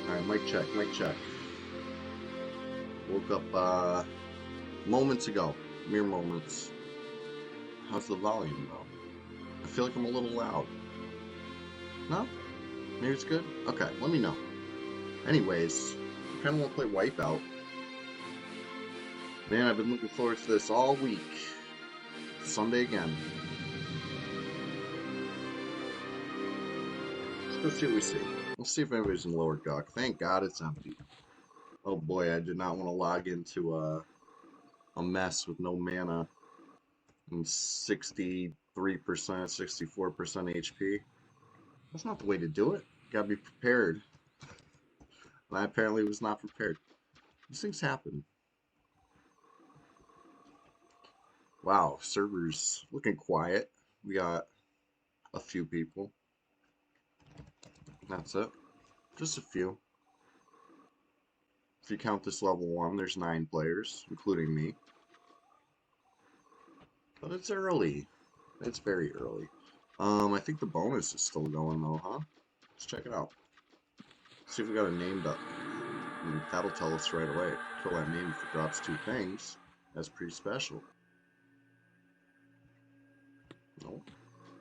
Alright, mic check, mic check. Woke up moments ago. Mere moments. How's the volume though? I feel like I'm a little loud. No? Maybe it's good? Okay, let me know. Anyways, I kinda wanna play Wipeout. Man, I've been looking forward to this all week. Sunday again. Let's go see what we see. Let's see if anybody's in Lower Guk. Thank God it's empty. Oh boy, I did not want to log into a mess with no mana and 63%, 64% HP. That's not the way to do it. Gotta be prepared. And I apparently was not prepared. These things happen. Wow, servers looking quiet. We got a few people. That's it. Just a few. If you count this level 1, there's 9 players, including me. But it's early. It's very early. I think the bonus is still going though, huh? Let's check it out. See if we got a name duck. And that'll tell us right away. Kill that name if it drops 2 things. That's pretty special. Nope,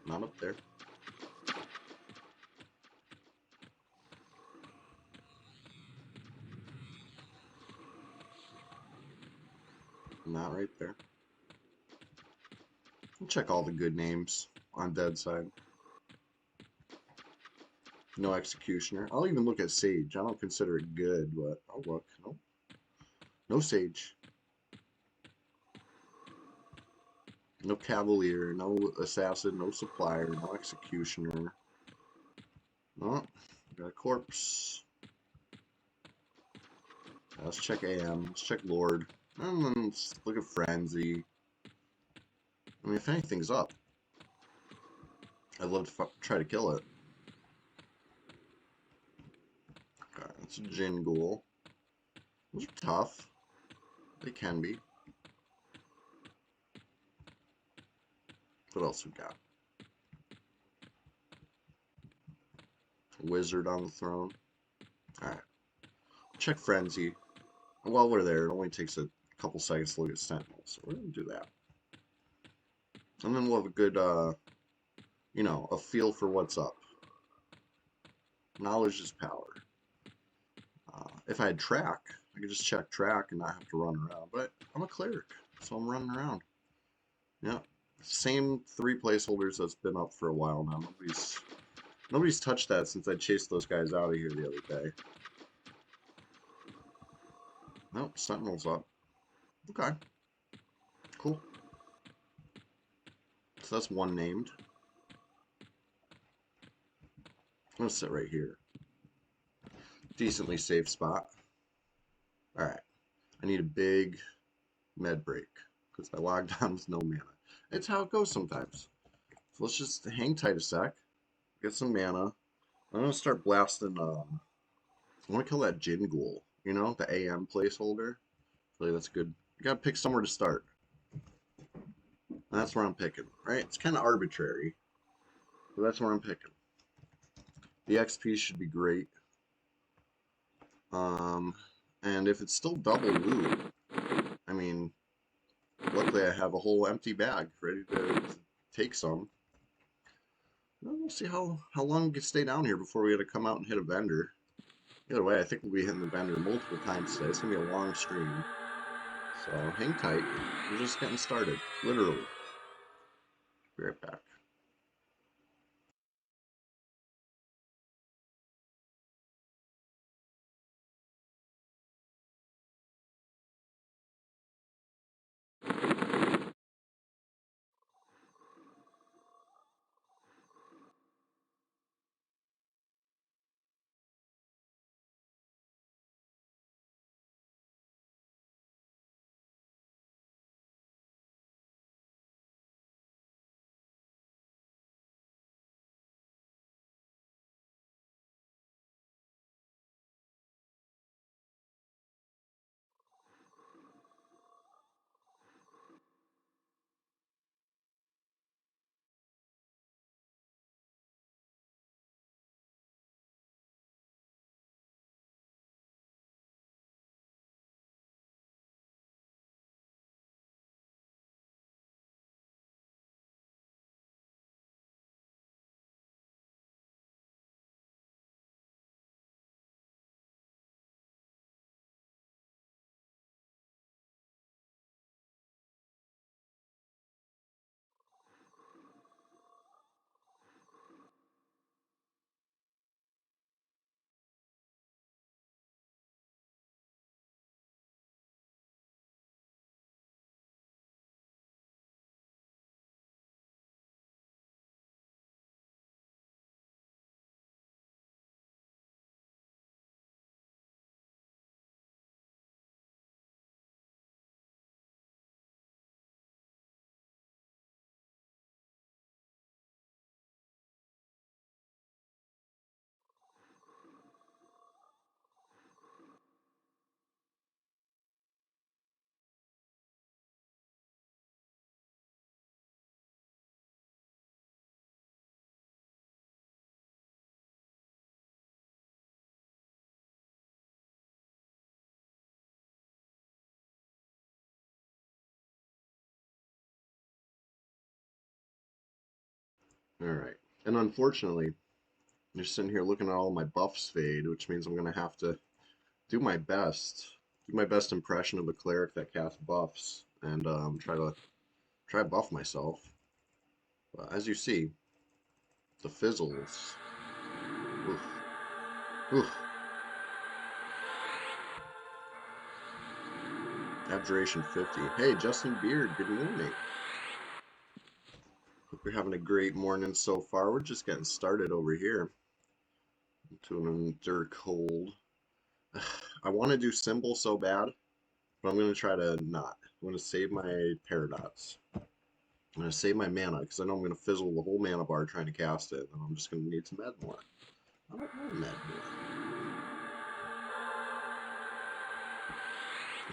not up there. Not right there. We'll check all the good names on dead side. No executioner. I'll even look at Sage. I don't consider it good, but I'll look. Nope. No Sage. No Cavalier. No Assassin. No Supplier. No Executioner. Oh, got a Corpse. Let's check AM. Let's check Lord. And then let's look at Frenzy. I mean, if anything's up, I'd love to try to kill it. Okay, it's a Jin Ghoul. Those are tough. They can be. What else we got? Wizard on the throne. Alright. Check Frenzy. While we're there, it only takes a couple seconds to look at Sentinel, so we're going to do that. And then we'll have a good, you know, a feel for what's up. Knowledge is power. If I had track, I could just check track and not have to run around. But I'm a cleric, so I'm running around. Yeah. Same 3 placeholders that's been up for a while now. Nobody's touched that since I chased those guys out of here the other day. Nope, Sentinel's up. Okay. Cool. So that's one named. I'm gonna sit right here. Decently safe spot. Alright. I need a big med break. Because I logged on with no mana. It's how it goes sometimes. So let's just hang tight a sec. Get some mana. I'm gonna start blasting I wanna kill that Jin Ghoul. You know, the AM placeholder. Really that's good. You gotta pick somewhere to start. And that's where I'm picking. Right? It's kinda arbitrary. But that's where I'm picking. The XP should be great. And if it's still double loot, I mean, luckily I have a whole empty bag ready to take some. We'll see how long we can stay down here before we got to come out and hit a vendor. Either way, I think we'll be hitting the vendor multiple times today. It's going to be a long stream. So hang tight. We're just getting started. Literally. Be right back. Alright. And unfortunately, I'm just sitting here looking at all my buffs fade, which means I'm going to have to do my best. Do my best impression of a cleric that casts buffs and try to buff myself. But as you see, the fizzles. Oof. Oof. Abjuration 50. Hey, Justin Beard, good morning. Hope you're having a great morning so far. We're just getting started over here. To an endure cold. I want to do symbol so bad, but I'm going to try to not. I'm going to save my paradox. I'm going to save my mana because I know I'm going to fizzle the whole mana bar trying to cast it, and I'm just going to need to med more. I don't want to med more.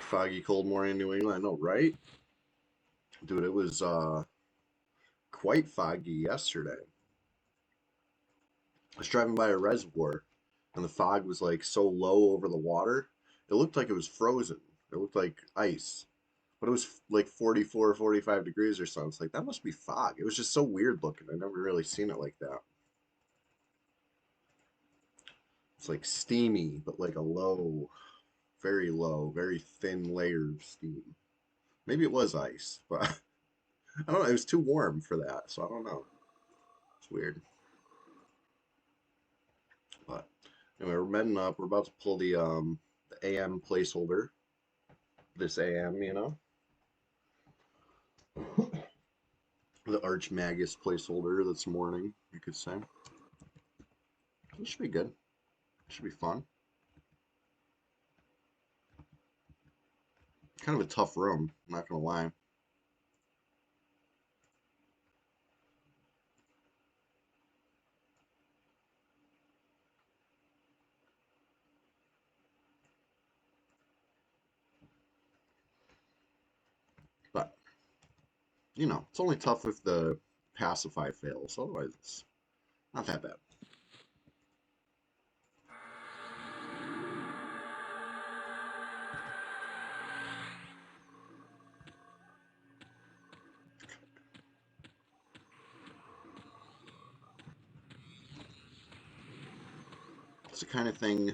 Foggy, cold morning in New England. I know, right? Dude, it was quite foggy yesterday. I was driving by a reservoir, and the fog was like so low over the water, it looked like it was frozen. It looked like ice. But it was like 44, 45 degrees or something. It's like, that must be fog. It was just so weird looking. I've never really seen it like that. It's like steamy, but like a low, very thin layer of steam. Maybe it was ice, but I don't know. It was too warm for that, so I don't know. It's weird. But anyway, we're medding up. We're about to pull the AM placeholder. This AM, you know, the Archmagus placeholder this morning, you could say. This should be good. Should be fun. Kind of a tough room, I'm not gonna lie. But you know, it's only tough if the pacify fails. Otherwise, it's not that bad. It's the kind of thing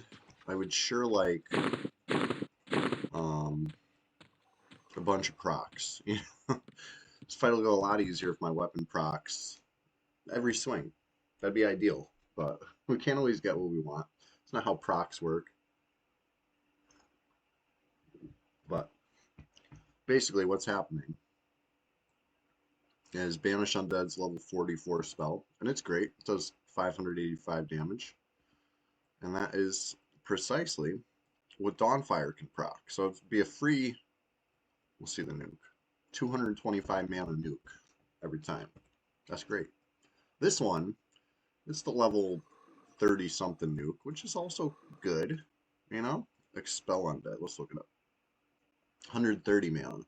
I would sure like um, a bunch of procs. You know, this fight will go a lot easier if my weapon procs every swing. That'd be ideal, but we can't always get what we want. It's not how procs work. But basically, what's happening is Banish Undead's level 44 spell, and it's great. It does 585 damage, and that is precisely what Dawnfire can proc. So it'd be a free, we'll see the nuke, 225 mana nuke every time. That's great. This one, it's the level 30 something nuke, which is also good, you know? Expel Undead, let's look it up. 130 mana.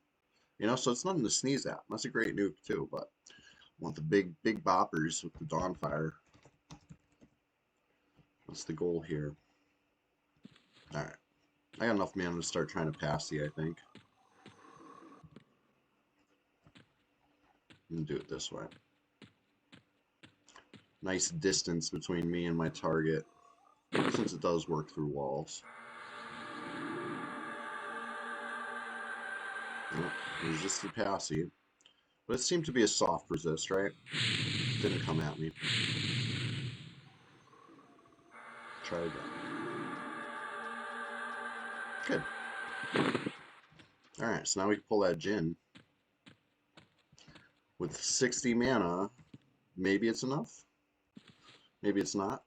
You know, so it's nothing to sneeze at. That's a great nuke too, but I want the big boppers with the Dawnfire. What's the goal here? Alright. I got enough mana to start trying to pass the, I think. I'm gonna do it this way. Nice distance between me and my target, since it does work through walls. Resisted passy. But it seemed to be a soft resist, right? Didn't come at me. Try again. Good. Alright, so now we can pull that Jin. With 60 mana, maybe it's enough. Maybe it's not.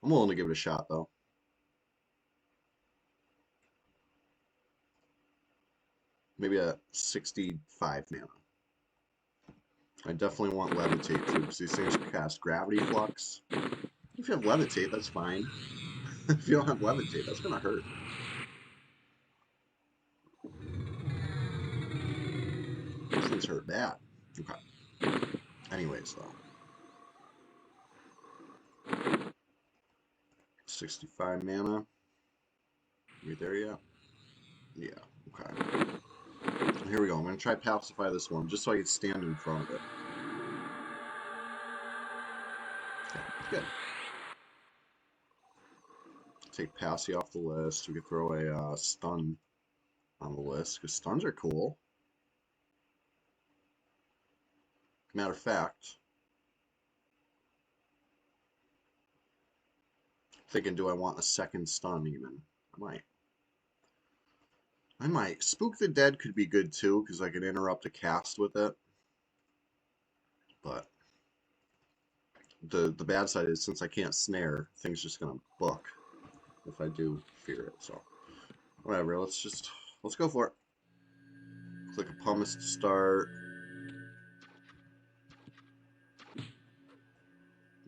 I'm willing to give it a shot, though. Maybe a 65 mana. I definitely want Levitate, too, because these things cast Gravity Flux. If you have Levitate, that's fine. If you don't have Levitate, that's going to hurt. These things hurt bad. Okay. Anyways, though. 65 mana. We there yet? Yeah, okay. Here we go. I'm going to try pacify this one just so I can stand in front of it. Okay, good. Take Passy off the list. We could throw a stun on the list because stuns are cool. Matter of fact, thinking, do I want a second stun even? I might. Spook the Dead could be good too because I could interrupt a cast with it. But the bad side is since I can't snare, things just gonna book if I do fear it. So whatever. Let's go for it. Click a pumice to start.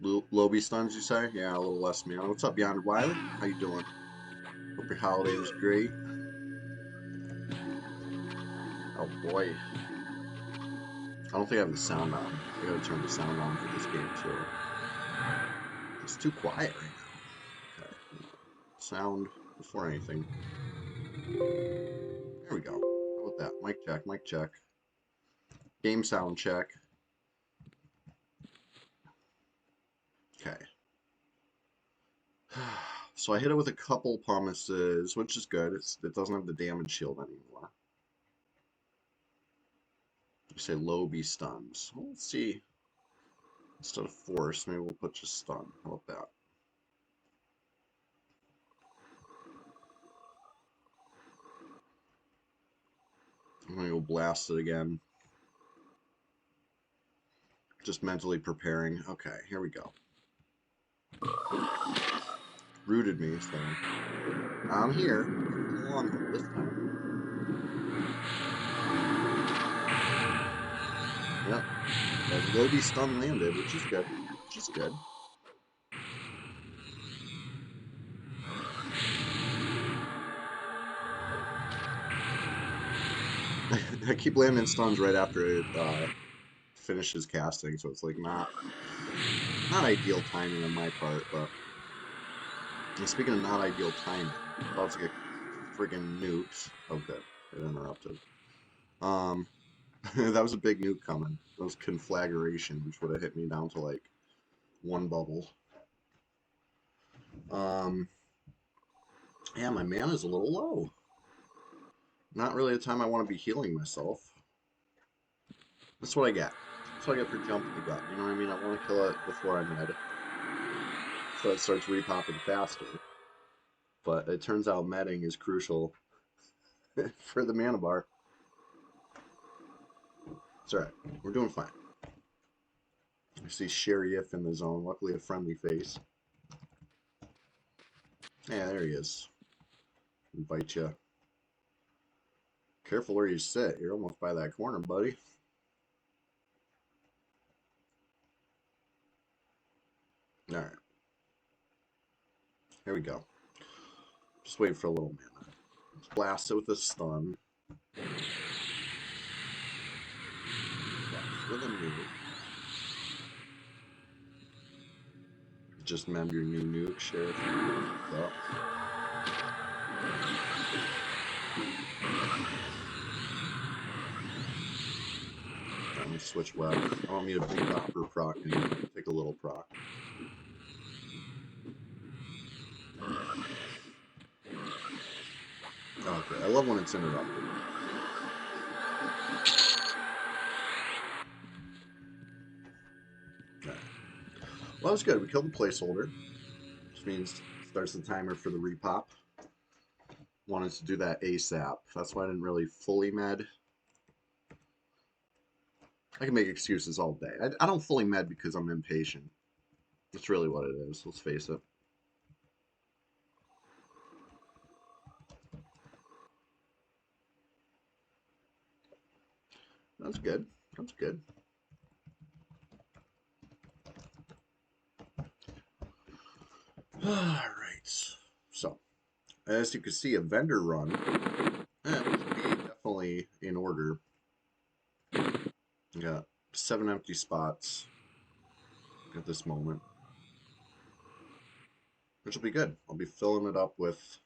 Lobby stuns, you say? Yeah, a little less mana. What's up, Yonder Wiley? How you doing? Hope your holiday was great. Oh boy. I don't think I have the sound on. I gotta turn the sound on for this game too. It's too quiet right now. Okay. Sound before anything. There we go. How about that? Mic check, mic check. Game sound check. Okay. So I hit it with a couple pumices, which is good. It doesn't have the damage shield anymore. You say Lobby stuns. Well, let's see. Instead of force, maybe we'll put just stun. How about that? I'm gonna go blast it again. Just mentally preparing. Okay, here we go. Rooted me, so I'm here. Along this time. Yep. That Lobby stun landed, which is good. Which is good. I keep landing stuns right after it finishes casting, so it's like not ideal timing on my part, but speaking of not ideal timing, I'm about to get friggin' nuked. Okay, it interrupted. That was a big nuke coming. That was conflagration, which would have hit me down to like one bubble. Yeah, my mana's a little low. Not really a time I want to be healing myself. That's what I get. That's what I get for jumping the gun. You know what I mean? I want to kill it before I'm dead. So it starts repopping faster. But it turns out medding is crucial for the mana bar. It's alright. We're doing fine. I see Sheriff in the zone. Luckily a friendly face. Yeah, there he is. Invite you. Careful where you sit. You're almost by that corner, buddy. Alright. Here we go. Just wait for a little mana. Let's blast it with a stun. Blast with a nuke. Just mend your new nuke, Sheriff. Up. I'm gonna switch weapons. I don't need a big proper proc anymore. Take a little proc. Okay, I love when it's interrupted. Okay. Well, that was good. We killed the placeholder, which means starts the timer for the repop. Wanted to do that ASAP. That's why I didn't really fully med. I can make excuses all day. I don't fully med because I'm impatient. That's really what it is. Let's face it. That's good. That's good. Alright. So, as you can see, a vendor run would be definitely in order. Got 7 empty spots at this moment, which will be good. I'll be filling it up with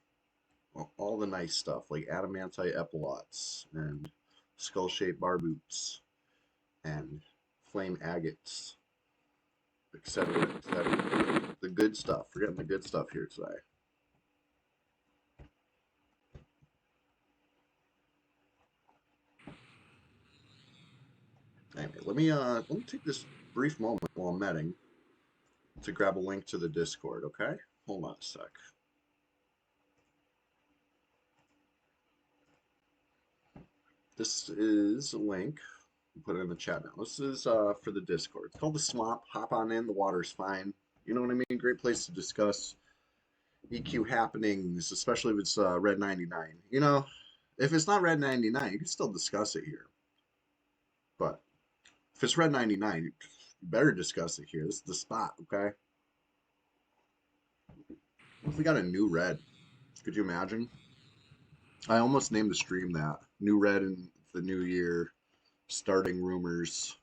all the nice stuff, like adamantite epilots and skull-shaped bar boots, and flame agates, etc., etc. The good stuff. We're getting the good stuff here today. Anyway, let me take this brief moment while I'm medding to grab a link to the Discord, okay? Hold on a sec. This is a link. I'll put it in the chat now. This is for the Discord. It's called the Swamp. Hop on in. The water's fine. You know what I mean? Great place to discuss EQ happenings, especially if it's Red 99. You know, if it's not Red 99, you can still discuss it here. But if it's Red 99, you better discuss it here. This is the spot, okay? What if we got a new red? Could you imagine? I almost named the stream that. New red in the new year, starting rumors.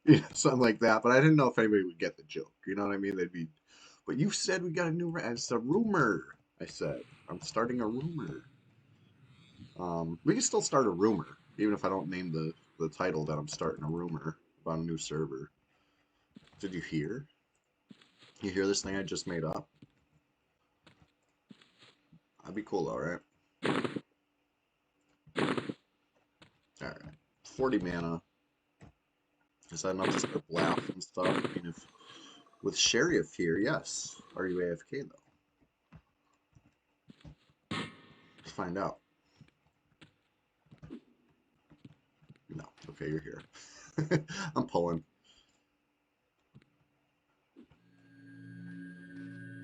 Yeah, something like that. But I didn't know if anybody would get the joke. You know what I mean? They'd be, but you said we got a new red. It's a rumor. I said, I'm starting a rumor. We can still start a rumor, even if I don't name the title that I'm starting a rumor about a new server. Did you hear? You hear this thing I just made up? That'd be cool though, right? Alright. 40 mana. Is that enough to start blast and stuff? I mean, if with Sheriff here, yes. Are you AFK though? Let's find out. No. Okay, you're here. I'm pulling.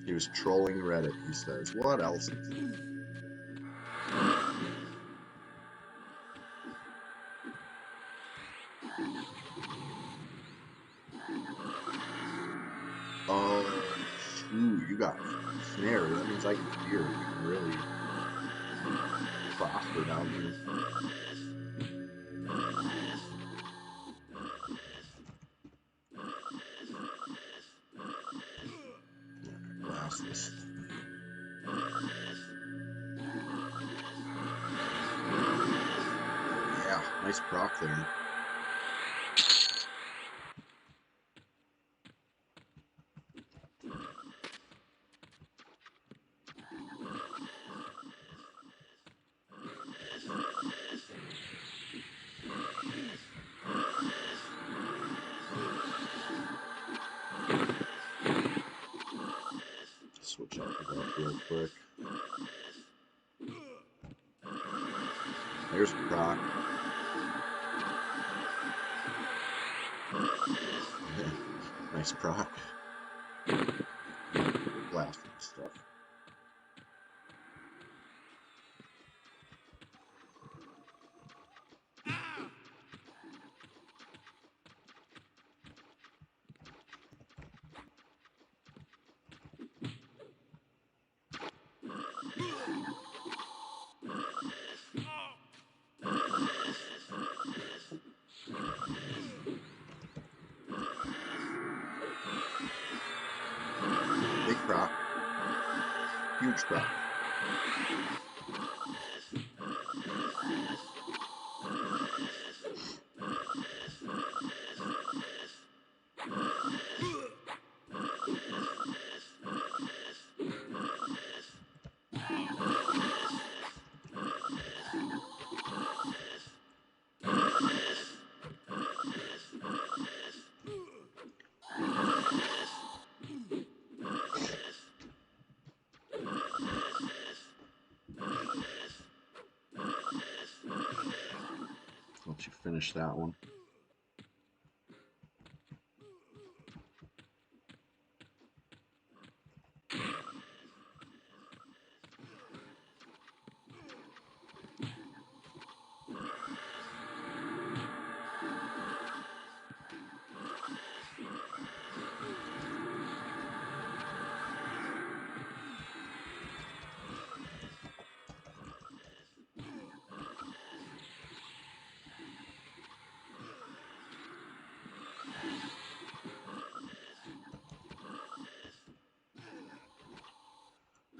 He was trolling Reddit, he says. What else? Oh, shoot, you got snare. That means I can hear. We can really prosper down here. Blast this. Yeah, nice proc there. Switch up to that real quick. There's proc. Nice proc. Blasting stuff. Big proc. Huge proc. Let you finish that one.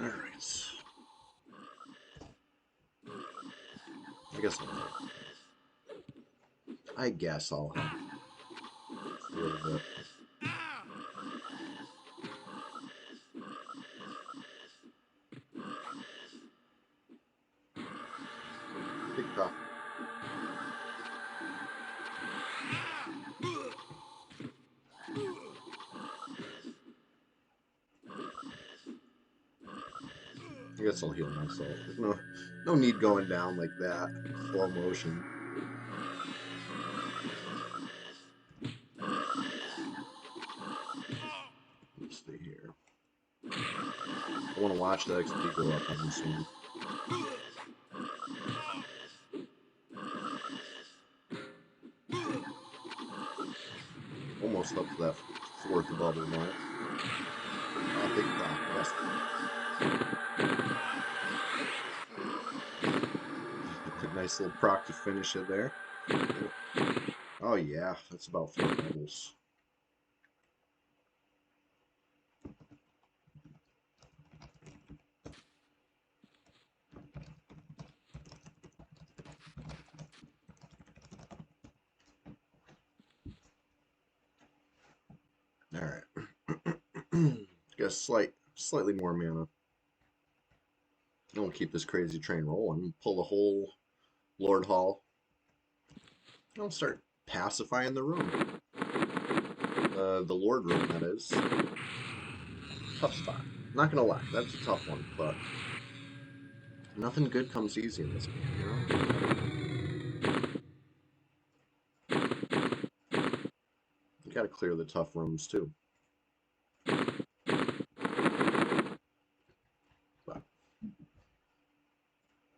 Alright. I guess I'll I guess I'll have a little bit. Big top. I guess I'll heal myself. There's no need going down like that. Slow motion. Let's stay here. I want to watch the XP go up on this one. Almost up to that fourth bubble mark. Big proc, yes. Nice little proc to finish it there. Oh yeah, that's about 4 bubbles. All right. Got slightly more mana. I want to keep this crazy train rolling. Pull the whole Lord Hall. I'll start pacifying the room. The Lord room, that is. Tough spot. Not gonna lie, that's a tough one, but nothing good comes easy in this game, you know? You gotta clear the tough rooms too. But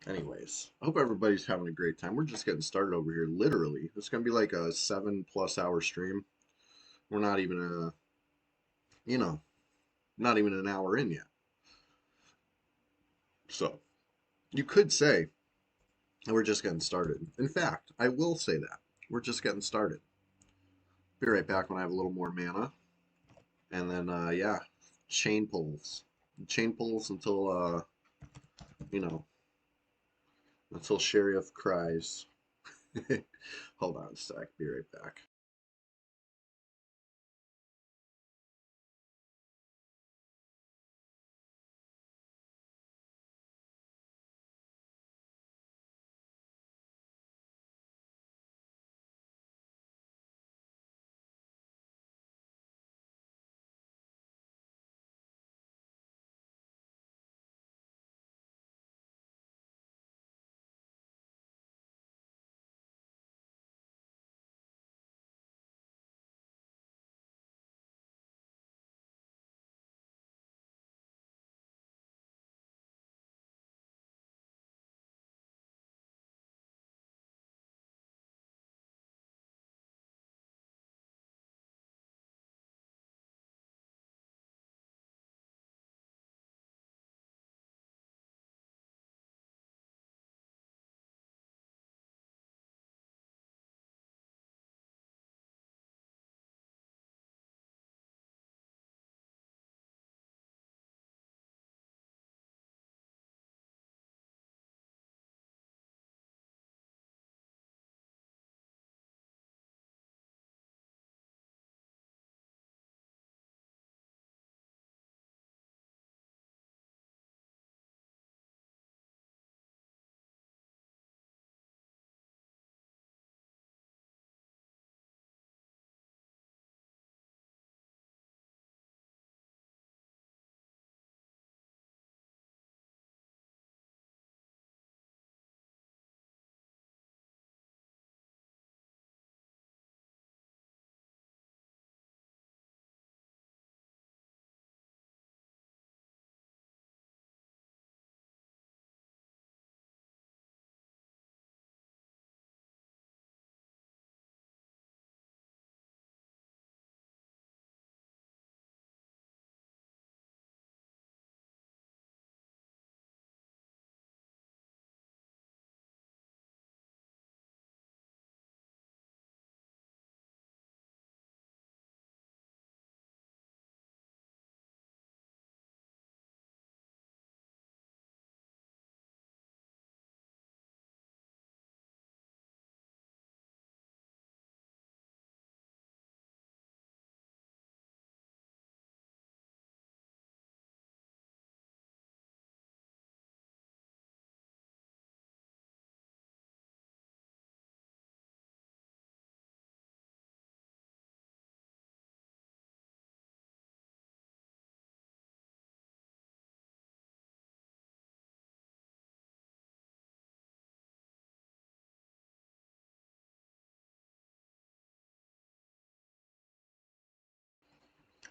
anyways, I hope everybody's having a great time. We're just getting started over here. Literally, it's gonna be like a 7+ hour stream. We're not even not even an hour in yet. So you could say we're just getting started. In fact, I will say that we're just getting started. Be right back when I have a little more mana, and then yeah, chain pulls, until you know until Sheriff cries. Hold on a sec. Be right back.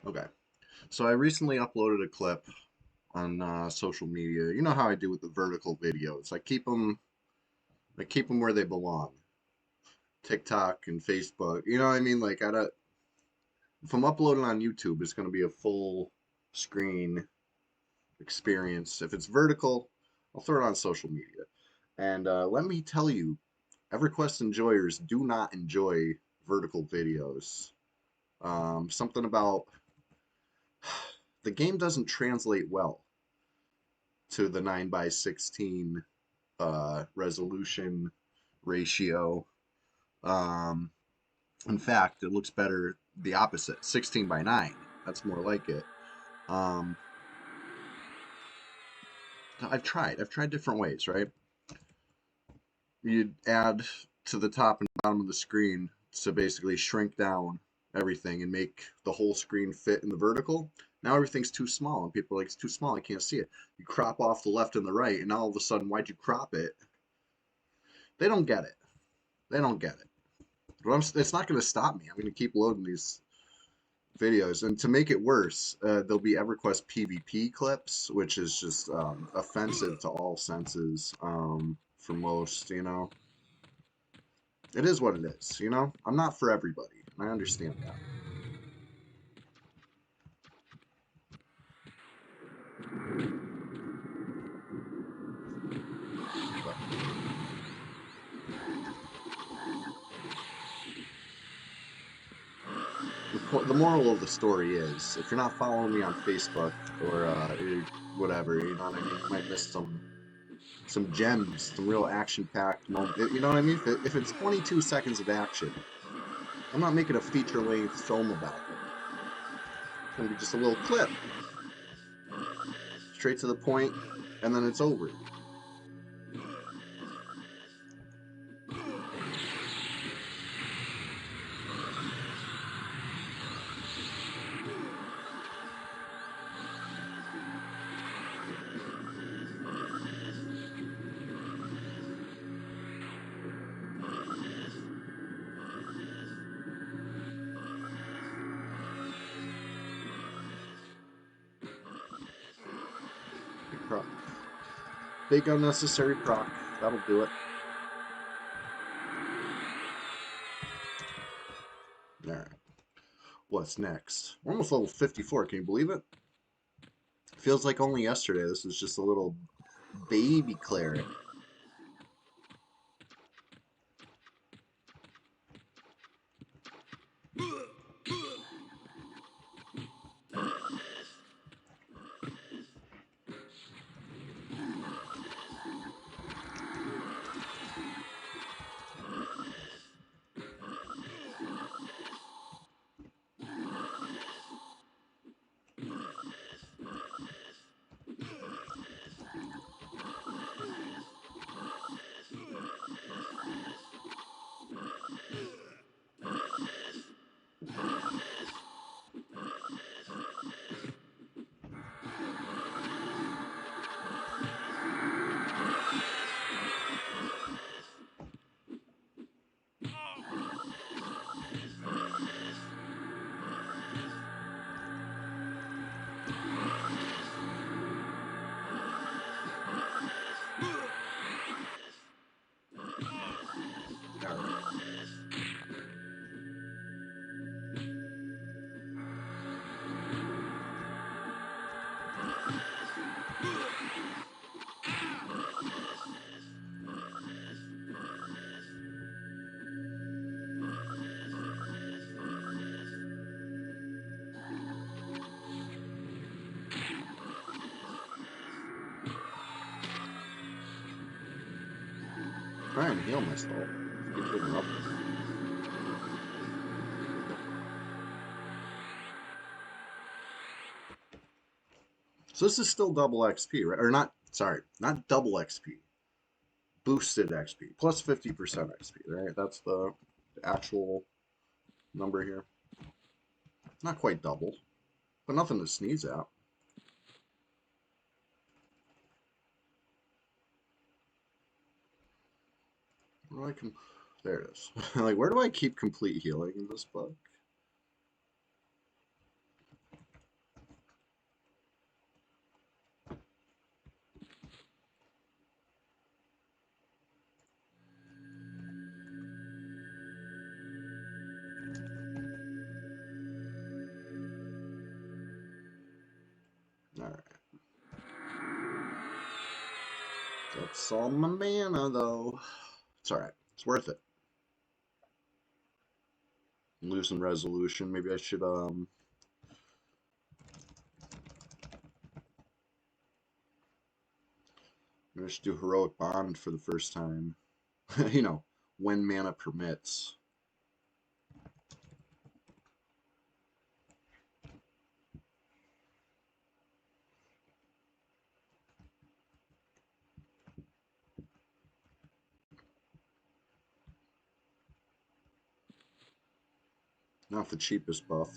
Okay. So I recently uploaded a clip on social media. You know how I do with the vertical videos. I keep them where they belong. TikTok and Facebook. You know what I mean? Like I don't, if I'm uploading on YouTube, it's going to be a full screen experience. If it's vertical, I'll throw it on social media. And let me tell you, EverQuest enjoyers do not enjoy vertical videos. Something about the game doesn't translate well to the 9 by 16 resolution ratio. Um, in fact, it looks better the opposite, 16 by 9. That's more like it. Um, I've tried different ways, right? You'd add to the top and bottom of the screen to basically shrink down everything and make the whole screen fit in the vertical. Now everything's too small, and people are like, it's too small, I can't see it. You crop off the left and the right, and now all of a sudden, why'd you crop it? They don't get it. They don't get it. But it's not going to stop me. I'm going to keep loading these videos. And to make it worse, there'll be EverQuest PvP clips, which is just offensive to all senses for most, you know. It is what it is, you know? I'm not for everybody. I understand that. But the moral of the story is if you're not following me on Facebook or whatever, you know what I mean? You might miss some gems, some real action-packed moment. You know what I mean? If it's 22 seconds of action, I'm not making a feature-length film about it. It's gonna be just a little clip, straight to the point, and then it's over. Big proc. Big unnecessary proc. That'll do it. All right. What's next? We're almost level 54. Can you believe it? Feels like only yesterday. This was just a little baby cleric. All right. Trying to heal myself. Keep interrupting me. So this is still double XP, right? Or not, sorry, not double XP. Boosted XP. Plus 50% XP, right? That's the actual number here. Not quite double, but nothing to sneeze at. Where do I can, there it is. Like, where do I keep complete healing in this book? Alright. That's all my mana, though. It's alright. It's worth it. I'm losing resolution. Maybe I should, maybe I should do Heroic Bond for the first time. You know, when mana permits. Not the cheapest buff.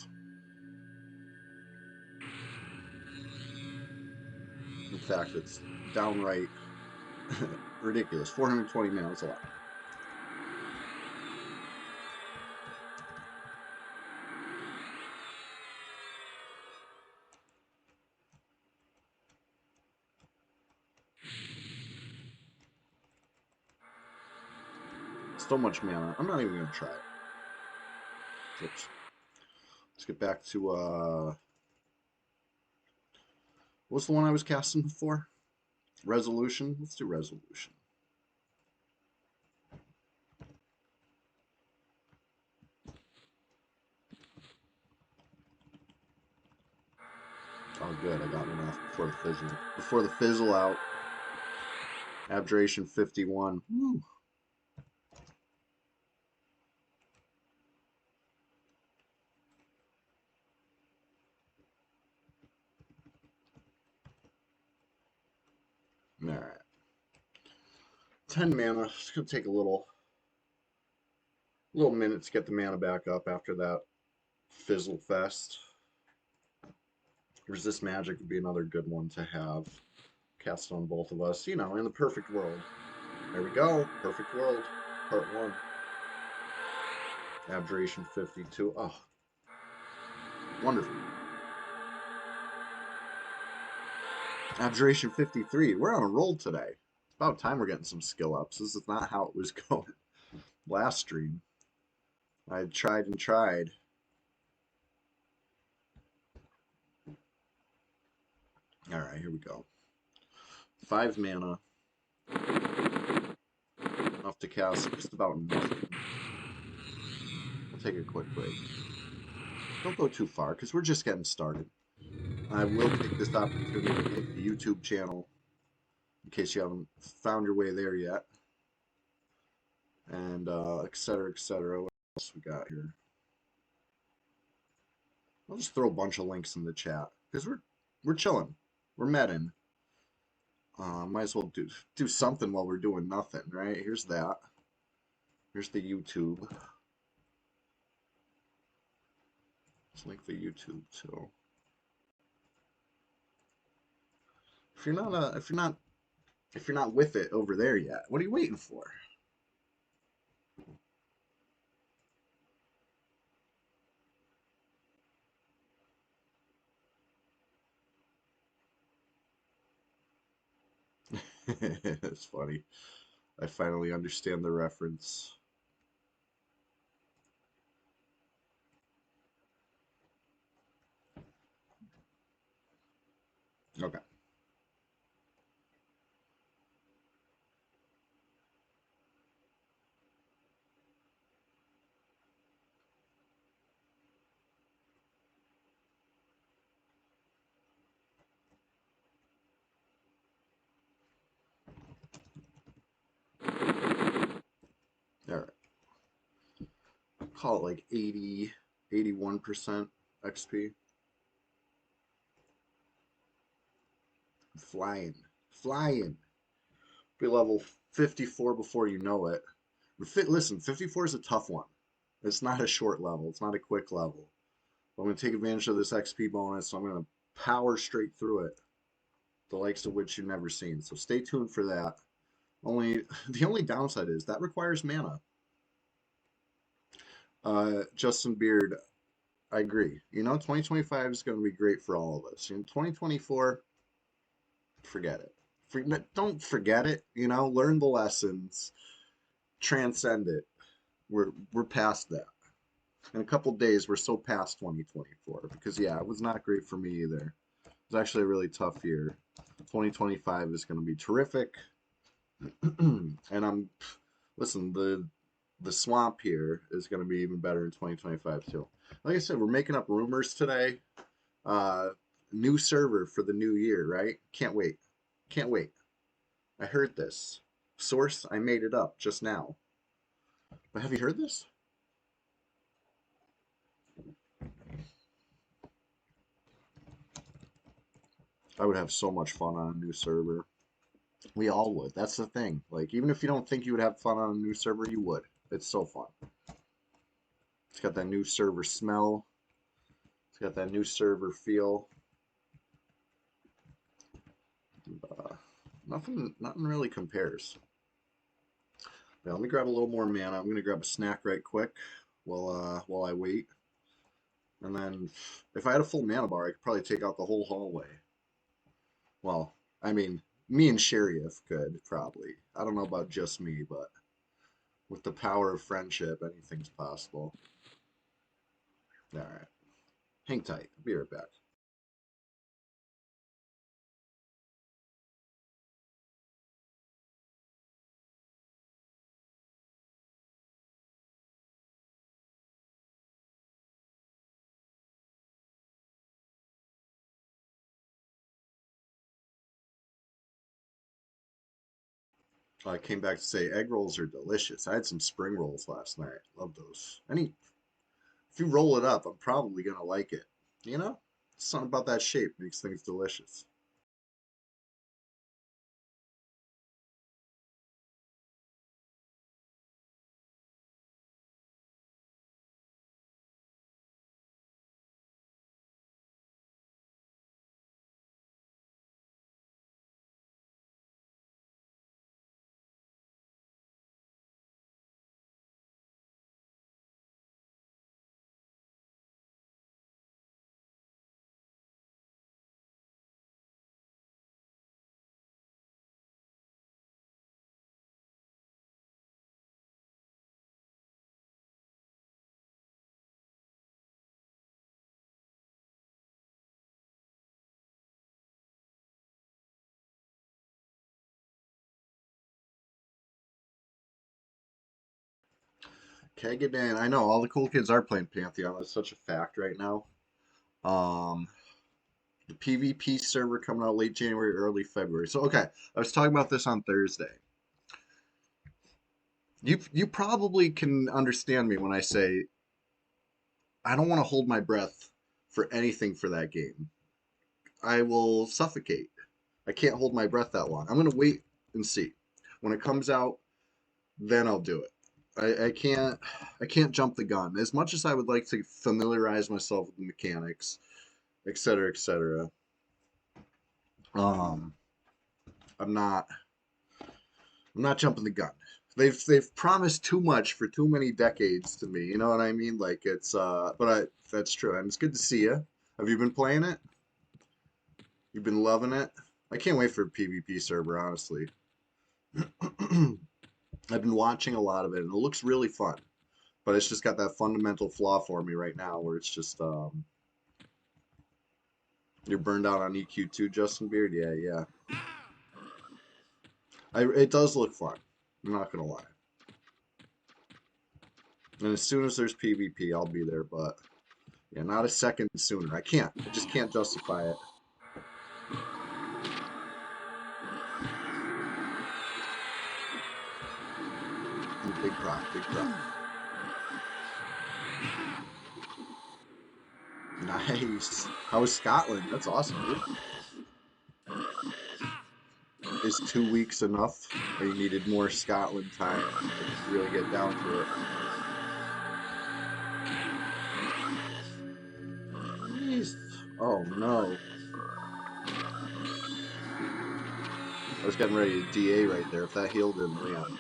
In fact, it's downright ridiculous. 420 mana is a lot. So much mana. I'm not even going to try it. Oops. Let's get back to, what's the one I was casting before? Resolution? Let's do Resolution. Oh, good. I got one off before the fizzle. Before the fizzle out. Abjuration 51. Woo. Alright. 10 mana. It's going to take a little minute to get the mana back up after that fizzle fest. Resist Magic would be another good one to have cast on both of us. You know, in the perfect world. There we go. Perfect world. Part 1. Abjuration 52. Oh. Wonderful. Abjuration 53. We're on a roll today. It's about time we're getting some skill ups. This is not how it was going last stream. I tried and tried. Alright, here we go. 5 mana. Enough to cast just about nothing. We'll take a quick break. Don't go too far, because we're just getting started. I will take this opportunity to hit the YouTube channel, in case you haven't found your way there yet. And, etc., etc. What else we got here? I'll just throw a bunch of links in the chat, because we're chilling. We're medding. Might as well do something while we're doing nothing, right? Here's that. Here's the YouTube. Let's link the YouTube too. If you're not with it over there yet, what are you waiting for? It's funny. I finally understand the reference. Okay. All right. Call it like 80, 81% XP. Flying. Be level 54 before you know it. Listen, 54 is a tough one. It's not a short level. It's not a quick level. I'm going to take advantage of this XP bonus. So I'm going to power straight through it. The likes of which you've never seen. So stay tuned for that. The only downside is that requires mana. Justin Beard, I agree. You know, 2025 is going to be great for all of us. In 2024, forget it. Don't forget it. You know, learn the lessons, transcend it. We're past that. In a couple days, we're so past 2024 because yeah, it was not great for me either. It's actually a really tough year. 2025 is going to be terrific. And listen, the swamp here is going to be even better in 2025 too. Like I said, we're making up rumors today. Uh, New server for the new year, right? Can't wait. Can't wait. I heard this. Source, I made it up just now. But have you heard this? I would have so much fun on a new server. We all would. That's the thing. Like, even if you don't think you would have fun on a new server, you would. It's so fun. It's got that new server smell. It's got that new server feel. Nothing really compares. Now, let me grab a little more mana. I'm gonna grab a snack right quick while I wait. And then, if I had a full mana bar, I could probably take out the whole hallway. Well, I mean, me and Sheriff could probably. I don't know about just me, but with the power of friendship, anything's possible. All right, hang tight. I'll be right back. I came back to say egg rolls are delicious. I had some spring rolls last night. Love those. If you roll it up, I'm probably gonna like it. You know, something about that shape makes things delicious. Kagadan, I know all the cool kids are playing Pantheon. That's such a fact right now. Um, the PvP server coming out late January, early February. So okay, I was talking about this on Thursday. You probably can understand me when I say I don't want to hold my breath for anything for that game. I will suffocate. I can't hold my breath that long. I'm gonna wait and see. When it comes out, then I'll do it. I can't jump the gun. As much as I would like to familiarize myself with the mechanics, etc., etc. Um, I'm not I'm not jumping the gun. They've promised too much for too many decades to me. You know what I mean? Like it's but that's true, and it's good to see you. Have you been playing it? You've been loving it. I can't wait for a PvP server, honestly. I've been watching a lot of it, and it looks really fun. But it's just got that fundamental flaw for me right now, where it's just you're burned out on EQ too, Justin Beard. Yeah, yeah. It does look fun. I'm not gonna lie. And as soon as there's PvP, I'll be there. But yeah, not a second sooner. I can't. I just can't justify it. Ooh, big prop, big prop. Nice. How was Scotland? That's awesome, dude. Is 2 weeks enough? Or you needed more Scotland time to really get down to it? Jeez. Oh no. I was getting ready to DA right there. If that heal didn't land,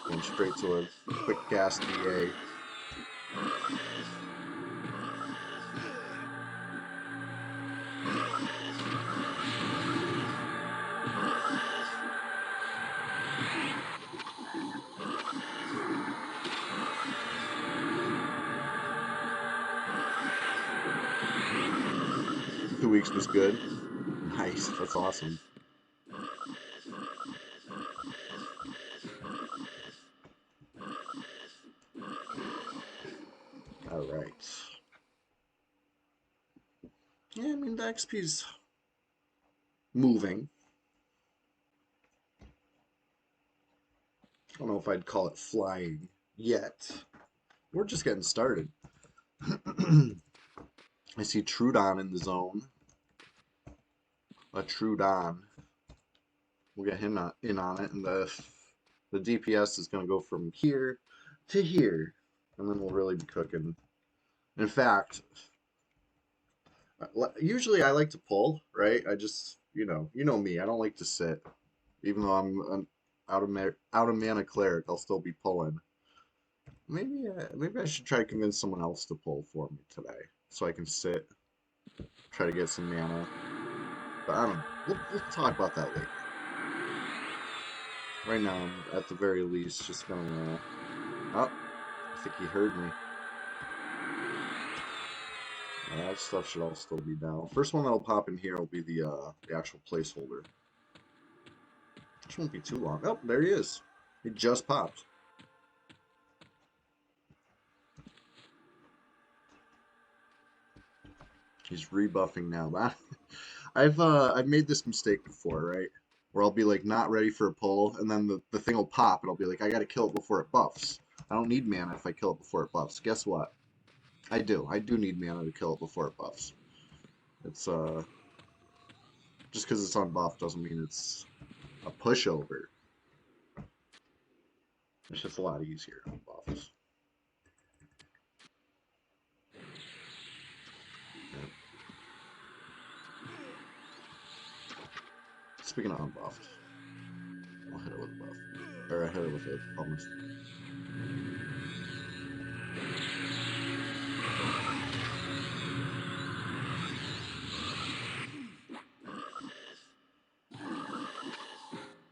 going straight to a quick gas DA. weeks was good. Nice, that's awesome. All right. Yeah, I mean the XP's moving. I don't know if I'd call it flying yet. We're just getting started. I see Trudon in the zone. A Trudon. We'll get him in on it, and the DPS is going to go from here to here, and then we'll really be cooking. In fact, usually I like to pull, right? I just, you know me. I don't like to sit, even though I'm an out of mana cleric. I'll still be pulling. Maybe I should try to convince someone else to pull for me today, so I can sit, try to get some mana. But I don't know. We'll talk about that later. Right now, I'm at the very least just gonna. Oh, I think he heard me. That stuff should all still be down. First one that'll pop in here will be the actual placeholder. Which won't be too long. Oh, there he is. He just popped. He's rebuffing now. I've made this mistake before, right? Where I'll be like not ready for a pull, and then the thing will pop, and I'll be like, I gotta kill it before it buffs. I don't need mana if I kill it before it buffs. Guess what? I do. I do need mana to kill it before it buffs. It's just because it's on buff doesn't mean it's a pushover. It's just a lot easier on buffs. Speaking of unbuffed, I'll hit it with a buff. Or I hit it with a bonus.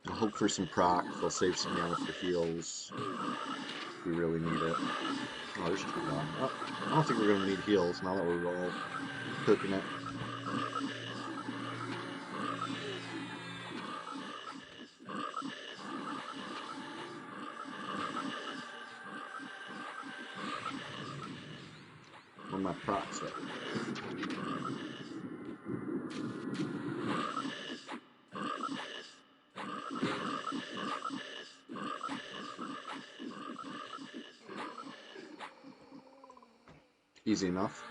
I'll hope for some proc. They'll save some mana for heals. If we really need it. Oh, there's two down. Oh, I don't think we're going to need heals now that we're all cooking it. Where my procs at? Easy enough.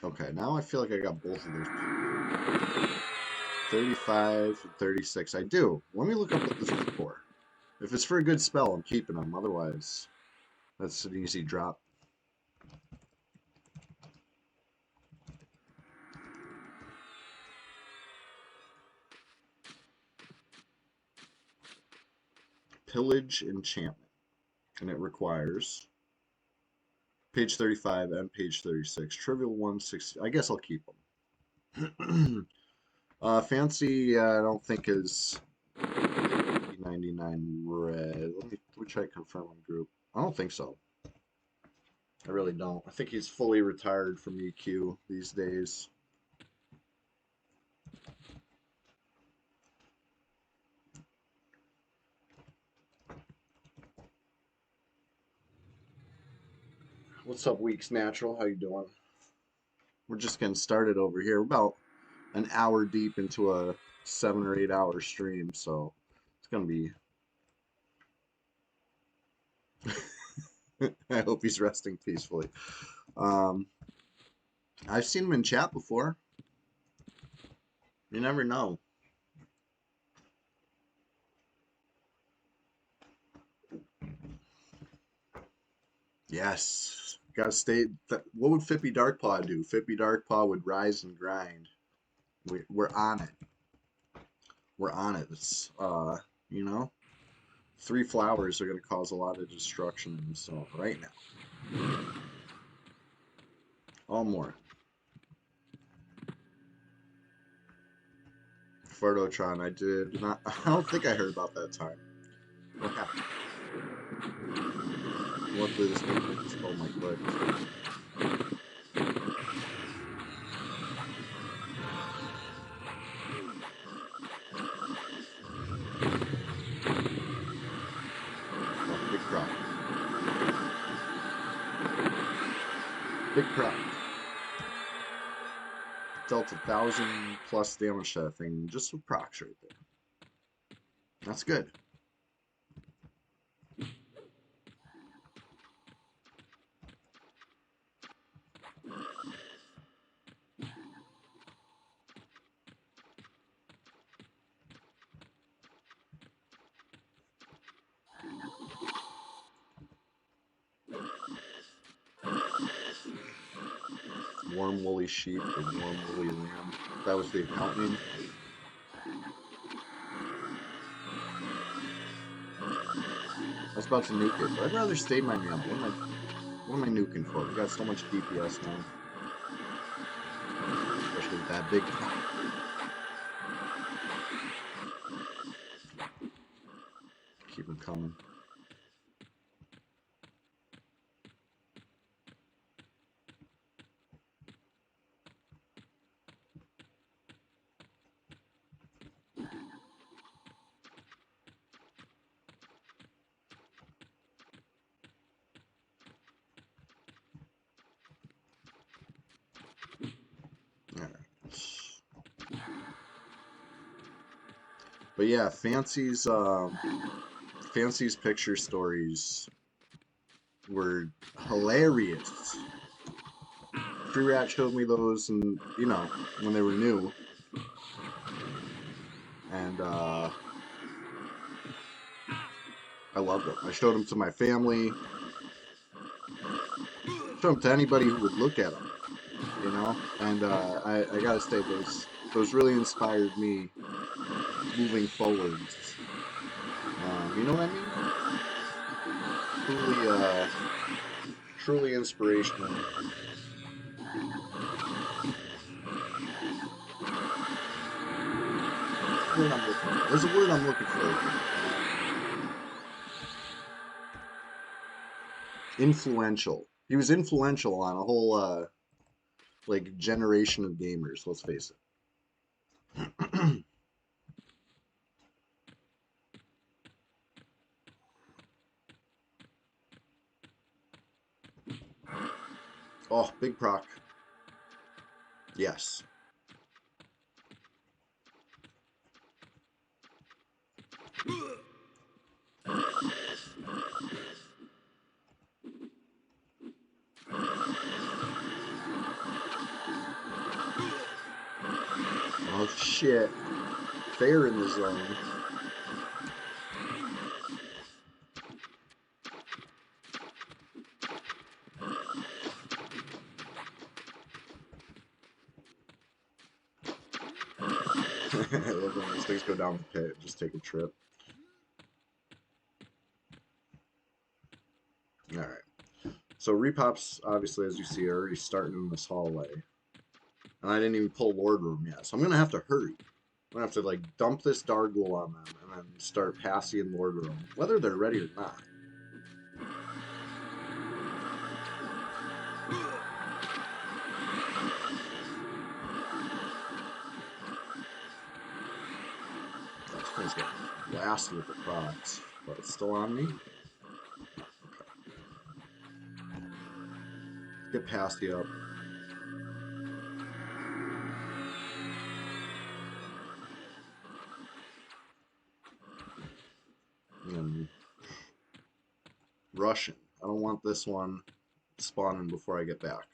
Okay, now I feel like I got both of those. 35 and 36. I do. Let me look up what this is for. If it's for a good spell, I'm keeping them. Otherwise, that's an easy drop. Pillage enchantment. And it requires page 35 and page 36. Trivial 160. I guess I'll keep them. Fancy, I don't think is 99 red. Let me try to confirm on group. I don't think so. I really don't. I think he's fully retired from EQ these days. What's up, Weeks Natural? How you doing? We're just getting started over here. We're about an hour deep into a 7 or 8 hour stream, so it's gonna be. I hope he's resting peacefully. I've seen him in chat before. You never know. Yes. Gotta stay. What would Fippy Darkpaw do? Fippy Darkpaw would rise and grind. We're on it. We're on it. It's, you know, 3 flowers are going to cause a lot of destruction in the zone right now. All more. Fertotron, I did not. I don't think I heard about that time. What happened? Luckily, this won't make the spell my click. Oh, big proc. Big proc. Dealt 1,000+ damage to that thing just with procs right there. That's good. Warm woolly sheep or warm woolly lamb. That was the account name. I was about to nuke it, but I'd rather stay my man. What am I nuking for? We got so much DPS now. Especially with that big proc. Keep them coming. But yeah, Fancy's picture stories were hilarious. Free Rat showed me those, and you know, when they were new, and I loved them. I showed them to my family, showed them to anybody who would look at them, you know. And I gotta say, those really inspired me moving forwards. You know what I mean? Truly inspirational. There's a word I'm looking for. Influential. He was influential on a whole like generation of gamers. Let's face it. Oh, big proc. Yes. Oh shit. Fair in the zone. I love when these things go down the pit. Just take a trip. Alright. So repops, obviously, as you see, are already starting in this hallway. And I didn't even pull Lord Room yet. So I'm going to have to hurry. I'm going to have to, like, dump this Dargul on them and then start passing Lord Room, whether they're ready or not. This thing's got blasted with the procs, but it's still on me. Okay. Get past you up. And Russian. I don't want this one spawning before I get back.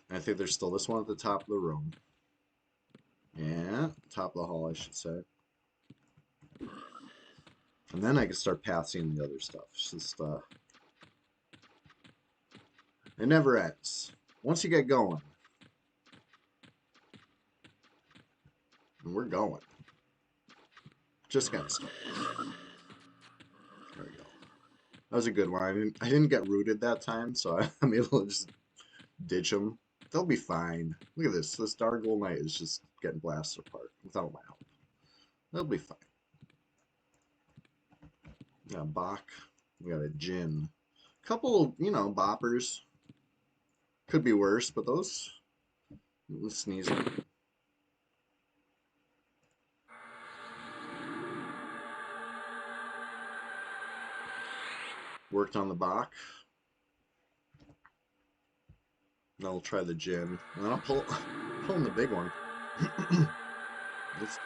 And I think there's still this one at the top of the room. Yeah, top of the hall, I should say. And then I can start passing the other stuff. It's just, it never ends. Once you get going. And we're going. Just gotta start. There we go. That was a good one. I didn't get rooted that time, so I'm able to just ditch them. They'll be fine. Look at this. This Dargul Knight is just getting blasted apart without my help. They'll be fine. We got a Bach. We got a Jin. Couple, you know, boppers. Could be worse, but those. Sneezing. Worked on the Bach. Now we'll try the Jin. And then I'll pulling the big one. Let's,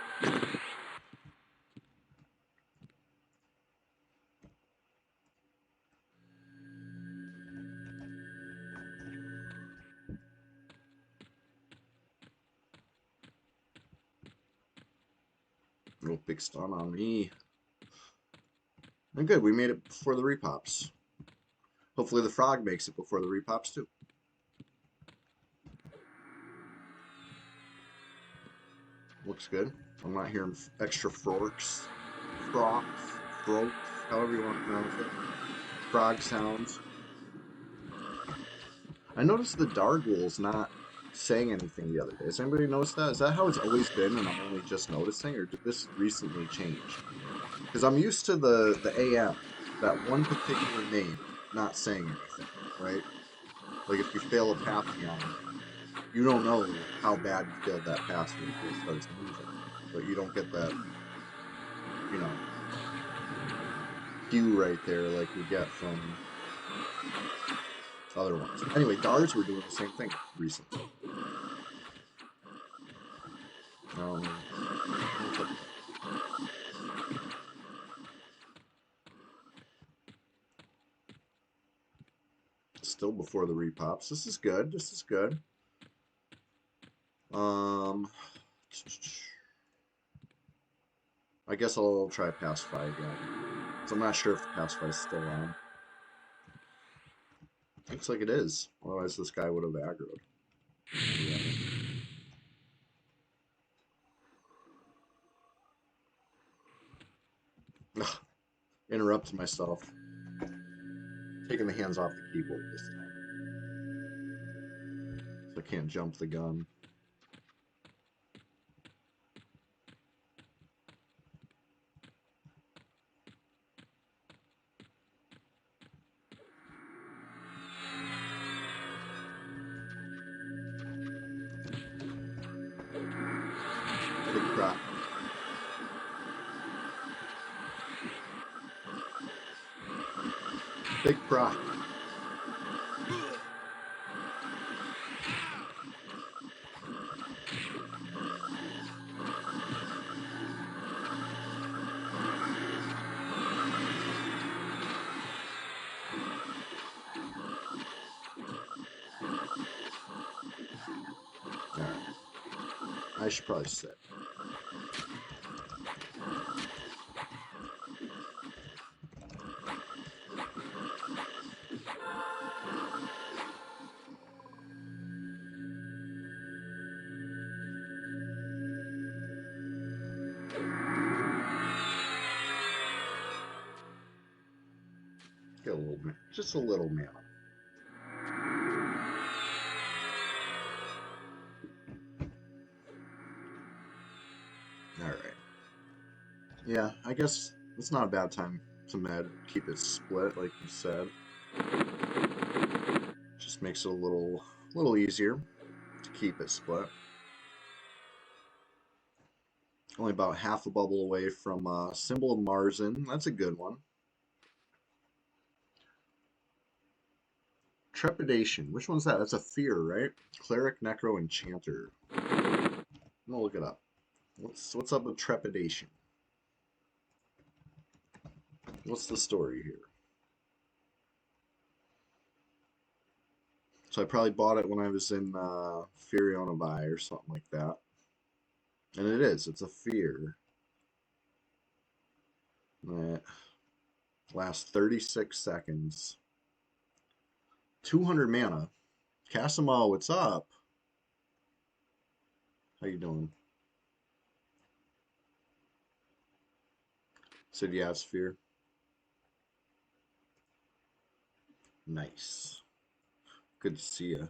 little big stun on me. And good, we made it before the repops. Hopefully the frog makes it before the repops too. Looks good. I'm not hearing extra frogs, however you want to pronounce it. Frog sounds. I noticed the Dargul's not saying anything the other day. Has anybody noticed that? Is that how it's always been and I'm only just noticing, or did this recently change? Because I'm used to the AM, that one particular name, not saying anything, right? Like if you fail a Papillon, you don't know how bad you failed that pass when it starts moving. But you don't get that, you know, cue right there like we get from other ones. Anyway, Dards were doing the same thing recently. Still before the repops. This is good. This is good. I guess I'll try Pacify again. So I'm not sure if the Pacify is still on. Looks like it is. Otherwise, this guy would have aggroed. Yeah. Ugh, interrupt myself. Taking the hands off the keyboard this time. So I can't jump the gun. Big crap. Big proc. Alright. I should probably sit. Get a little bit, just a little mana. Alright. Yeah, I guess it's not a bad time to med. Keep it split, like you said. Just makes it a little easier to keep it split. Only about half a bubble away from Symbol of Marzen. That's a good one. Trepidation. Which one's that? That's a fear, right? Cleric, Necro, Enchanter. I'm gonna look it up. What's up with Trepidation? What's the story here? So I probably bought it when I was in Furiona Vi or something like that. And it is. It's a fear. It lasts 36 seconds. 200 mana. Casimo, what's up? How you doing? Said yeah, it's fear. Nice. Good to see you.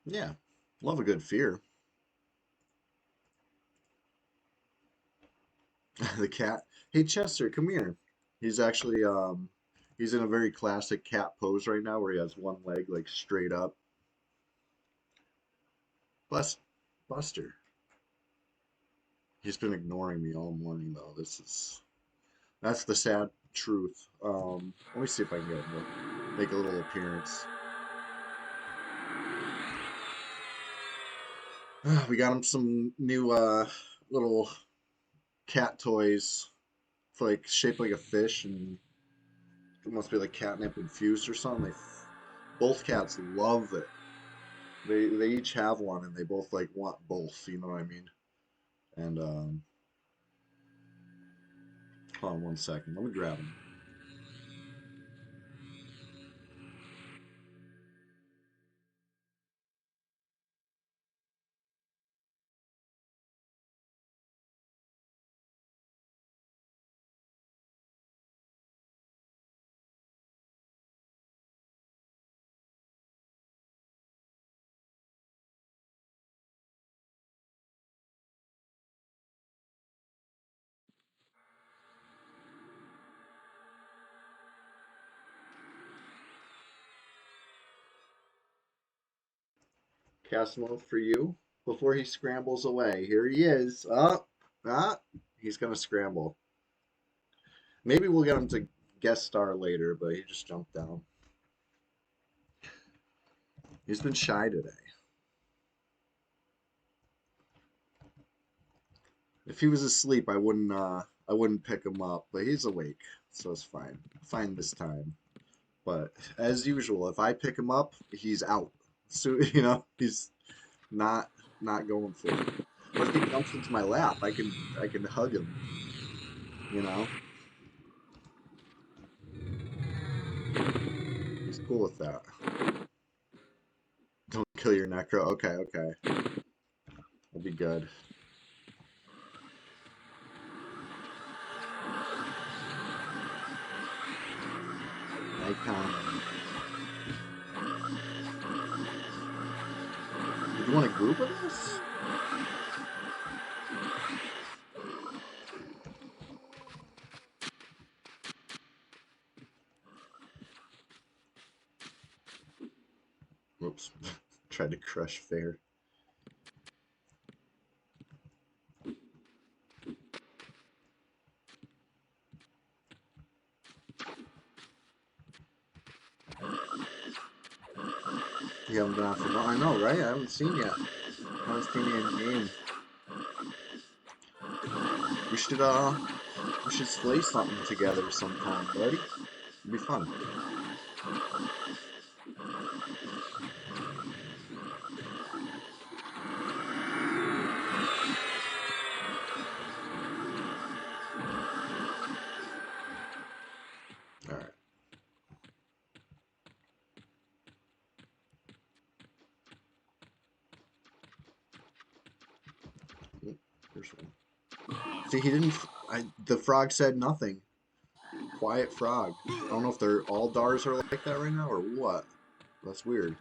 Yeah, love a good fear. The cat. Hey Chester, come here. He's actually he's in a very classic cat pose right now where he has one leg like straight up. Bless Buster. He's been ignoring me all morning though. That's the sad truth. Let me see if I can get him to make a little appearance. We got him some new little cat toys. It's like shaped like a fish and it must be like catnip infused or something. Both cats love it. They each have one and they both like want both, you know what I mean? And hold on one second. Let me grab them. Casimo for you before he scrambles away. Here he is. He's gonna scramble. Maybe we'll get him to guest star later, but he just jumped down. He's been shy today. If he was asleep, I wouldn't pick him up, but he's awake, so it's fine. Fine this time. But as usual, if I pick him up, he's out. So he's not not going for it. But if he jumps into my lap, I can hug him. You know, he's cool with that. Don't kill your necro. Okay, okay, that'll be good. Icon. Did you want a group of this? Whoops. Tried to crush Fair. You haven't been out for long. I know, right? I haven't seen yet. I haven't seen you in the game. We should slay something together sometime, buddy. It'd be fun. All right. Here's one. See, he didn't. The frog said nothing. Quiet frog. I don't know if they're all Dars are like that right now or what. That's weird.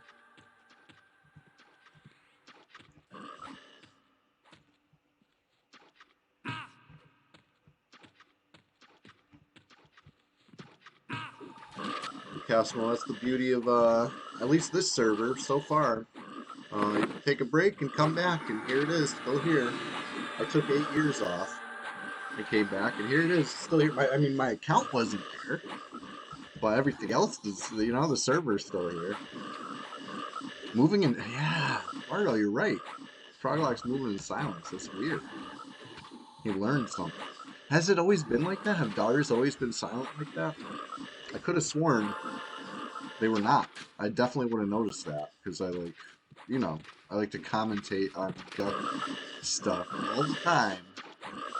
Castle, that's the beauty of at least this server so far. You can take a break and come back, and here it is, still here. I took 8 years off. I came back, and here it is, still here. I mean, my account wasn't there, but everything else is, the server's still here. Moving in, yeah, Bardo, you're right. Froglock's moving in silence. That's weird. He learned something. Has it always been like that? Have daughters always been silent like that? I could have sworn they were not. I definitely would have noticed that because I like to commentate on gut stuff all the time.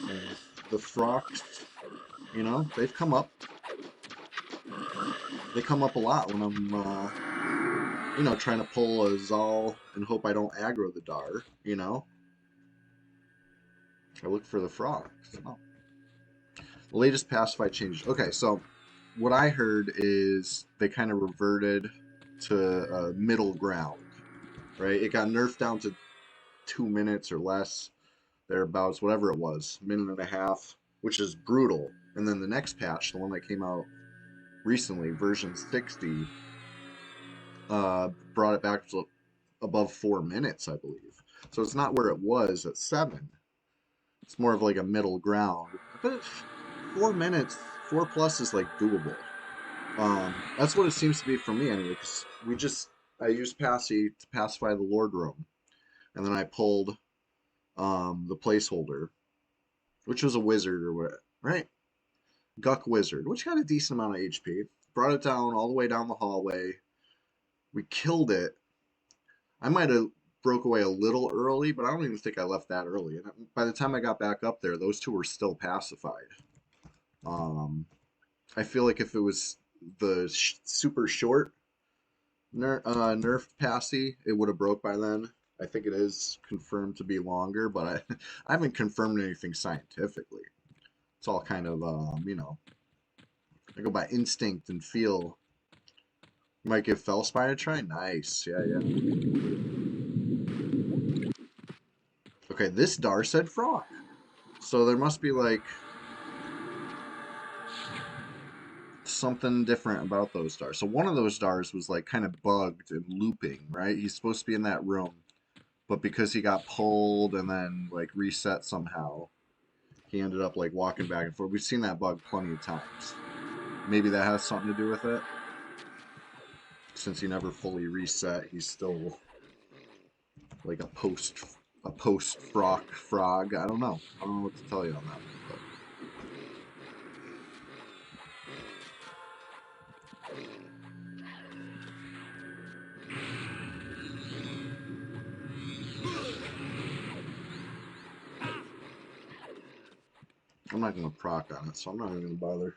And the frogs, they've come up. They come up a lot when I'm, trying to pull a Zal and hope I don't aggro the Dar, I look for the frogs. Oh. The latest pacify changes. Okay, so what I heard is they kind of reverted to middle ground, right? It got nerfed down to 2 minutes or less, thereabouts, whatever it was, minute and a half. which is brutal. And then the next patch, the one that came out recently, version 60, brought it back to above 4 minutes, I believe. So it's not where it was at 7. It's more of like a middle ground. But 4 minutes, 4+ is like doable. That's what it seems to be for me anyway. Because I used Passy to pacify the Lord Room, and then I pulled the placeholder, which was a wizard or what, right? Guck Wizard, which got a decent amount of HP. Brought it down all the way down the hallway. We killed it. I might have broke away a little early, but I don't even think I left that early. And by the time I got back up there, those two were still pacified. I feel like if it was the super short nerf passy, it would have broke by then. I think it is confirmed to be longer, but I haven't confirmed anything scientifically. It's all kind of, I go by instinct and feel. You might give Felspine a try? Nice. Yeah, yeah. Okay, this Dar said frog. So there must be like something different about those stars. So one of those stars was like kind of bugged and looping, right? He's supposed to be in that room, but because he got pulled and then like reset somehow, he ended up like walking back and forth. We've seen that bug plenty of times. Maybe that has something to do with it. Since he never fully reset, he's still like a post frog. I don't know. I don't know what to tell you on that one. But. I'm not gonna proc on it, so I'm not even gonna bother.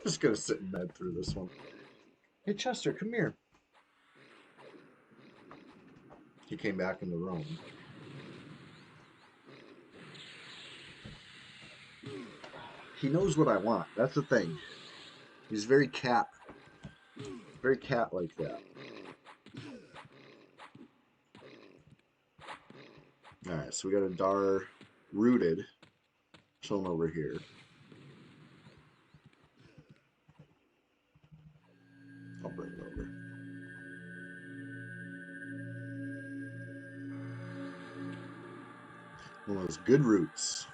Just gonna sit in bed through this one. Hey Chester, come here. He came back in the room. He knows what I want. That's the thing. He's very cat like that. Alright, so we got a Dar rooted chilling over here. I'll bring it over. One of those good roots.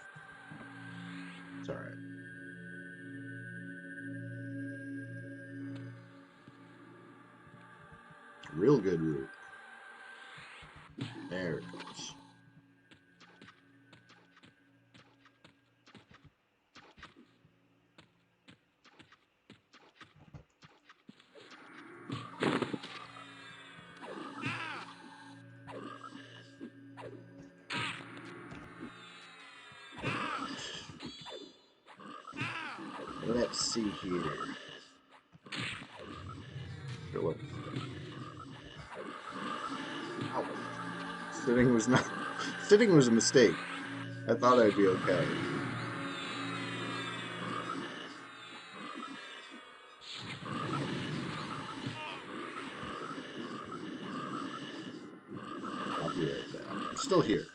It's alright. Real good root. There it goes. Let's see here. Ow. Sitting was not. Sitting was a mistake. I thought I'd be okay. I'll be right back. I'm still here.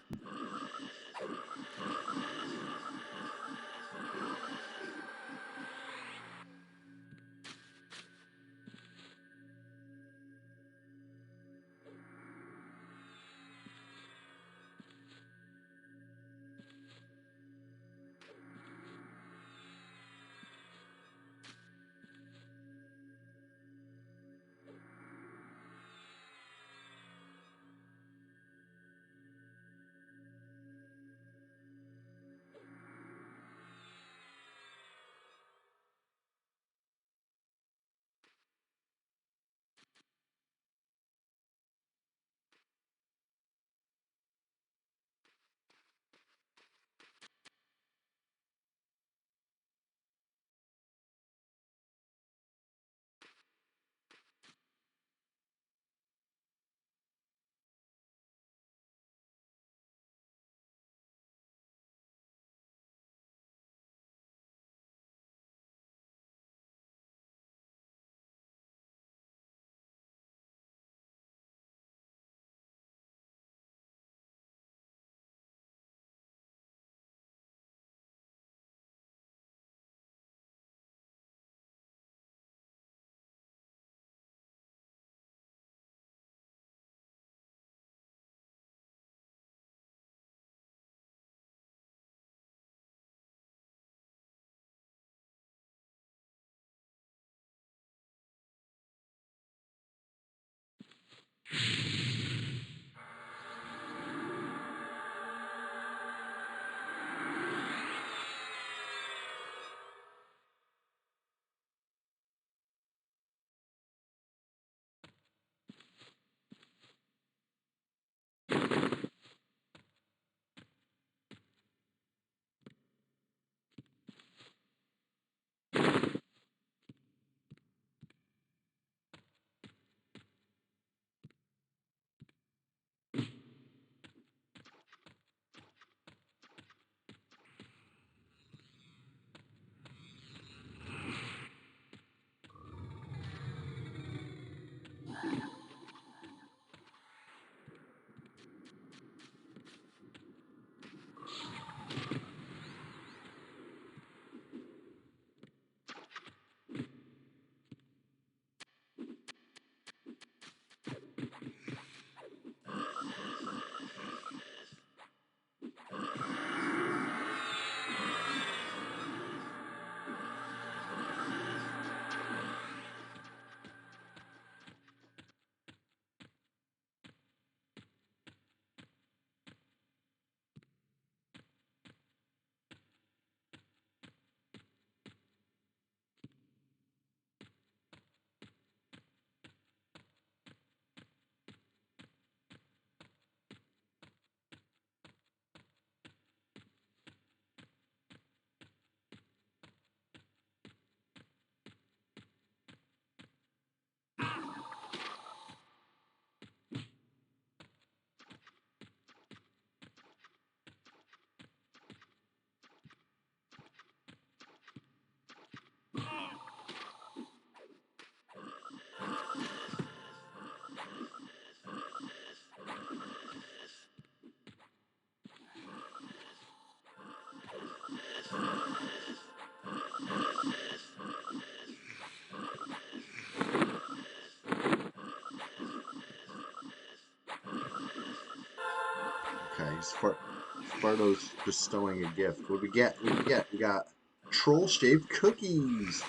Fardo's bestowing a gift. What do we get? What do we get? We got troll shaved cookies.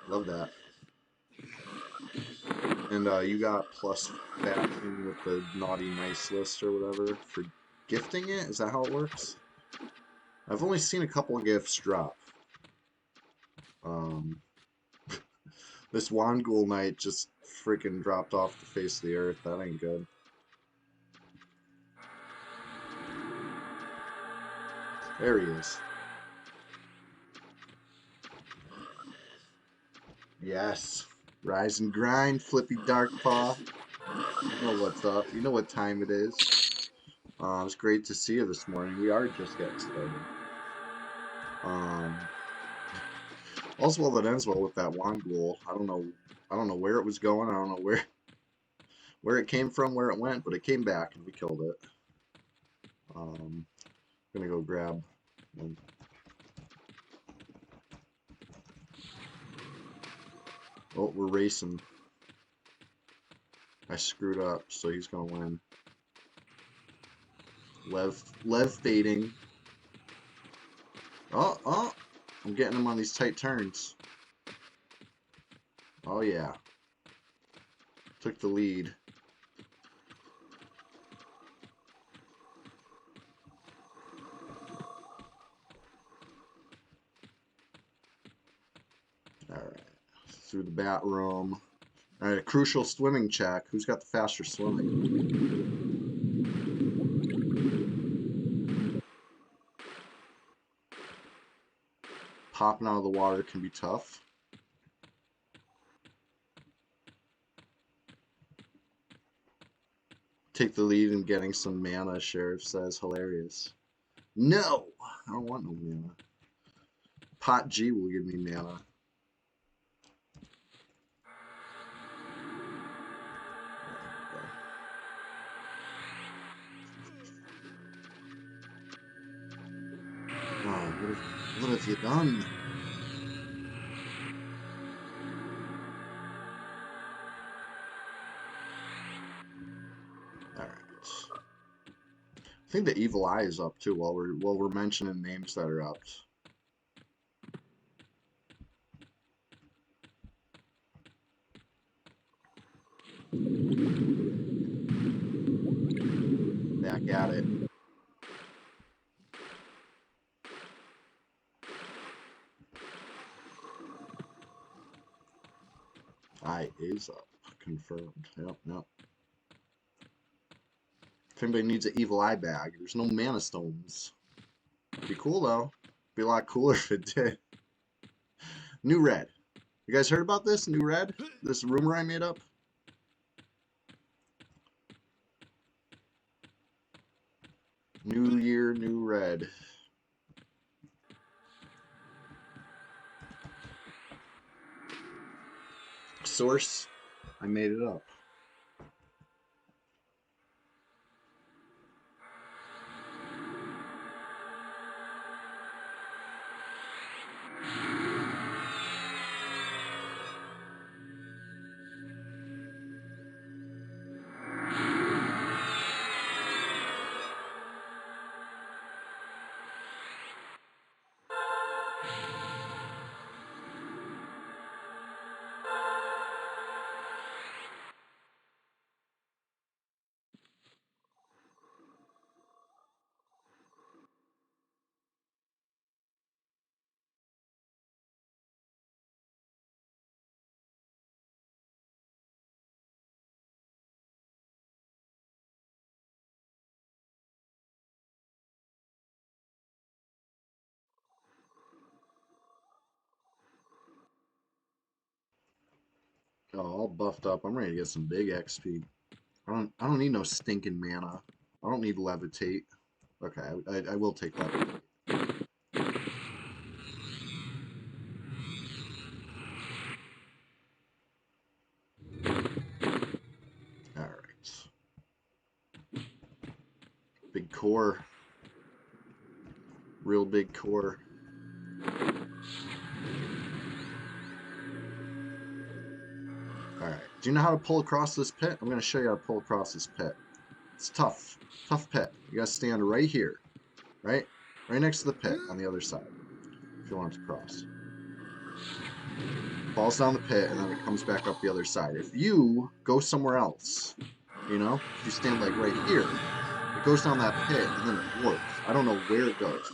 Love that. And you got plus faction with the naughty nice list or whatever for gifting it. Is that how it works? I've only seen a couple of gifts drop. This Wangul Knight just freaking dropped off the face of the earth. That ain't good. There he is. Yes. Rise and grind, Flippy Darkpaw. You know what's up. You know what time it is. It's great to see you this morning. We are just getting started. Also, well, that ends well with that Wangul. I don't know where it was going. I don't know where it came from, where it went, but it came back and we killed it. I'm gonna go grab one. Oh, we're racing. I screwed up, so he's gonna win. Lev fading. Oh, I'm getting him on these tight turns. Oh yeah. Took the lead. Alright. Through the bat room. Alright, a crucial swimming check. Who's got the faster swimming? Popping out of the water can be tough. Take the lead in getting some mana, Sheriff says. Hilarious. No! I don't want no mana. Pot G will give me mana. Oh, what have you done? Alright. I think the Evil Eye is up too while we're mentioning names that are up. Back at it. Eye is up. Confirmed. Yep. If anybody needs an Evil Eye bag, there's no mana stones. Be cool though. Be a lot cooler if it did. New Red. You guys heard about this? New Red? This rumor I made up? New Year, New Red. Source? I made it up. Oh, all buffed up. I'm ready to get some big XP. I don't need no stinking mana. I don't need levitate. Okay, I will take levitate. Alright. Big core. Real big core. Alright. Do you know how to pull across this pit? I'm going to show you how to pull across this pit. It's tough. Tough pit. You gotta stand right here. Right? Right next to the pit on the other side. If you want it to cross. Falls down the pit and then it comes back up the other side. If you go somewhere else, you know, if you stand like right here, it goes down that pit and then it warps. I don't know where it goes.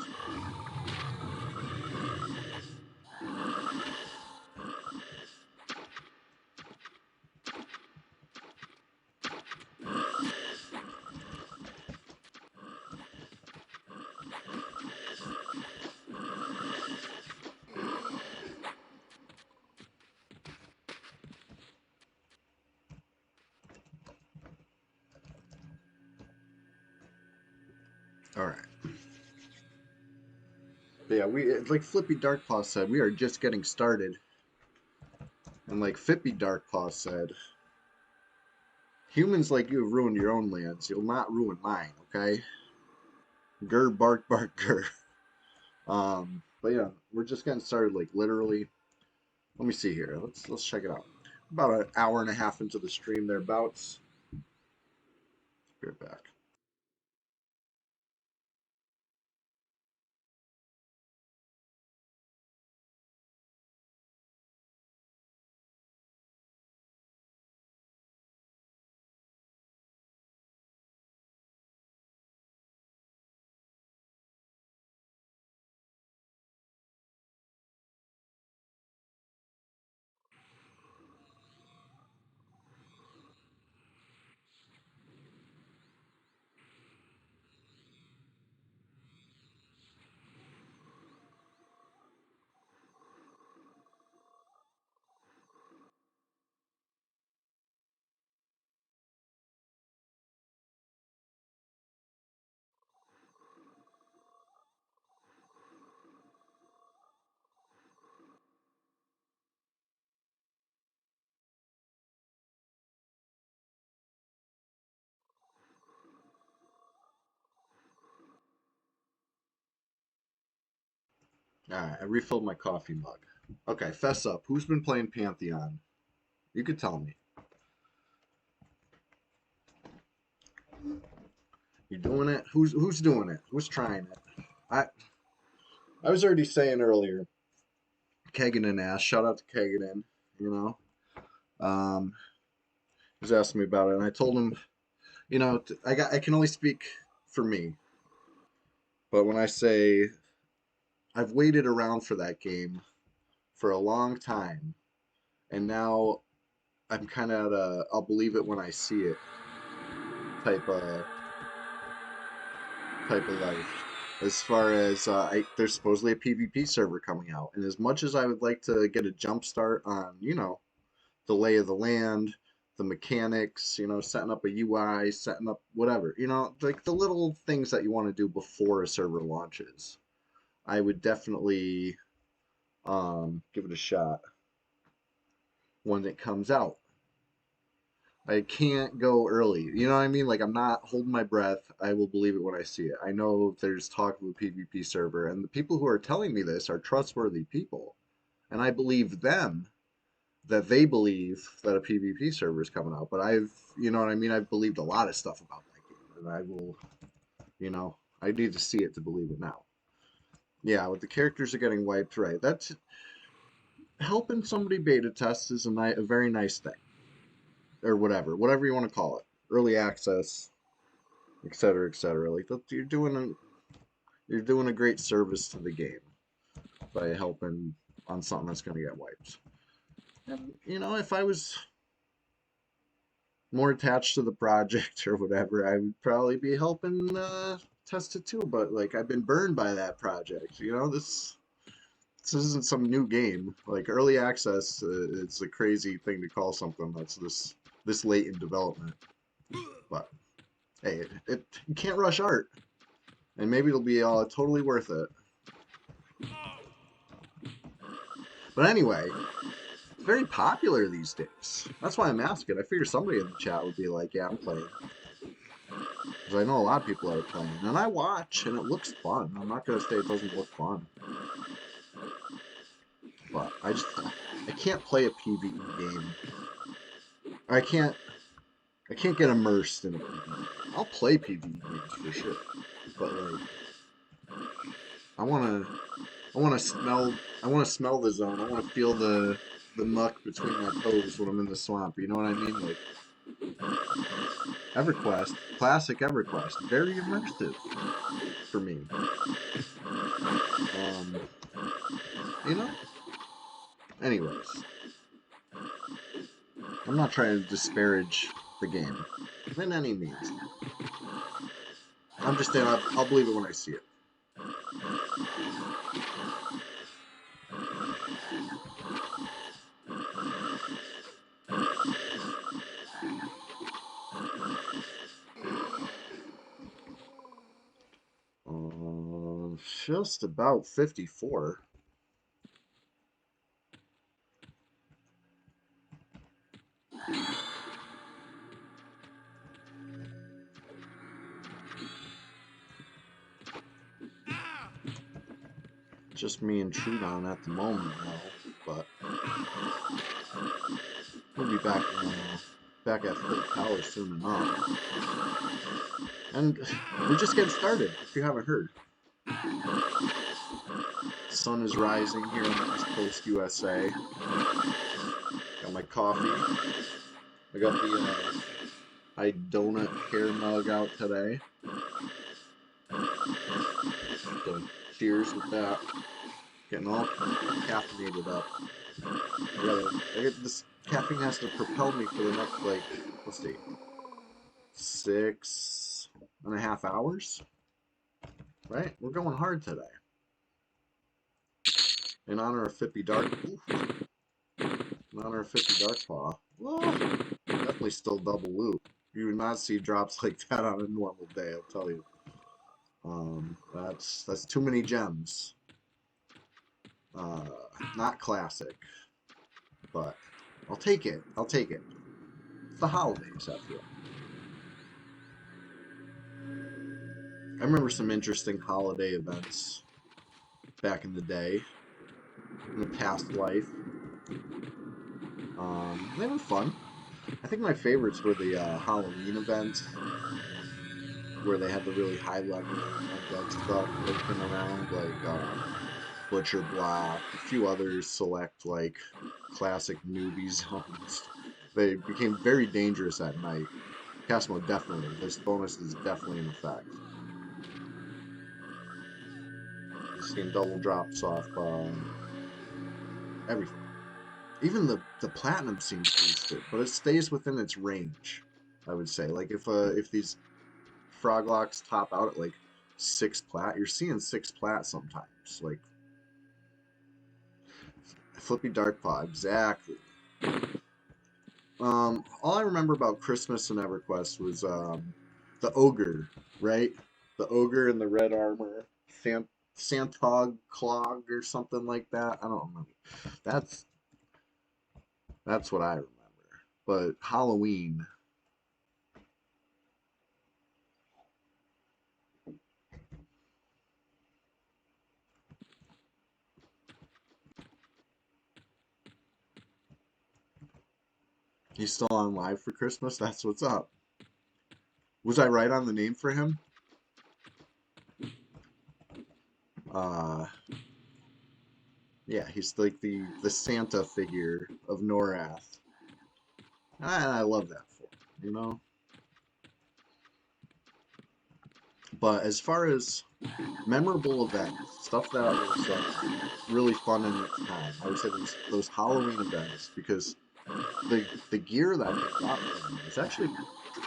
Alright. But yeah, like Flippy Darkpaw said, we are just getting started. And like Fippy Darkpaw said, humans like you have ruined your own lands. You'll not ruin mine, okay? Grr, bark, bark, grr. But yeah, we're just getting started, like literally. Let me see here. Let's check it out. About an hour and a half into the stream thereabouts. Be right back. Alright, I refilled my coffee mug. Okay, fess up. Who's been playing Pantheon? You could tell me. You doing it? Who's doing it? Who's trying it? I was already saying earlier, Keganen asked. Shout out to Keganen, you know. He was asking me about it, and I told him, you know, I can only speak for me. But when I say I've waited around for that game for a long time, and now I'm kind of at a I'll believe it when I see it type of life. As far as there's supposedly a PvP server coming out, and as much as I would like to get a jump start on, you know, the lay of the land, the mechanics, you know, setting up a UI, setting up whatever, you know, like the little things that you want to do before a server launches, I would definitely give it a shot when it comes out. I can't go early. You know what I mean? Like, I'm not holding my breath. I will believe it when I see it. I know there's talk of a PvP server, and the people who are telling me this are trustworthy people. And I believe them that they believe that a PvP server is coming out. But you know what I mean? I've believed a lot of stuff about that game, and I will, you know, I need to see it to believe it now. Yeah, with the characters are getting wiped, right? That's helping somebody beta test is a very nice thing, or whatever you want to call it, early access, etc., etc. Like you're doing a great service to the game by helping on something that's going to get wiped. And you know, if I was more attached to the project or whatever, I would probably be helping test it too. But like, I've been burned by that project. You know, this isn't some new game. Like early access, it's a crazy thing to call something that's this late in development. But hey, you can't rush art, and maybe it'll be totally worth it. But anyway, it's very popular these days. That's why I'm asking. I figure somebody in the chat would be like, "Yeah, I'm playing," because I know a lot of people are playing, and I watch, and it looks fun. I'm not gonna say it doesn't look fun, but I can't play a PvE game. I can't get immersed in a PvE game. I'll play PvE games for sure, but like I wanna smell the zone. I wanna feel the muck between my toes when I'm in the swamp. You know what I mean? Like EverQuest, classic EverQuest, very immersive for me. Um, you know. Anyways, I'm not trying to disparage the game in any means. I'm just saying I'll believe it when I see it. Just about 54. Just me and Trudon at the moment now, but we'll be back at full power soon enough. And we're just getting started, if you haven't heard. The sun is rising here in the East Coast, USA. Got my coffee. I got the donut hair mug out today. So cheers with that. Getting all caffeinated up. This caffeine has to propel me for the next, like, let's see, 6.5 hours. Right? We're going hard today. In honor of Fippy Darkpaw. Well, definitely still double loop. You would not see drops like that on a normal day, I'll tell you. That's too many gems. Not classic, but I'll take it. I'll take it. It's the holidays, I feel. I remember some interesting holiday events back in the day, in the past life. They were fun. I think my favorites were the Halloween events, where they had the really high level undead stuff lurking around, like Butcher Block, a few others select like classic newbie zones. They became very dangerous at night. Cosmo definitely. This bonus is definitely in effect. You're seeing double drops off everything. Even the platinum seems boosted, but it stays within its range. I would say, like if these Froglocks top out at like 6 plat, you're seeing 6 plat sometimes. Like Flippy Darkpaw, exactly. All I remember about Christmas and EverQuest was the ogre, right? The ogre in the red armor, Santog Clog or something like that. I don't remember. That's what I remember. But Halloween. He's still on live for Christmas? That's what's up. Was I right on the name for him? Yeah, he's like the Santa figure of Norath. And I love that for him, you know? But as far as memorable events, stuff that was really fun in its time, I would say those Halloween events, because the gear that they got from them is actually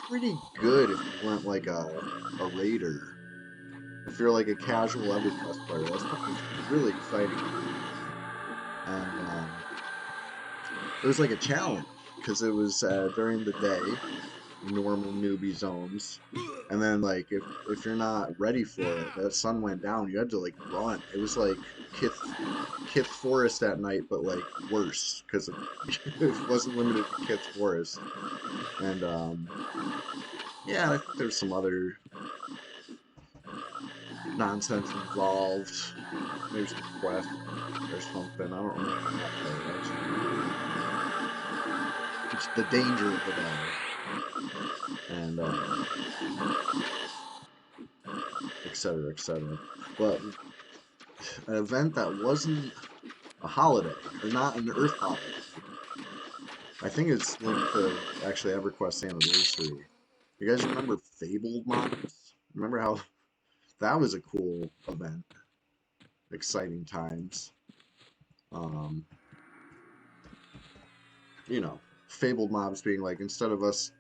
pretty good if you weren't like a raider. If you're like a casual EverQuest player, that stuff is really exciting. And it was like a challenge, because it was during the day, normal newbie zones, and then like if you're not ready for it, the sun went down, you had to like run. It was like Kith Forest at night, but like worse, because it wasn't limited to Kith Forest. And yeah, I think there's some other nonsense involved. There's a quest or something. I don't remember that part. It's the danger of it all. and etc. etc. But an event that wasn't a holiday or not an Earth holiday. I think it's linked to actually EverQuest anniversary. You guys remember Fabled Mobs? Remember how that was a cool event? Exciting times. Um, you know, Fabled Mobs being like, instead of us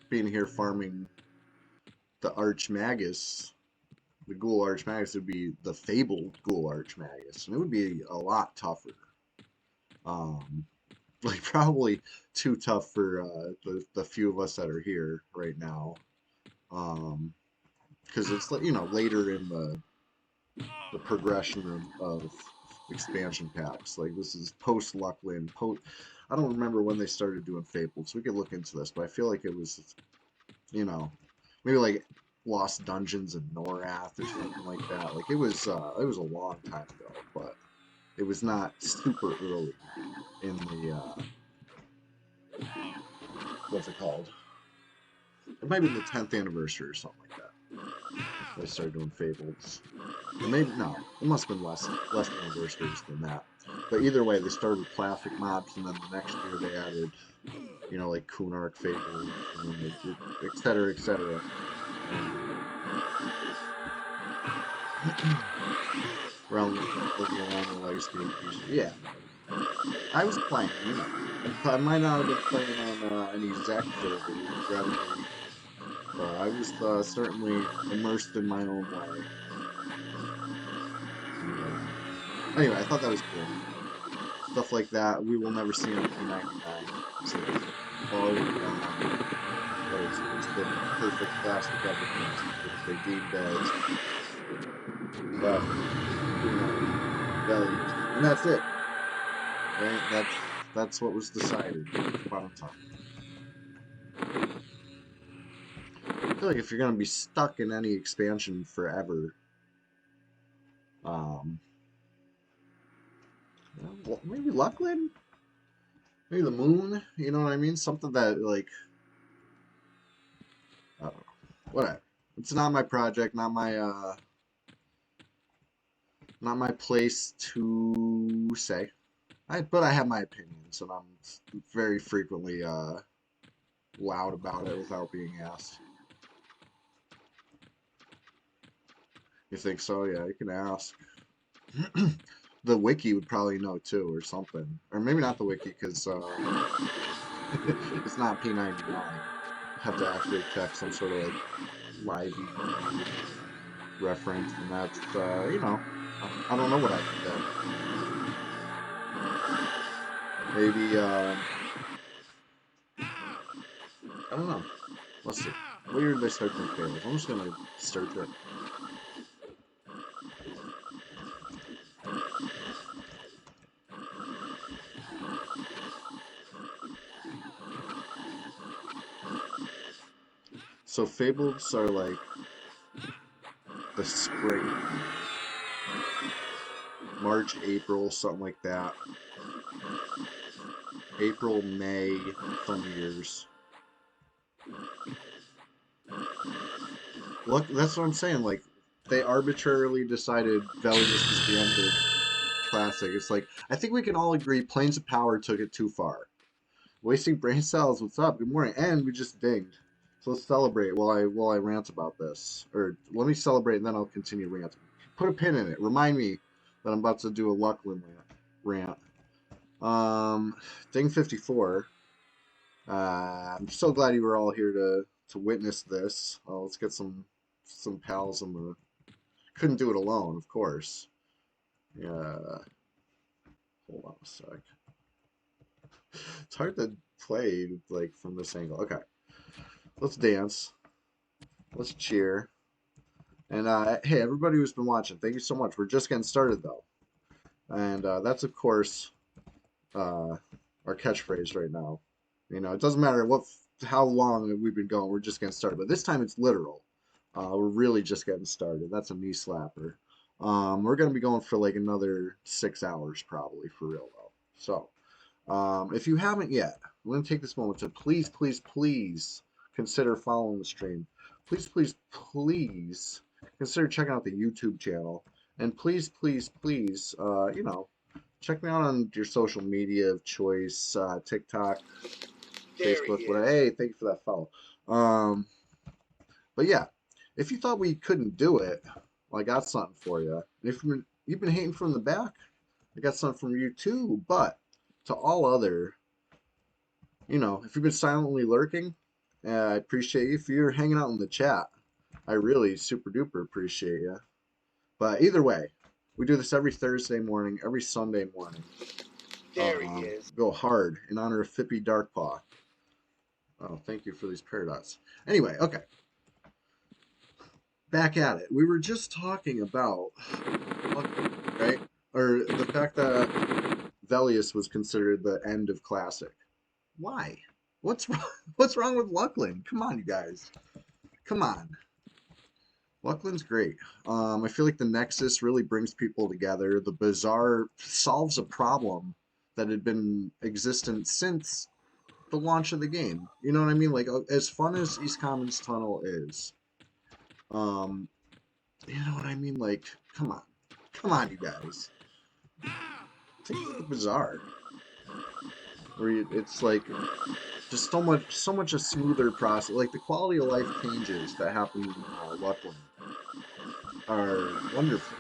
being here farming the Archmagus, the Ghoul Archmagus, it would be the Fabled Ghoul Archmagus. And it would be a lot tougher. Um, like, probably too tough for the few of us that are here right now. Because it's, you know, later in the progression of expansion packs. Like, this is post Luckland. I don't remember when they started doing Fabled, so we could look into this. But I feel like it was, you know, maybe like Lost Dungeons and Norath or something like that. Like, it was a long time ago, but it was not super early in the what's it called? It might be the 10th anniversary or something like that. They started doing Fables. Or maybe no, it must have been less anniversaries than that. But either way, they started with classic mobs, and then the next year they added, you know, like Kunark Fables, and then et cetera, et cetera. Around looking around the legacy increase. Yeah, I was playing, you know. I might not have been playing on any Zach servers, regrettably, but I was certainly immersed in my own way. Anyway, I thought that was cool. Stuff like that we will never see on P99. So it's already gone. But it's the perfect plastic evidence that they deemed as classic values. And that's it. Right? That's what was decided upon a time. I feel like if you're gonna be stuck in any expansion forever, um, well, maybe Luckland, maybe the moon. You know what I mean? Something that like, I don't know, whatever. It's not my project, not my place to say. But I have my opinions, and I'm very frequently loud about it without being asked. You think so? Yeah, you can ask. The wiki would probably know too, or something, or maybe not the wiki because it's not P99. Have to actually check some sort of like live reference, and that's you know, I don't know what I did. Maybe I don't know. Let's see. What year did they start doing fails? I'm just gonna search it. So fables are like the spring, March, April, something like that. April, May, some years. Look, that's what I'm saying. Like, they arbitrarily decided Velius is the end of Classic. It's like, I think we can all agree Planes of Power took it too far. Wasting brain cells, what's up? Good morning. And we just dinged. So let's celebrate while I rant about this. Or let me celebrate and then I'll continue ranting. Put a pin in it. Remind me that I'm about to do a Luckland rant. Ding 54. I'm so glad you were all here to witness this. Let's get some pals on the. Couldn't do it alone, of course. Yeah. Hold on a sec. It's hard to play like from this angle. Okay, let's dance. Let's cheer. And hey, everybody who's been watching, thank you so much. We're just getting started though, and that's of course uh, our catchphrase right now. You know, it doesn't matter how long we've been going. We're just getting started. But this time it's literal. We're really just getting started. That's a knee slapper. We're gonna be going for like another 6 hours probably for real though. So if you haven't yet, I'm gonna take this moment to please, please, please consider following the stream. Please, please, please consider checking out the YouTube channel. And please, please, please, check me out on your social media of choice, TikTok, Facebook, whatever. Hey, thank you for that follow. But yeah, if you thought we couldn't do it, well, I got something for you. If you've been hating from the back, I got something from you too. But to all other, if you've been silently lurking, I appreciate you. If you're hanging out in the chat, I really super duper appreciate you. But either way, we do this every Thursday morning, every Sunday morning. There he is. Go hard in honor of Fippy Darkpaw. Oh, thank you for these paradox. Anyway, okay. Back at it. We were just talking about, right? Or the fact that Velius was considered the end of Classic. Why? What's wrong? What's wrong with Luckland? Come on, you guys. Come on. Luckland's great. I feel like the Nexus really brings people together. The Bazaar solves a problem that had been existent since the launch of the game. You know what I mean? Like, as fun as East Commons Tunnel is, you know what I mean? Like, come on. Come on, you guys. Take a look at Bazaar. Where it's like just so much a smoother process. Like the quality of life changes that happen in Luckland are wonderful,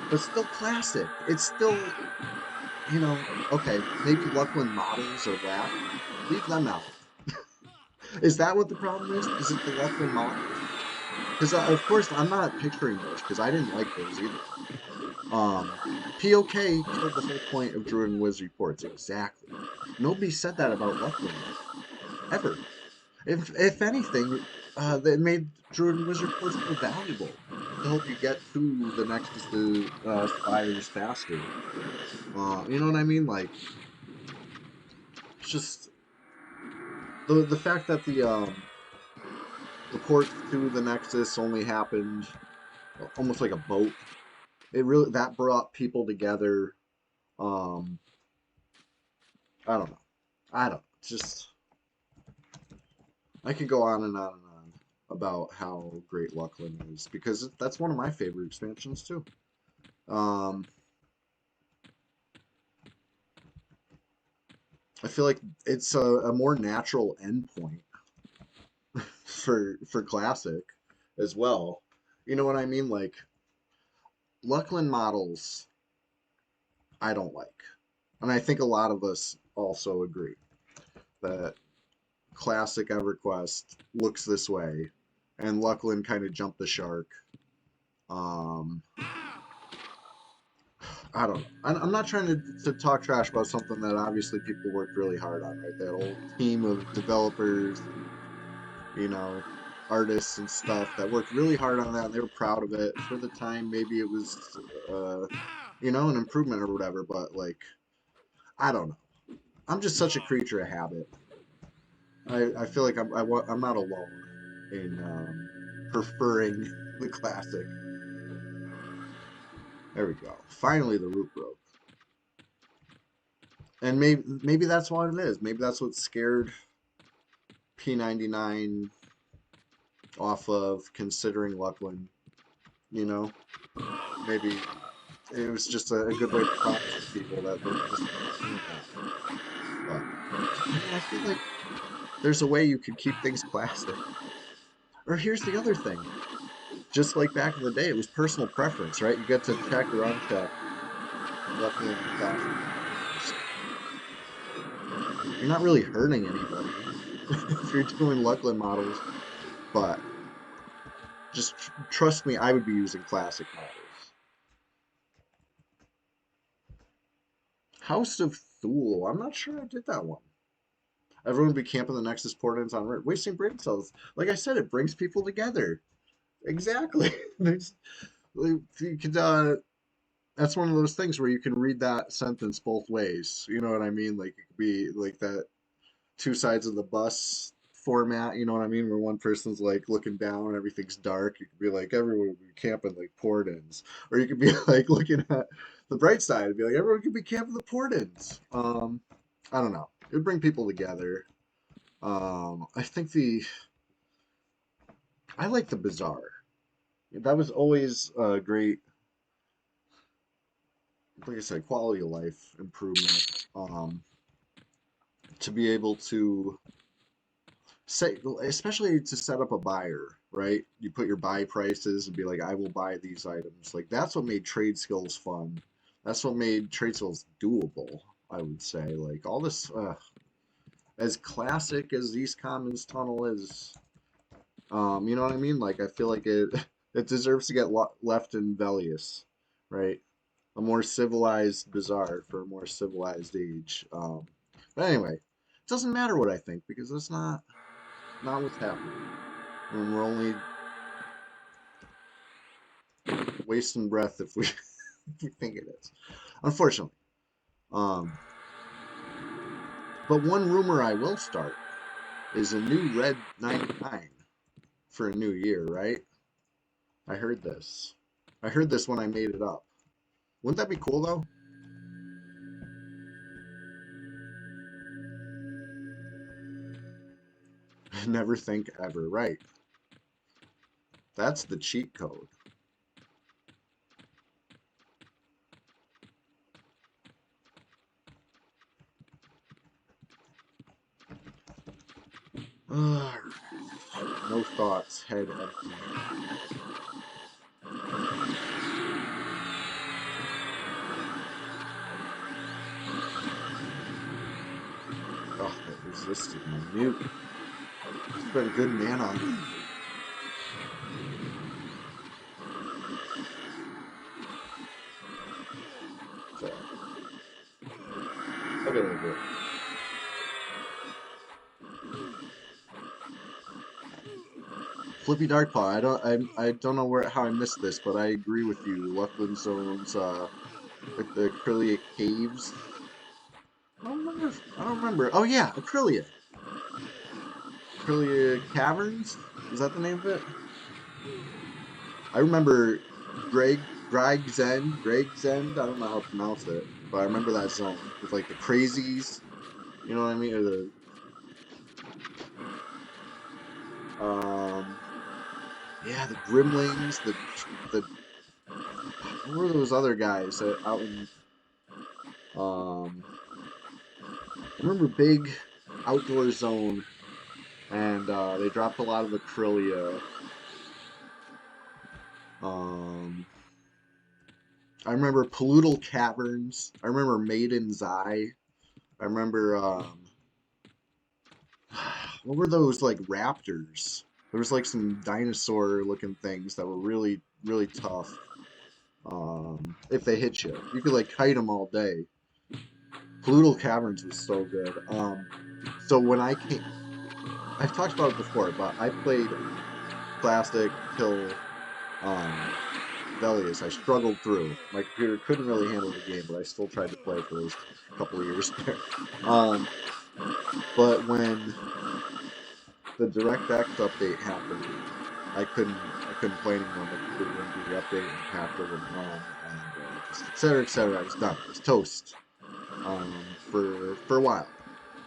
but still classic. It's still, okay, maybe Luckland models are whack. Leave them out. Is that what the problem is? Is it the Luckland models? Because of course I'm not picturing those because I didn't like those either. POK killed the whole point of Druid and Wiz reports. Exactly. Nobody said that about Luckland ever. If anything, that made Druid and Wiz reports more valuable to help you get to the Nexus to Spires faster. You know what I mean? Like, it's just the fact that the port to the Nexus only happened almost like a boat. That brought people together. I don't know. It's just, I could go on and on and on about how great Luckland is because that's one of my favorite expansions too. I feel like it's a more natural endpoint for Classic as well. You know what I mean? Like, Luckland models, I don't like. And I think a lot of us also agree that Classic EverQuest looks this way, and Luckland kind of jumped the shark. I don't know. I'm not trying to talk trash about something that obviously people worked really hard on, right? That whole team of developers, artists and stuff that worked really hard on that, and they were proud of it. For the time, maybe it was, an improvement or whatever, but, like, I don't know. I'm just such a creature of habit. I feel like I'm not alone in preferring the Classic. There we go. Finally, the root broke. And maybe that's what it is. Maybe that's what scared P99 off of considering Luckland. Maybe it was just a good way to promise people that they're just but I feel like there's a way you could keep things classic. Or here's the other thing. Just like back in the day, it was personal preference, right? You get to check or uncheck Luckland classic. You're not really hurting anybody if you're doing Luckland models, but just trust me, I would be using classic models. House of Thule. I'm not sure I did that one. Everyone would be camping the Nexus port ends on wasting brain cells. Like I said, it brings people together. Exactly. You could, that's one of those things where you can read that sentence both ways. You know what I mean? Like, it could be like that two sides of the bus format. You know what I mean? Where one person's like looking down and everything's dark. You could be like, everyone would be camping like port ends. Or you could be like looking at the bright side and be like, everyone could be camping the port ends. I don't know. It would bring people together. I think I like the Bazaar. That was always a great, like I said, quality of life improvement. To be able to say, especially to set up a buyer, right? You put your buy prices and be like, I will buy these items. Like that's what made trade skills fun. That's what made trade skills doable, I would say. Like all this, as classic as East Commons Tunnel is, you know what I mean? Like I feel like it it deserves to get left in Velius, right? A more civilized bazaar for a more civilized age. But anyway, it doesn't matter what I think because that's not what's happening. And we're only wasting breath if we if we think it is, unfortunately. Um, but one rumor I will start is a new Red 99 for a new year, right? I heard this. I heard this when I made it up. Wouldn't that be cool though? Never think ever, right? That's the cheat code. Ugh, no thoughts, head empty. Oh, that resisted minute. Spent good mana on it. So, I'll get over it. Flippy Darkpaw. I don't know how I missed this, but I agree with you. Luckland Zones, like the Acrylia Caves. I don't remember. Oh yeah, Acrylia. Acrylia Caverns. Is that the name of it? I remember Greg Zend. I don't know how to pronounce it, but I remember that zone with like the crazies. You know what I mean? Or um, yeah, the Grimlings. The what were those other guys that out in I remember big outdoor zone, and they dropped a lot of Acrylia. Um, I remember Pollutal Caverns. I remember Maiden's Eye. I remember what were those like raptors? There was like some dinosaur looking things that were really tough. If they hit you, you could like kite them all day. Pollutal Caverns was so good. So when I came, I've talked about it before, but I played Classic till Velius. I struggled through. My computer couldn't really handle the game, but I still tried to play for those couple of years there. Um, but when the DirectX update happened, I couldn't play anymore. My computer wouldn't do the update, and the capture wouldn't run, and just et cetera, et cetera. I was done. I was toast for a while.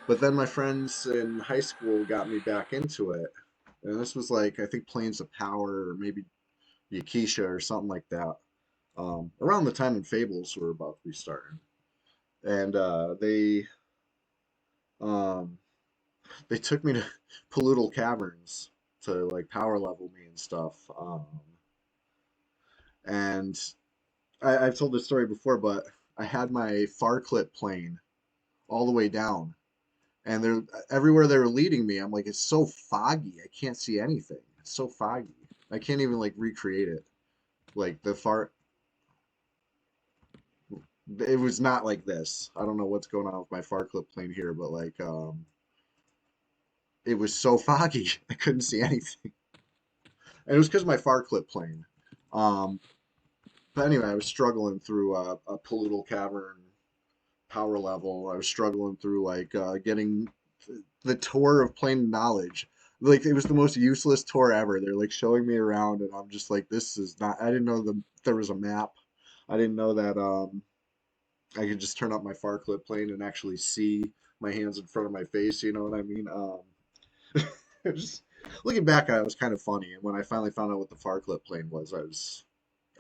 But then my friends in high school got me back into it, and this was like I think Planes of Power or maybe Yakisha or something like that. Around the time when Fables were about to be starting, and um, they took me to Pollutal Caverns to like power level me and stuff. And I've told this story before, but I had my far clip plane all the way down, and they're everywhere they were leading me. I'm like, it's so foggy, I can't see anything. It's so foggy, I can't even like recreate it. Like the far, it was not like this. I don't know what's going on with my far clip plane here, but like it was so foggy I couldn't see anything. And it was because of my far clip plane. Um, but anyway, I was struggling through a Pollutal Cavern power level. I was struggling through like getting the tour of Plane Knowledge. Like it was the most useless tour ever. They're like showing me around, and I'm just like, this is not. I didn't know there was a map. I didn't know that I could just turn up my far clip plane and actually see my hands in front of my face. You know what I mean? Just looking back at it, it was kind of funny. And when I finally found out what the far clip plane was, I was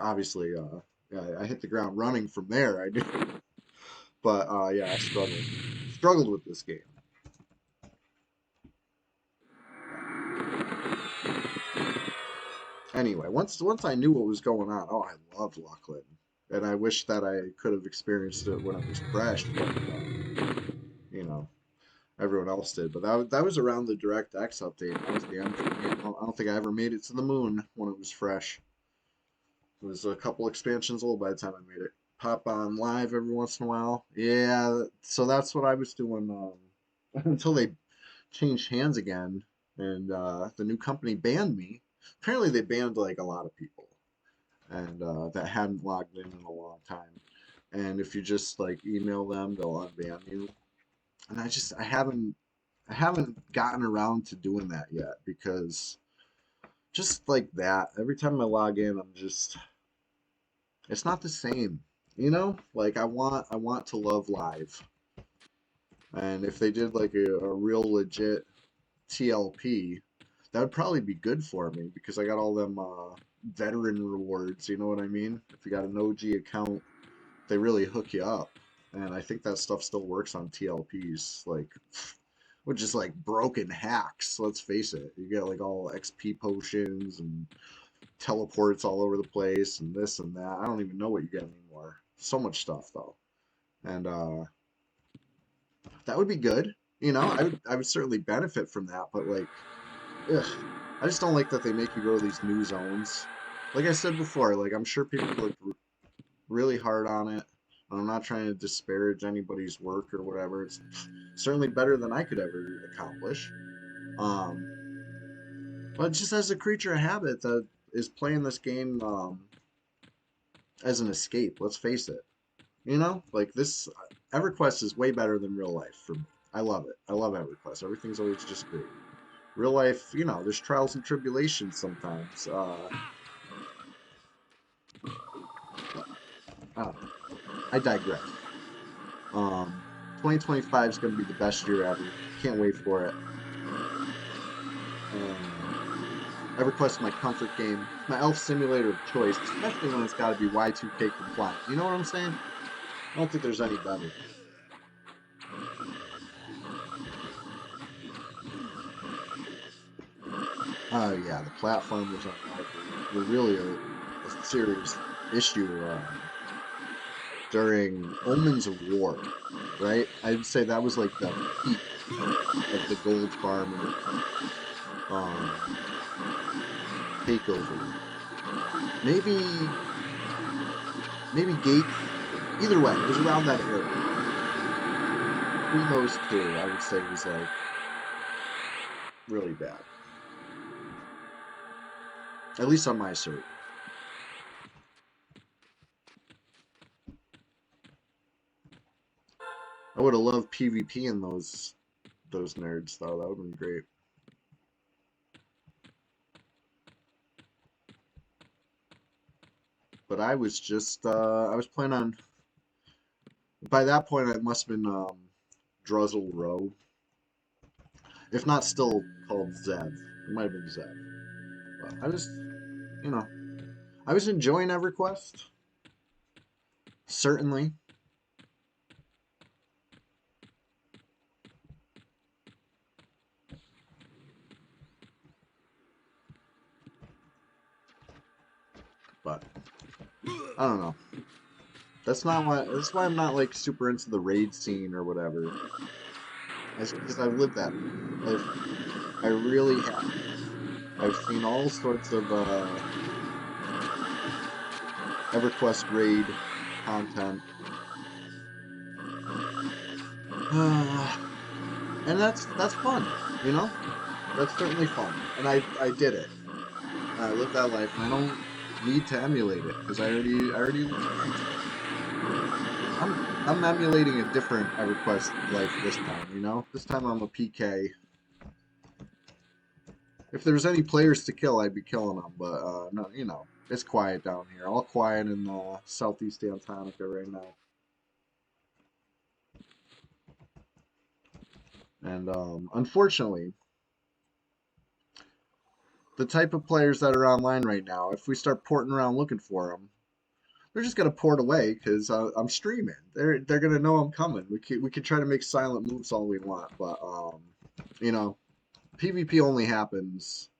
obviously yeah, I hit the ground running from there. I knew, but yeah, I struggled with this game. Anyway, once I knew what was going on, oh, I loved Lachlan, and I wish that I could have experienced it when it was fresh, like you know everyone else did. But that was around the DirectX update. That was the end for me. I don't think I ever made it to the moon when it was fresh. It was a couple expansions old by the time I made it. Pop on live every once in a while. Yeah, so that's what I was doing until they changed hands again, and the new company banned me. Apparently, they banned like a lot of people, and that hadn't logged in a long time. And if you just like email them, they'll unban you. And I haven't gotten around to doing that yet because just like that, every time I log in, it's not the same. Like I want to love live. And if they did like a real legit TLP, that would probably be good for me because I got all them veteran rewards, you know what I mean? If you got an OG account, they really hook you up. And I think that stuff still works on TLPs, like which is like broken hacks, let's face it. You get like all XP potions and teleports all over the place and this and that. I don't even know what you get anymore. So much stuff though. And that would be good. I would certainly benefit from that, but like ugh, I just don't like that they make you go to these new zones. Like I said before, like I'm sure people worked really hard on it. I'm not trying to disparage anybody's work or whatever. It's certainly better than I could ever accomplish. Um, but just as a creature of habit that is playing this game as an escape, let's face it. Like this EverQuest is way better than real life for me. I love it. I love EverQuest. Everything's always just great. Real life, there's trials and tribulations sometimes. Uh, I digress. 2025 is going to be the best year ever. Can't wait for it. EverQuest is my comfort game. It's my elf simulator of choice, especially when it's got to be Y2K compliant. You know what I'm saying? I don't think there's any better. Oh yeah, the platformers on Marvel were really a serious issue during Omens of War, right? I'd say that was like the peak of the gold farmer um, takeover. Maybe Gates. Either way, it was around that era. Between those two, I would say was like really bad. At least on my cert. I would have loved PvP in those nerds though. That would have been great. But I was planning on. By that point, it must have been Druzzle Row, if not still called Zev. It might have been Zev. But you know, I was enjoying EverQuest. Certainly. But I don't know. That's why I'm not like super into the raid scene or whatever. It's because I've lived that. I really have. I've seen all sorts of EverQuest raid content. And that's fun, you know? That's certainly fun. And I did it. I lived that life and I don't need to emulate it because I already experienced it. I'm emulating a different EverQuest life this time, you know? This time I'm a PK. If there's any players to kill, I'd be killing them, but no, it's quiet down here. All quiet in southeast Antarctica right now. And unfortunately, the type of players that are online right now, if we start porting around looking for them, they're just gonna port away because I'm streaming. They're gonna know I'm coming. We could try to make silent moves all we want, but you know, PvP only happens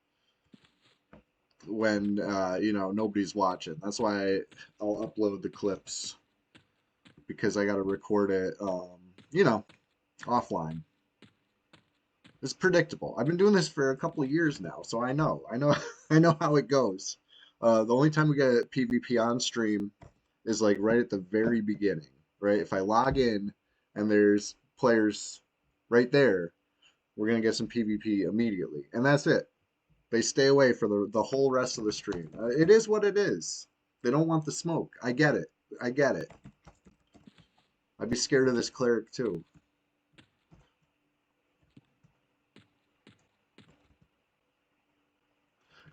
when you know, nobody's watching. That's why I'll upload the clips because I got to record it, you know, offline. It's predictable. I've been doing this for a couple of years now, so I know how it goes. The only time we get PvP on stream is like right at the very beginning, right? If I log in and there's players right there, we're gonna get some PvP immediately, and that's it. They stay away for the whole rest of the stream. It is what it is. They don't want the smoke. I get it. I get it. I'd be scared of this cleric too.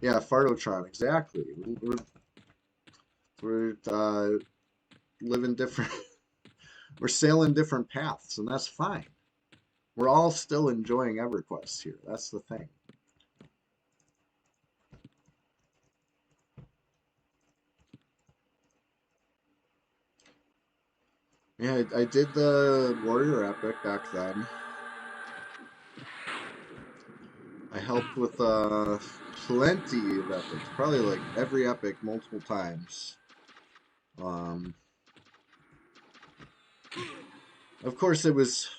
Yeah, Fartotron, exactly. We're living different. We're sailing different paths, and that's fine. We're all still enjoying EverQuest here. That's the thing. Yeah, I did the Warrior Epic back then. I helped with plenty of epics, probably like every epic multiple times. Um, of course, it was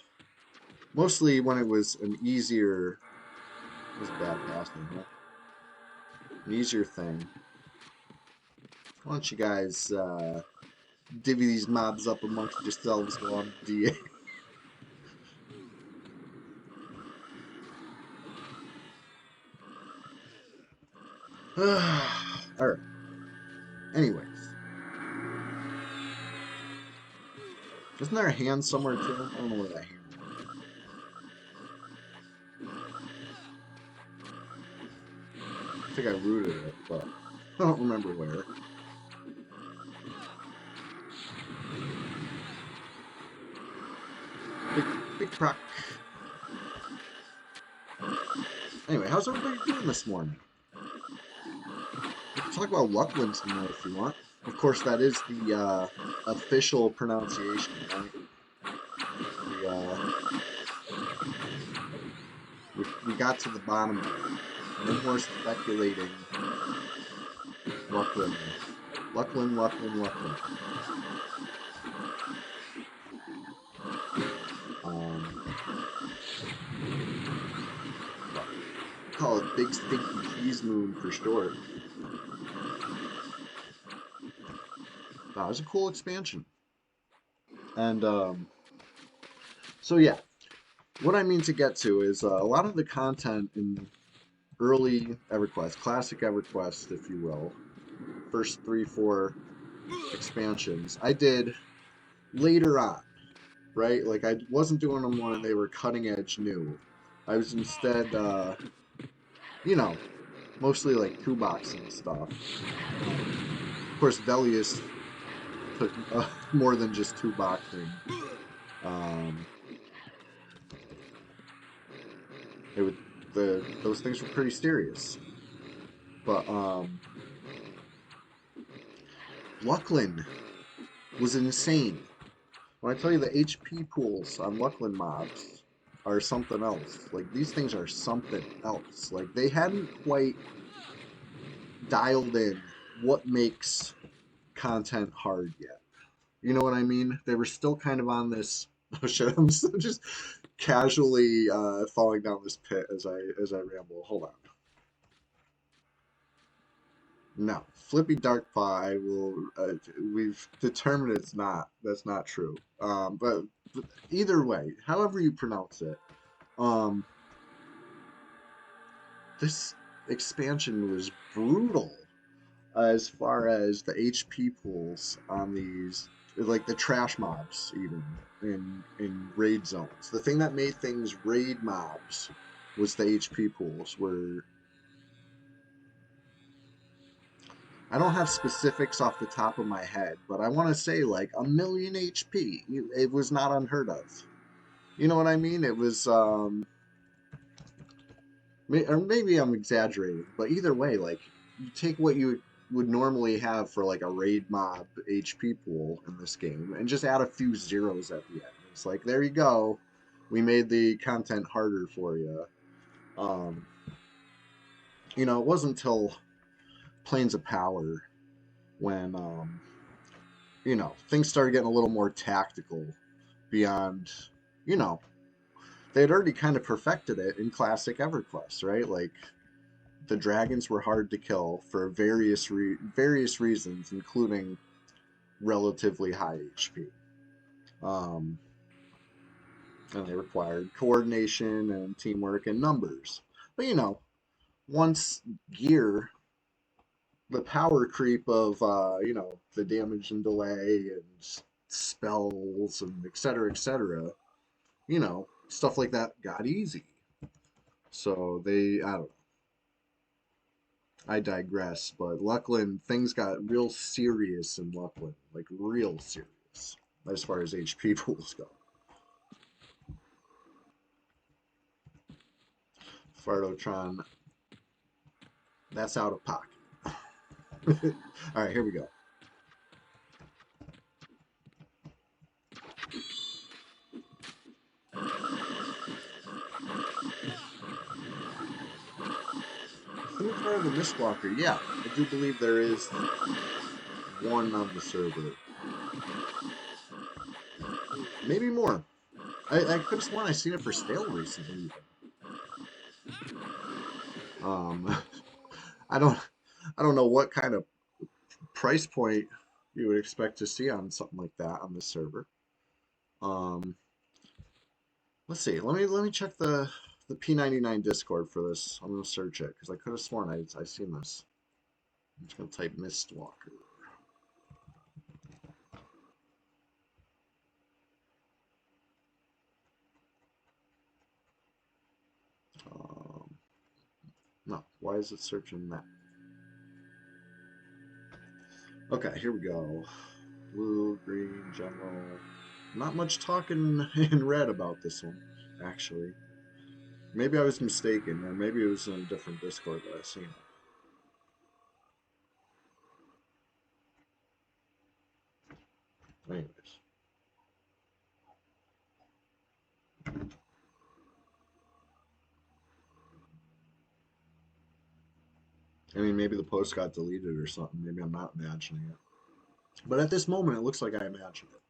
mostly when it was an easier. It was a bad passing, huh? An easier thing. Why don't you guys divvy these mobs up amongst yourselves while I'm DA? Alright. Anyways. Isn't there a hand somewhere too? I don't know where that hand is. I think I looted it, but I don't remember where. Big proc. Anyway, how's everybody doing this morning? We can talk about Luckland some more if you want. Of course, that is the official pronunciation, right? We got to the bottom of it. No more speculating. Luckland. Luckland, Luckland, Luckland. Call it Big Stinky Cheese Moon for short. That was a cool expansion. And so yeah, what I mean to get to is a lot of the content in early EverQuest, classic EverQuest, if you will, first 3-4 expansions, I did later on, right? Like I wasn't doing them when they were cutting edge new. I was instead, you know, mostly like two-boxing stuff. Of course, Velius took more than just two-boxing. It would those things were pretty serious. But Luckland was insane. When I tell you the HP pools on Luckland mobs are something else. Like these things are something else. Like they hadn't quite dialed in what makes content hard yet. You know what I mean? They were still kind of on this. Oh shit! I'm just casually falling down this pit as I ramble. Hold on. No, Flippy Darkpaw. I will. We've determined it's not. That's not true. But either way, however you pronounce it, um, this expansion was brutal as far as the HP pools on these, like the trash mobs, even in raid zones. The thing that made things raid mobs was the HP pools. Were I don't have specifics off the top of my head, but I want to say like 1,000,000 HP. It was not unheard of. You know what I mean? It was Or maybe I'm exaggerating, but either way, like you take what you would normally have for like a raid mob HP pool in this game and just add a few zeros at the end. It's like there you go, we made the content harder for you. Um, it wasn't until Planes of Power when things started getting a little more tactical beyond, you know, they had already kind of perfected it in classic EverQuest, right? Like the dragons were hard to kill for various reasons, including relatively high HP. Um, and they required coordination and teamwork and numbers. But once gear, the power creep of the damage and delay and spells and et cetera, stuff like that got easy. So I don't know. I digress, but Luckland, things got real serious in Luckland, like real serious, as far as HP pools go. Fardotron, that's out of pocket. All right, here we go. Scimitar the Mistwalker, yeah, I do believe there is one on the server. Maybe more. I could have sworn I seen it for sale recently. Um, I don't I don't know what kind of price point you would expect to see on something like that on this server. Um, let's see. Let me check the P99 Discord for this. I'm gonna search it because I could have sworn I seen this. I'm just gonna type Mistwalker. Um, no, why is it searching that? Okay, here we go. Blue, green, general. Not much talking in red about this one, actually. Maybe I was mistaken, or maybe it was in a different Discord that I seen it. Anyways. I mean, maybe the post got deleted or something. Maybe I'm not imagining it. But at this moment, it looks like I imagined it.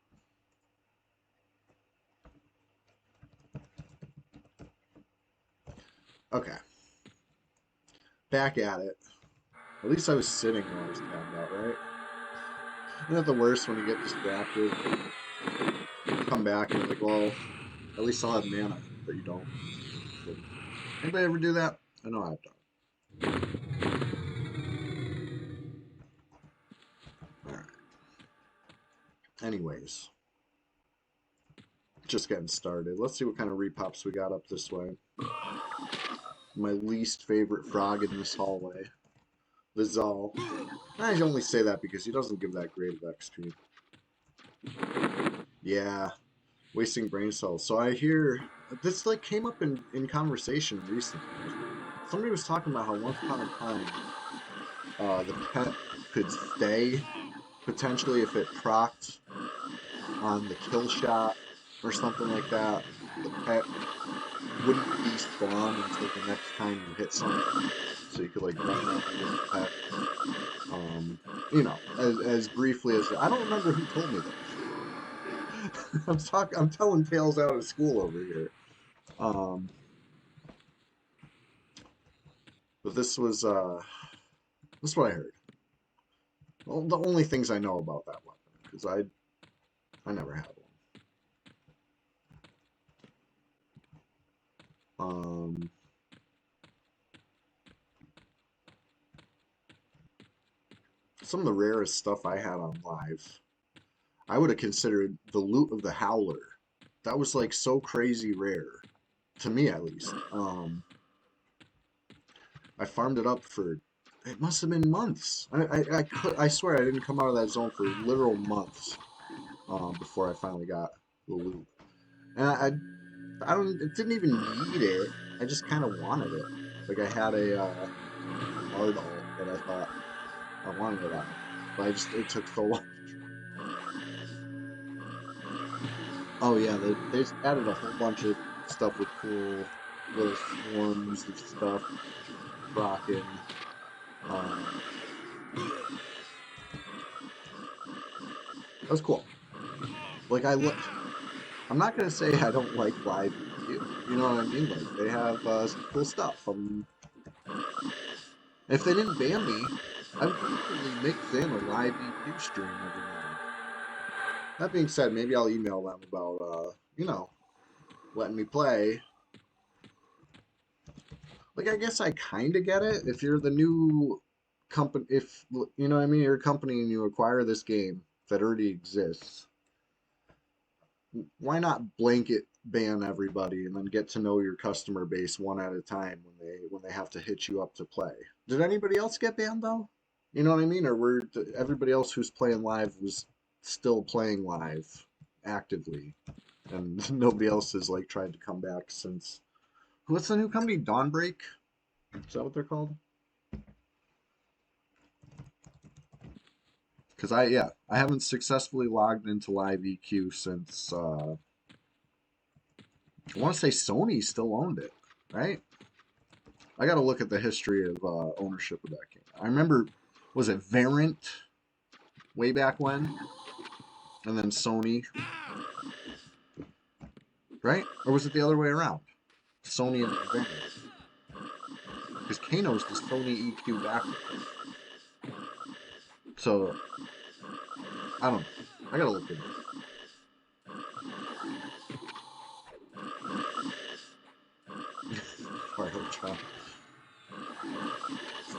Okay. Back at it. At least I was sitting while I was tabbed out, right? Isn't that the worst when you get distracted? You come back and you're like, well, at least I'll have mana, but you don't. Anybody ever do that? I know I've done. Alright. Anyways. Just getting started. Let's see what kind of repops we got up this way. My least favorite frog in this hallway. The Zal. I only say that because he doesn't give that great of XP. Yeah, wasting brain cells. So I hear this like came up in conversation recently. Somebody was talking about how once upon a time the pet could stay potentially if it procced on the kill shot or something like that. The pet wouldn't despawn until the next time you hit something. So you could like run out with the pet. As briefly as I don't remember who told me that. I'm telling tales out of school over here. But this was this is what I heard. Well, the only things I know about that weapon because I never had one. Some of the rarest stuff I had on live, I would have considered the loot of the Howler. That was like so crazy rare, to me at least. I farmed it up for it must have been months. I swear I didn't come out of that zone for literal months before I finally got the loot. And I didn't even need it. I just kind of wanted it. Like I had a Ardal that I thought I wanted it on, but it took so long. Oh yeah, they added a whole bunch of stuff with cool little swarms of stuff rocking. Um, that was cool. Like I'm not gonna say I don't like live EQ. You know what I mean? Like they have some cool stuff. If they didn't ban me, I would probably mix in a live EQ stream every now and then. That being said, maybe I'll email them about letting me play. Like I guess I kind of get it. If you're the new company, if you know what I mean, you're a company and you acquire this game that already exists, why not blanket ban everybody and then get to know your customer base one at a time when they have to hit you up to play? Did anybody else get banned though? You know what I mean? Or were everybody else who's playing live was still playing live actively, and nobody else has like tried to come back since. What's the new company? Dawnbreak? Is that what they're called? Because I haven't successfully logged into Live EQ since I want to say Sony still owned it, right? I got to look at the history of ownership of that game. I remember, was it Variant way back when, and then Sony, right? Or was it the other way around? Sony and then Variant. Because Kano's the Sony EQ backwards. So I don't know. I gotta look into it. John.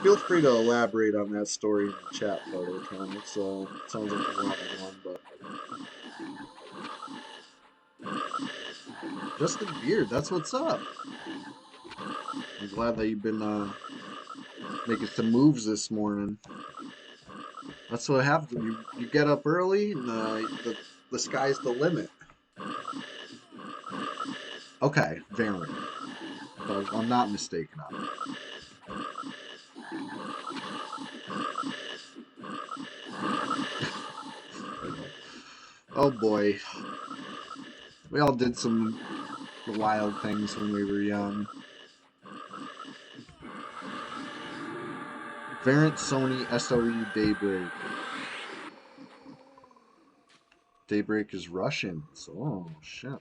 Feel free to elaborate on that story in the chat, John. It sounds like a lot of one, but Justin Beard, that's what's up. I'm glad that you've been making some moves this morning. That's what happens when you get up early and the sky's the limit. Okay, Variant. So I'm not mistaken on that. Oh boy. We all did some wild things when we were young. Variant Sony SOE Daybreak. Daybreak is Russian. So, oh shit.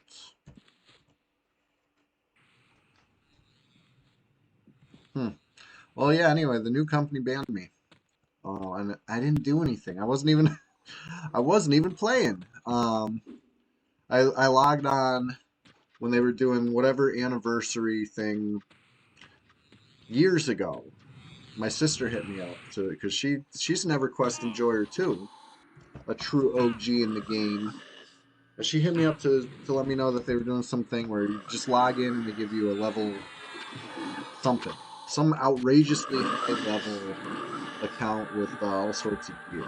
Well, yeah. Anyway, the new company banned me. And I didn't do anything. I wasn't even playing. I logged on when they were doing whatever anniversary thing years ago. My sister hit me up to because she's an EverQuest enjoyer too, a true OG in the game. And she hit me up to let me know that they were doing something where you just log in and they give you a level something, some outrageously high level account with all sorts of gear.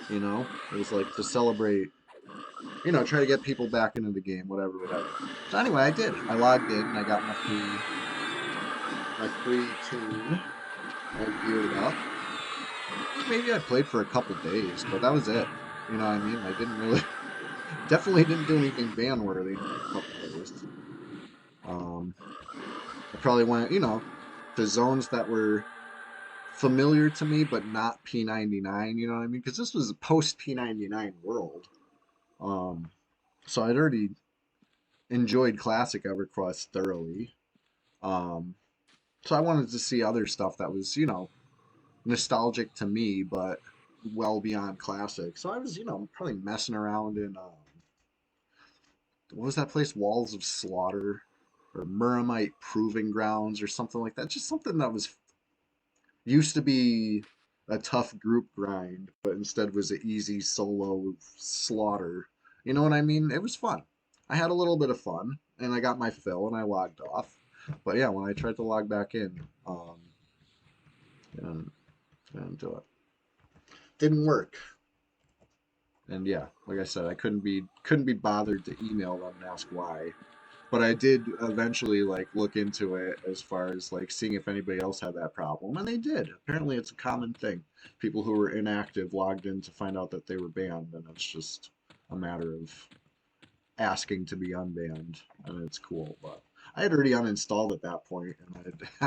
You know, it was like to celebrate. Try to get people back into the game, whatever. So anyway, I did. I logged in and I got my free tune all geared up. Maybe I played for a couple days, but that was it. You know what I mean? I didn't really, definitely didn't do anything ban worthy for a couple days. I probably went, to zones that were familiar to me, but not P99. You know what I mean? Because this was a post P99 world. So I'd already enjoyed classic EverQuest thoroughly. Um, so I wanted to see other stuff that was, nostalgic to me, but well beyond classic. So I was, probably messing around in what was that place? Walls of Slaughter or Muramite Proving Grounds or something like that. Just something that was used to be a tough group grind, but instead was an easy solo slaughter. You know what I mean? It was fun. I had a little bit of fun, and I got my fill, and I logged off. But yeah, when I tried to log back in, didn't, didn't do it. Didn't work. And yeah, like I said, I couldn't be bothered to email them and ask why. But I did eventually like look into it as far as like seeing if anybody else had that problem, and they did. Apparently, it's a common thing. People who were inactive logged in to find out that they were banned, and it's just a matter of asking to be unbanned, and it's cool. But I had already uninstalled at that point, and I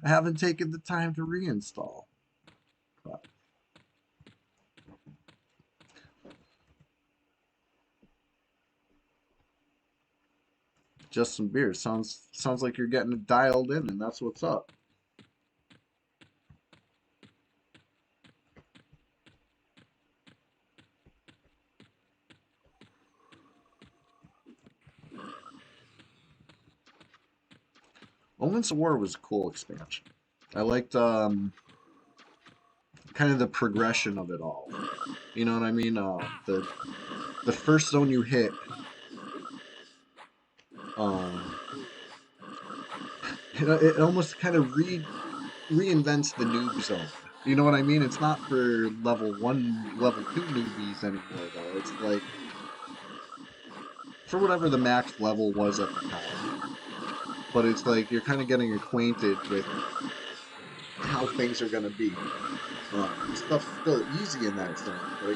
haven't taken the time to reinstall. But just some beer sounds like you're getting it dialed in, and that's what's up. Moments of War was a cool expansion. I liked kind of the progression of it all. You know what I mean? The first zone you hit, um, it almost kind of reinvents the noob zone. You know what I mean? It's not for level one, level two newbies anymore, though. It's like for whatever the max level was at the time. But it's like you're kind of getting acquainted with how things are going to be. Stuff's still easy in that zone, but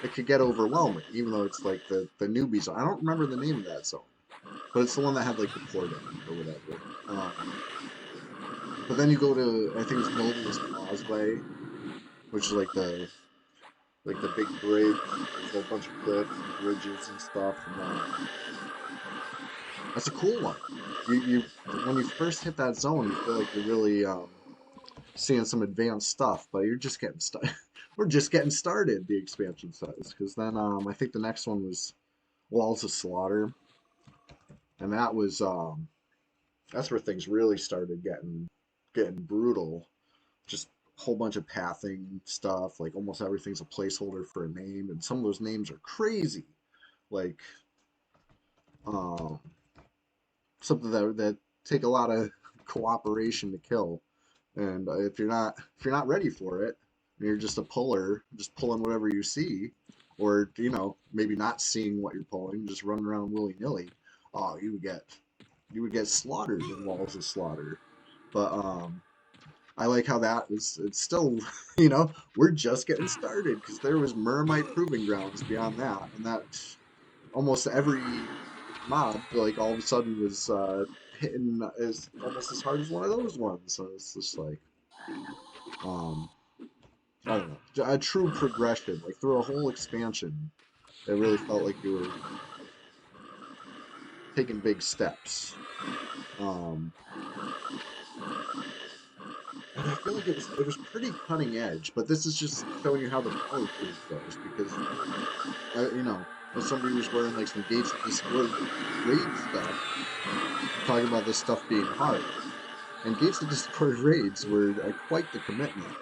it could get overwhelming, even though it's like the newbie zone. I don't remember the name of that zone, but it's the one that had like the portal or whatever. But then you go to I think it's Nobles Causeway, which is like the big bridge. There's a whole bunch of cliffs and bridges and stuff, and that's a cool one. You when you first hit that zone, you feel like you're really seeing some advanced stuff, but you're just getting started. We're just getting started. The expansion says, because then I think the next one was Walls of Slaughter, and that's where things really started getting brutal. Just a whole bunch of pathing stuff. Like almost everything's a placeholder for a name, and some of those names are crazy. Like um, something that take a lot of cooperation to kill. And if you're not ready for it, and you're just a puller, just pulling whatever you see, or maybe not seeing what you're pulling, just running around willy nilly, oh, you would get slaughtered in Walls of Slaughter. But I like how it's still we're just getting started because there was Mermite Proving Grounds beyond that, and that almost every mob like all of a sudden was hitting as almost as hard as one of those ones. So it's just like um I don't know, a true progression like through a whole expansion. It really felt like you were taking big steps. Um, and I feel like it was pretty cutting edge, but this is just showing you how the power tree goes because as somebody who's wearing like some Gates of Discord raid stuff, talking about this stuff being hard, and Gates of Discord raids were quite the commitment.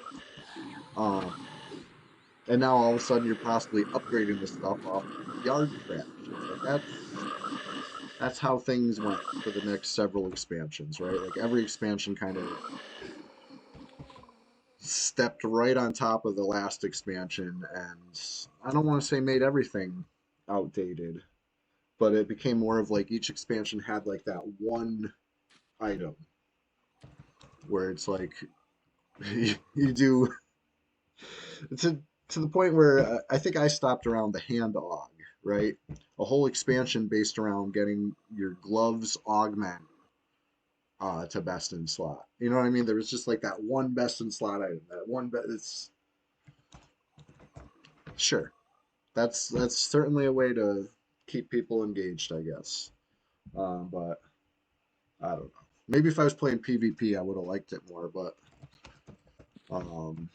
Um, and now all of a sudden you're possibly upgrading the stuff off yard crashes. Like that's how things went for the next several expansions, right? Like every expansion kind of stepped right on top of the last expansion, and I don't want to say made everything outdated, but it became more of like each expansion had like that one item where it's like you do to to the point where I think I stopped around the hand aug, right? A whole expansion based around getting your gloves augment to best in slot. You know what I mean? There was just like that one best in slot item. That one best. It's sure that's certainly a way to keep people engaged, I guess. But I don't know. Maybe if I was playing PvP, I would have liked it more. But um,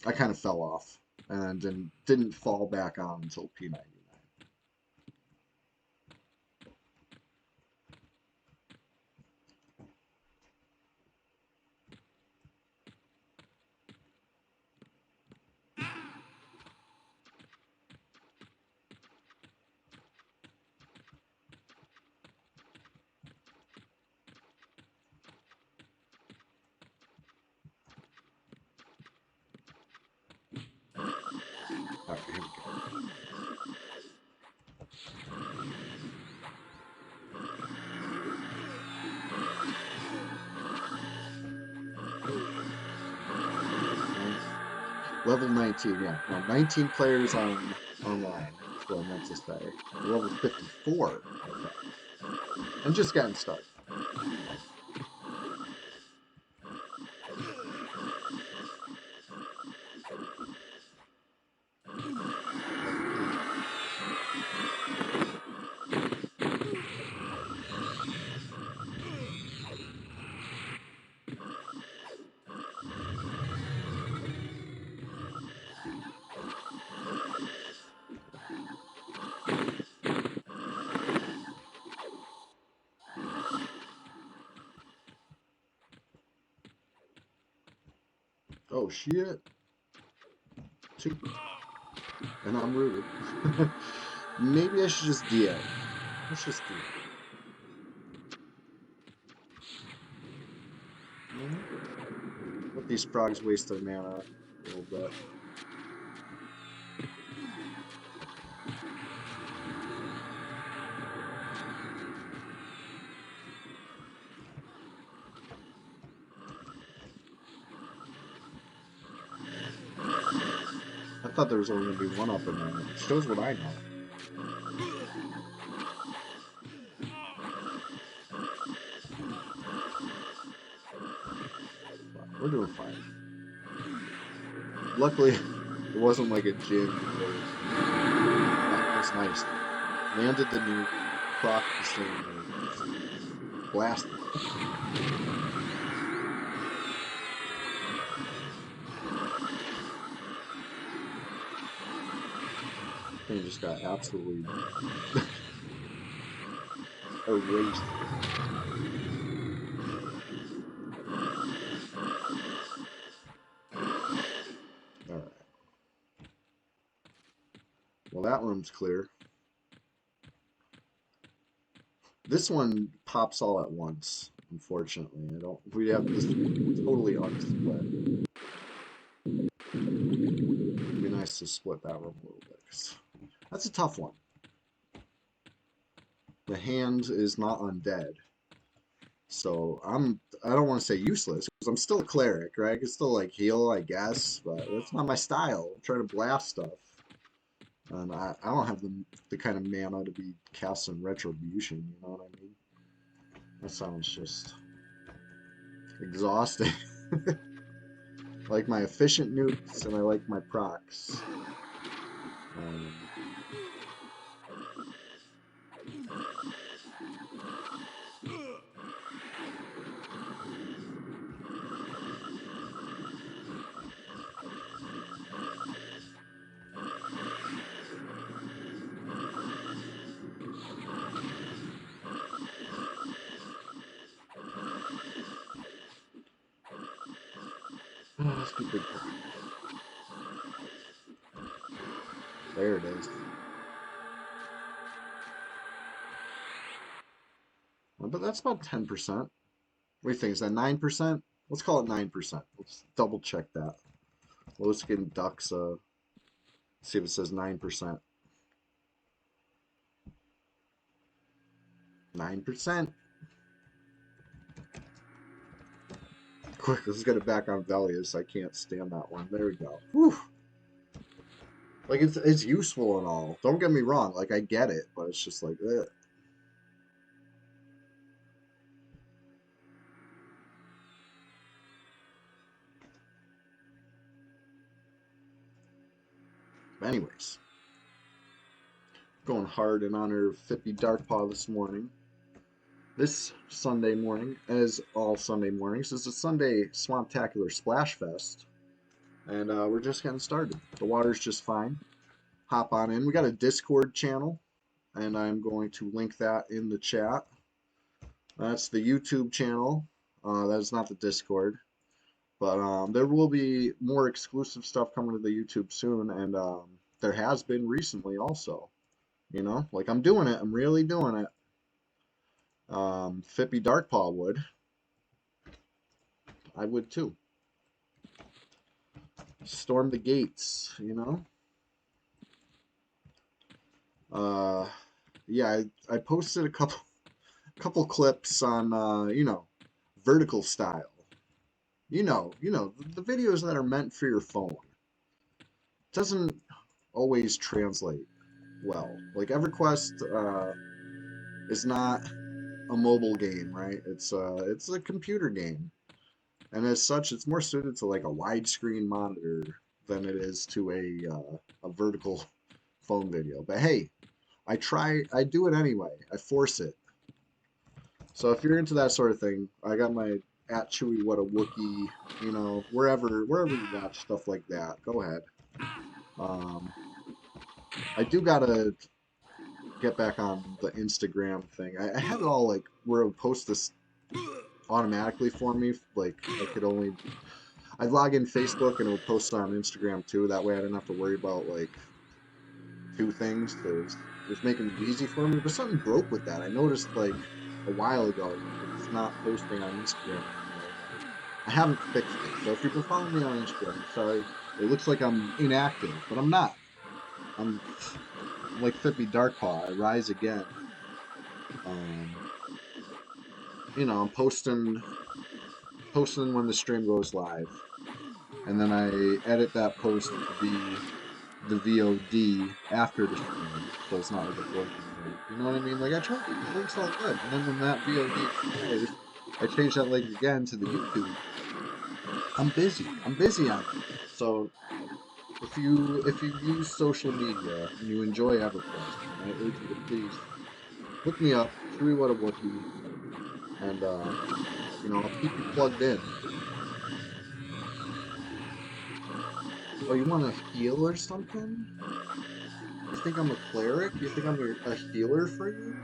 I kind of fell off and didn't fall back on until P99. All right, here we go. Level 19, yeah. No, 19 players on online. That's what I meant to say. Level 54. Okay. And just getting started. Oh shit. Two. And I'm rooted. Maybe I should just DM. Let's just DM. Let these frogs waste their mana a little bit. I thought there was only going to be one upper mana. It shows what I know. But we're doing fine. Luckily, it wasn't like a Jin where that was nice. Landed the nuke, proc the same, blasted. And he just got absolutely erased. Alright. Well, that room's clear. This one pops all at once, unfortunately. We have this totally unsplit. It'd be nice to split that room a little bit, 'cause that's a tough one. The hand is not undead. So I don't want to say useless, because I'm still a cleric, right? I can still like heal, I guess, but that's not my style. I'm trying to blast stuff. And I don't have the kind of mana to be casting retribution, you know what I mean? That sounds just exhausting. I like my efficient nukes and I like my procs. Oh, let's do big proc. There it is. But that's about 10%. What do you think? Is that 9%? Let's call it 9%. Let's double check that. Well, let's get Ducks. See if it says 9%. 9%. Quick, let's get it back on Velius. I can't stand that one. There we go. Whew. Like it's useful and all. Don't get me wrong. Like I get it, but it's just like ugh. Anyways, going hard in honor of Fippy Darkpaw this morning. This Sunday morning, as all Sunday mornings, is a Sunday Swamptacular Splash Fest. And we're just getting started. The water's just fine. Hop on in. We got a Discord channel, and I'm going to link that in the chat. That's the YouTube channel. That is not the Discord. But there will be more exclusive stuff coming to the YouTube soon, and there has been recently also. You know, like I'm doing it. I'm really doing it. Fippy Darkpaw would. I would too. Storm the gates, you know? Yeah, I posted a couple clips on you know, vertical style. You know, the videos that are meant for your phone. doesn't always translate well. Like EverQuest is not a mobile game, right? It's a computer game, and as such, it's more suited to like a widescreen monitor than it is to a vertical phone video. But hey, I do it anyway. I force it. So if you're into that sort of thing, I got my at Chewy What a Wookie, you know, wherever you watch stuff like that, go ahead. Um, I do gotta get back on the Instagram thing. I had it all like where it would post this automatically for me. Like I'd log in Facebook and it would post it on Instagram too. That way I didn't have to worry about like two things because it was making it easy for me. But something broke with that. I noticed like a while ago it's not posting on Instagram anymore. I haven't fixed it. So if you've been following me on Instagram, sorry. It looks like I'm inactive, but I'm not. I'm like Fippy Darkpaw. I rise again. Um, you know, I'm posting when the stream goes live, and then I edit that post to be the VOD after the stream, so it's not like a broken link. You know what I mean? Like I tried to, it looks all good, and then when that VOD expires, I change that link again to the YouTube. I'm busy. I'm busy on it. So if you use social media and you enjoy EverQuest, I urge you to please look me up, Chewy What a Wookie, and you know, I'll keep you plugged in. Oh, you want to heal or something? You think I'm a cleric? You think I'm a healer for you?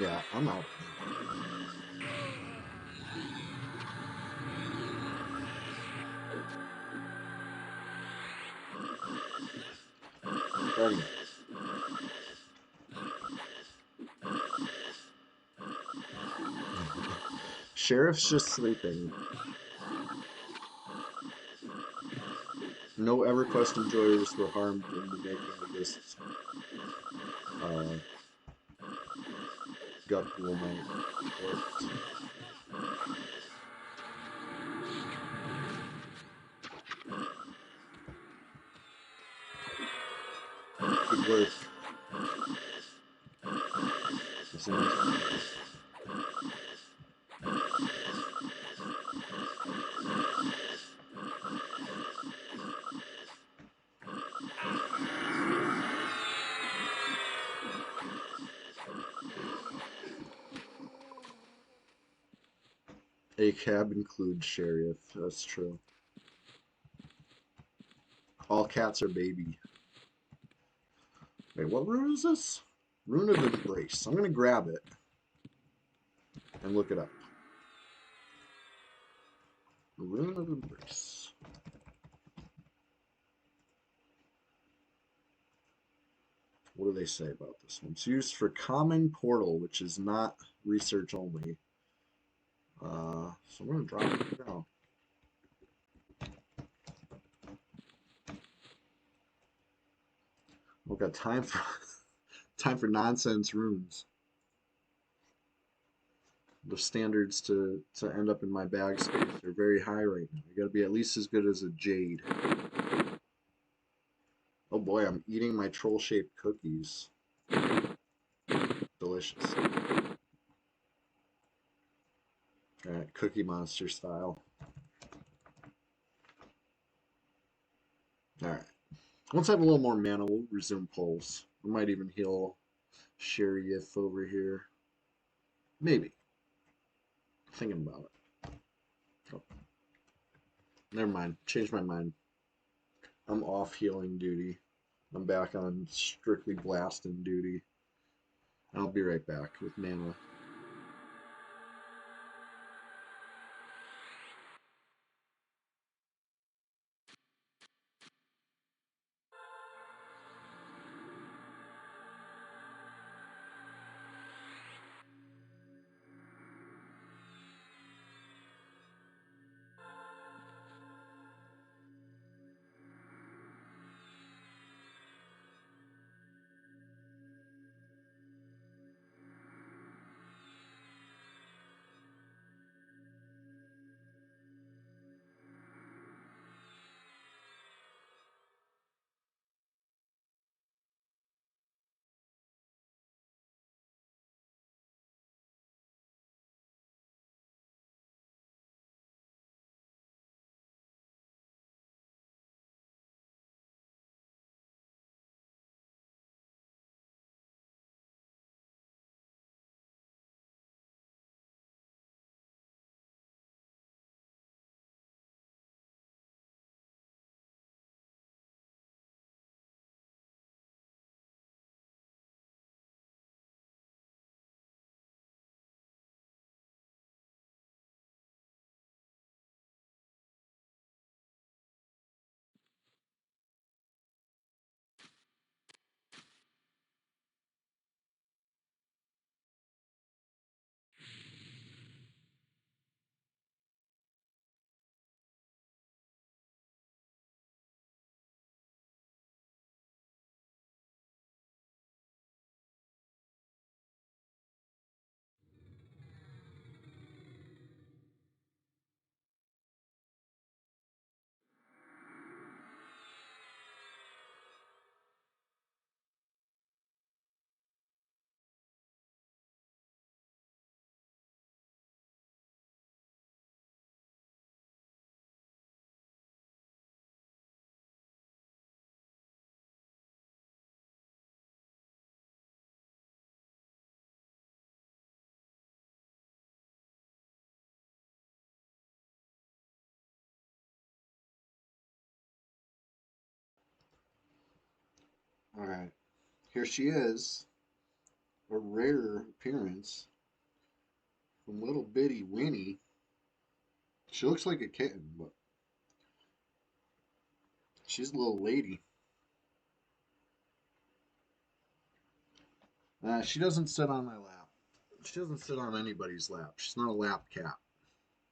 Yeah, I'm out. But anyway, Sheriff's just sleeping. No EverQuest enjoyers were harmed in the making of this uh, gut pool night. Good work. That's a nice one. A cab includes sheriff. That's true. All cats are baby. Wait, what rune is this? Rune of Embrace. I'm gonna grab it and look it up. Rune of Embrace. What do they say about this one? It's used for common portal, which is not research only. So I'm gonna drop it down. We've got time for time for nonsense runes. The standards to end up in my bag space are very high right now. You gotta be at least as good as a jade. Oh boy, I'm eating my troll-shaped cookies. Delicious. Alright, Cookie Monster style. Alright. Once I have a little more mana, we'll resume pulls. We might even heal Sheriff over here. Maybe. Thinking about it. Oh. Never mind. Changed my mind. I'm off healing duty. I'm back on strictly blasting duty. I'll be right back with mana. Alright, here she is. A rare appearance from little bitty Winnie. She looks like a kitten, but she's a little lady. She doesn't sit on my lap. She doesn't sit on anybody's lap. She's not a lap cat.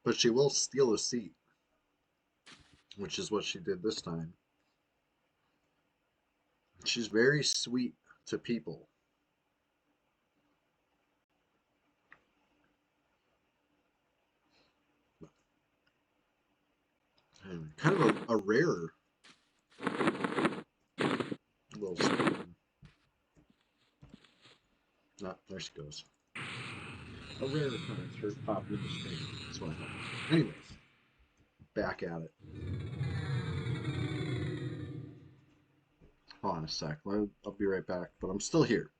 But she will steal a seat, which is what she did this time. She's very sweet to people. And kind of a rare little spoon. Ah, there she goes. A rare occurrence, her popped into space. That's what I thought. Anyways, back at it. Hold on a sec. I'll be right back, but I'm still here.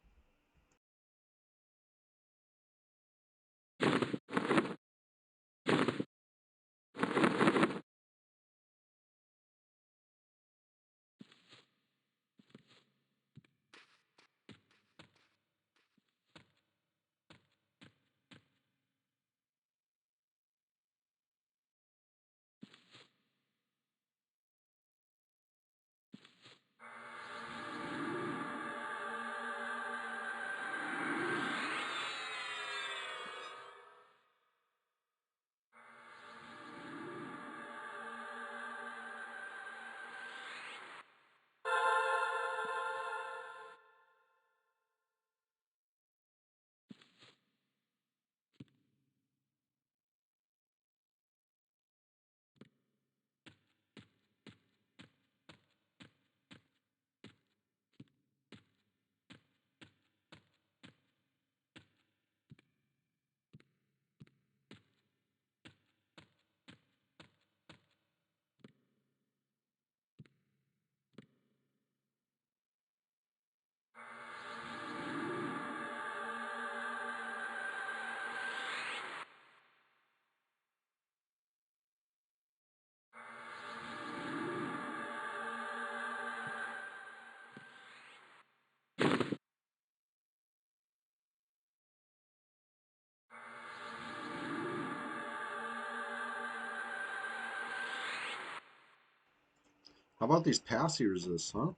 How about these passy resists, huh?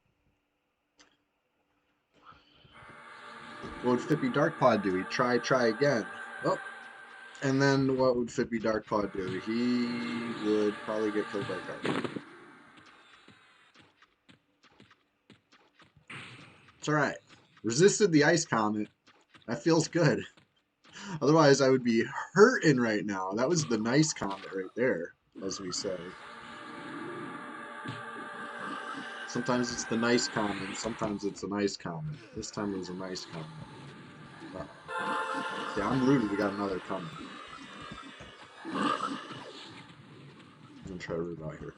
What would Fippy Darkpaw do? He'd try again. Oh, and then what would Fippy Darkpaw do? He would probably get killed by a card. It's alright. Resisted the Ice Comet. That feels good. Otherwise, I would be hurting right now. That was the nice comet right there, as we say. Sometimes it's the nice comet, sometimes it's a nice comet. This time it was a nice comet. See, I'm rooted. We got another comet. I'm gonna try to root out here.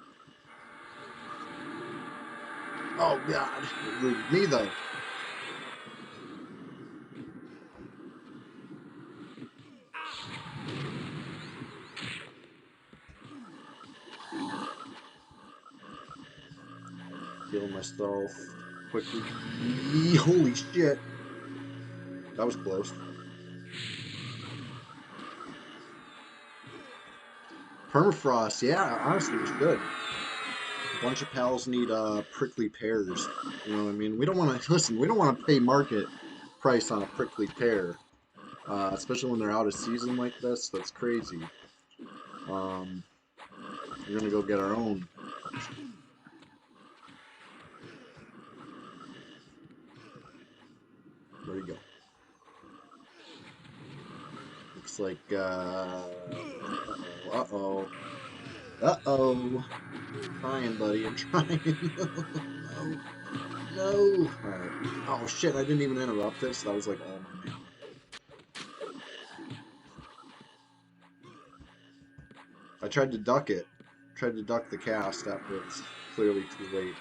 Oh god, it rooted me though. Heal myself quickly. Holy shit. That was close. Permafrost, yeah, honestly, it's good. A bunch of pals need prickly pears. You know what I mean? We don't want to, listen, we don't want to pay market price on a prickly pear. Especially when they're out of season like this. That's crazy. We're going to go get our own. Where'd he go? Looks like, uh-oh. Uh-oh. I'm trying, buddy. I'm trying. No. No. Alright. Oh, shit. I didn't even interrupt this. That was like all my mana. I tried to duck it. Tried to duck the cast after it's clearly too late.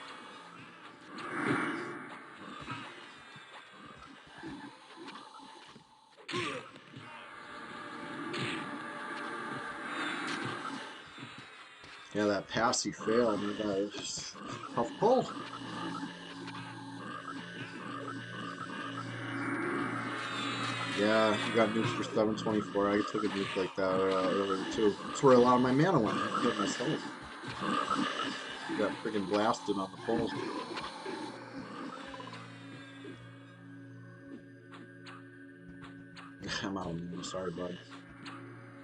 Yeah, that passy fail made that tough pull. Yeah, you got nuked for 724. I took a nuke like that earlier too. That's where a lot of my mana went. I killed myself. Got freaking blasted on the pole. I'm out, man. Sorry, bud.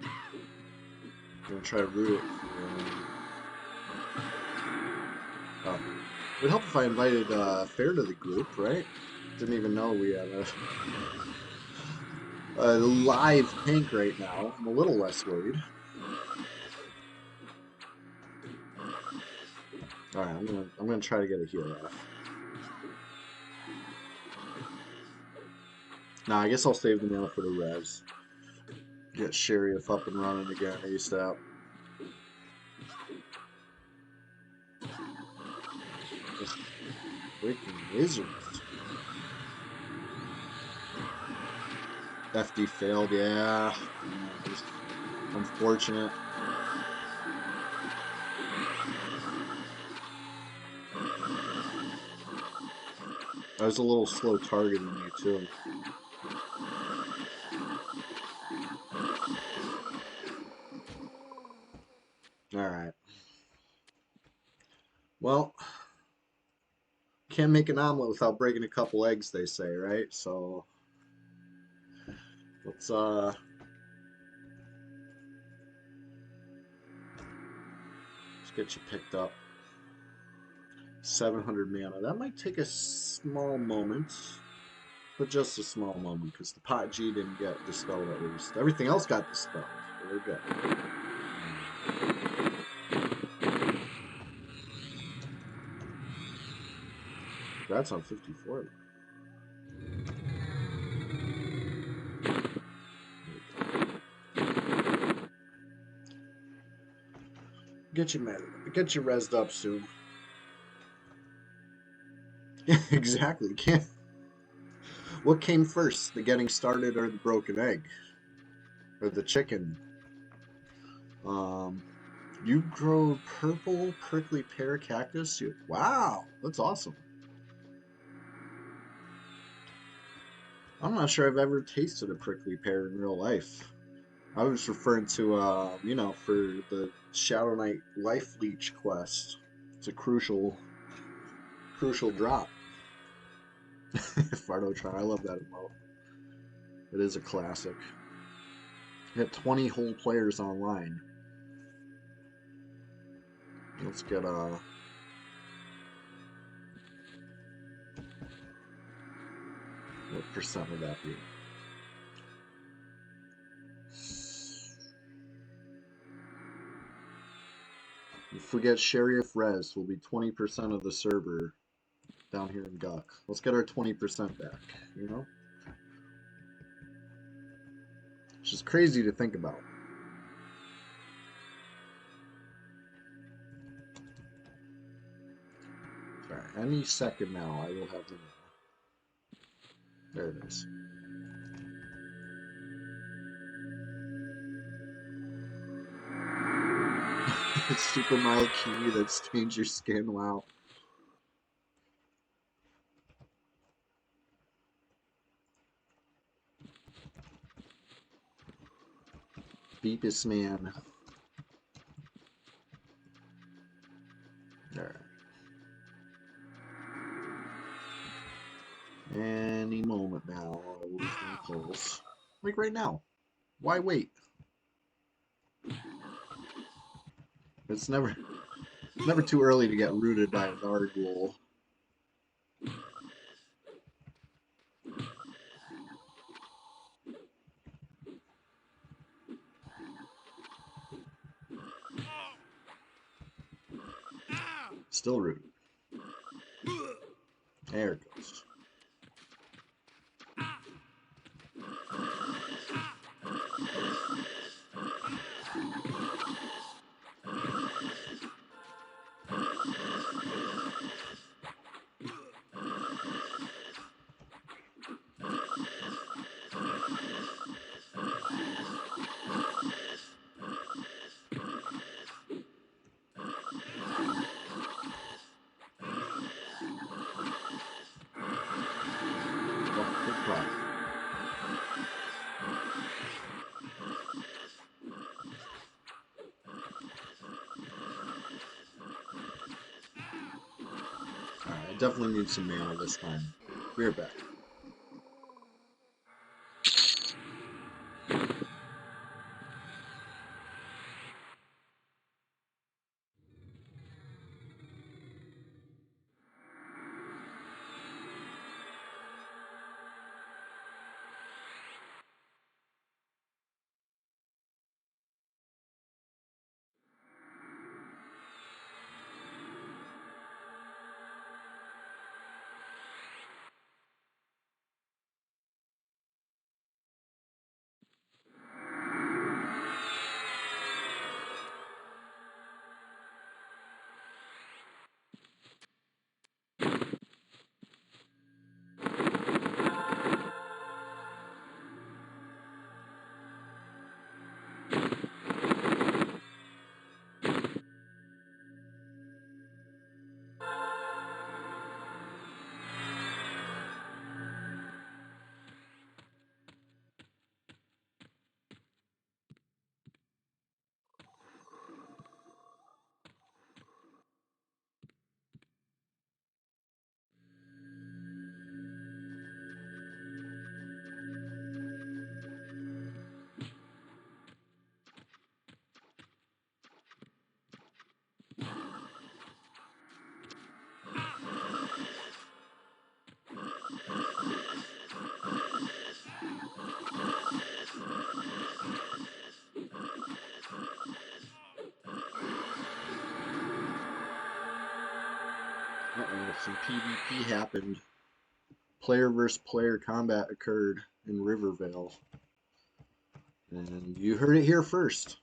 I'm gonna try to root it. Oh. It would help if I invited Fair to the group, right? Didn't even know we had a live pink right now. I'm a little less worried. All right, I'm gonna try to get a heal off. Nah, I guess I'll save the mana for the res. Get Sheriff up and running again ASAP. Ugh, freaking wizards. FD failed, yeah. Unfortunate. I was a little slow targeting you too. Alright. Well, can't make an omelet without breaking a couple eggs, they say, right? So let's get you picked up. 700 mana. That might take a small moment, but just a small moment, because the pot G didn't get dispelled at least. Everything else got dispelled. So we're good. That's on 54. Get you rezzed up soon. Exactly. Can't. What came first, the getting started or the broken egg, or the chicken? You grow purple prickly pear cactus. Wow, that's awesome. I'm not sure I've ever tasted a prickly pear in real life. I was referring to, you know, for the Shadow Knight Life Leech quest. It's a crucial drop. Fardotron, I love that emote. It is a classic. We got 20 whole players online. Let's get what percent would that be? If we get Sheriff Res, will be 20% of the server down here in Guck. Let's get our 20% back, you know? Which is crazy to think about. Alright, any second now I will have the... There it is. It's super mild kiwi that stains your skin, wow. Beepus man. Alright. Any moment now, I will be close. Like right now. Why wait? It's never too early to get rooted by a Narghoul. Still rooted. There it goes. I definitely need some mana this time. Be right back. Uh-oh, some PvP happened. Player versus player combat occurred in Rivervale. And you heard it here first.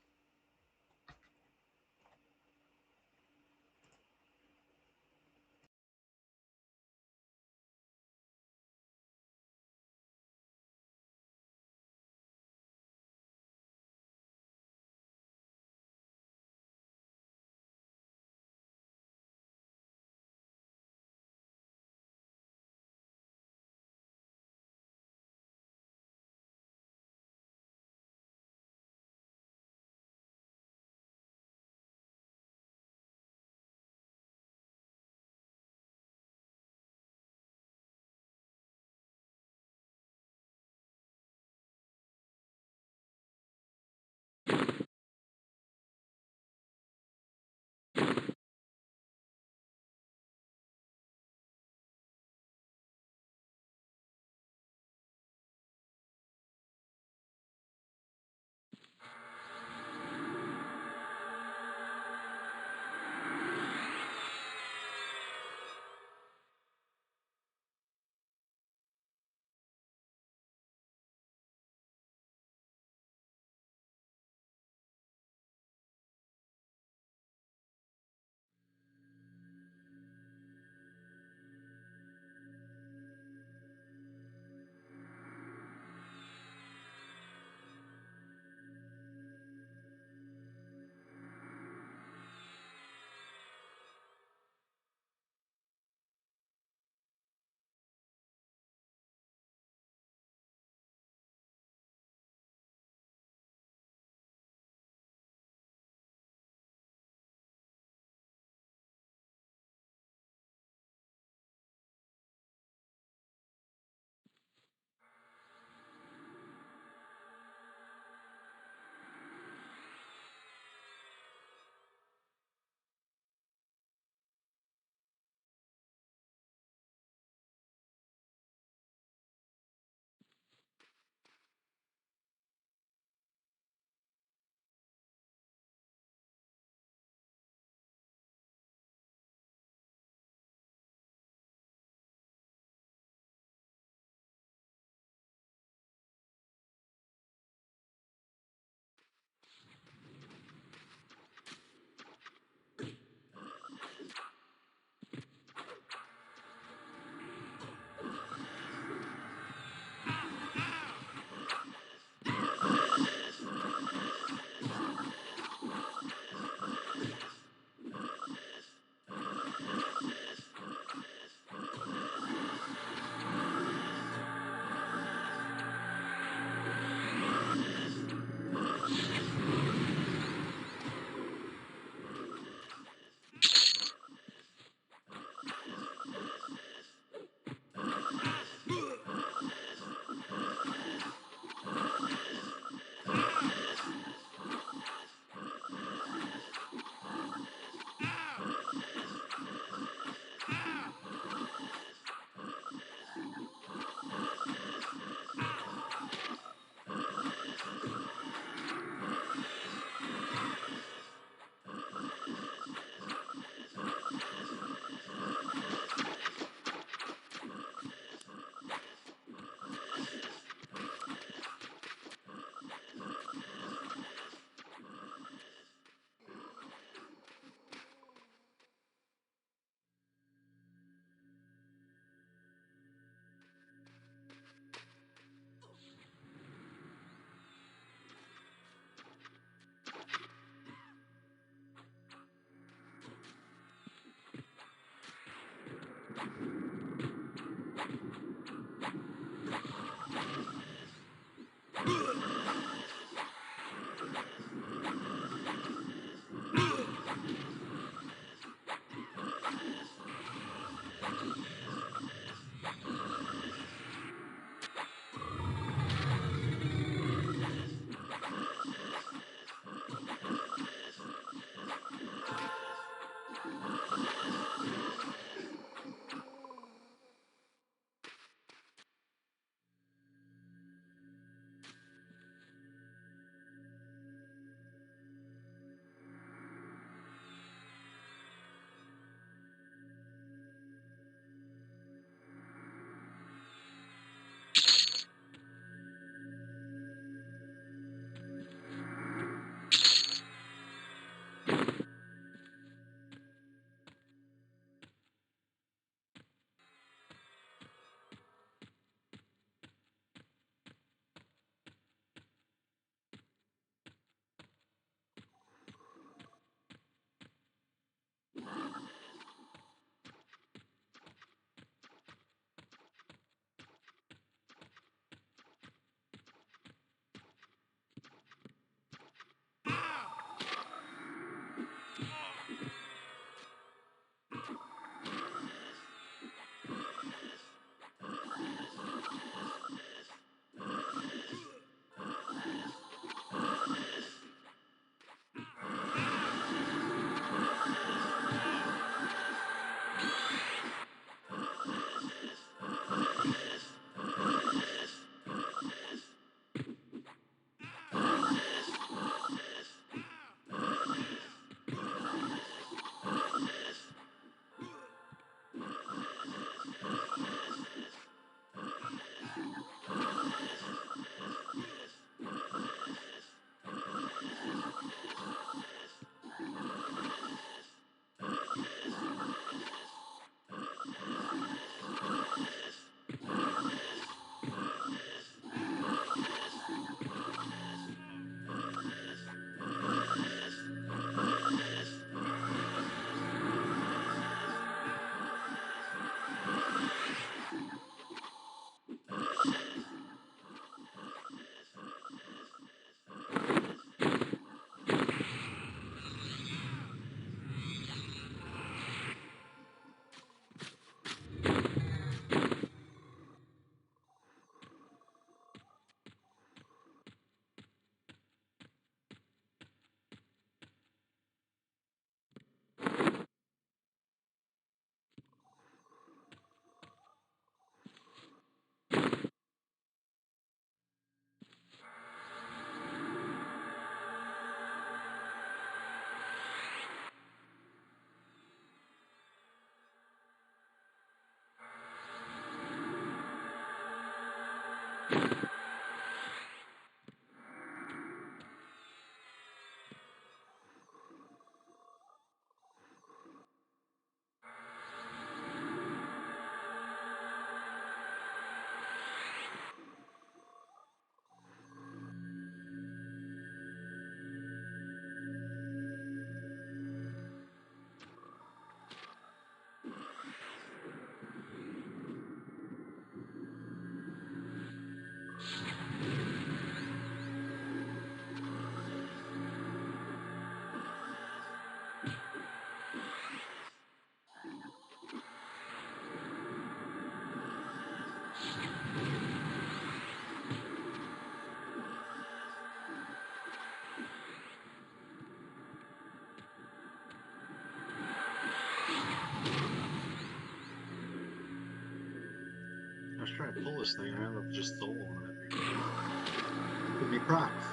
trying to pull this thing, I end up just soloing it because it could be procs.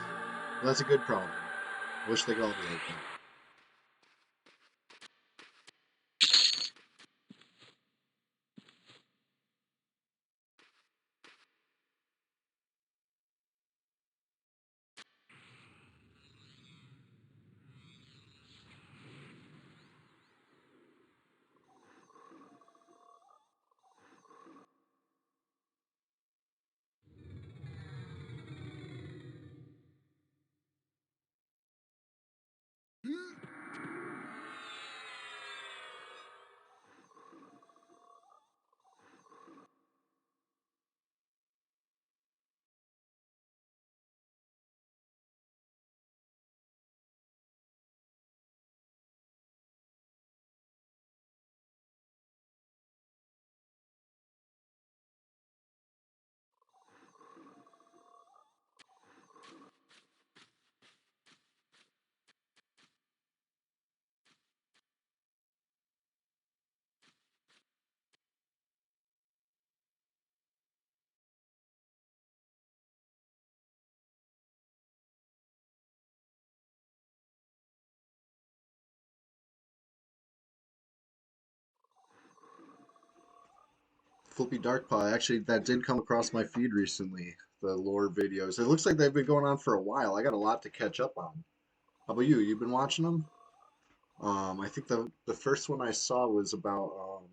That's a good problem. Wish they could all be like that. Flippy Darkpaw, actually, that did come across my feed recently. The lore videos. It looks like they've been going on for a while. I got a lot to catch up on. How about you? You've been watching them? I think the first one I saw was about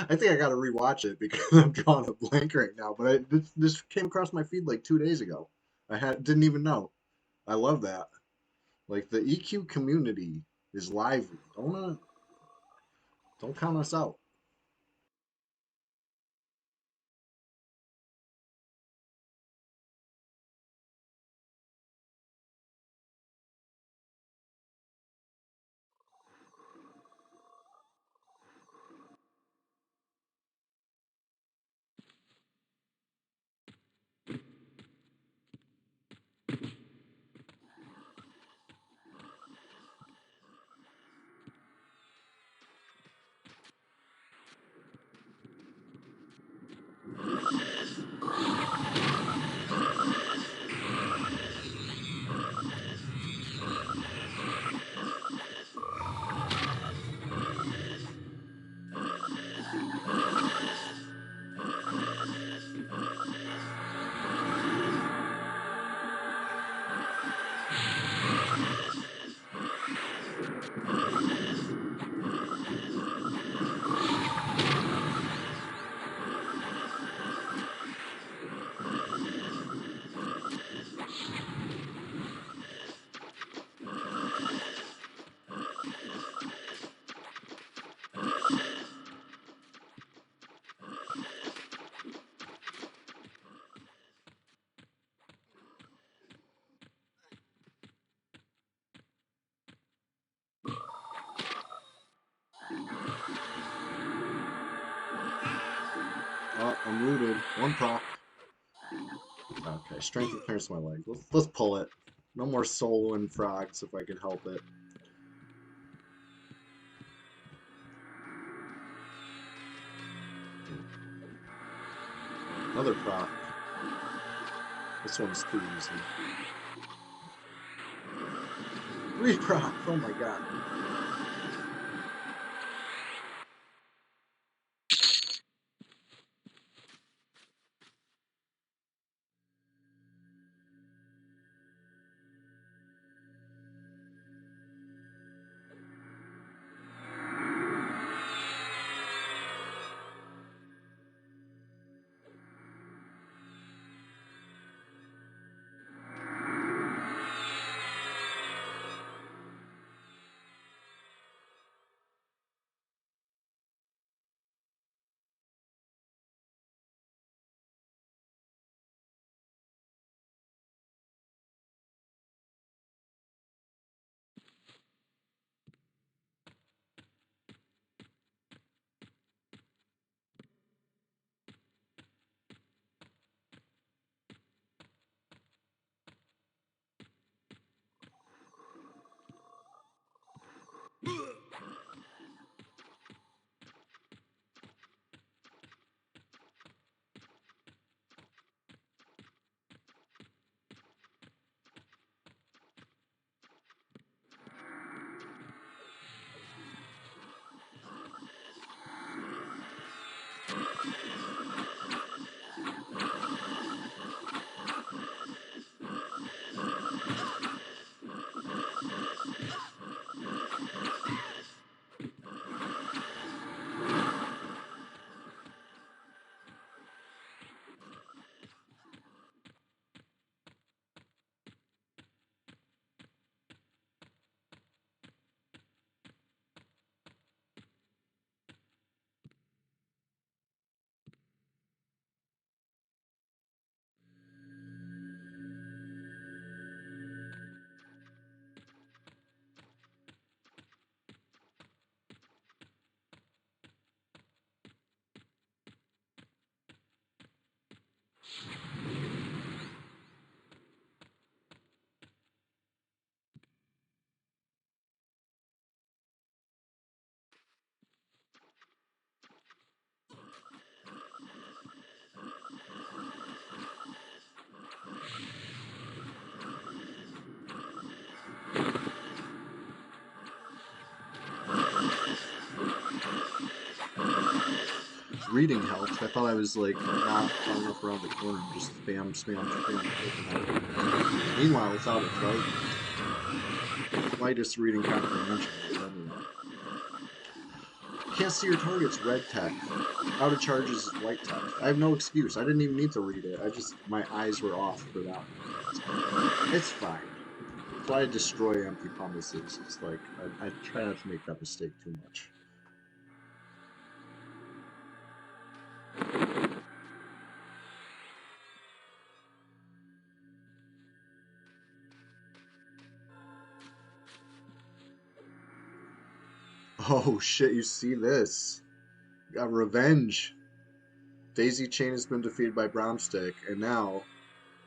I think I got to rewatch it because I'm drawing a blank right now. But this came across my feed like 2 days ago. Didn't even know. I love that. Like the EQ community is lively. Don't count us out. Oh, I'm rooted. One proc. Okay, strength repairs my leg. Let's pull it. No more soloing frogs if I can help it. Another proc. This one's too easy. 3 proc. Oh my god. reading helped. I thought I was like not far enough around the corner and just spam, spam, spam. Meanwhile, without a target, slightest reading comprehension is everything. Can't see your targets, red text. Out of charges is white text. I have no excuse. I didn't even need to read it. My eyes were off for that one. It's fine. That's why I destroy empty promises. It's like, I try not to make that mistake too much. Oh shit, you see this? Got revenge. Daisy Chain has been defeated by Bromstick, and now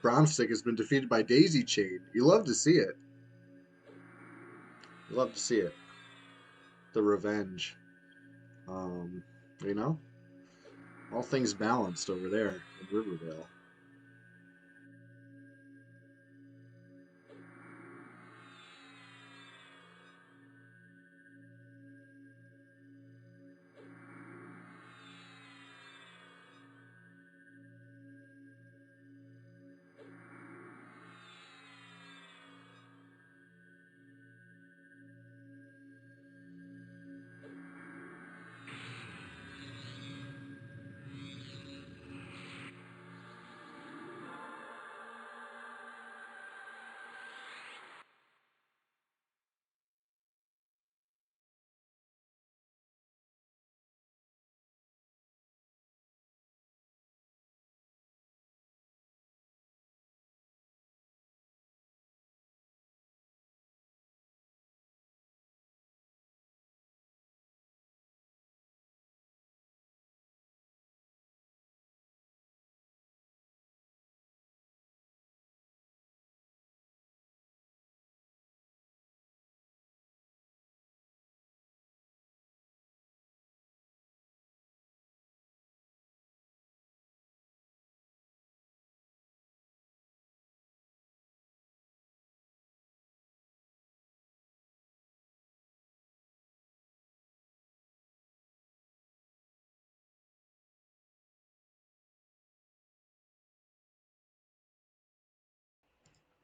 Bromstick has been defeated by Daisy Chain. You love to see it. You love to see it. The revenge. You know? All things balanced over there in Riverdale.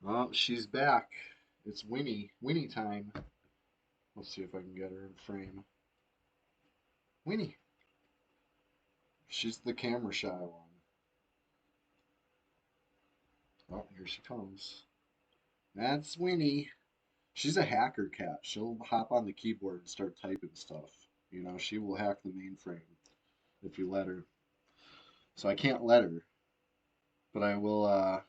Well, she's back. It's Winnie. Winnie time. Let's see if I can get her in frame. Winnie. She's the camera shy one. Oh, here she comes. That's Winnie. She's a hacker cat. She'll hop on the keyboard and start typing stuff. You know, she will hack the mainframe if you let her. So I can't let her, but I will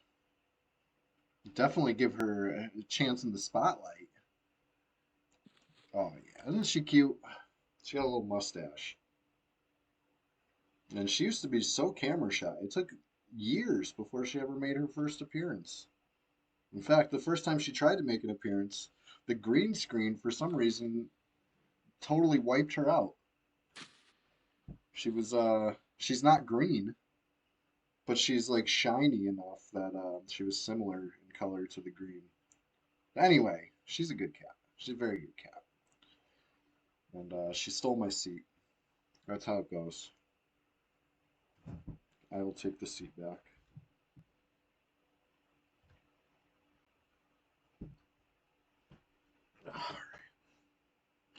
definitely give her a chance in the spotlight. Oh yeah, isn't she cute? She got a little mustache. And she used to be so camera shy. It took years before she ever made her first appearance. In fact, the first time she tried to make an appearance, the green screen, for some reason, totally wiped her out. She's not green, but she's like shiny enough that she was similar in color to the green. Anyway, she's a good cat. She's a very good cat. And she stole my seat. That's how it goes. I will take the seat back.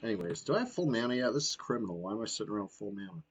Anyways, do I have full mana yet? This is criminal. Why am I sitting around full mana?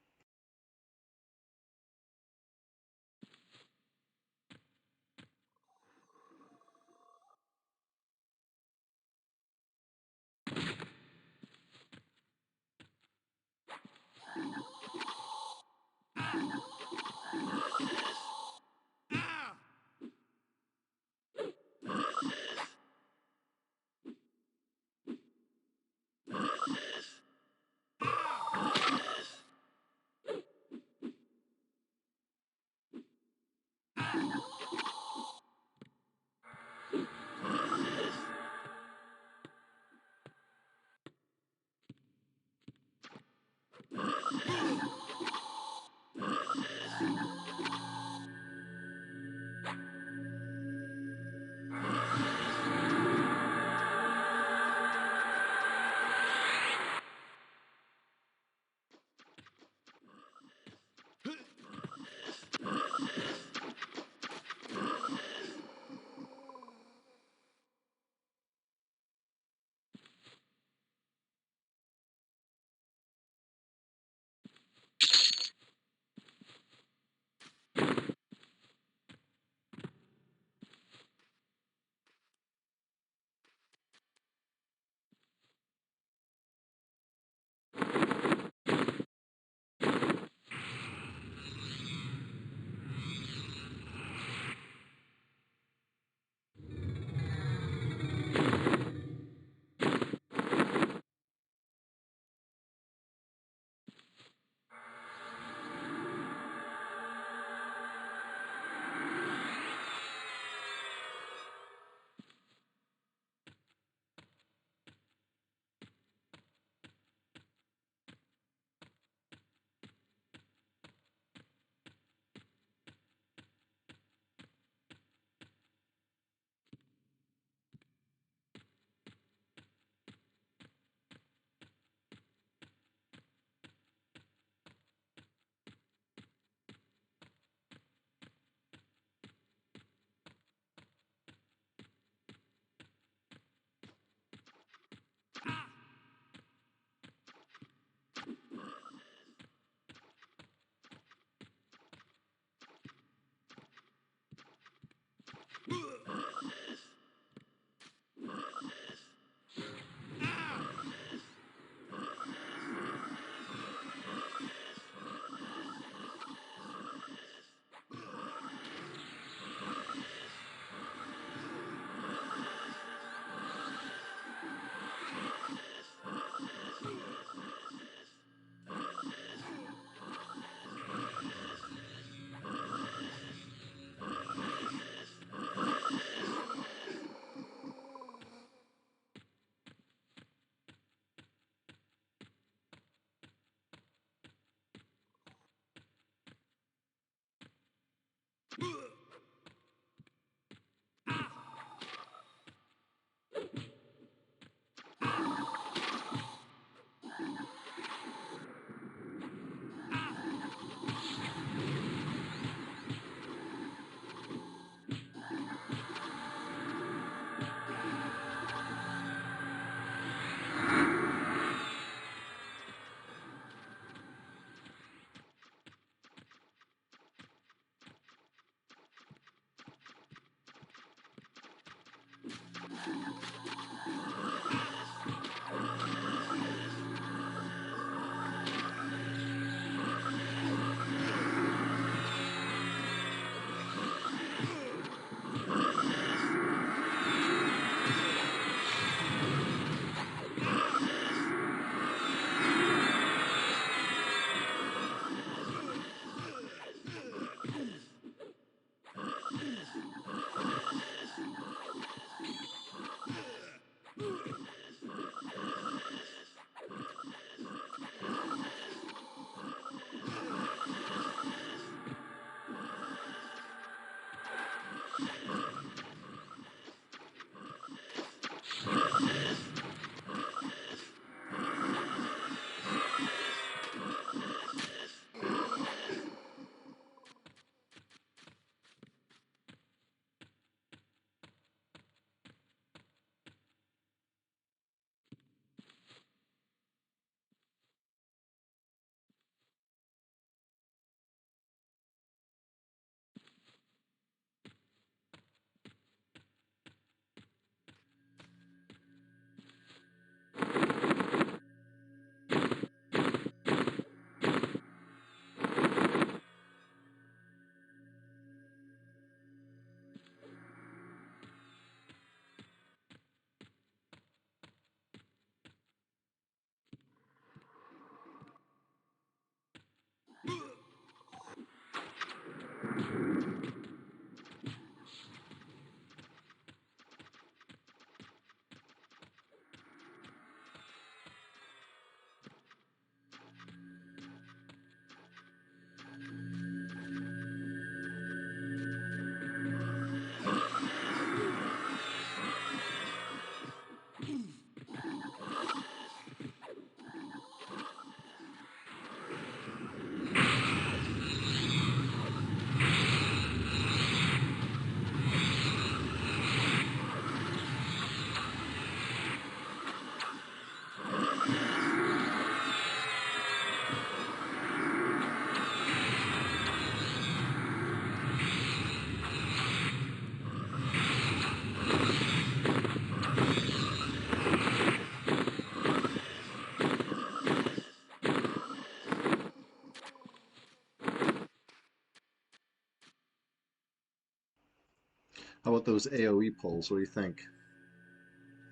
How about those AoE pulls? What do you think?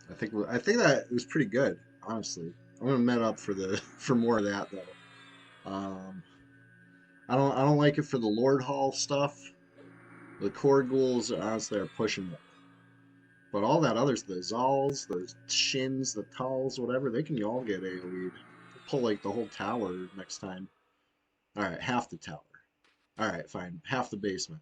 I think that was pretty good, honestly. I'm gonna met up for the for more of that though. I don't like it for the Lord Hall stuff. The core ghouls honestly are pushing it. But all that others, the Zals, the Shins, the Tals, whatever, they can all get AoE'd. Pull like the whole tower next time. Alright, half the tower. Alright, fine. Half the basement.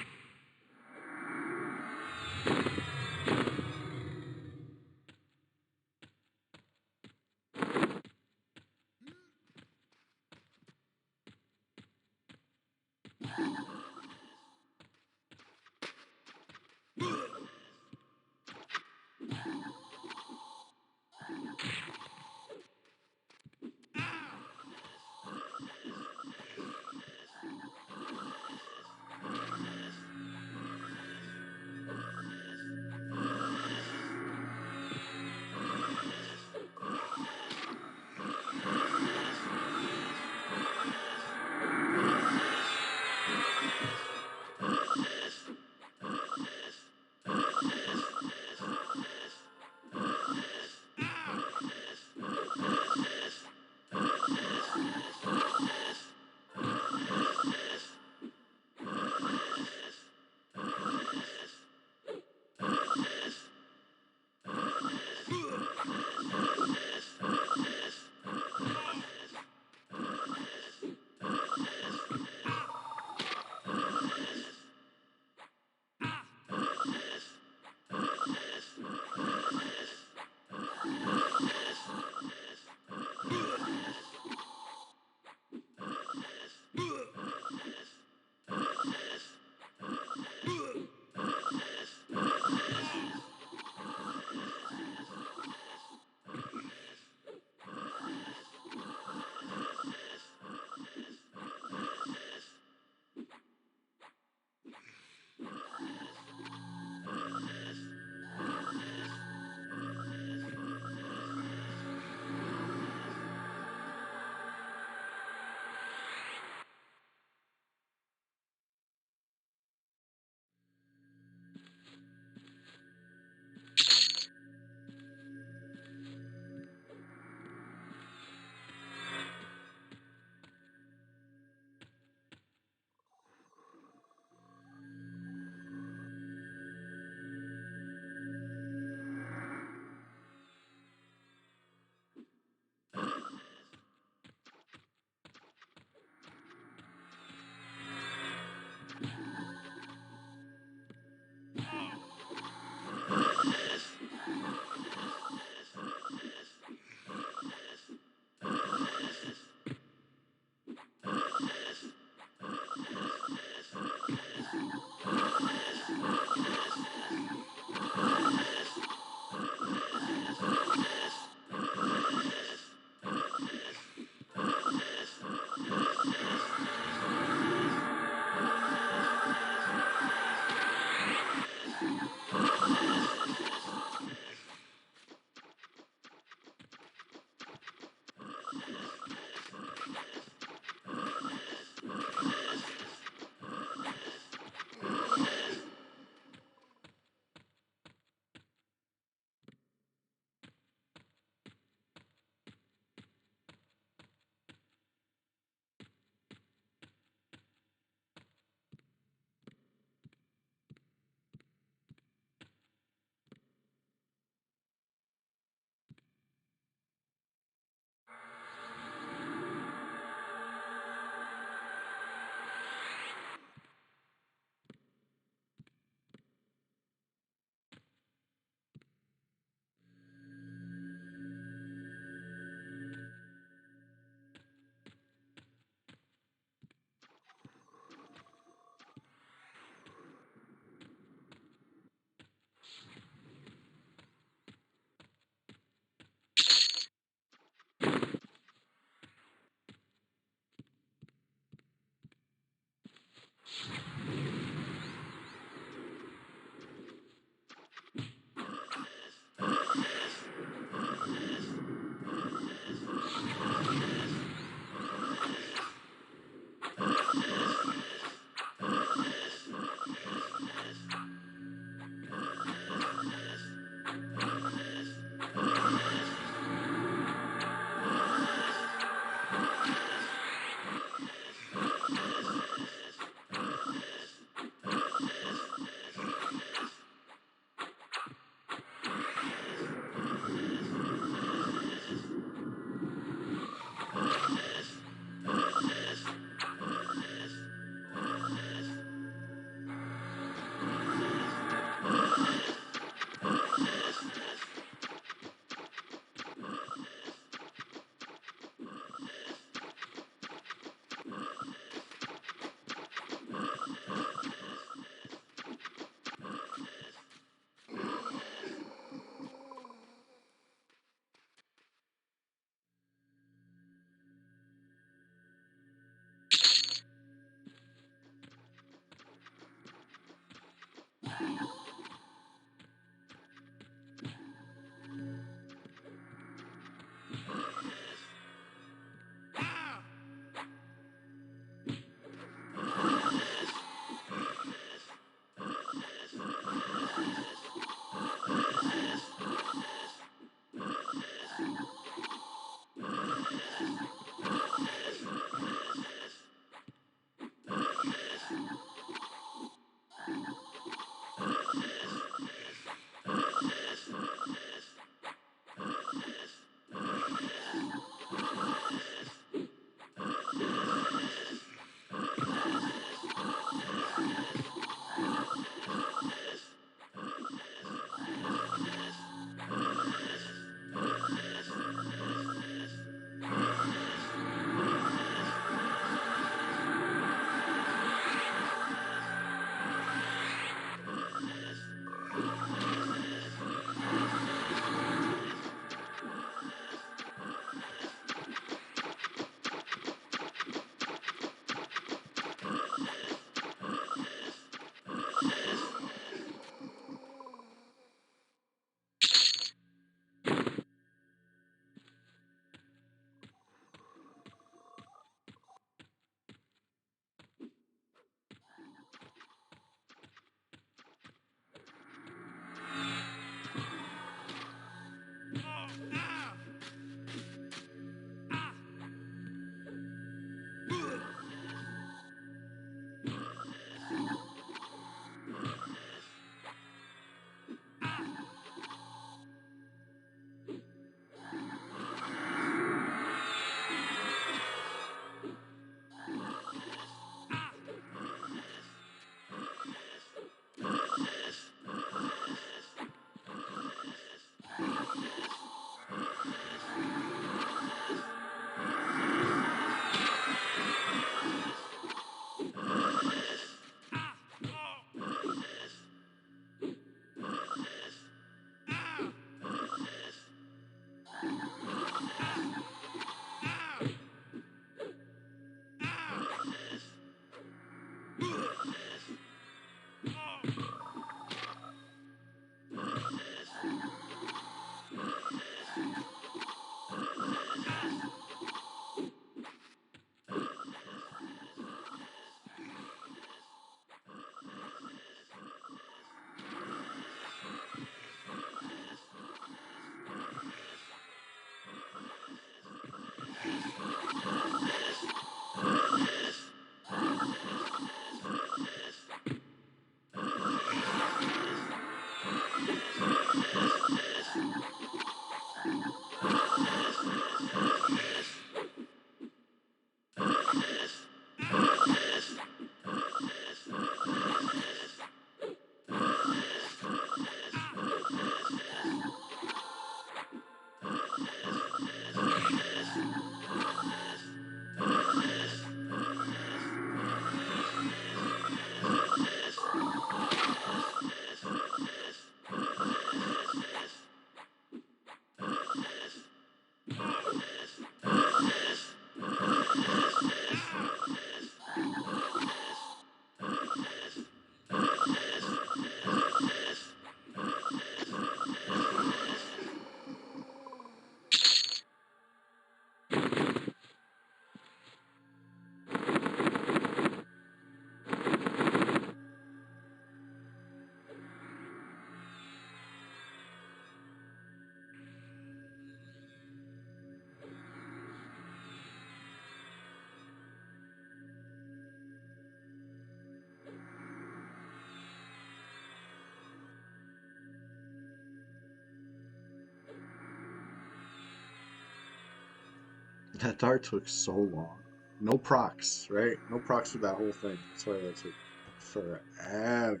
That dart took so long. No procs, right? No procs for that whole thing. That's why that took forever.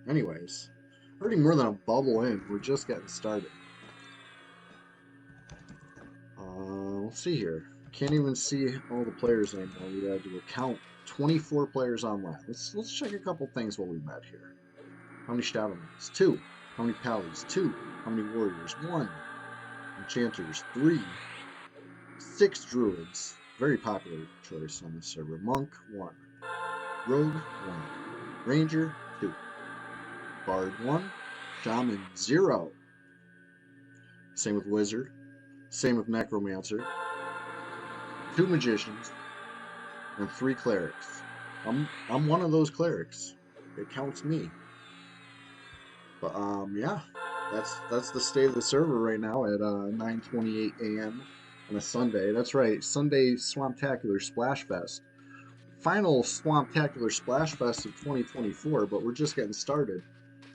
Anyways, already more than a bubble in. We're just getting started. Let's see here. Can't even see all the players anymore. We had to count 24 players online. Let's check a couple things while we met here. How many Shadow Knights? 2. How many Pallies? 2. How many Warriors? 1. Enchanters? 3. 6 Druids. Very popular choice on this server. Monk? 1. Rogue? 1. Ranger? 2. Bard? 1. Shaman? 0. Same with Wizard. Same with Necromancer. 2 Magicians. And 3 Clerics. I'm one of those Clerics. It counts me. But yeah, that's the state of the server right now at 9:28 a.m. on a Sunday. That's right, Sunday Swamptacular Splash Fest. Final Swamptacular Splash Fest of 2024, but we're just getting started.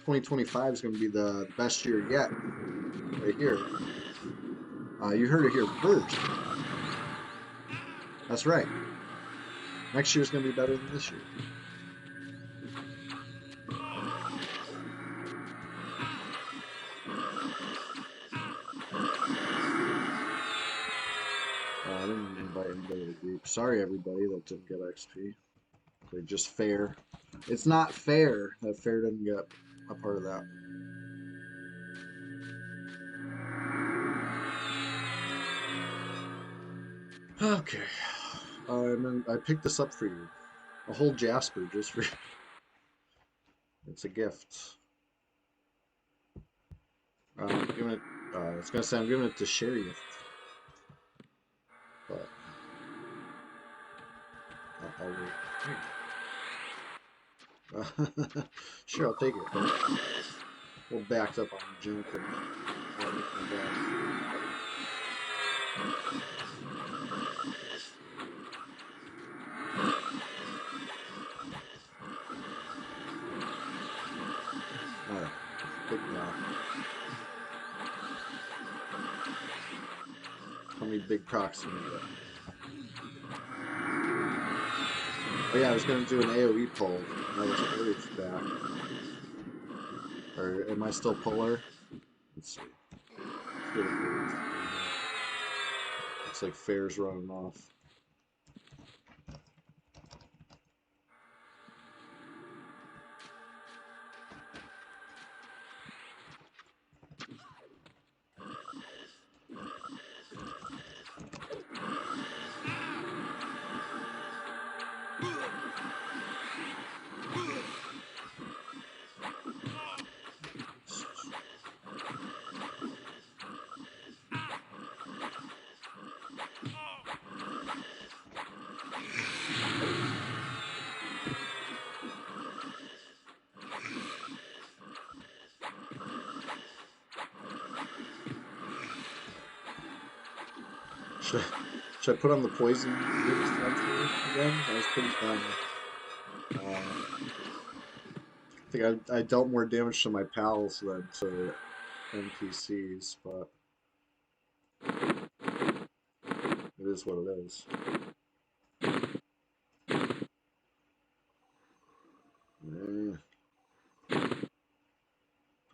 2025 is going to be the best year yet. Right here. You heard it here first. That's right. Next year is going to be better than this year. I didn't invite anybody to the group. Sorry, everybody that didn't get XP. They're just fair. It's not fair that fair didn't get a part of that. Okay. I picked this up for you. A whole Jasper just for you. It's a gift. I'm giving it. I was gonna say I'm giving it to Sherry, but I'll wait. Sure, I'll take it. We're backed up on junk. Alright, pick now. How many big procs can we get? Oh yeah, I was gonna do an AoE poll. Now that Fair's back. Or am I still polar? Let's see. Looks like Fair's running off. Should I put on the poison again? That was pretty fun. I think I dealt more damage to my pals than to NPCs, but it is what it is.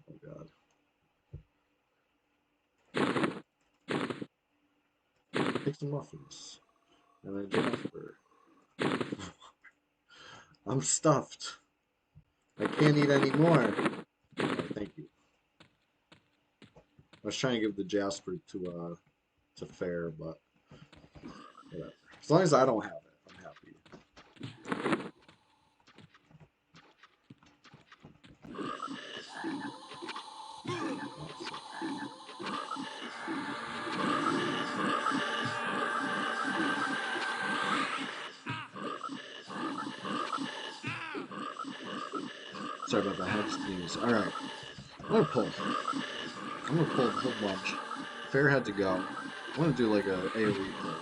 Oh god. Take some muffins. And a Jasper. I'm stuffed. I can't eat any more. Oh, thank you. I was trying to give the Jasper to Fair, but whatever. As long as I don't have it, I'm happy. Sorry about the head sneeze. Alright. I'm gonna pull a whole bunch. Fair had to go. I want to do like a AoE pull.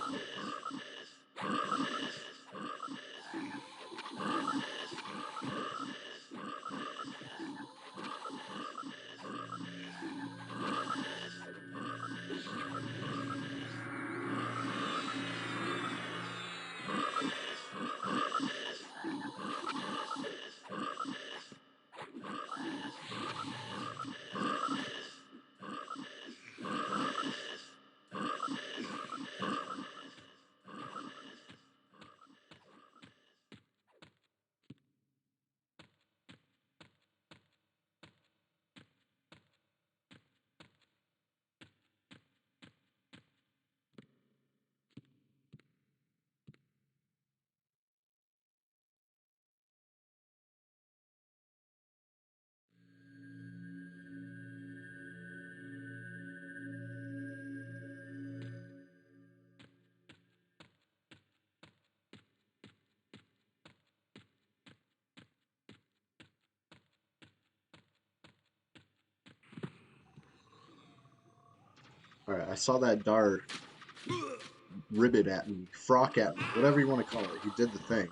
Alright, I saw that Dar ribbit at me, frock at me, whatever you want to call it. He did the thing.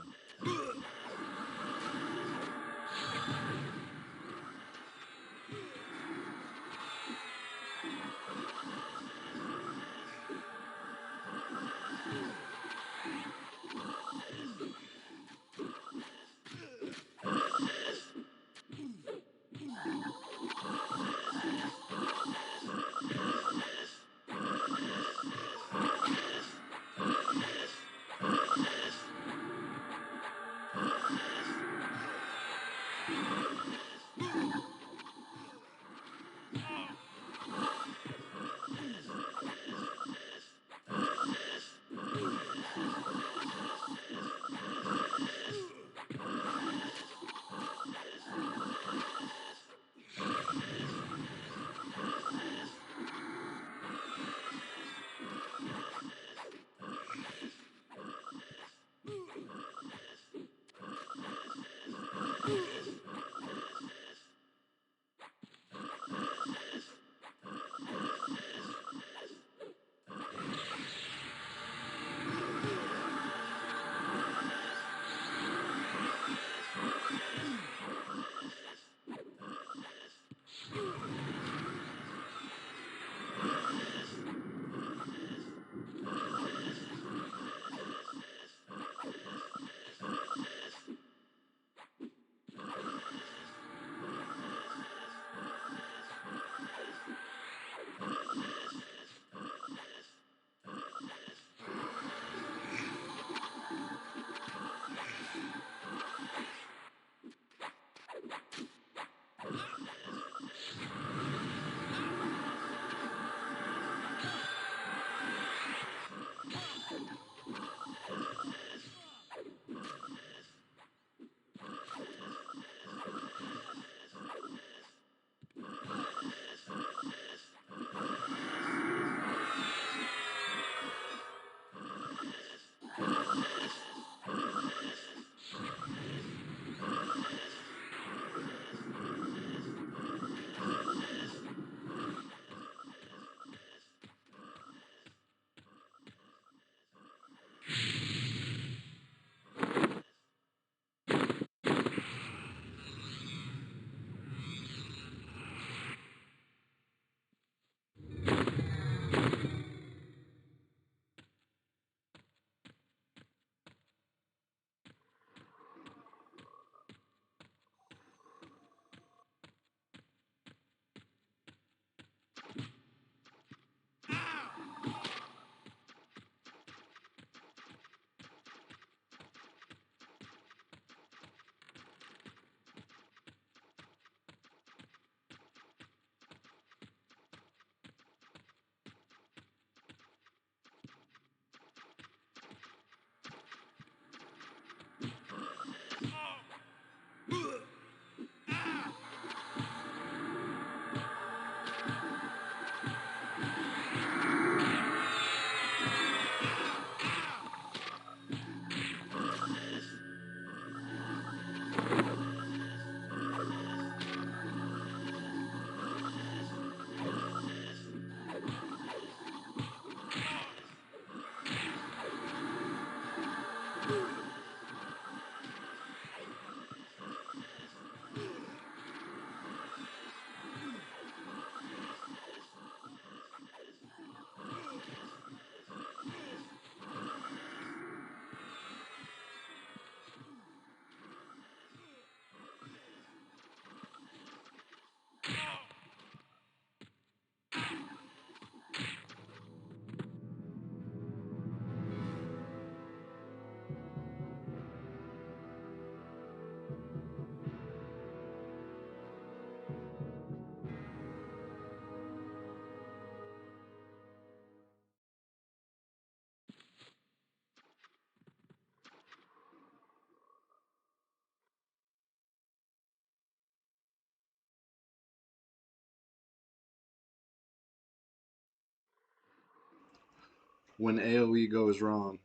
When AoE goes wrong.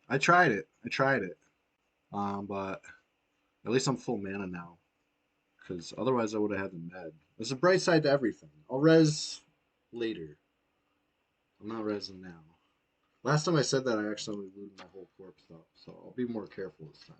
I tried it. I tried it. But at least I'm full mana now. Because otherwise I would have had the med. There's a bright side to everything. I'll res later. I'm not resin now. Last time I said that, I accidentally looted my whole corpse up, so I'll be more careful this time.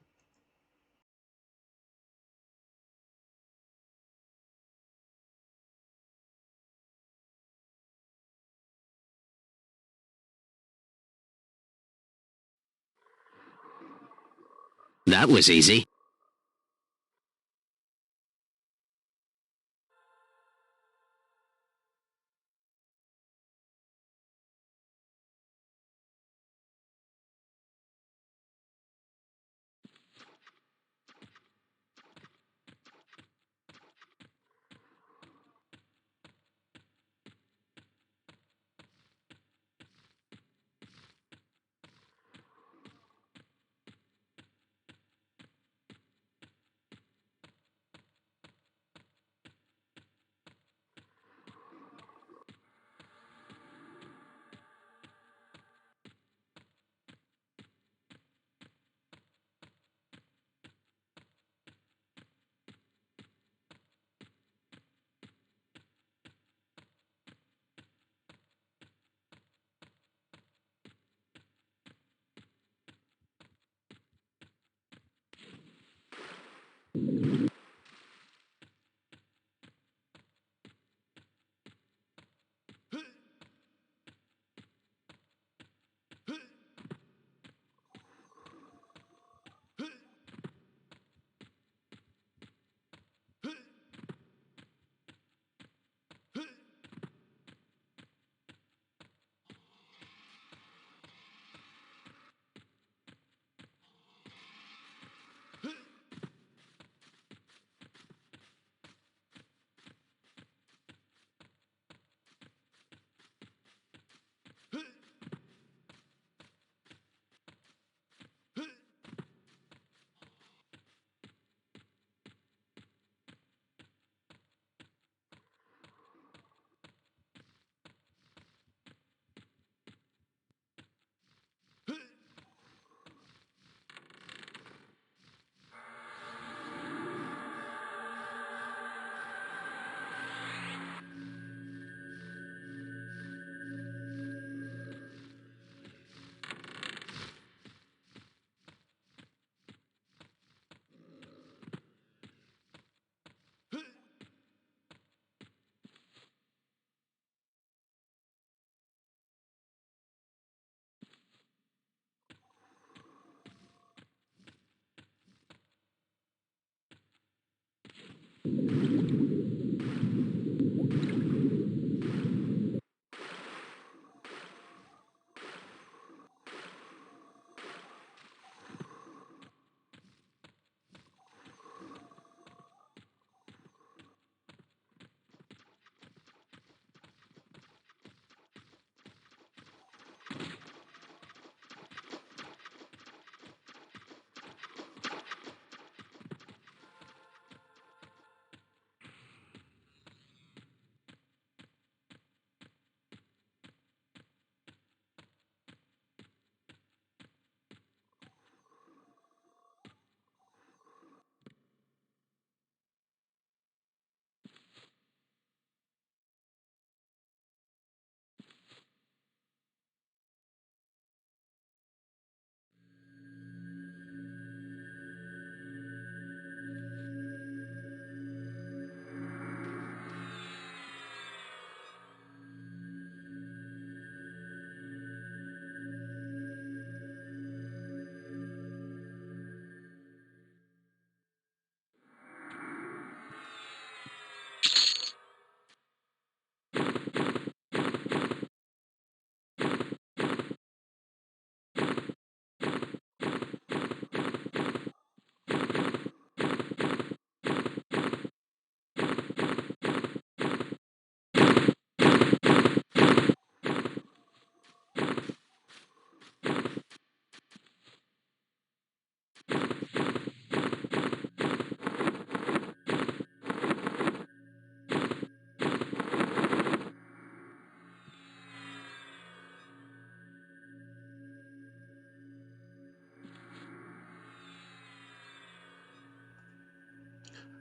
That was easy.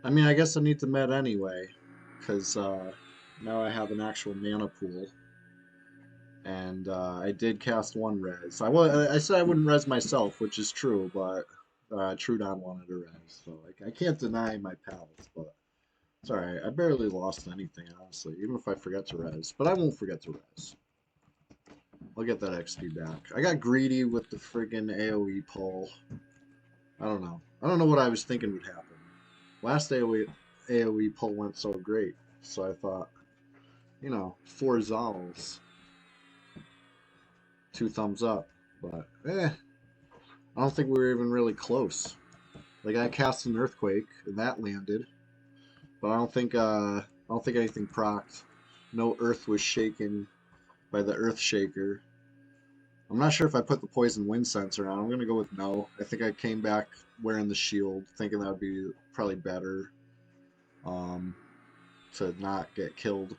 I mean, I guess I need the med anyway, because now I have an actual mana pool. And I did cast one res. I said I wouldn't res myself, which is true, but Trudon wanted a res, so I can't deny my pals. But it's all right. I barely lost anything, honestly, even if I forget to res. But I won't forget to res. I'll get that XP back. I got greedy with the friggin' AoE pull. I don't know. I don't know what I was thinking would happen. Last AoE pull went so great, so I thought, you know, 4 Zols, 2 thumbs up. But I don't think we were even really close. Like I cast an earthquake and that landed, but I don't think anything procced. No earth was shaken by the earth shaker. I'm not sure if I put the poison wind sensor on. I'm gonna go with no. I think I came back wearing the shield, thinking that would be probably better, um, to not get killed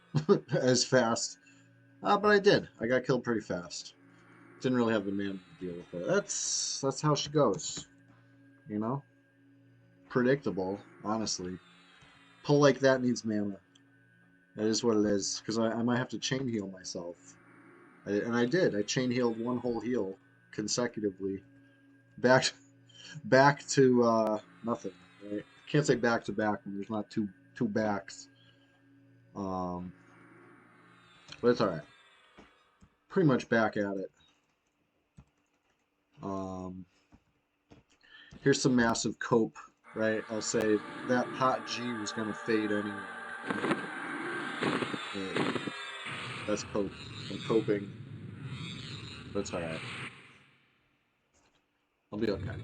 as fast. But I did. I got killed pretty fast. Didn't really have the mana to deal with it. That's how she goes, you know. Predictable, honestly. Pull like that needs mana. That is what it is. Because I might have to chain heal myself. And I did. I chain healed one whole heal consecutively. Back back to nothing. Right? Can't say back to back when there's not two backs. Um, but it's alright. Pretty much back at it. Um, here's some massive cope, right? I'll say that hot G was gonna fade anyway. That's cope. I'm coping, but it's alright. I'll be okay.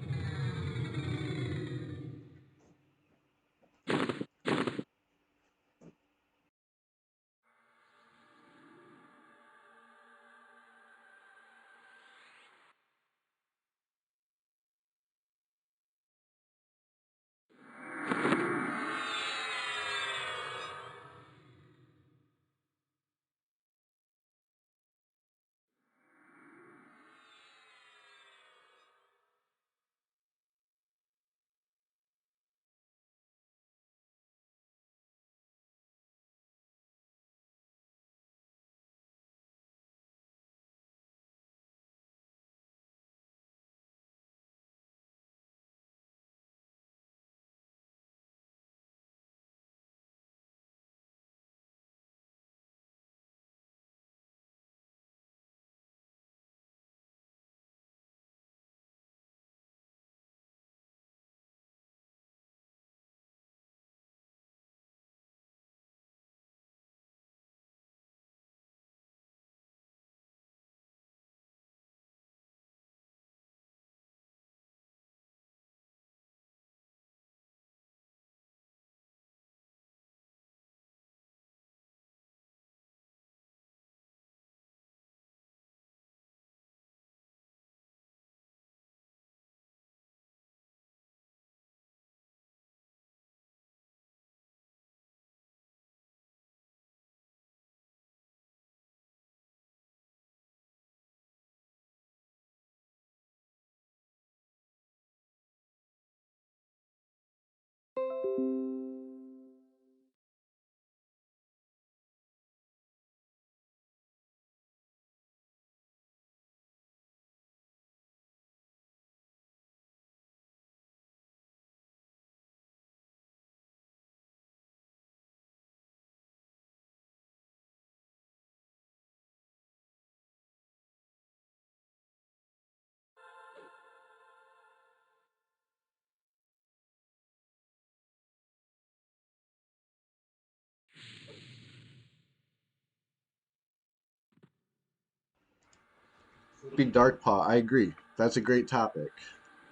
Be Darkpaw. I agree. That's a great topic.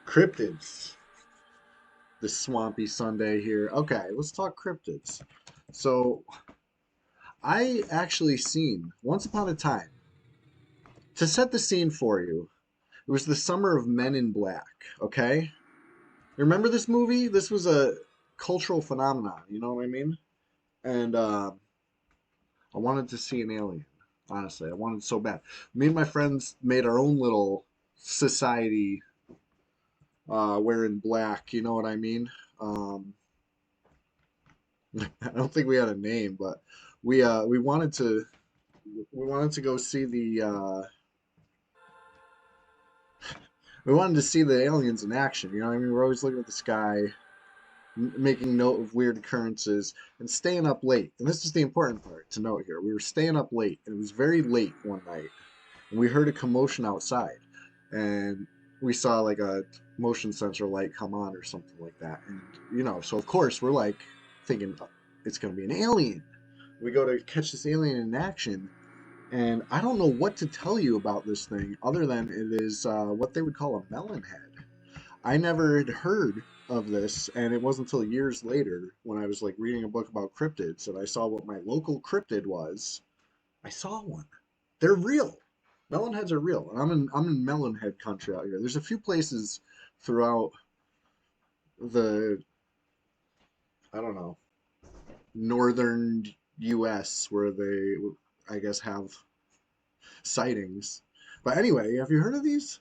Cryptids. This swampy Sunday here. Okay, let's talk cryptids. So, I actually seen once upon a time, to set the scene for you, it was the summer of Men in Black, okay? You remember this movie? This was a cultural phenomenon, you know what I mean? And I wanted to see an alien, honestly. I wanted so bad. Me and my friends made our own little society wearing black, you know what I mean? Um, I don't think we had a name, but we wanted to. we wanted to go see the we wanted to see the aliens in action. You know what I mean? We're always looking at the sky, making note of weird occurrences, and staying up late. And this is the important part to note here. We were staying up late, and it was very late one night, and we heard a commotion outside, and we saw like a motion sensor light come on or something like that. And so of course we're like thinking it's gonna be an alien. We go to catch this alien in action, and I don't know what to tell you about this thing other than it is what they would call a melon head. I never had heard of this, and it wasn't until years later when I was like reading a book about cryptids that I saw what my local cryptid was. I saw one. They're real. Melon heads are real, and I'm in melon head country out here. There's a few places throughout the, I don't know, northern U.S. where they, I guess, have sightings. But anyway, have you heard of these?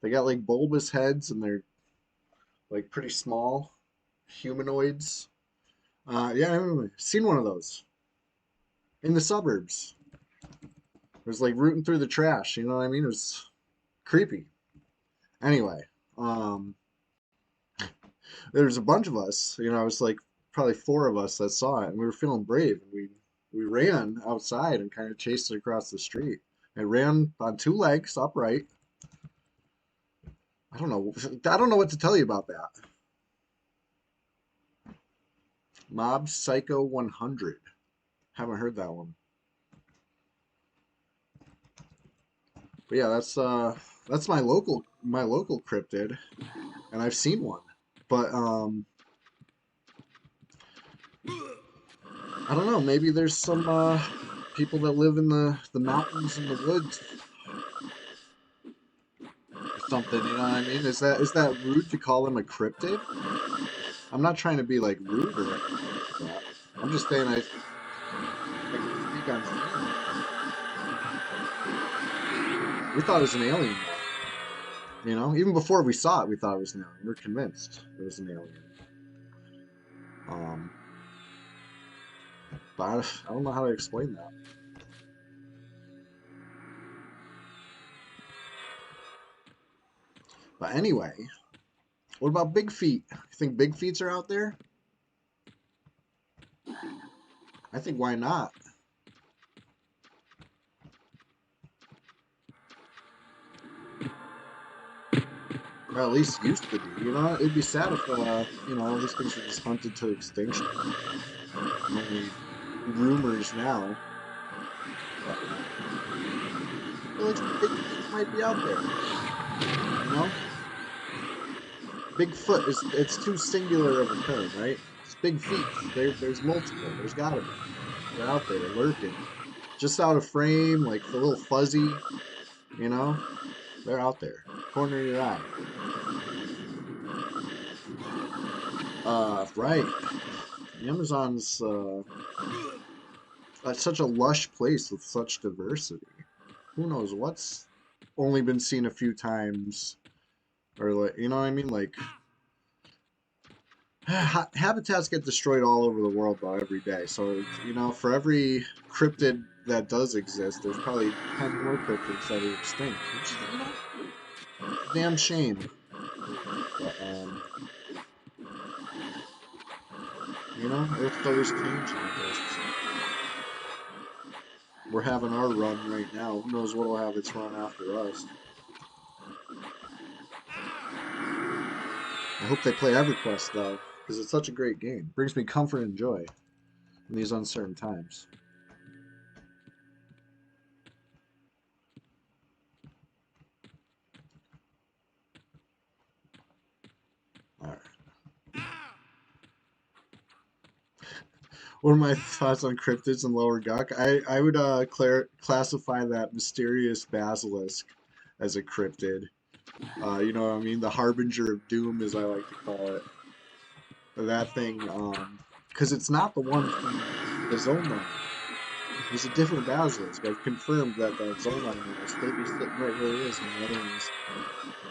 They got like bulbous heads and they're like pretty small humanoids. Yeah, I've seen one of those in the suburbs. It was like rooting through the trash, you know what I mean? It was creepy. Anyway, um, there was a bunch of us, I was like probably four of us that saw it, and we were feeling brave. And we ran outside and kind of chased it across the street. It ran on two legs, upright. I don't know. I don't know what to tell you about that. Mob Psycho 100. Haven't heard that one. But yeah, that's my local cryptid, and I've seen one. But I don't know. Maybe there's some people that live in the mountains and the woods or something. You know what I mean? Is that rude to call him a cryptid? I'm not trying to be like rude or anything like that. I'm just saying I can speak on feeling. We thought it was an alien, though. Even before we saw it, we thought it was an alien. We were convinced it was an alien. Um, but I don't know how to explain that. But anyway, what about big feet? You think big feet are out there? I think why not? Or at least used to be. It'd be sad if these things were just hunted to extinction. Only rumors now. But I feel like big feet might be out there. Bigfoot it's too singular of a term, right? It's big feet. There's multiple. There's gotta be. They're out there lurking. Just out of frame, like a little fuzzy, you know? They're out there. Corner of your eye. Right. The Amazon's such a lush place with such diversity. Who knows what's only been seen a few times, or like, you know what I mean? Like, habitats get destroyed all over the world though every day. So for every cryptid that does exist, there's probably 10 more cryptids that are extinct, which is a damn shame. But, Earth's always changing. We're having our run right now. Who knows what'll have its run after us? I hope they play EverQuest though, because it's such a great game. It brings me comfort and joy in these uncertain times. All right. What are my thoughts on cryptids and lower guk? I would classify that mysterious basilisk as a cryptid. You know what I mean? The harbinger of doom, as I like to call it. That thing, because it's not the one from the Zolan. There's a different basilisk. I've confirmed that the Zolan will still be sitting right where he is, and the other one's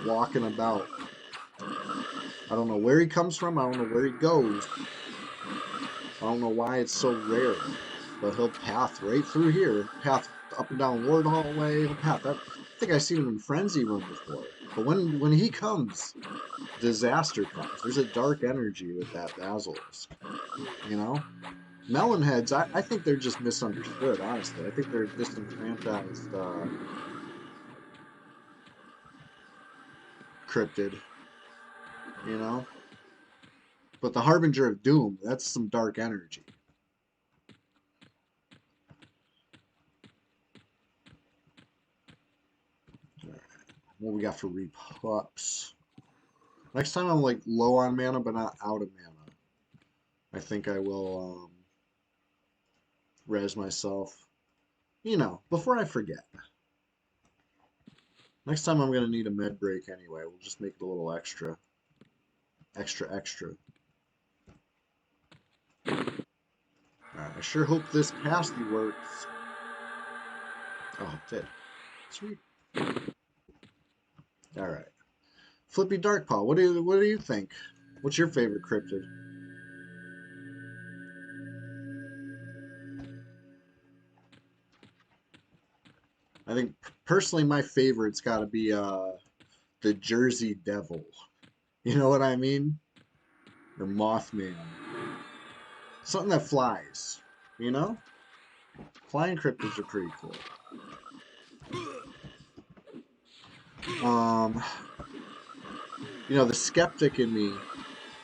walking about. I don't know where he comes from. I don't know where he goes. I don't know why it's so rare, but he'll path right through here, path up and down Ward Hallway. I think I've seen him in Frenzy Room before. But when he comes, disaster comes. There's a dark energy with that Basilisk. You know? Melonheads, I think they're just misunderstood, honestly. I think they're disenfranchised cryptid, you know? But the Harbinger of Doom, that's some dark energy. Alright. What we got for repups? Next time I'm like low on mana, but not out of mana. I think I will res myself. You know, before I forget. Next time I'm going to need a med break anyway. We'll just make it a little extra. Extra. Alright, I sure hope this pasty works. Oh, it did. Sweet. Alright. Flippy Darkpaw, what do you think? What's your favorite cryptid? I think personally my favorite's got to be the Jersey Devil. You know what I mean? Or Mothman. Something that flies, you know? Flying cryptids are pretty cool. You know, the skeptic in me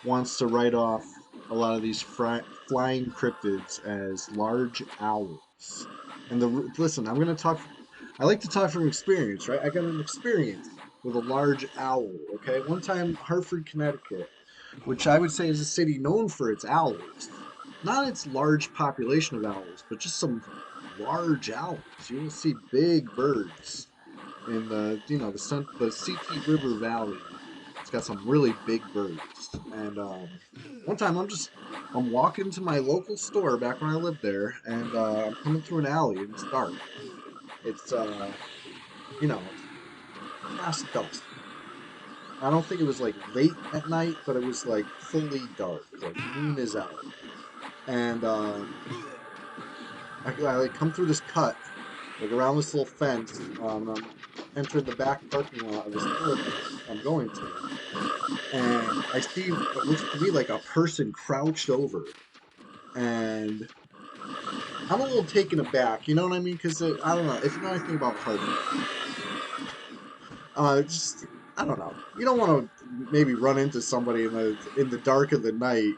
wants to write off a lot of these flying cryptids as large owls. And listen, I'm going to talk. I like to talk from experience, right? I got an experience with a large owl. Okay, one time, Hartford, Connecticut, which I would say is a city known for its owls, not its large population of owls, but just some large owls. You will see big birds in the the CT River Valley. It's got some really big birds. And one time I'm walking to my local store back when I lived there, and I'm coming through an alley and it's dark. It's you know, past dusk. I don't think it was like late at night, but it was like fully dark, like moon is out. And I like come through this cut, like around this little fence. I'm entering the back parking lot of the store I'm going to, and I see what looks to me like a person crouched over, and I'm a little taken aback. You know what I mean? Because I don't know. If you know anything about Hartford, just I don't know. You don't want to maybe run into somebody in the dark of the night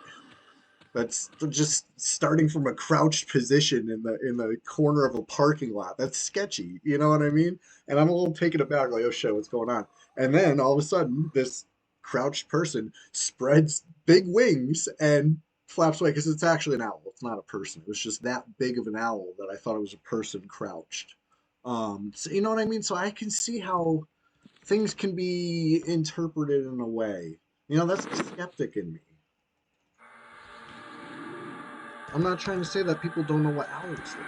that's just starting from a crouched position in the corner of a parking lot. That's sketchy. You know what I mean? And I'm a little taken aback, like, oh shit, what's going on? And then all of a sudden, this crouched person spreads big wings and flaps away because it's actually an owl. It's not a person. It was just that big of an owl that I thought it was a person crouched. So you know what I mean? So I can see how things can be interpreted in a way. You know, that's the skeptic in me. I'm not trying to say that people don't know what owls are.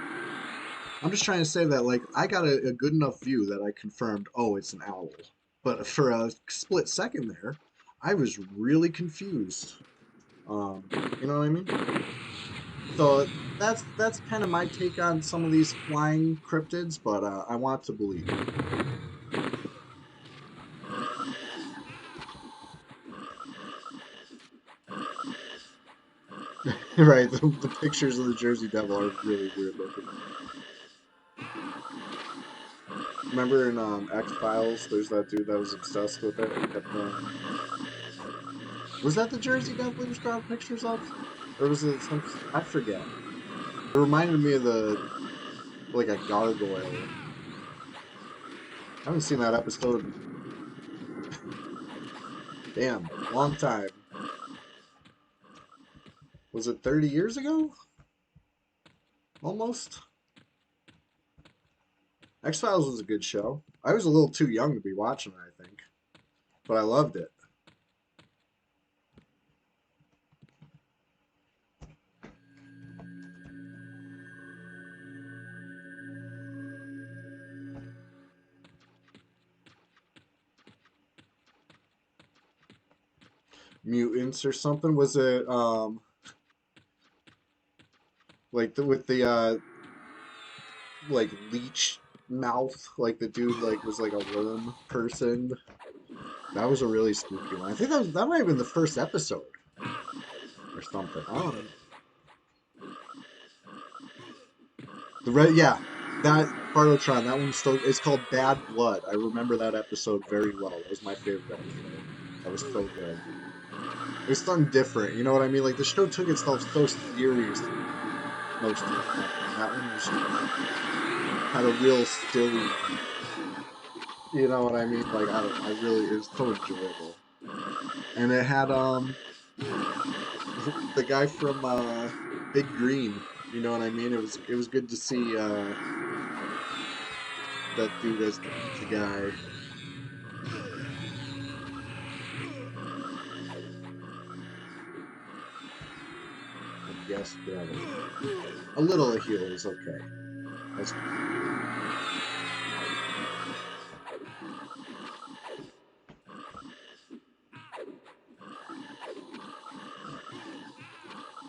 I'm just trying to say that, like, I got a good enough view that I confirmed, oh, it's an owl. But for a split second there, I was really confused. You know what I mean? So that's kind of my take on some of these flying cryptids, but I want to believe. Right, the pictures of the Jersey Devil are really weird looking. Remember in X-Files, there's that dude that was obsessed with it and kept was that the Jersey Devil he was drawing pictures of? Or was it some... I forget. It reminded me of like a gargoyle. I haven't seen that episode. Damn, long time. Was it 30 years ago? Almost? X-Files was a good show. I was a little too young to be watching it, I think. But I loved it. Mutants or something? Was it like with the like leech mouth, like the dude like was like a worm person. That was a really spooky one. I think that might have been the first episode or something. I don't know. The red, yeah, that Bartotron, that one's still. It's called Bad Blood. I remember that episode very well. That was my favorite episode. That was so good. It was something different. You know what I mean? Like the show took itself so seriously most of the time. And that one was just had a real silly. You know what I mean? Like I really, it was so enjoyable. And it had the guy from Big Green. You know what I mean? It was good to see that dude as the guy. Yes, but a little of heal is okay. That's good.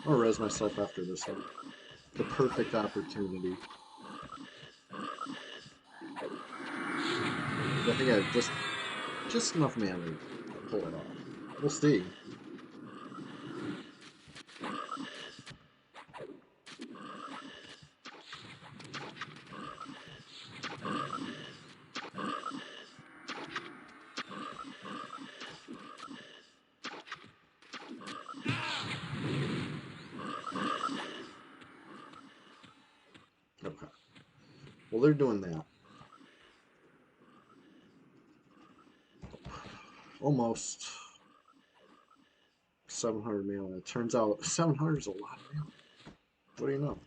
I'll res myself after this one. The perfect opportunity. I think I have just enough mana to pull it off. We'll see. Okay. Well, they're doing that. Almost 700 mana. It turns out 700 is a lot of mana. What do you know?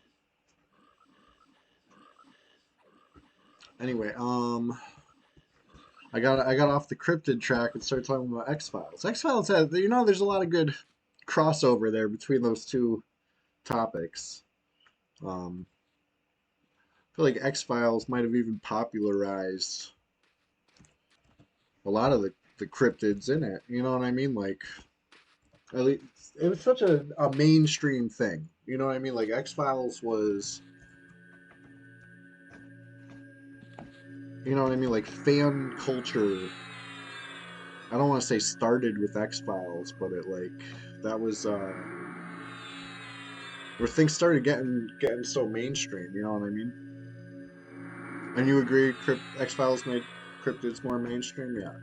Anyway, I got off the cryptid track and started talking about X-Files. X-Files has, there's a lot of good crossover there between those two topics. I feel like X-Files might have even popularized a lot of the cryptids in it. You know what I mean? Like, at least it was such a mainstream thing. You know what I mean? Like X-Files was, you know what I mean? Like fan culture. I don't want to say started with X-Files, but it like that was where things started getting so mainstream. You know what I mean? And you agree, X-Files made cryptids more mainstream? Yeah.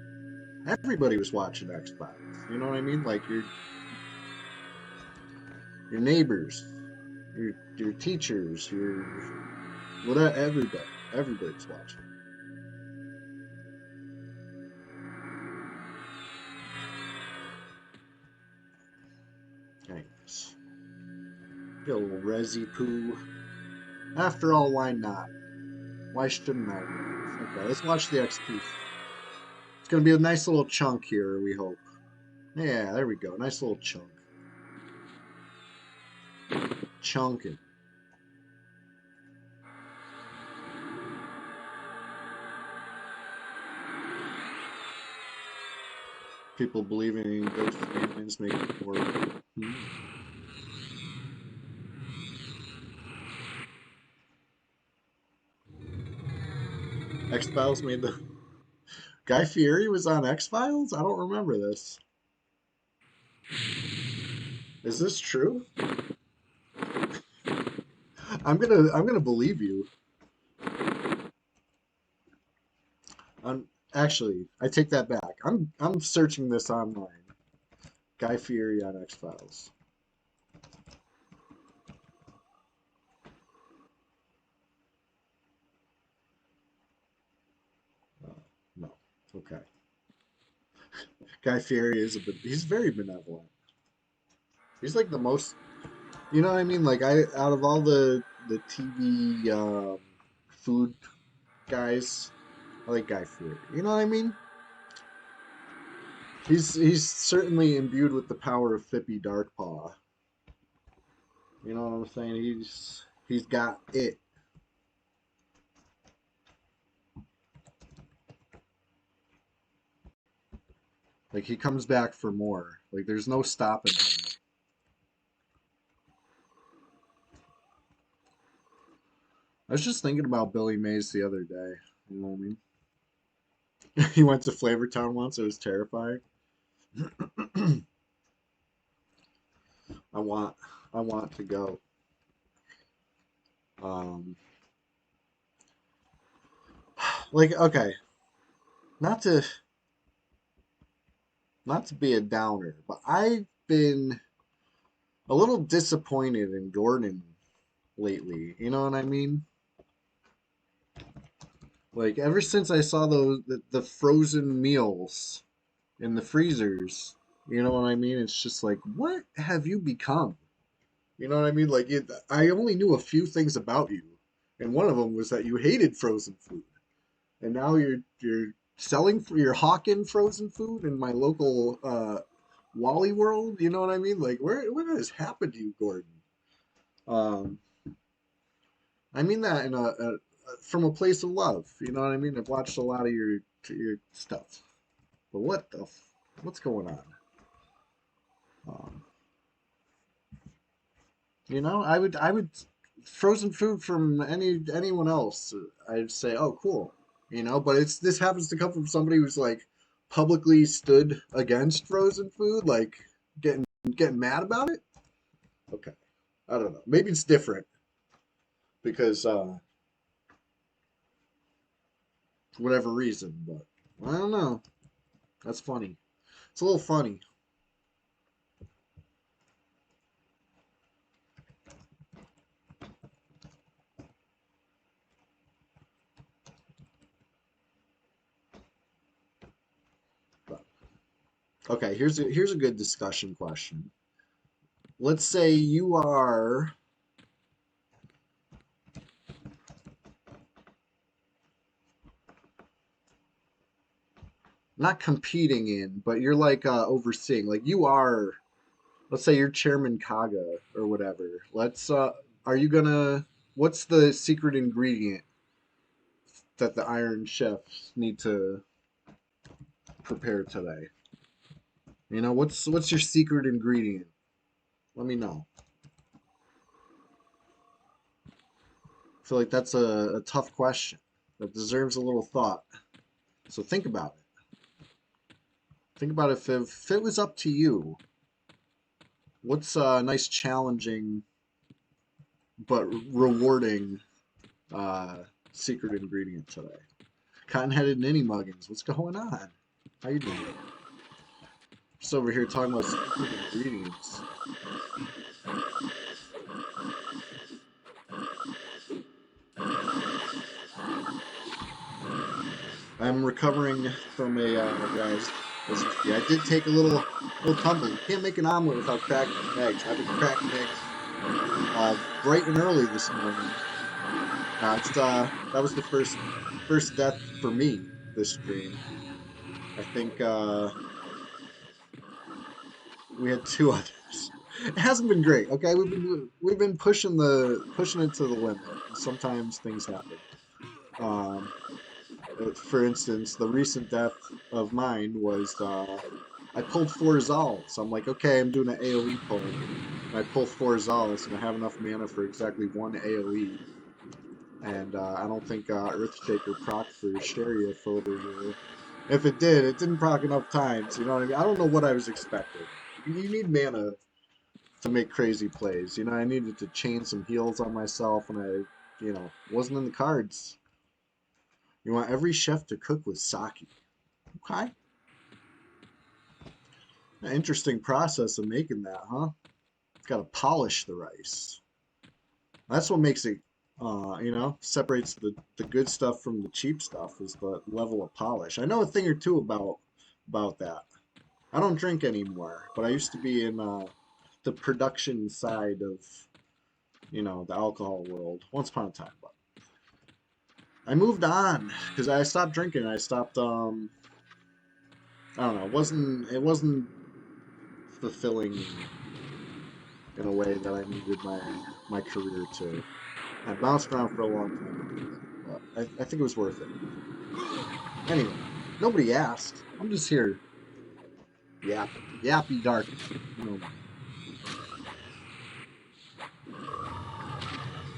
Everybody was watching X-Files. You know what I mean? Like your neighbors, your teachers, your whatever, everybody's watching. Anyways, get a little resi poo. After all, why not? Why shouldn't I? Okay, let's watch the XP. It's gonna be a nice little chunk here, we hope. Yeah, there we go. Nice little chunk. Chunking. People believing in ghosts and aliens make it more. X Files made the. Guy Fieri was on X Files? I don't remember this. Is this true? I'm gonna believe you. Actually, I take that back. I'm searching this online. Guy Fieri on X Files. No. Okay. Guy Fieri he's very benevolent. He's like the most, you know what I mean? Like out of all the TV food guys, I like Guy Fieri. You know what I mean? He's certainly imbued with the power of Fippy Darkpaw. You know what I'm saying? He's got it. Like he comes back for more. Like there's no stopping I was just thinking about Billy Mays the other day. You know what I mean? He went to Flavortown once. It was terrifying. I want, I want to go. Um, like, okay, not to, not to be a downer, but I've been a little disappointed in Gordon lately. You know what I mean? Like ever since I saw the frozen meals in the freezers, you know what I mean? It's just like, what have you become? You know what I mean? Like I only knew a few things about you, and one of them was that you hated frozen food, and now you're selling for you're hawking frozen food in my local Wally World. You know what I mean? Like what has happened to you, Gordon? Um, I mean that in from a place of love. You know what I mean? I've watched a lot of your stuff, but what's going on? Um, you know, I would frozen food from anyone else. I'd say, oh, cool. You know, but this happens to come from somebody who's like publicly stood against frozen food, like getting getting mad about it. Okay, I don't know. Maybe it's different because for whatever reason, but I don't know. That's funny. It's a little funny. But, okay, here's a good discussion question. Let's say you are not competing in, but you're like overseeing. Like you are, let's say you're Chairman Kaga or whatever. Are you gonna, what's the secret ingredient that the Iron Chefs need to prepare today? You know, what's your secret ingredient? Let me know. I feel like that's a tough question that deserves a little thought. So think about it. Think about if it was up to you, what's a nice, challenging but rewarding uh, secret ingredient today? Cotton-headed ninny muggins, what's going on? How you doing? Just over here talking about secret ingredients. I'm recovering from a guys. I did take a little tumble. You can't make an omelet without cracking eggs. I've been cracking eggs bright and early this morning. That was the first death for me this stream. I think we had two others. It hasn't been great. Okay, we've been pushing it to the limit. Sometimes things happen. Um, for instance, the recent death of mine was I pulled four Zals. So I'm like, okay, I'm doing an AOE pull. And I pull four Zals, and I have enough mana for exactly one AOE. And I don't think Earthshaker proc for Sheriff over here. If it did, it didn't proc enough times. You know what I mean? I don't know what I was expecting. You need mana to make crazy plays. You know, I needed to chain some heals on myself, and wasn't in the cards. You want every chef to cook with sake. Okay. An interesting process of making that, huh? Got to polish the rice. That's what makes it, separates the good stuff from the cheap stuff is the level of polish. I know a thing or two about that. I don't drink anymore, but I used to be in the production side of, the alcohol world once upon a time. But I moved on because I stopped drinking. I stopped. I don't know. It wasn't fulfilling in a way that I needed my career to. I bounced around for a long time, but I think it was worth it. Anyway, nobody asked. I'm just here yappy dark. You know.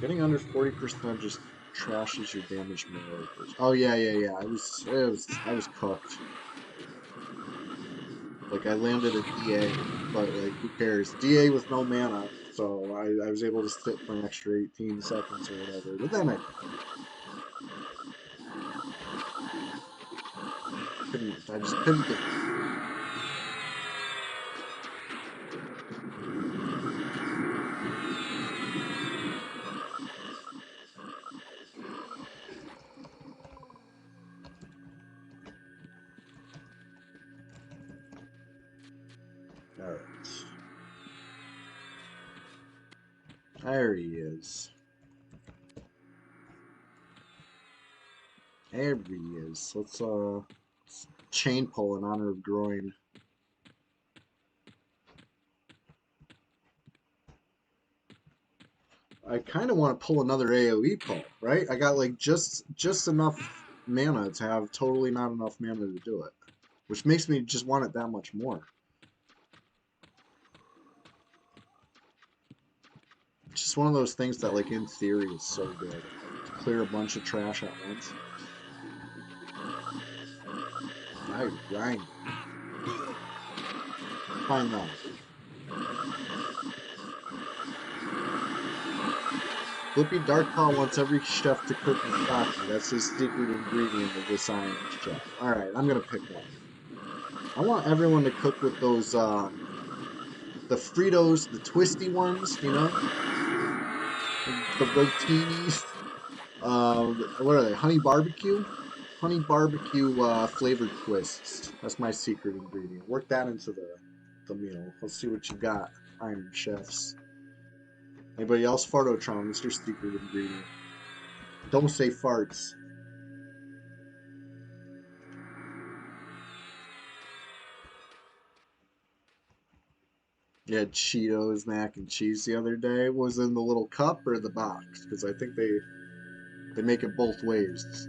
Getting under 40% just trashes your damage melee. Oh yeah, yeah, yeah. I was cooked. Like I landed a DA, but like who cares? DA with no mana, so I was able to sit for an extra 18 seconds or whatever. But then I just couldn't get. All right, there he is. There he is. Let's chain pull in honor of groin. I kind of want to pull another AoE pull, right? I got like just enough mana to have totally not enough mana to do it, which makes me just want it that much more. It's just one of those things that, like, in theory is so good. To clear a bunch of trash at once. I grind. Fine though. Flippy Darkpaw wants every chef to cook Misaki. That's his secret ingredient of this Iron Chef. Alright, I'm gonna pick one. I want everyone to cook with those, the Fritos, the twisty ones, you know? The rotinis. What are they? Honey barbecue? Honey barbecue flavored twists. That's my secret ingredient. Work that into the meal. Let's see what you got, Iron Chefs. Anybody else? Fartotron, what's your secret ingredient? Don't say farts. You had Cheetos mac and cheese the other day. Was it in the little cup or the box? Because I think they make it both ways.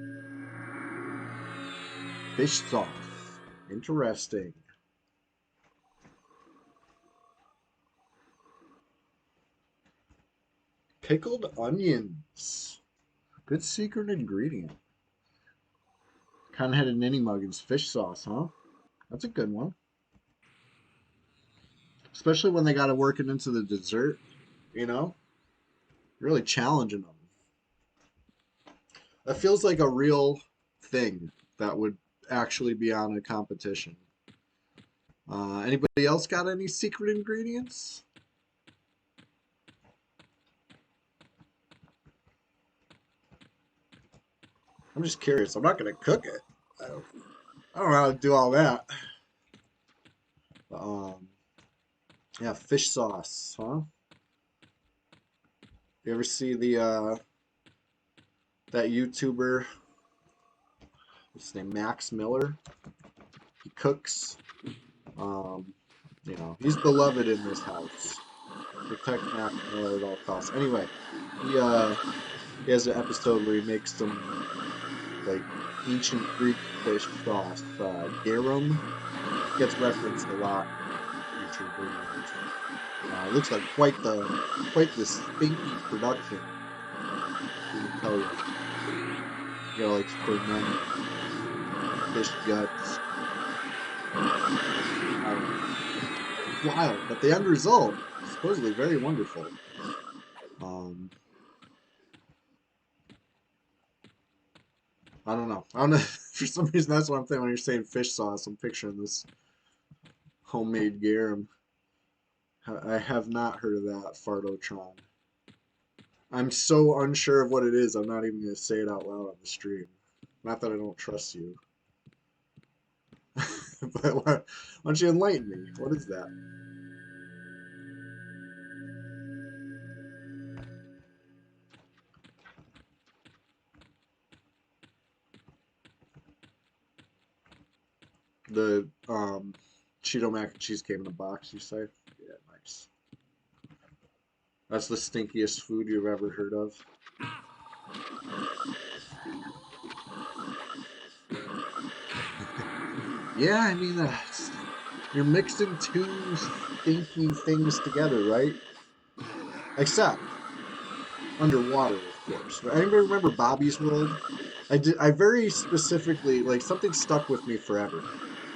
Fish sauce. Interesting. Pickled onions. Good secret ingredient. Kind of had a Ninny Muggins fish sauce, huh? That's a good one. Especially when they got to work it into the dessert, you know? Really challenging them. That feels like a real thing that would actually be on a competition. Anybody else got any secret ingredients? I'm just curious. I'm not going to cook it. I don't know how to do all that. Yeah, fish sauce, huh? You ever see the that YouTuber? What's his name? Max Miller. He cooks. You know, he's beloved in this house. Protect Max Miller at all costs. Anyway, he has an episode where he makes some like ancient Greek fish sauce. Garum gets referenced a lot in future videos. It looks like quite the stinky production. I can tell you. You know, like ferment fish guts. It's wild, but the end result is supposedly very wonderful. I don't know. I don't know. For some reason, that's what I'm thinking when you're saying fish sauce. I'm picturing this homemade garum. I have not heard of that, Fartotron. I'm so unsure of what it is, I'm not even going to say it out loud on the stream. Not that I don't trust you. But why don't you enlighten me? What is that? The Cheeto mac and cheese came in a box, you say? Yeah, nice. That's the stinkiest food you've ever heard of. Yeah, I mean, you're mixing two stinky things together, right? Except, underwater, of course. Anybody remember Bobby's World? I very specifically, like, something stuck with me forever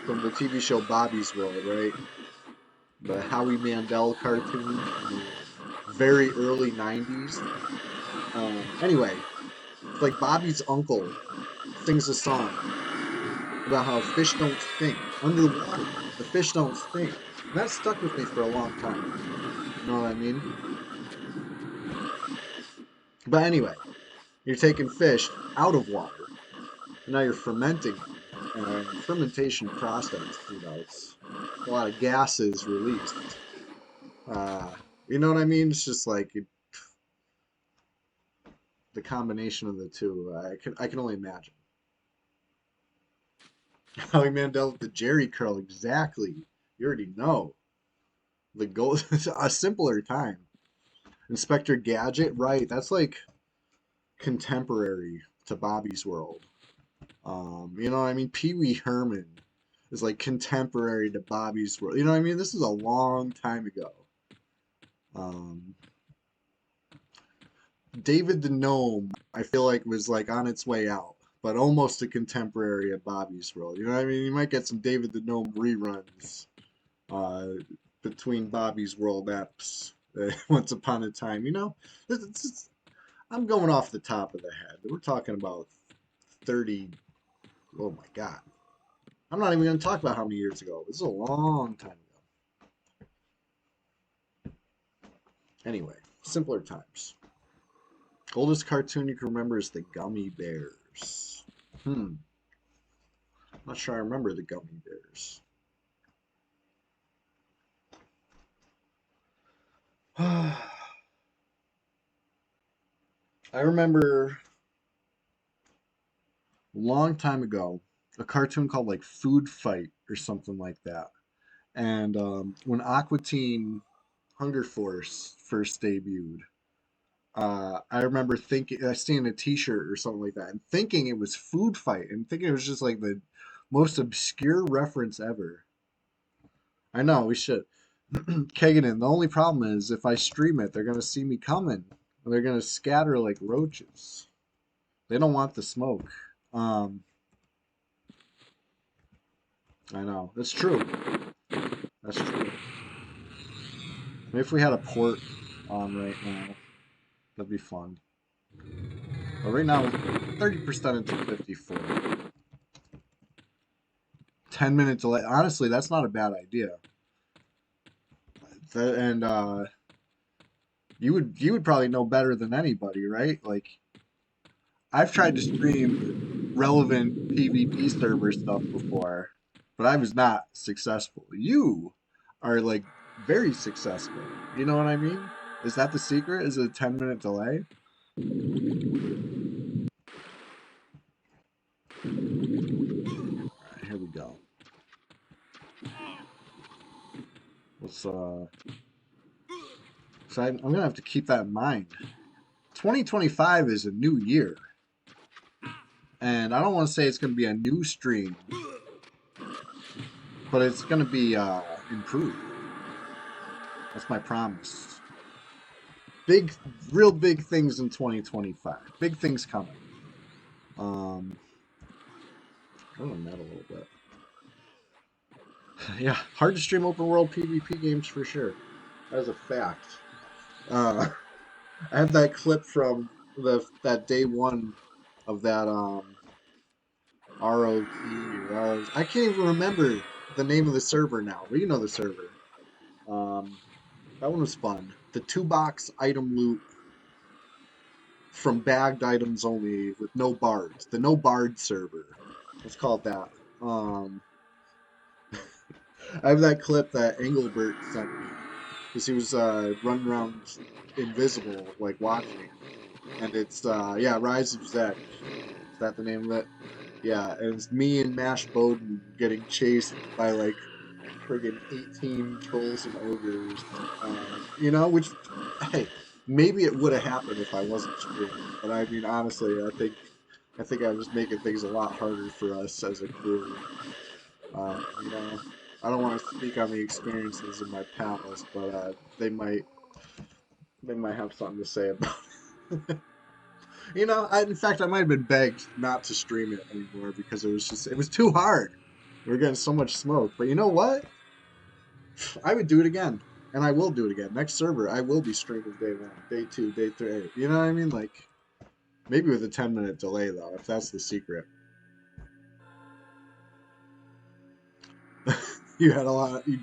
from the TV show Bobby's World, right? The Howie Mandel cartoon from the very early 90s. Anyway, it's like Bobby's uncle sings a song about how fish don't stink. Underwater, the fish don't stink. And that stuck with me for a long time. You know what I mean? But anyway, you're taking fish out of water, and now you're fermenting them. And fermentation process, it's a lot of gases released. Uh, you know what I mean? It's just like the combination of the two. I can only imagine. Howie Mandel with the Jerry curl, exactly. You already know. The goal a simpler time. Inspector Gadget, right? That's like contemporary to Bobby's World. You know what I mean? Pee Wee Herman is like contemporary to Bobby's World. You know what I mean? This is a long time ago. Um, David the Gnome, I feel like was like on its way out, but almost a contemporary of Bobby's World. You know what I mean? You might get some David the Gnome reruns between Bobby's World apps. Once upon a time, I'm going off the top of the head. We're talking about 30. Oh my God. I'm not even going to talk about how many years ago. This is a long time ago. Anyway, simpler times. Oldest cartoon you can remember is the Gummy Bears. I'm not sure I remember the Gummy Bears. I remember a long time ago a cartoon called like Food Fight or something like that. And when Aqua Teen Hunger Force first debuted, I remember thinking, I seen a T-shirt or something like that, and thinking it was Food Fight, and thinking it was just like the most obscure reference ever. I know we should. Keganon, the only problem is if I stream it, they're gonna see me coming, and they're gonna scatter like roaches. They don't want the smoke. Um, I know that's true. That's true. Maybe if we had a port on right now, that'd be fun. But right now, 30% into 54. 10 minute delay. Honestly, that's not a bad idea. And you would probably know better than anybody, right? Like I've tried to stream relevant PvP server stuff before, but I was not successful. You are like very successful. You know what I mean? Is that the secret? Is it a 10-minute delay? All right, here we go. Let's so I'm gonna have to keep that in mind. 2025 is a new year. And I don't want to say it's going to be a new stream, but it's going to be improved. That's my promise. Real big things in 2025. Big things coming. I'm going that a little bit. Yeah, hard to stream open world PvP games for sure. That is a fact. I have that clip from that day one of that ROT or ROT. I can't even remember the name of the server now, but you know the server. That one was fun. The 2-box item loot from bagged items only with no bards. The no bard server. Let's call it that. I have that clip that Engelbert sent me because he was running around invisible, like watching. And it's yeah, Rise of Zek. Is that the name of it? Yeah, and it's me and Mash Bowden getting chased by like friggin' 18 trolls and ogres. Which, hey, maybe it would have happened if I wasn't streaming. But I mean, honestly, I think I was making things a lot harder for us as a crew. Uh, you know, I don't want to speak on the experiences of my pals, but they might have something to say about it. You know, in fact, I might have been begged not to stream it anymore because it was too hard. We were getting so much smoke. But you know what? I would do it again. And I will do it again. Next server, I will be streaming day one, day two, day three. You know what I mean? Like, maybe with a 10-minute delay, though, if that's the secret. You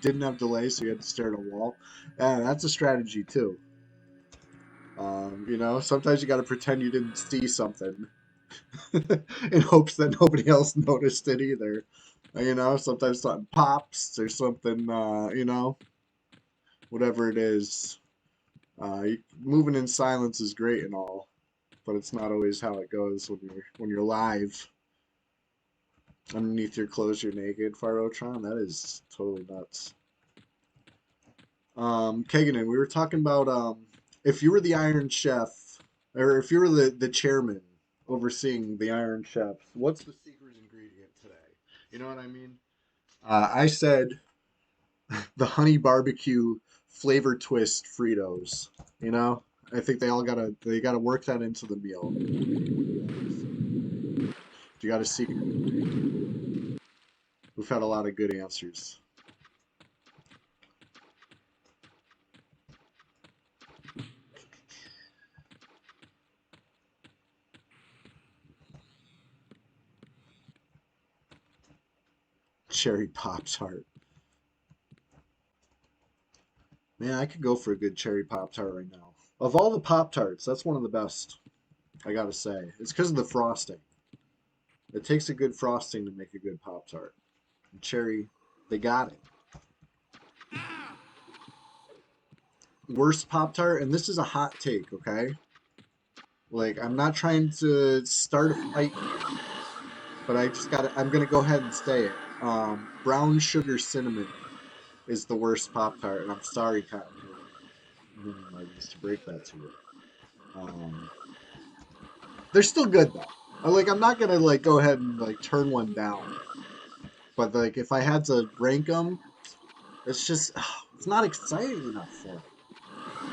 didn't have delay, so you had to stare at a wall. That's a strategy, too. You know, sometimes you got to pretend you didn't see something in hopes that nobody else noticed it either. You know, sometimes something pops or something, you know, whatever it is. Moving in silence is great and all, but it's not always how it goes when you're live. Underneath your clothes, you're naked, Pharaotron. That is totally nuts. Kaganen, we were talking about if you were the Iron Chef, or if you were the chairman overseeing the Iron Chefs, what's the secret ingredient today? You know what I mean? I said the honey barbecue flavor twist Fritos. You know, I think they gotta work that into the meal. You got a secret. We've had a lot of good answers. Cherry Pop-Tart. Man, I could go for a good cherry Pop-Tart right now. Of all the Pop-Tarts, that's one of the best, I gotta say. It's because of the frosting. It takes a good frosting to make a good Pop-Tart. And cherry, they got it. Worst Pop-Tart, and this is a hot take, okay? Like, I'm not trying to start a fight here, but I'm gonna go ahead and say it. Brown sugar cinnamon is the worst Pop-Tart, and I'm sorry, Cotton I used to break that to you. They're still good though. I'm not gonna like go ahead and like turn one down, but like if I had to rank them, it's just it's not exciting enough for me.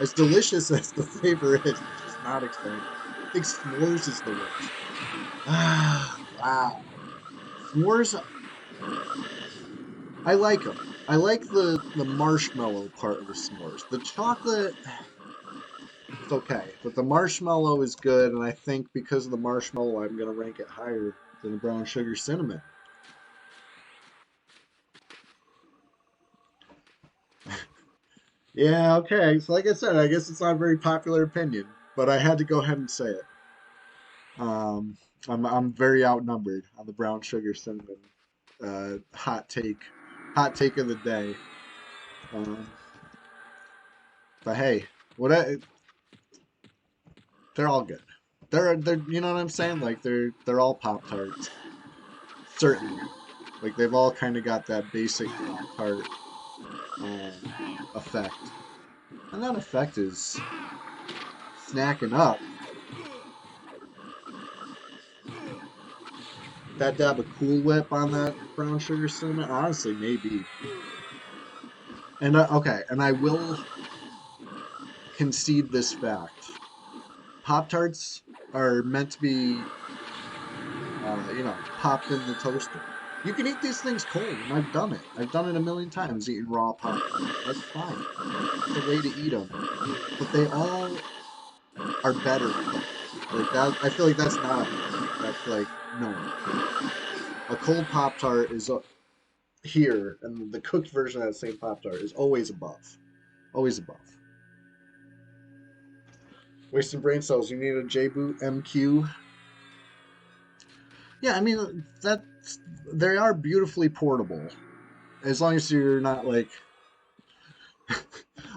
As delicious as the flavor is, it's just not exciting. I think s'mores is the worst. Wow. S'mores, I like them. I like the marshmallow part of the s'mores. The chocolate, it's okay, but the marshmallow is good, and I think because of the marshmallow, I'm gonna rank it higher than the brown sugar cinnamon. Yeah, okay. So like I said, I guess it's not a very popular opinion, but I had to go ahead and say it. Um, I'm very outnumbered on the brown sugar cinnamon hot take of the day. Um, but hey, they're all good. They're you know what I'm saying? Like they're all Pop Tarts. Certainly, like they've all kind of got that basic Pop Tart effect, and that effect is snacking up. That dab of Cool Whip on that brown sugar cinnamon, honestly, maybe. And okay, and I will concede this fact: Pop Tarts are meant to be, you know, popped in the toaster. You can eat these things cold, and I've done it. I've done it a million times, eating raw Pop Tarts. That's fine. It's the way to eat them. But they all are better cooked. Like that, I feel like that's not. That's like no. A cold Pop Tart is here, and the cooked version of that same Pop Tart is always above. Always above. Wasting brain cells. You need a J-Boot MQ. Yeah, I mean that they are beautifully portable, as long as you're not like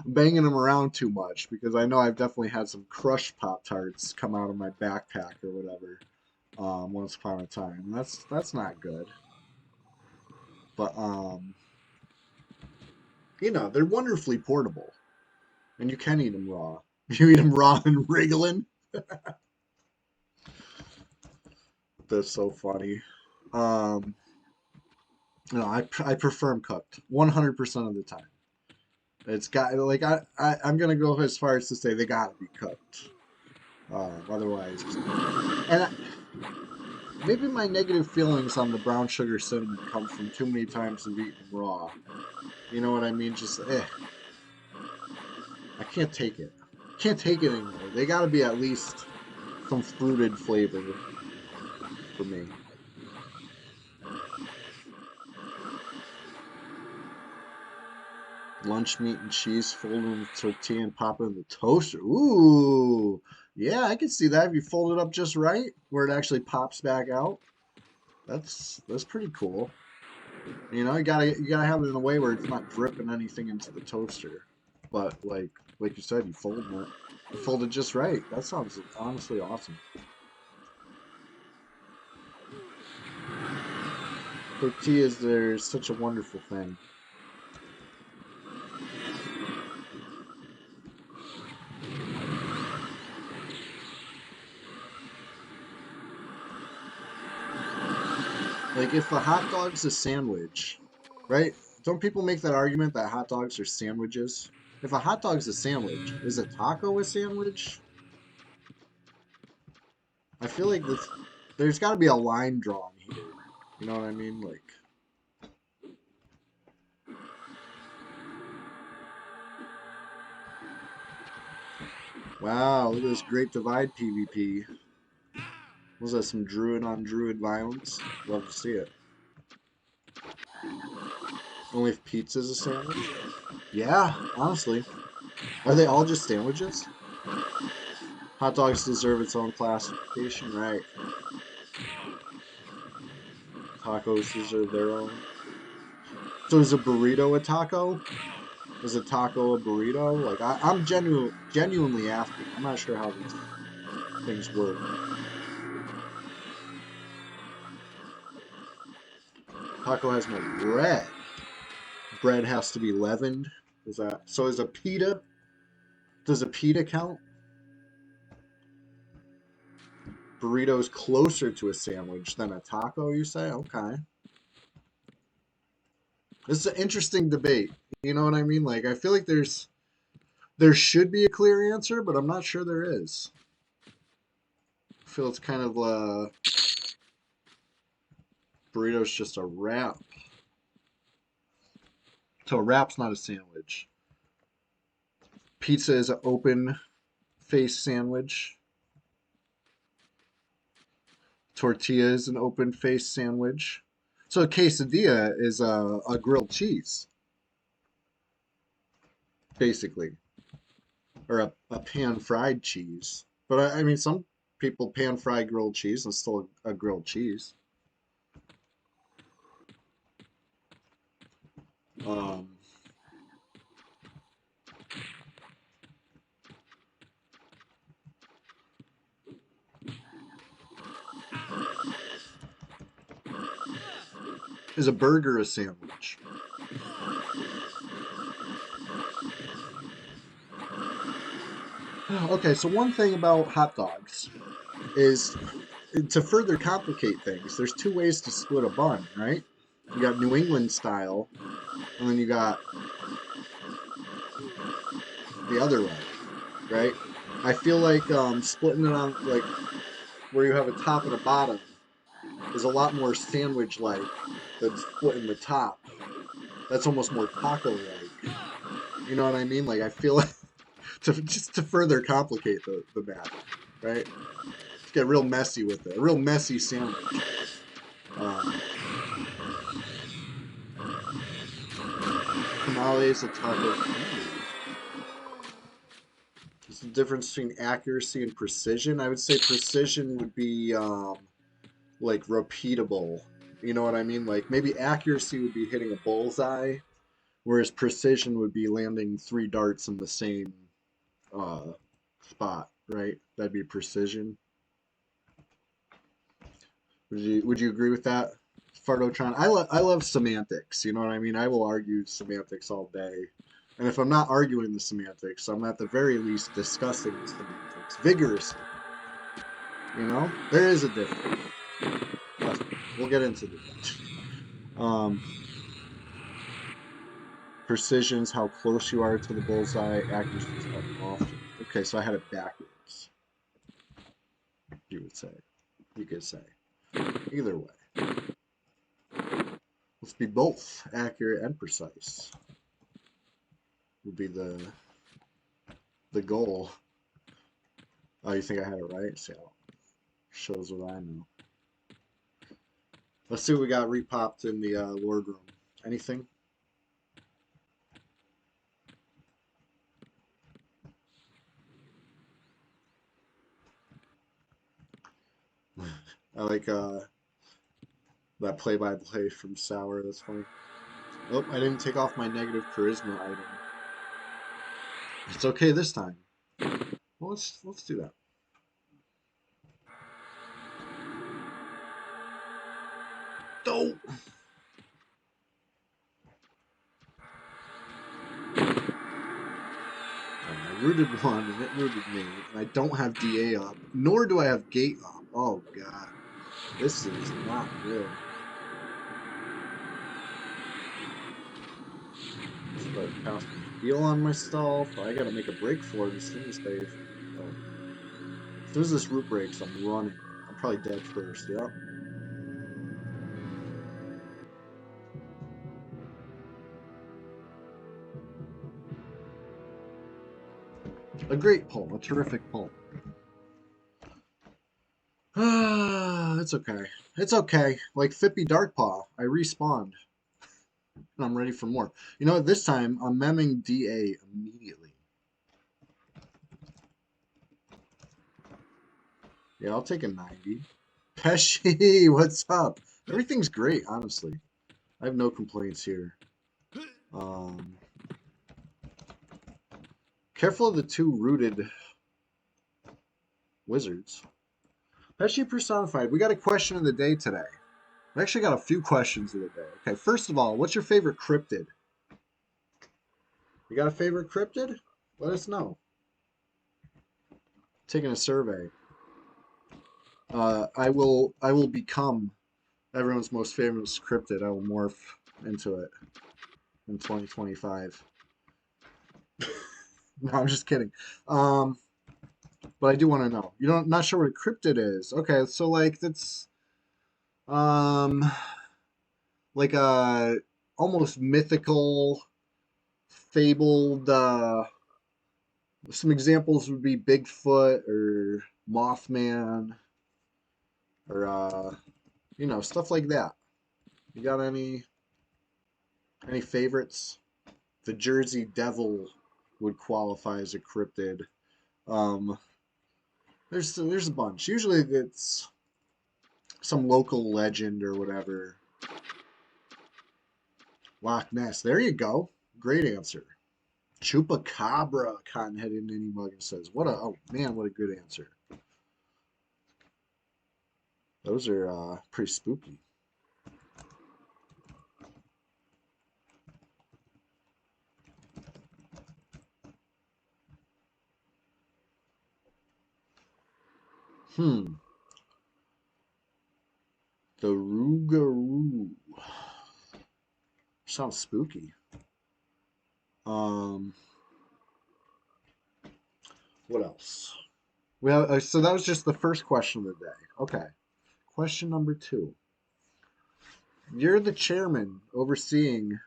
banging them around too much. Because I know I've definitely had some crushed Pop Tarts come out of my backpack or whatever once upon a time. That's not good. But you know they're wonderfully portable, and you can eat them raw. You eat them raw and wriggling. That's so funny. Um, no, I prefer them cooked 100% of the time. It's got like I'm gonna go as far as to say they gotta be cooked. Otherwise, and maybe my negative feelings on the brown sugar cinnamon come from too many times of eating raw. You know what I mean? Just I can't take it. Can't take it anymore. They got to be at least some fruited flavor for me. Lunch meat and cheese folded in the tortilla and pop it in the toaster. Ooh, yeah, I can see that if you fold it up just right, where it actually pops back out. That's pretty cool. You know, you gotta have it in a way where it's not dripping anything into the toaster. But like you said, you fold it just right. That sounds honestly awesome. Tortillas, they're such a wonderful thing. Like if a hot dog's a sandwich, right? Don't people make that argument that hot dogs are sandwiches? If a hot dog's a sandwich, is a taco a sandwich? I feel like there's got to be a line drawn here. You know what I mean? Like, wow, look at this Great Divide PvP. Was that some druid on druid violence? Love to see it. Only if pizza's a sandwich? Yeah, honestly. Are they all just sandwiches? Hot dogs deserve its own classification, right? Tacos deserve their own. So is a burrito a taco? Is a taco a burrito? Like I'm genuinely asking. I'm not sure how these things work. Taco has no bread. Bread has to be leavened. Is that so? Is a pita? Does a pita count? Burrito's closer to a sandwich than a taco. You say? Okay. This is an interesting debate. You know what I mean? Like I feel like there should be a clear answer, but I'm not sure there is. I feel it's kind of burrito's just a wrap. So a wrap's not a sandwich. Pizza is an open face sandwich. Tortilla is an open face sandwich. So a quesadilla is a grilled cheese, basically, or a pan fried cheese. But I mean, some people pan fry grilled cheese and still a grilled cheese. Um, is a burger a sandwich? Okay, so one thing about hot dogs is to further complicate things, there's two ways to split a bun, right? You got New England style, and then you got the other way, right? I feel like splitting it on like where you have a top and a bottom is a lot more sandwich-like than splitting the top. That's almost more taco-like. You know what I mean? Like I feel like just to further complicate the matter, right? Let's get real messy with it. A real messy sandwich. Uh, Tamales, a taco. There's the difference between accuracy and precision. I would say precision would be like repeatable. You know what I mean? Like maybe accuracy would be hitting a bullseye, whereas precision would be landing three darts in the same uh, spot, right? That'd be precision. Would you agree with that, Fardotron? I love semantics. You know what I mean? I will argue semantics all day. And if I'm not arguing the semantics, I'm at the very least discussing the semantics vigorously. You know, there is a difference. We'll get into that. Um, Precision's how close you are to the bullseye. Accuracy is how often. Okay, so I had it backwards. would say. You could say. Either way. Let's be both accurate and precise. Would be the goal. Oh, you think I had it right? See, shows what I know. Let's see what we got repopped in the Lord room. Anything? I like that play-by-play from Sour. That's funny. Oh, I didn't take off my negative charisma item. It's okay this time. Well, let's do that. Oh. I rooted one and it rooted me, and I don't have DA up, nor do I have gate up. Oh god, this is not good. Start casting heal on myself. I gotta make a break for it as soon as they. Oh. As soon as this root breaks, I'm running. I'm probably dead first. Yep. A great pull, a terrific pull. It's okay. It's okay. Like Fippy Darkpaw, I respawned. And I'm ready for more. You know what? This time, I'm memming DA immediately. Yeah, I'll take a 90. Pesci, what's up? Everything's great, honestly. I have no complaints here. Careful of the two rooted wizards. Pesci personified. We got a question of the day today. We actually got a few questions of the day. Okay, first of all, what's your favorite cryptid? You got a favorite cryptid? Let us know. Taking a survey. I will become everyone's most famous cryptid. I will morph into it in 2025. No, I'm just kidding. But I do want to know. Not sure what a cryptid is. Okay, so like that's like a almost mythical, fabled. Some examples would be Bigfoot or Mothman, or stuff like that. You got any favorites? The Jersey Devil would qualify as a cryptid. There's a bunch. Usually it's some local legend or whatever. Loch Ness. There you go. Great answer. Chupacabra, Cotton-headed Ninny Mugger says. What a good answer. Those are pretty spooky. The Rougarou. Sounds spooky. What else? Well, so that was just the first question of the day. Okay. Question number 2. You're the chairman overseeing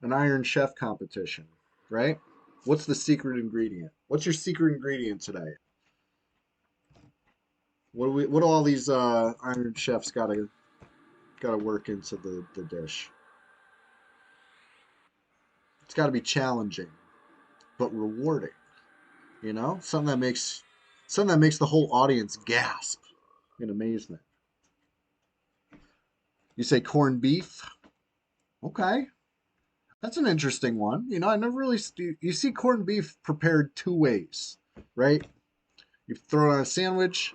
an Iron Chef competition, right? What's the secret ingredient? What's your secret ingredient today? What do all these Iron Chefs gotta work into the dish? It's got to be challenging, but rewarding. You know, something that makes the whole audience gasp in amazement. You say corned beef? Okay, that's an interesting one. You know, I never really you see corned beef prepared 2 ways, right? You throw it on a sandwich,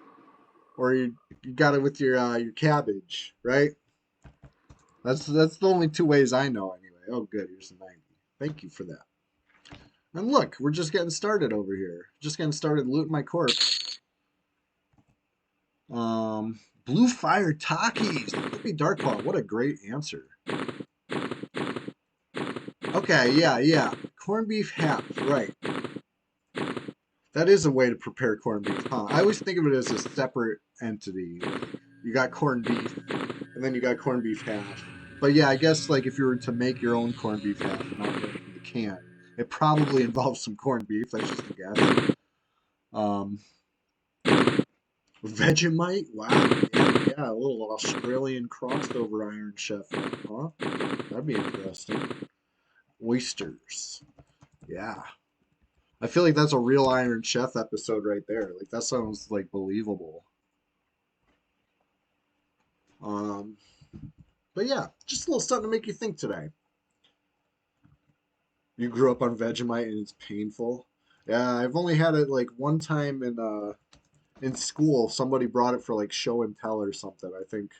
or you got it with your cabbage, right? That's the only 2 ways I know anyway. Oh, good. Here's a 90. Thank you for that. And look, we're just getting started over here. Just getting started looting my corpse. Blue Fire Takis. Fippy Darkpaw. What a great answer. Okay, yeah. Corned beef half, right. That is a way to prepare corned beef, huh? I always think of it as a separate entity. You got corned beef, and then you got corned beef hash. But yeah, I guess like if you were to make your own corned beef hash, not get it from the can, it probably involves some corned beef. That's just a guess. Um, Vegemite, wow, yeah, a little Australian crossover Iron Chef, huh? That'd be interesting. Oysters, yeah. I feel like that's a real Iron Chef episode right there. Like that sounds like believable. Um, but yeah, just a little something to make you think today. You grew up on Vegemite and it's painful. Yeah, I've only had it like one time in school. Somebody brought it for like show and tell or something. I think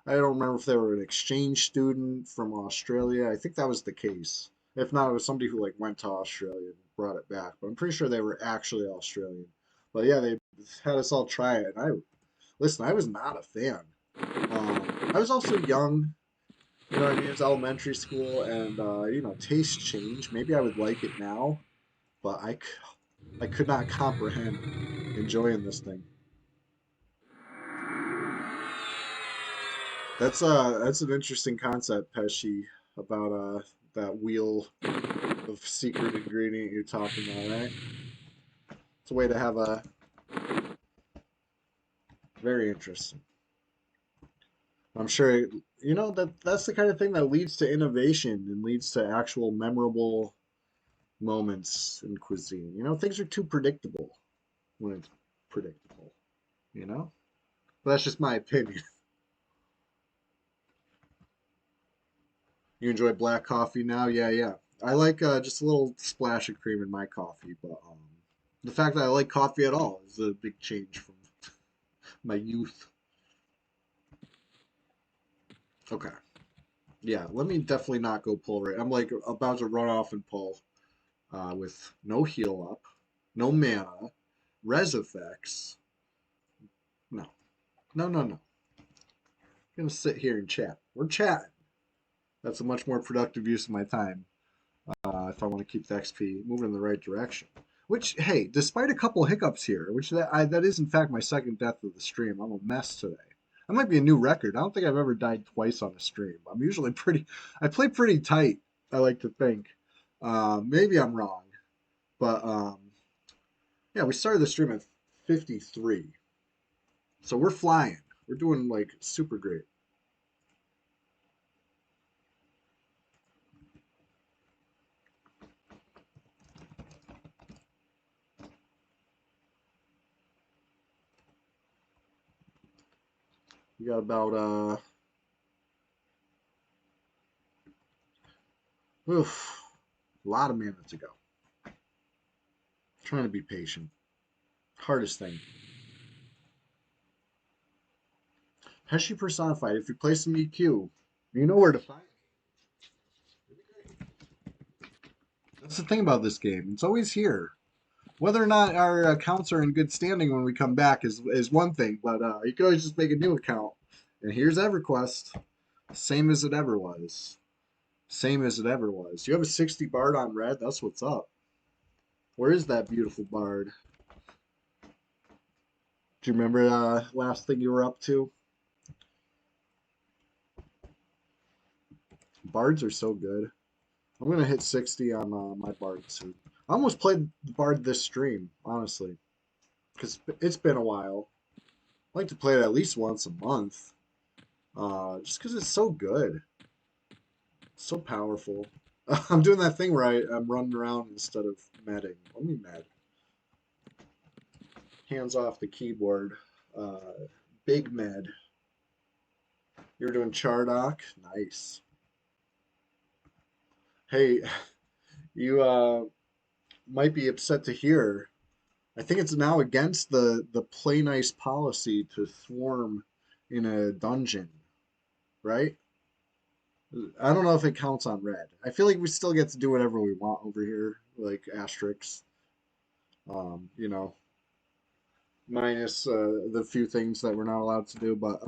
I don't remember if they were an exchange student from Australia. I think that was the case. If not, it was somebody who like went to Australia and brought it back. But I'm pretty sure they were actually Australian. But yeah, they had us all try it, and I listen. I was not a fan. I was also young. You know what I mean? It was elementary school, and tastes change. Maybe I would like it now, but I could not comprehend enjoying this thing. That's an interesting concept, Pesci, about that wheel of secret ingredient you're talking about, right? It's a way to have a very interesting. I'm sure that's the kind of thing that leads to innovation and leads to actual memorable moments in cuisine. Things are too predictable when it's predictable, you know? But that's just my opinion. You enjoy black coffee now? Yeah, yeah. I like just a little splash of cream in my coffee, but the fact that I like coffee at all is a big change from my youth. Okay. Yeah, let me definitely not go pull right. I'm like about to run off and pull with no heal up, no mana, res effects. No, no, no, no. I'm gonna sit here and chat. We're chatting. That's a much more productive use of my time if I want to keep the XP moving in the right direction. Which, hey, despite a couple hiccups here, which that is in fact my second death of the stream. I'm a mess today. That might be a new record. I don't think I've ever died twice on a stream. I'm usually pretty. I play pretty tight. I like to think. Maybe I'm wrong, but yeah, we started the stream at 53, so we're flying. We're doing like super great. We got about oof, a lot of minutes to go. Trying to be patient. Hardest thing. Pesci personified. If you play some EQ, you know where to find me. That's the thing about this game. It's always here. Whether or not our accounts are in good standing when we come back is one thing, but you can always just make a new account. And here's EverQuest. Same as it ever was. Same as it ever was. You have a 60 Bard on red? That's what's up. Where is that beautiful Bard? Do you remember last thing you were up to? Bards are so good. I'm gonna hit 60 on my Bard soon. I almost played Bard this stream, honestly, because it's been a while. I like to play it at least once a month, just because it's so good, so powerful. I'm doing that thing where I'm running around instead of medding. Let me med. Hands off the keyboard. Big med. You're doing Chardock? Nice. Hey, you might be upset to hear. I think it's now against the play nice policy to swarm in a dungeon, right? I don't know if it counts on red. I feel like we still get to do whatever we want over here, like asterisks. You know, minus the few things that we're not allowed to do, but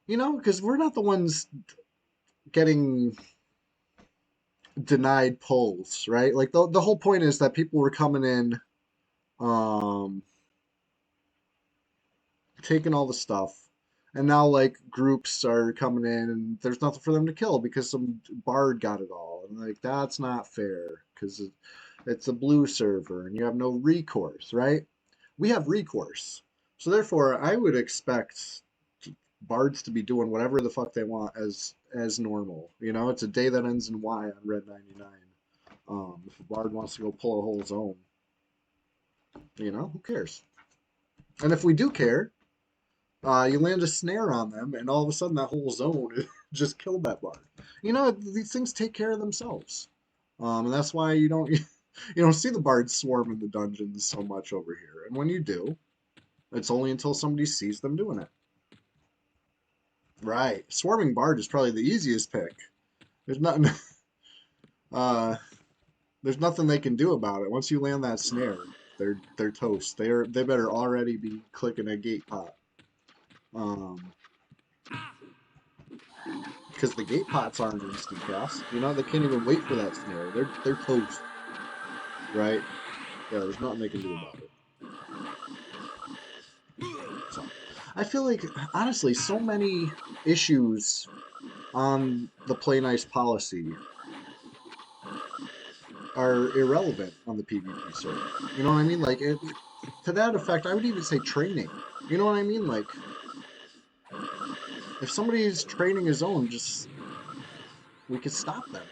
because we're not the ones getting denied pulls, right? Like the whole point is that people were coming in, um, taking all the stuff, and now like groups are coming in and there's nothing for them to kill because some bard got it all, and like that's not fair because it's a blue server and you have no recourse, right? We have recourse, so therefore I would expect bards to be doing whatever the fuck they want as normal. You know, it's a day that ends in Y on Red 99. If a bard wants to go pull a whole zone, you know, who cares? And if we do care, you land a snare on them, and all of a sudden that whole zone just killed that bard. You know, these things take care of themselves, and that's why you don't you don't see the bards swarm in the dungeons so much over here. And when you do, it's only until somebody sees them doing it. Right, swarming bard is probably the easiest pick. There's nothing, uh, there's nothing they can do about it. Once you land that snare, they're toast. They better already be clicking a gate pot. Um, because the gate pots aren't instant cast. You know, they can't even wait for that snare. They're toast, right? Yeah, there's nothing they can do about it. So, I feel like honestly, so many issues on the play nice policy are irrelevant on the PvP server. You know what I mean? Like to that effect, I would even say training. You know what I mean? Like if somebody is training his own, just we could stop them.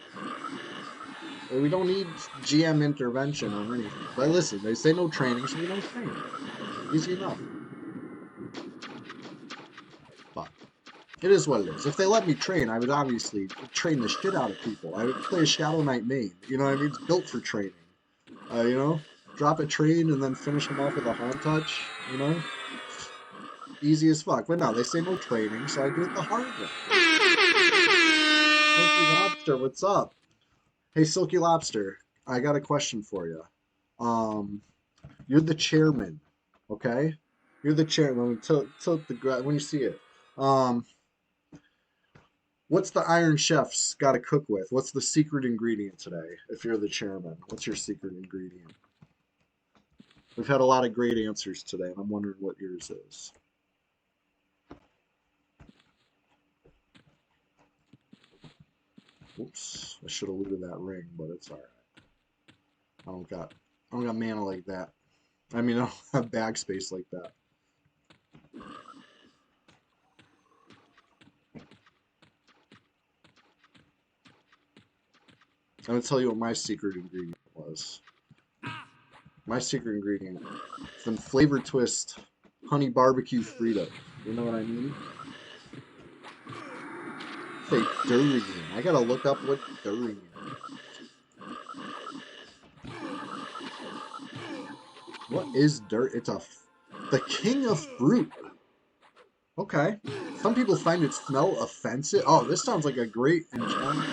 We don't need GM intervention on anything. But listen, they say no training, so we don't train. Easy enough. But it is what it is. If they let me train, I would obviously train the shit out of people. I would play a Shadow Knight main. You know what I mean? It's built for training. You know? Drop a train and then finish them off with a haunt touch. You know? Easy as fuck. But no, they say no training, so I do it the hard way. Silky Lobster, what's up? Hey, Silky Lobster, I got a question for you. You're the chairman, okay? You're the chairman. Tilt the when you see it. Um, what's the Iron Chef's got to cook with? What's the secret ingredient today? If you're the chairman, what's your secret ingredient? We've had a lot of great answers today, and I'm wondering what yours is. Oops, I should have looted that ring, but it's all right. I don't got mana like that. I mean, I don't have bag space like that. I'm gonna tell you what my secret ingredient was. My secret ingredient, some flavor twist honey barbecue Frito. You know what I mean? Say durian. I gotta look up what durian is. What is dirt? It's the king of fruit. Okay. Some people find its smell offensive. Oh, this sounds like a great enchantment.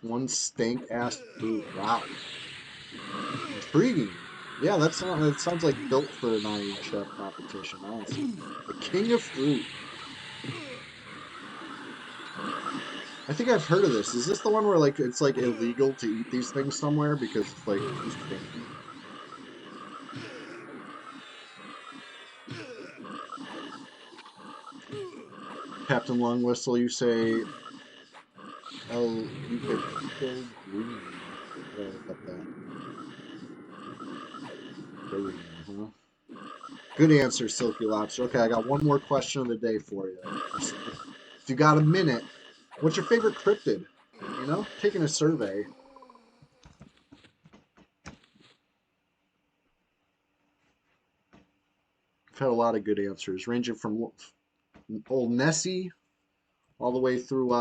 One stank ass fruit. Wow. Intriguing. Yeah, that sounds like built for an Iron Chef competition, honestly. The king of fruit. I think I've heard of this. Is this the one where like it's like illegal to eat these things somewhere because it's like too stinky? Captain Long Whistle, you say you could kill green. Look up that. Green, huh? Good answer, Silky Lobster. Okay, I got one more question of the day for you. If you got a minute, what's your favorite cryptid? You know, taking a survey. I've had a lot of good answers, ranging from old Nessie all the way through,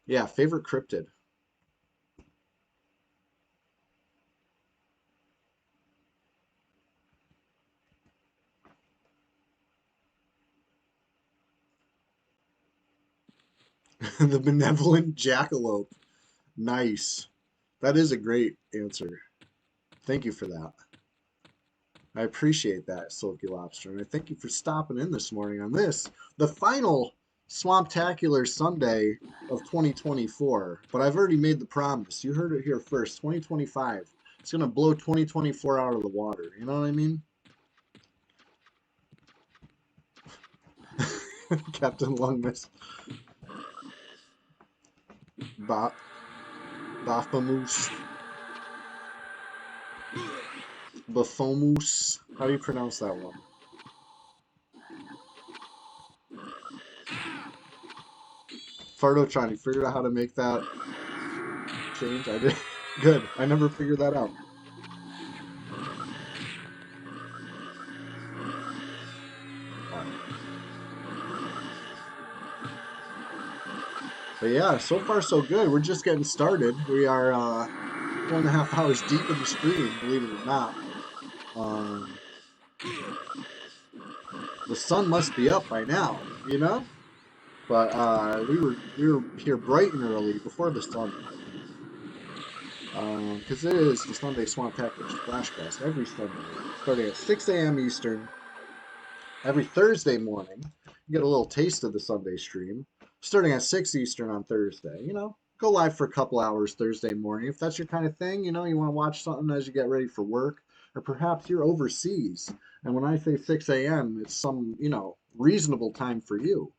yeah, favorite cryptid. The benevolent jackalope. Nice. That is a great answer. Thank you for that. I appreciate that, Silky Lobster. And I thank you for stopping in this morning on this, the final Swamptacular Sunday of 2024, but I've already made the promise. You heard it here first. 2025. It's gonna blow 2024 out of the water. You know what I mean? Captain Lungmas. Baphomus. Baphomus. How do you pronounce that one? Fardotron, you figured out how to make that change? I did. Good. I never figured that out. But yeah, so far so good. We're just getting started. We are 4.5 hours deep in the stream, believe it or not. The sun must be up by now, you know? But we were here bright and early before the sun. Because it is the Sunday Swamptacular Splashcast every Sunday, starting at 6 a.m. Eastern. Every Thursday morning, you get a little taste of the Sunday stream, starting at 6 Eastern on Thursday. You know, go live for a couple hours Thursday morning. If that's your kind of thing, you know, you want to watch something as you get ready for work, or perhaps you're overseas. And when I say 6 a.m., it's some, you know, reasonable time for you.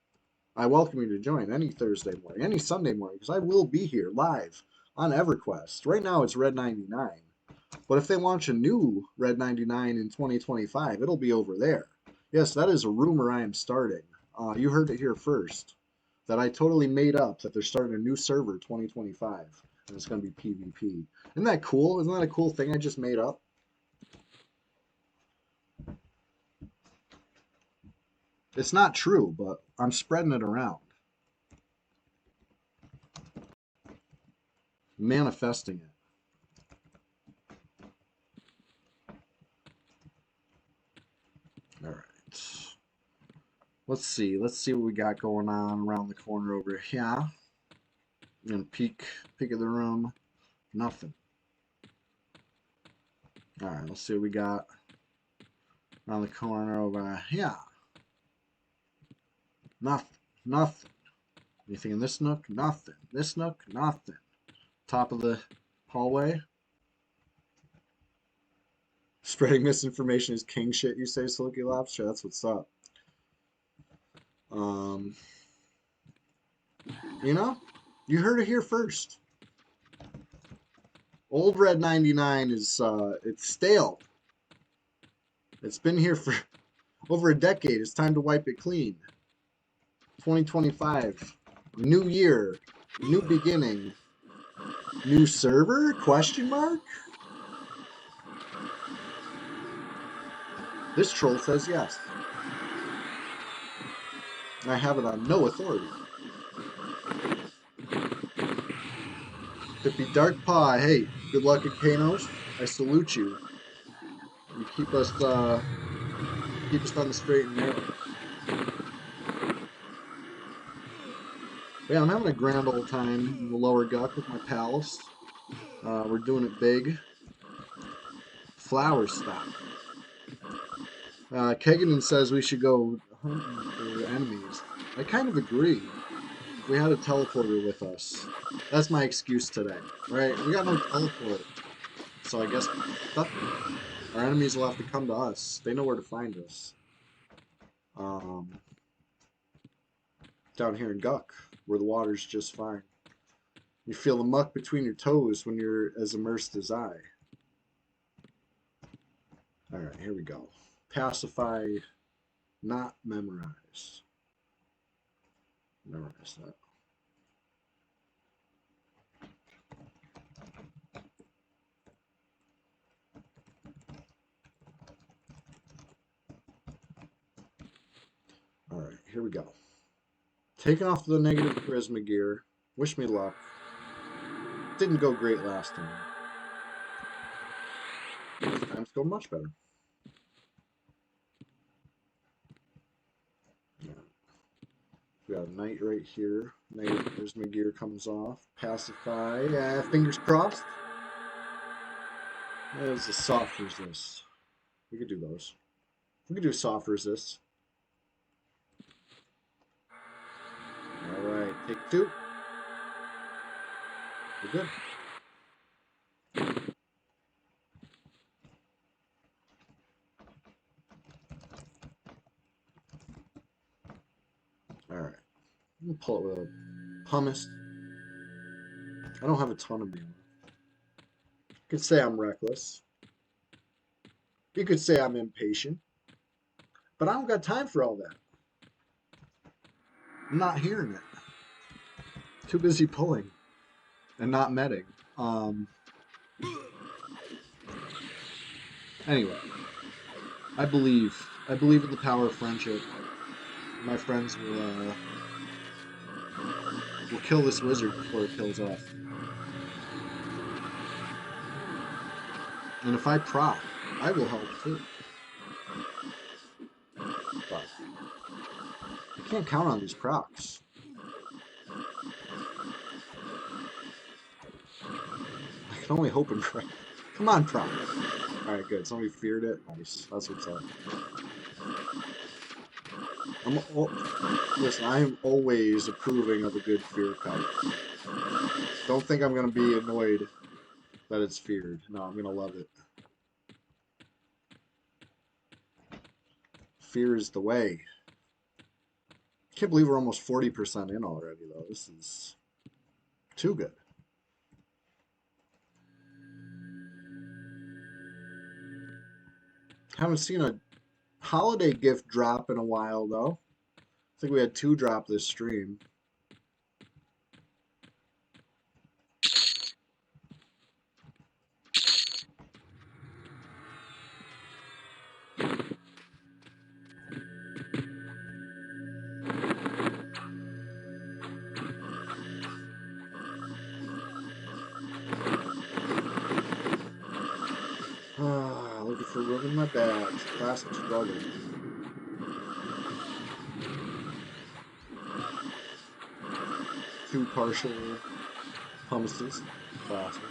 I welcome you to join any Thursday morning, any Sunday morning, because I will be here live on EverQuest. Right now it's Red 99. But if they launch a new Red 99 in 2025, it'll be over there. Yes, that is a rumor I am starting. You heard it here first. That I totally made up that they're starting a new server 2025. And it's going to be PvP. Isn't that cool? Isn't that a cool thing I just made up? It's not true, but I'm spreading it around. Manifesting it. All right. Let's see what we got going on around the corner over here. And peek of the room. Nothing. All right, let's see what we got around the corner over here. Nothing. Anything in this nook? Nothing. This nook? Nothing. Top of the hallway. Spreading misinformation is king shit, you say, Silky Lobster? That's what's up. You know, you heard it here first. Old Red 99 is, it's stale. It's been here for over a decade. It's time to wipe it clean. 2025. New year. New beginning. New server? Question mark? This troll says yes. I have it on no authority. If be Dark Paw, hey, good luck at Kanos. I salute you. You keep us on the straight and narrow. But yeah, I'm having a grand old time in the lower Guck with my pals. We're doing it big. Flower stop. Keganon says we should go hunting for enemies. I kind of agree. If we had a teleporter with us. That's my excuse today. Right? We got no teleport. So I guess our enemies will have to come to us. They know where to find us. Down here in Guck, where the water's just fine. You feel the muck between your toes when you're as immersed as I. Alright, here we go. Pacify, not memorize. Memorize that. Alright, here we go. Taking off the negative charisma gear. Wish me luck. Didn't go great last time. This time's going much better. We got a knight right here. Negative charisma gear comes off. Pacify. Fingers crossed. There's a soft resist. We could do those. We could do soft resist. All right, take two. We're good. All right. I'm gonna pull it with a pumice. I don't have a ton of mana. You could say I'm reckless. You could say I'm impatient. But I don't got time for all that. I'm not hearing it. Too busy pulling and not medding. Anyway, I believe in the power of friendship. My friends will kill this wizard before it kills us. And if I proc, I will help too. But I can't count on these procs. I can only hope and pray. Come on, proc. Alright, good. Somebody feared it. Nice. That's what's up. Listen, I am always approving of a good fear kite. Don't think I'm going to be annoyed that it's feared. No, I'm going to love it. Fear is the way. I can't believe we're almost 40% in already, though. This is too good. Haven't seen a holiday gift drop in a while, though. I think we had 2 drop this stream. Looking for room in my bag. Classic struggle. 2 partial pumices. Classic.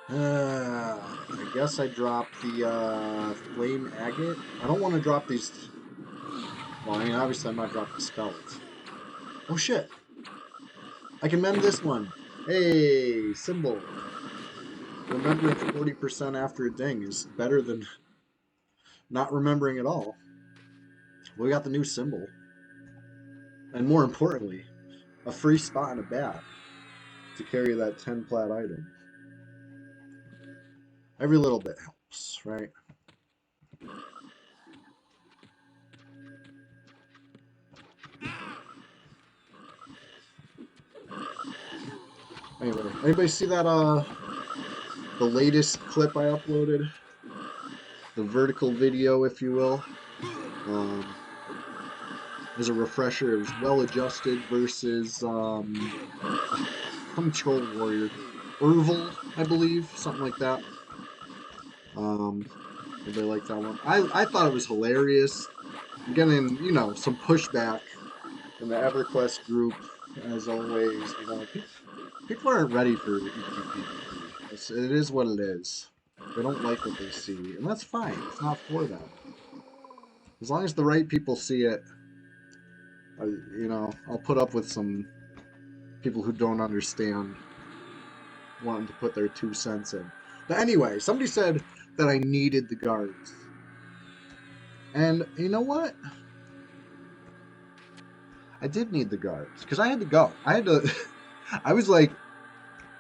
I guess I dropped the Flame Agate. I don't want to drop these. Well, I mean, obviously I'm not dropping spells. Oh shit! I can mend this one. Hey, symbol. Remembering 40% after a ding is better than not remembering at all. We got the new symbol. And more importantly, a free spot in a bag to carry that 10 plat item. Every little bit helps, right? Anyway, anybody see that the latest clip I uploaded? The vertical video, if you will. As a refresher, it was well adjusted versus some troll warrior. Urval, I believe, something like that. Anybody like that one? I thought it was hilarious. I'm getting, you know, some pushback in the EverQuest group, as always. You know, people aren't ready for EQPvP. It is what it is. They don't like what they see, and that's fine. It's not for them. As long as the right people see it, you know, I'll put up with some people who don't understand wanting to put their 2 cents in. But anyway, somebody said that I needed the guards. And you know what? I did need the guards because I had to go. I had to. I was like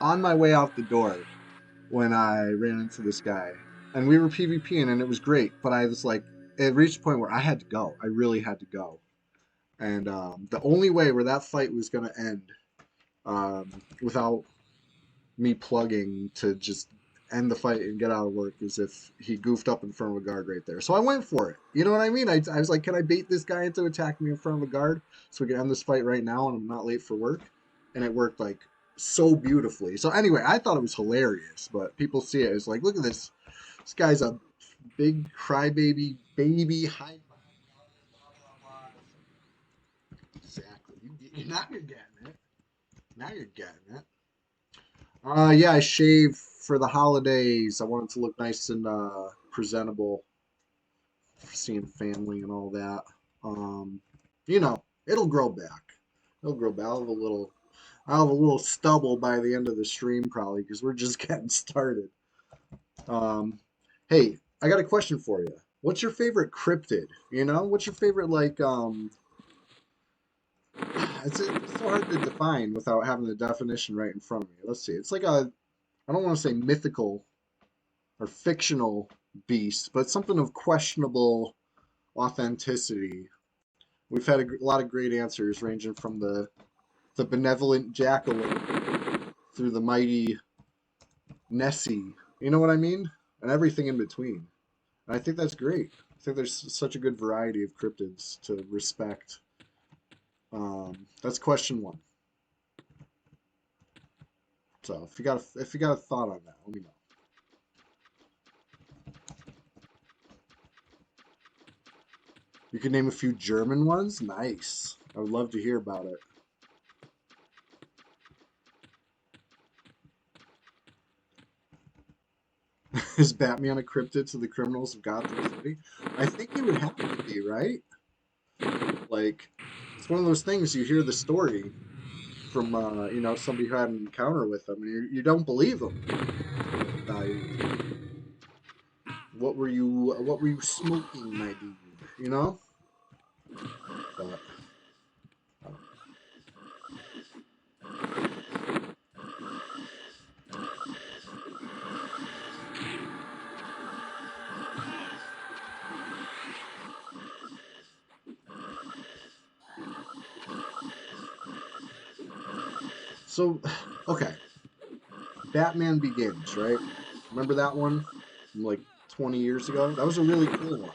on my way out the door when I ran into this guy, and we were PvPing, and it was great. But I was like, it reached a point where I had to go. I really had to go, and the only way where that fight was going to end without me plugging to just end the fight and get out of work is if he goofed up in front of a guard right there. So I went for it. You know what I mean? I was like, can I bait this guy into attacking me in front of a guard so we can end this fight right now and I'm not late for work? And it worked like so beautifully. So anyway, I thought it was hilarious, but people see it as like, look at this. This guy's a big crybaby baby high. Exactly. Now you're getting it. Now you're getting it. Yeah, I shaved for the holidays. I wanted to look nice and presentable for seeing family and all that. You know, it'll grow back. It'll grow back. I'll have a little stubble by the end of the stream probably because we're just getting started. Um, hey, I got a question for you. What's your favorite cryptid? You know, what's your favorite it's so hard to define without having the definition right in front of me. Let's see. It's like I don't want to say mythical or fictional beast, but something of questionable authenticity. We've had a lot of great answers ranging from the benevolent jackalope through the mighty Nessie. You know what I mean? And everything in between. And I think that's great. I think there's such a good variety of cryptids to respect. That's question one. So if you got a thought on that, let me know. You can name a few German ones? Nice. I would love to hear about it. Is Batman a cryptid to the criminals of Gotham City? I think he would have to be, right? Like, it's one of those things you hear the story from, you know, somebody who had an encounter with them, and you don't believe them. What were you smoking, my dude? You know? But, so, okay. Batman Begins, right? Remember that one from like 20 years ago? That was a really cool one.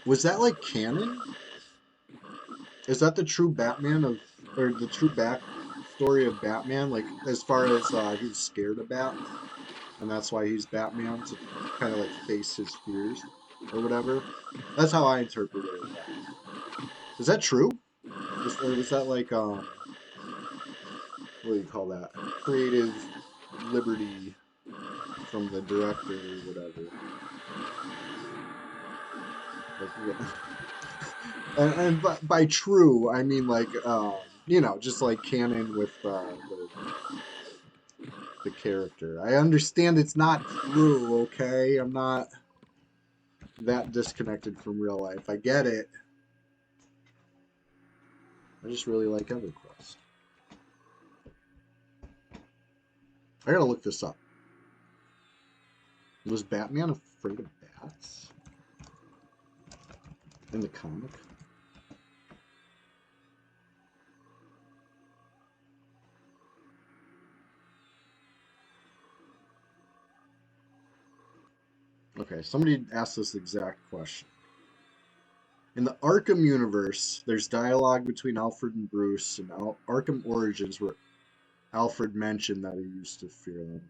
Was that like canon? Is that the true Batman of, or the true back story of Batman? Like as far as he was scared of bats, and that's why he's Batman to kind of like face his fears or whatever. That's how I interpreted it. Is that true? Or was that like what do you call that? Creative liberty from the director or whatever. Like, and by true, I mean like you know, just like canon with the character. I understand it's not true, okay? I'm not that disconnected from real life. I get it. I just really like EverQuest. I gotta look this up. Was Batman afraid of bats in the comic? Okay, somebody asked this exact question. In the Arkham universe, there's dialogue between Alfred and Bruce, and Arkham Origins where Alfred mentioned that he used to fear them.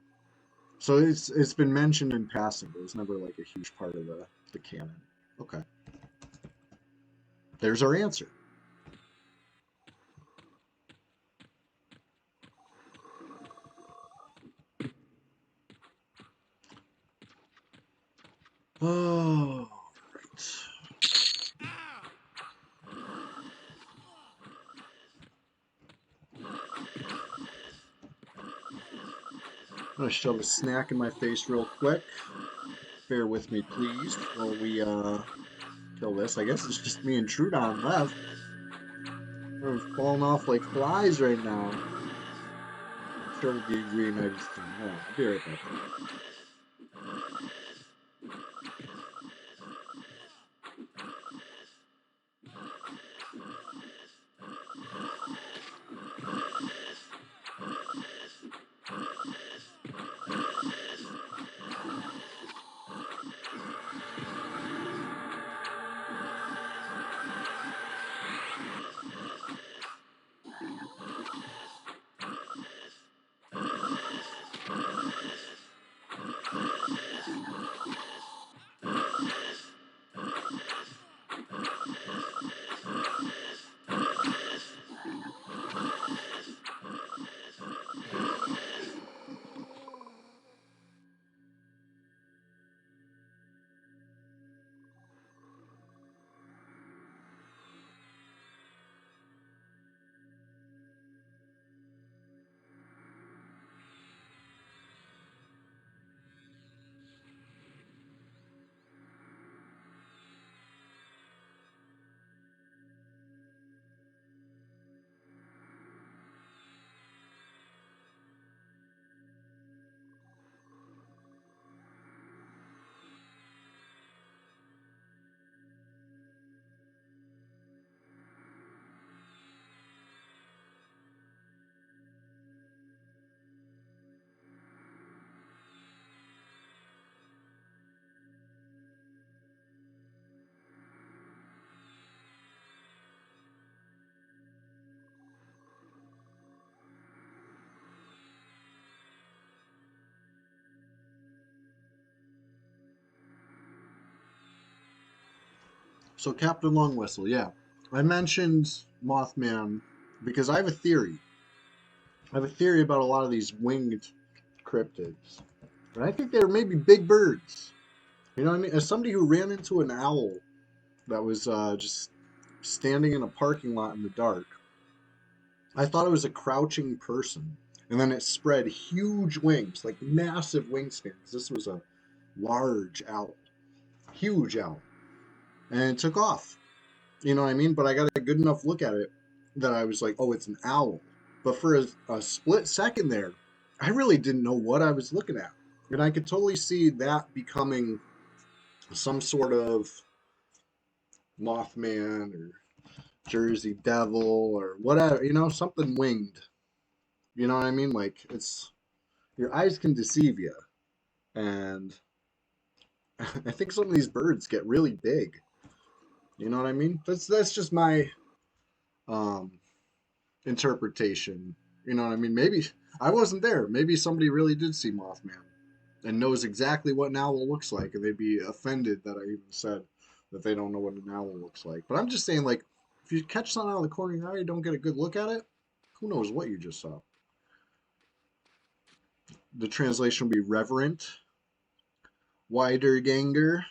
So it's been mentioned in passing, but it was never like a huge part of the canon. Okay. There's our answer. Oh, right. I'm gonna shove a snack in my face real quick. Bear with me, please, while we kill this. I guess it's just me and Trudon left. We're falling off like flies right now. I'm sure we'll be reunited soon. Hold on, I'll be right back. So Captain Long Whistle, yeah. I mentioned Mothman because I have a theory. I have a theory about a lot of these winged cryptids. And I think they're maybe big birds. You know what I mean? As somebody who ran into an owl that was just standing in a parking lot in the dark, I thought it was a crouching person. And then it spread huge wings, like massive wingspans. This was a large owl, huge owl. And it took off. You know what I mean? But I got a good enough look at it that I was like, oh, it's an owl. But for a split second there, I really didn't know what I was looking at. And I could totally see that becoming some sort of Mothman or Jersey Devil or whatever, something winged. You know what I mean? Like it's your eyes can deceive you. And I think some of these birds get really big. You know what I mean? That's just my um interpretation. You know what I mean? Maybe I wasn't there. Maybe somebody really did see Mothman and knows exactly what an owl looks like, and they'd be offended that I even said that they don't know what an owl looks like. But I'm just saying, like, if you catch something out of the corner of your eye, you don't get a good look at it, who knows what you just saw? The translation would be reverent, Wiederganger,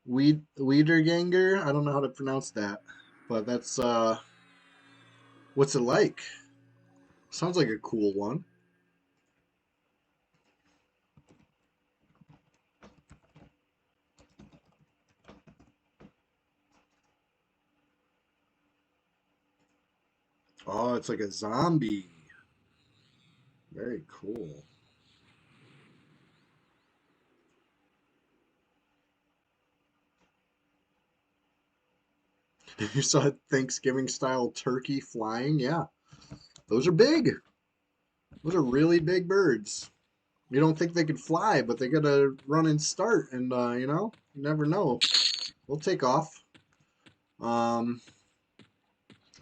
Wiederganger. I don't know how to pronounce that, but that's what's it like? Sounds like a cool one. Oh, it's like a zombie. Very cool. You saw Thanksgiving style turkey flying? Yeah. Those are big. Those are really big birds. You don't think they could fly, but they gotta run and start, and you never know. They'll take off. Um,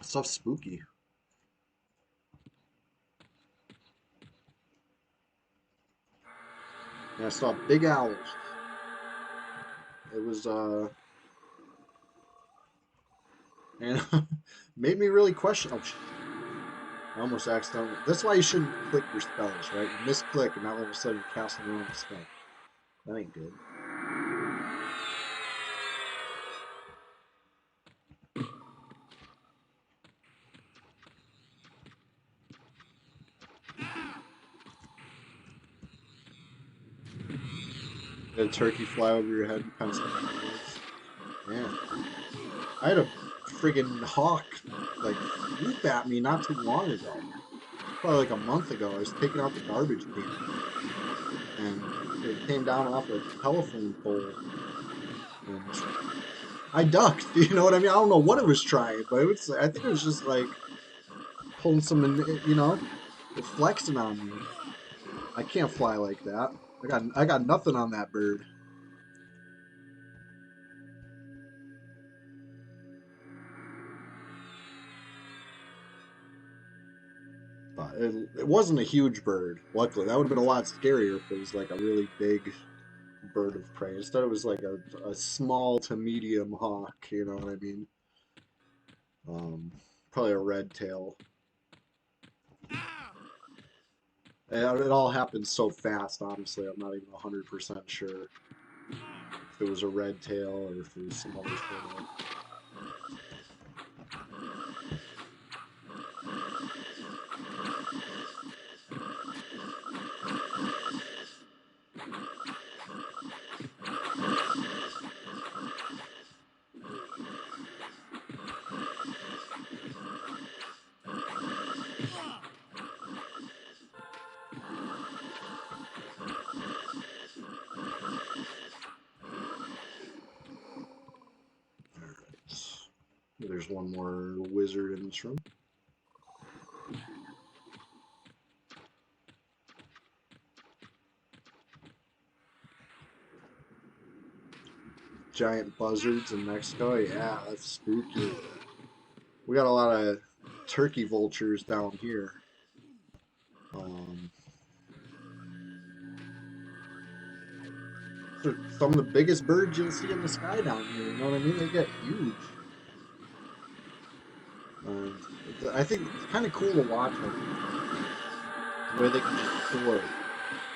Stuff's spooky. Yeah, I saw big owls. It was and made me really question. Oh, I almost accidentally. That's why you shouldn't click your spells, right? You misclick, and now all of a sudden you're casting the wrong spell. That ain't good. Did a turkey fly over your head in Pennsylvania? Yeah. I had a friggin' hawk like whoop at me not too long ago. Probably like a month ago. I was taking out the garbage can and it came down off a telephone pole and I ducked. You know what I mean? I don't know what it was trying, but I think it was just like pulling some, flexing on me. I can't fly like that. I got nothing on that bird. But it wasn't a huge bird. Luckily, that would have been a lot scarier if it was like a really big bird of prey. Instead, it was like a small to medium hawk. You know what I mean? Um, Probably a red tail. And it all happened so fast. Honestly, I'm not even 100% sure if it was a red tail or if it was some other sort of. There's one more wizard in this room. Giant buzzards in Mexico. Yeah, that's spooky. We got a lot of turkey vultures down here. Um, are some of the biggest birds you'll see in the sky down here. You know what I mean? They get huge. And I think it's kind of cool to watch them. The way they can just soar.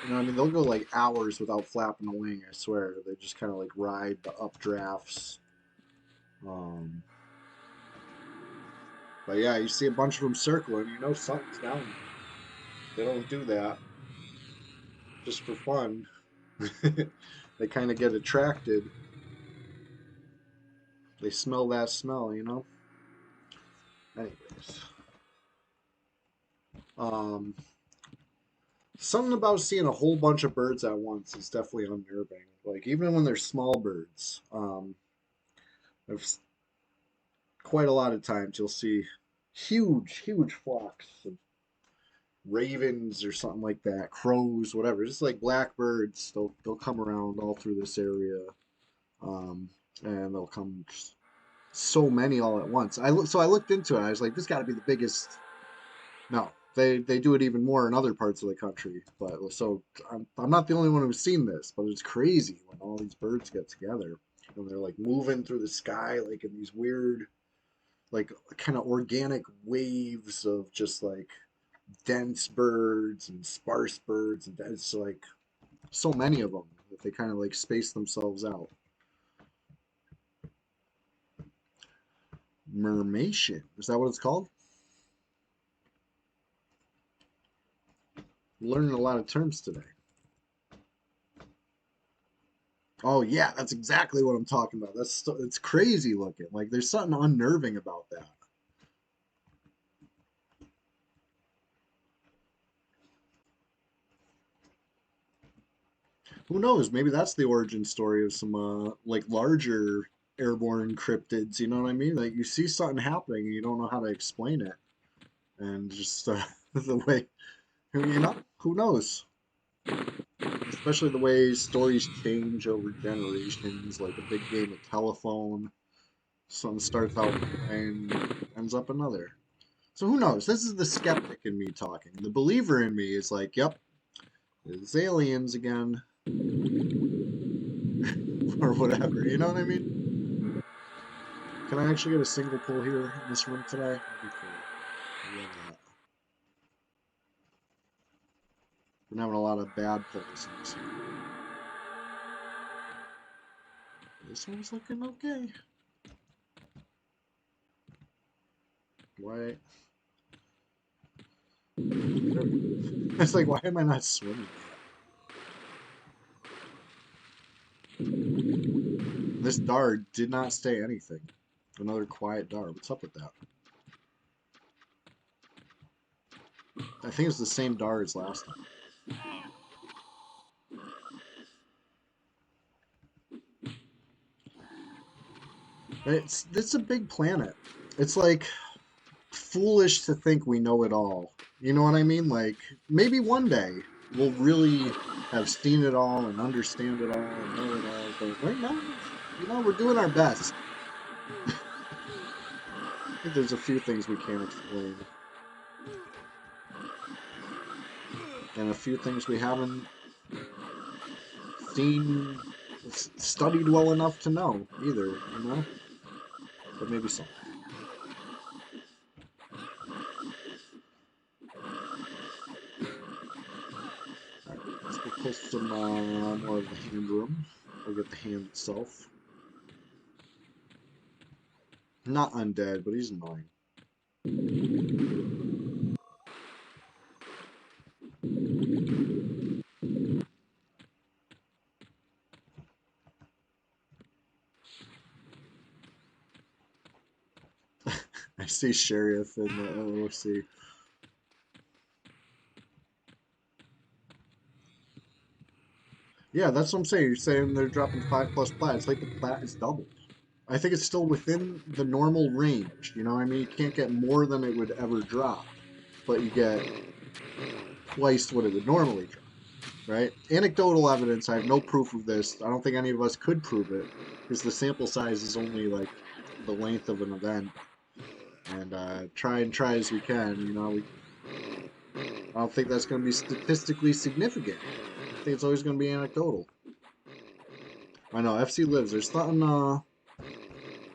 You know what I mean? They'll go like hours without flapping a wing, I swear. They just kind of like ride the updrafts. Um, but yeah, you see a bunch of them circling, you know something's down there. They don't do that just for fun. They kind of get attracted. They smell that smell, you know? Anyways. Um, Something about seeing a whole bunch of birds at once is definitely unnerving. Like, even when they're small birds, I've quite a lot of times you'll see huge flocks of ravens or something like that, crows, whatever. Just like blackbirds, they'll come around all through this area, um, and they'll come so many all at once. So I looked into it. I was like, this got to be the biggest. No, they do it even more in other parts of the country. But so I'm not the only one who's seen this, but it's crazy when all these birds get together and they're like moving through the sky like in these weird, like kind of organic waves of just like dense birds and sparse birds, and it's like so many of them that they kind of like space themselves out. Mermation, is that what it's called? Learning a lot of terms today. Oh yeah, that's exactly what I'm talking about. It's crazy looking. Like there's something unnerving about that. Who knows? Maybe that's the origin story of some like larger airborne cryptids. You know what I mean? Like you see something happening and you don't know how to explain it, and just the way, you know, who knows? Especially the way stories change over generations, like a big game of telephone. Something starts out one way and ends up another. So who knows? This is the skeptic in me talking. The believer in me is like, yep, it's aliens again. Or whatever. You know what I mean? Can I actually get a single pull here in this room today? That'd be cool. I love that. Been having a lot of bad pulls in this room. This one's looking okay. Why? It's like, why am I not swimming yet? This dart did not stay anything. Another quiet dart. What's up with that? I think it's the same dart as last time. It's a big planet. It's like foolish to think we know it all. You know what I mean? Like maybe one day we'll really have seen it all and understand it all and know it all. But right now, you know, we're doing our best. I think there's a few things we can't explain. And a few things we haven't seen, studied well enough to know either, you know? But maybe some. Alright, let's go pull some more of the hand room. We'll get the hand itself. Not undead, but he's annoying. I see Sheriff in the OOC. Yeah, that's what I'm saying. You're saying they're dropping 5+ plat. It's like the plat is doubled. I think it's still within the normal range. You know what I mean? You can't get more than it would ever drop, but you get twice what it would normally drop, right? Anecdotal evidence. I have no proof of this. I don't think any of us could prove it because the sample size is only like the length of an event. And try as we can, you know, I don't think that's going to be statistically significant. I think it's always going to be anecdotal. I know, FC lives. There's something,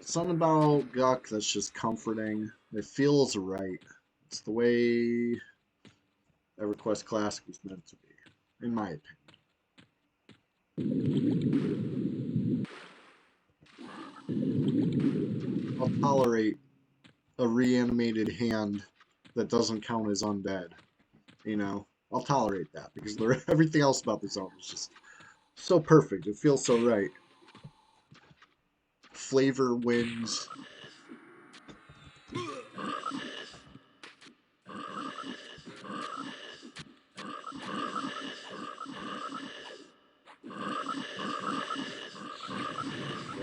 something about Guk that's just comforting. It feels right. It's the way EverQuest Classic was meant to be, in my opinion. I'll tolerate a reanimated hand that doesn't count as undead. You know, I'll tolerate that because everything else about the zone is just so perfect. It feels so right. Flavor wins.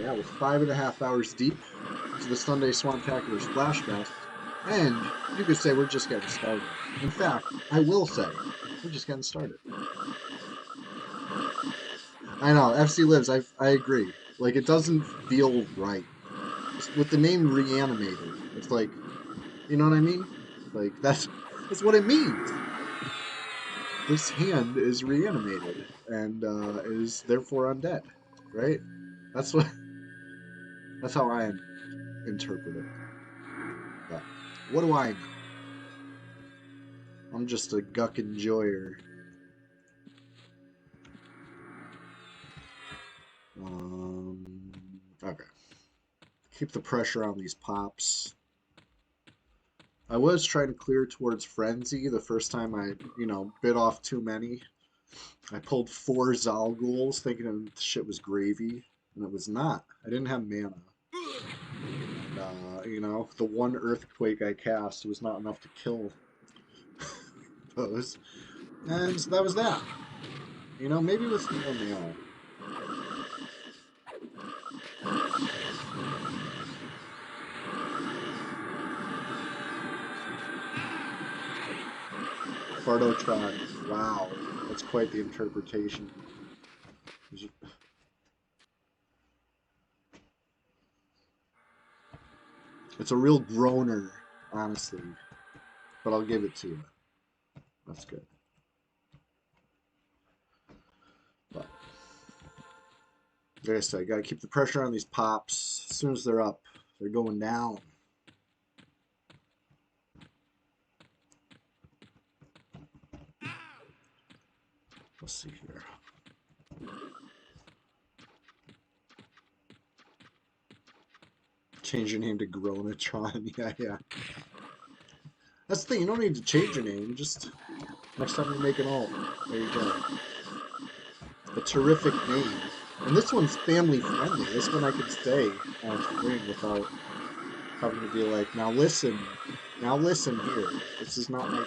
Yeah, with 5.5 hours deep to the Sunday Swantacular Splash Fest, and you could say we're just getting started. In fact, I will say we're just getting started. I know, FC Lives, I agree. Like, it doesn't feel right. With the name Reanimated, it's like, you know what I mean? Like, that's what it means. This hand is reanimated and is therefore undead, right? That's how I interpret it. But what do I know? I'm just a Guk enjoyer. Okay. Keep the pressure on these pops. I was trying to clear towards Frenzy the first time I, bit off too many. I pulled 4 Zalghouls thinking the shit was gravy, and it was not. I didn't have mana. And, the one Earthquake I cast was not enough to kill those. And so that was that. Maybe with some more mana. Fardotron. Wow. That's quite the interpretation. It's a real groaner, honestly. But I'll give it to you. That's good. But, like I said, gotta keep the pressure on these pops. As soon as they're up, they're going down. Let's see here. Change your name to Gronatron. Yeah. That's the thing. You don't need to change your name. Just next time you make an alt, there you go. A terrific name. And this one's family friendly. This one I could say on screen without having to be like, now listen here. This is not my name.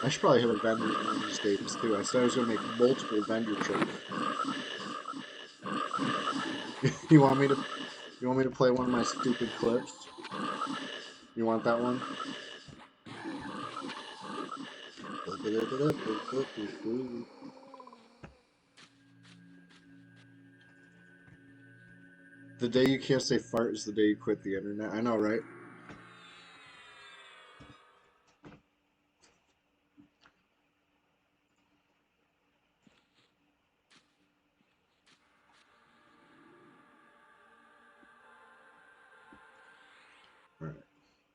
I should probably have a vendor one of these days too. I said I was gonna make multiple vendor trips. You want me to play one of my stupid clips? You want that one? The day you can't say fart is the day you quit the internet. I know, right? All right.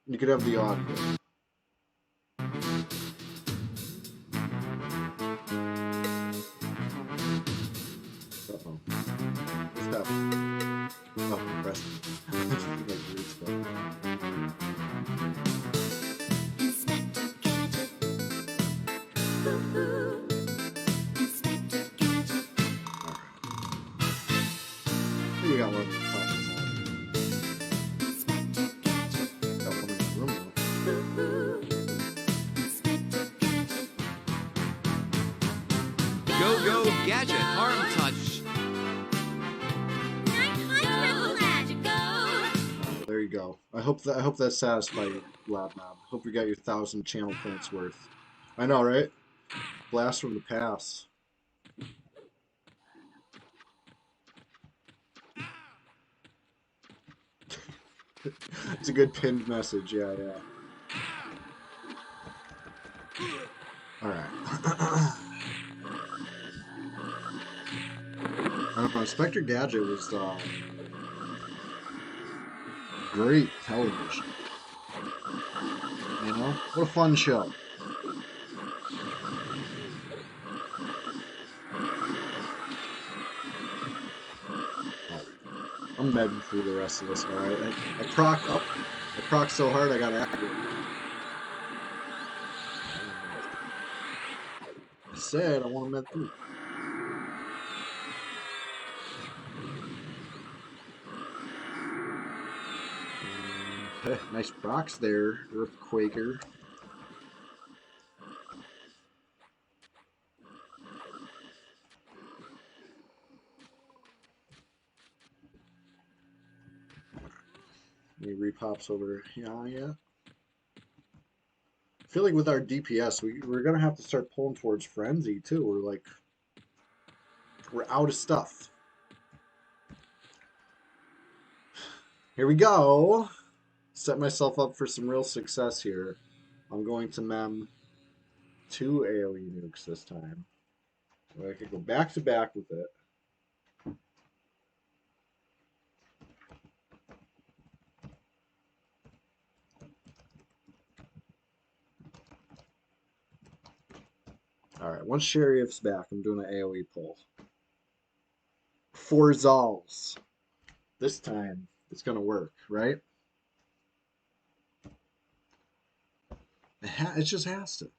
You could have the audio. Uh-oh. What's happening? Oh, press. Like weird stuff. Inspector Gadget. Ooh, Inspector Gadget. I think we got one talking about. Inspector Gadget. Got one in the room though. Ooh, Inspector Gadget. Go gadget arm touch. There you go. I hope that satisfied you, Labnob. Hope you got your 1,000 channel points worth. I know, right? Blast from the past. It's a good pinned message. Yeah. Inspector Gadget was great television. You know, what a fun show. I'm medding through the rest of this, alright? I proc up. I proc so hard I got accurate. I said I want to med through. Nice procs there, Earthquaker. Any repops over yeah. I feel like with our DPS, we're gonna have to start pulling towards Frenzy too. We're out of stuff. Here we go. Set myself up for some real success here. I'm going to mem 2 AoE nukes this time. So I could go back to back with it. Alright, once Sheriff's back, I'm doing an AoE pull. 4 Zols. This time, it's going to work, right? It just has to.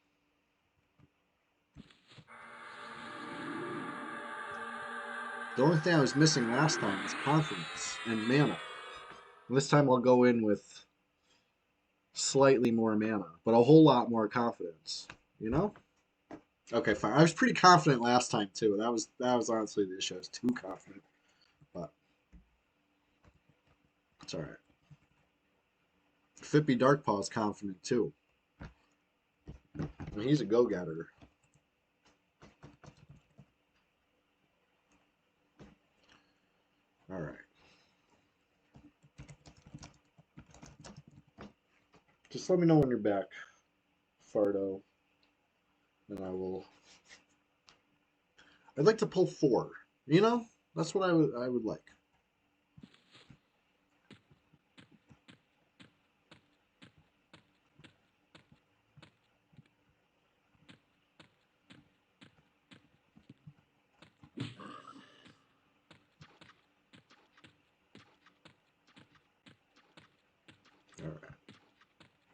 The only thing I was missing last time was confidence and mana. And this time I'll go in with slightly more mana, but a whole lot more confidence. You know? Okay, fine. I was pretty confident last time too. That was honestly the issue. I was too confident, but it's all right. Fippy Darkpaw is confident too. And he's a go-getter. All right. Just let me know when you're back, Fardo, and I will. I'd like to pull 4. You know, that's what I would like. All right.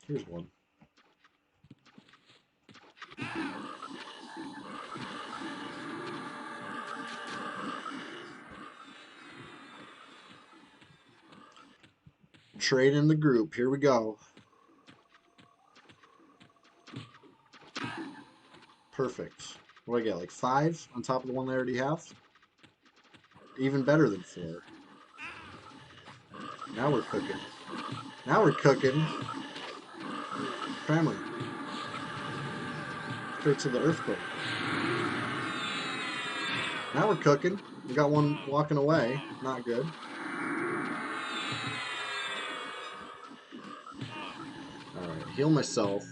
Here's one. Trade in the group. Here we go. Perfect. What do I get? Like 5 on top of the one I already have? Even better than 4. Now we're cooking. Now we're cooking. Family. Straight to the earthquake. Now we're cooking. We got one walking away. Not good. Alright, heal myself.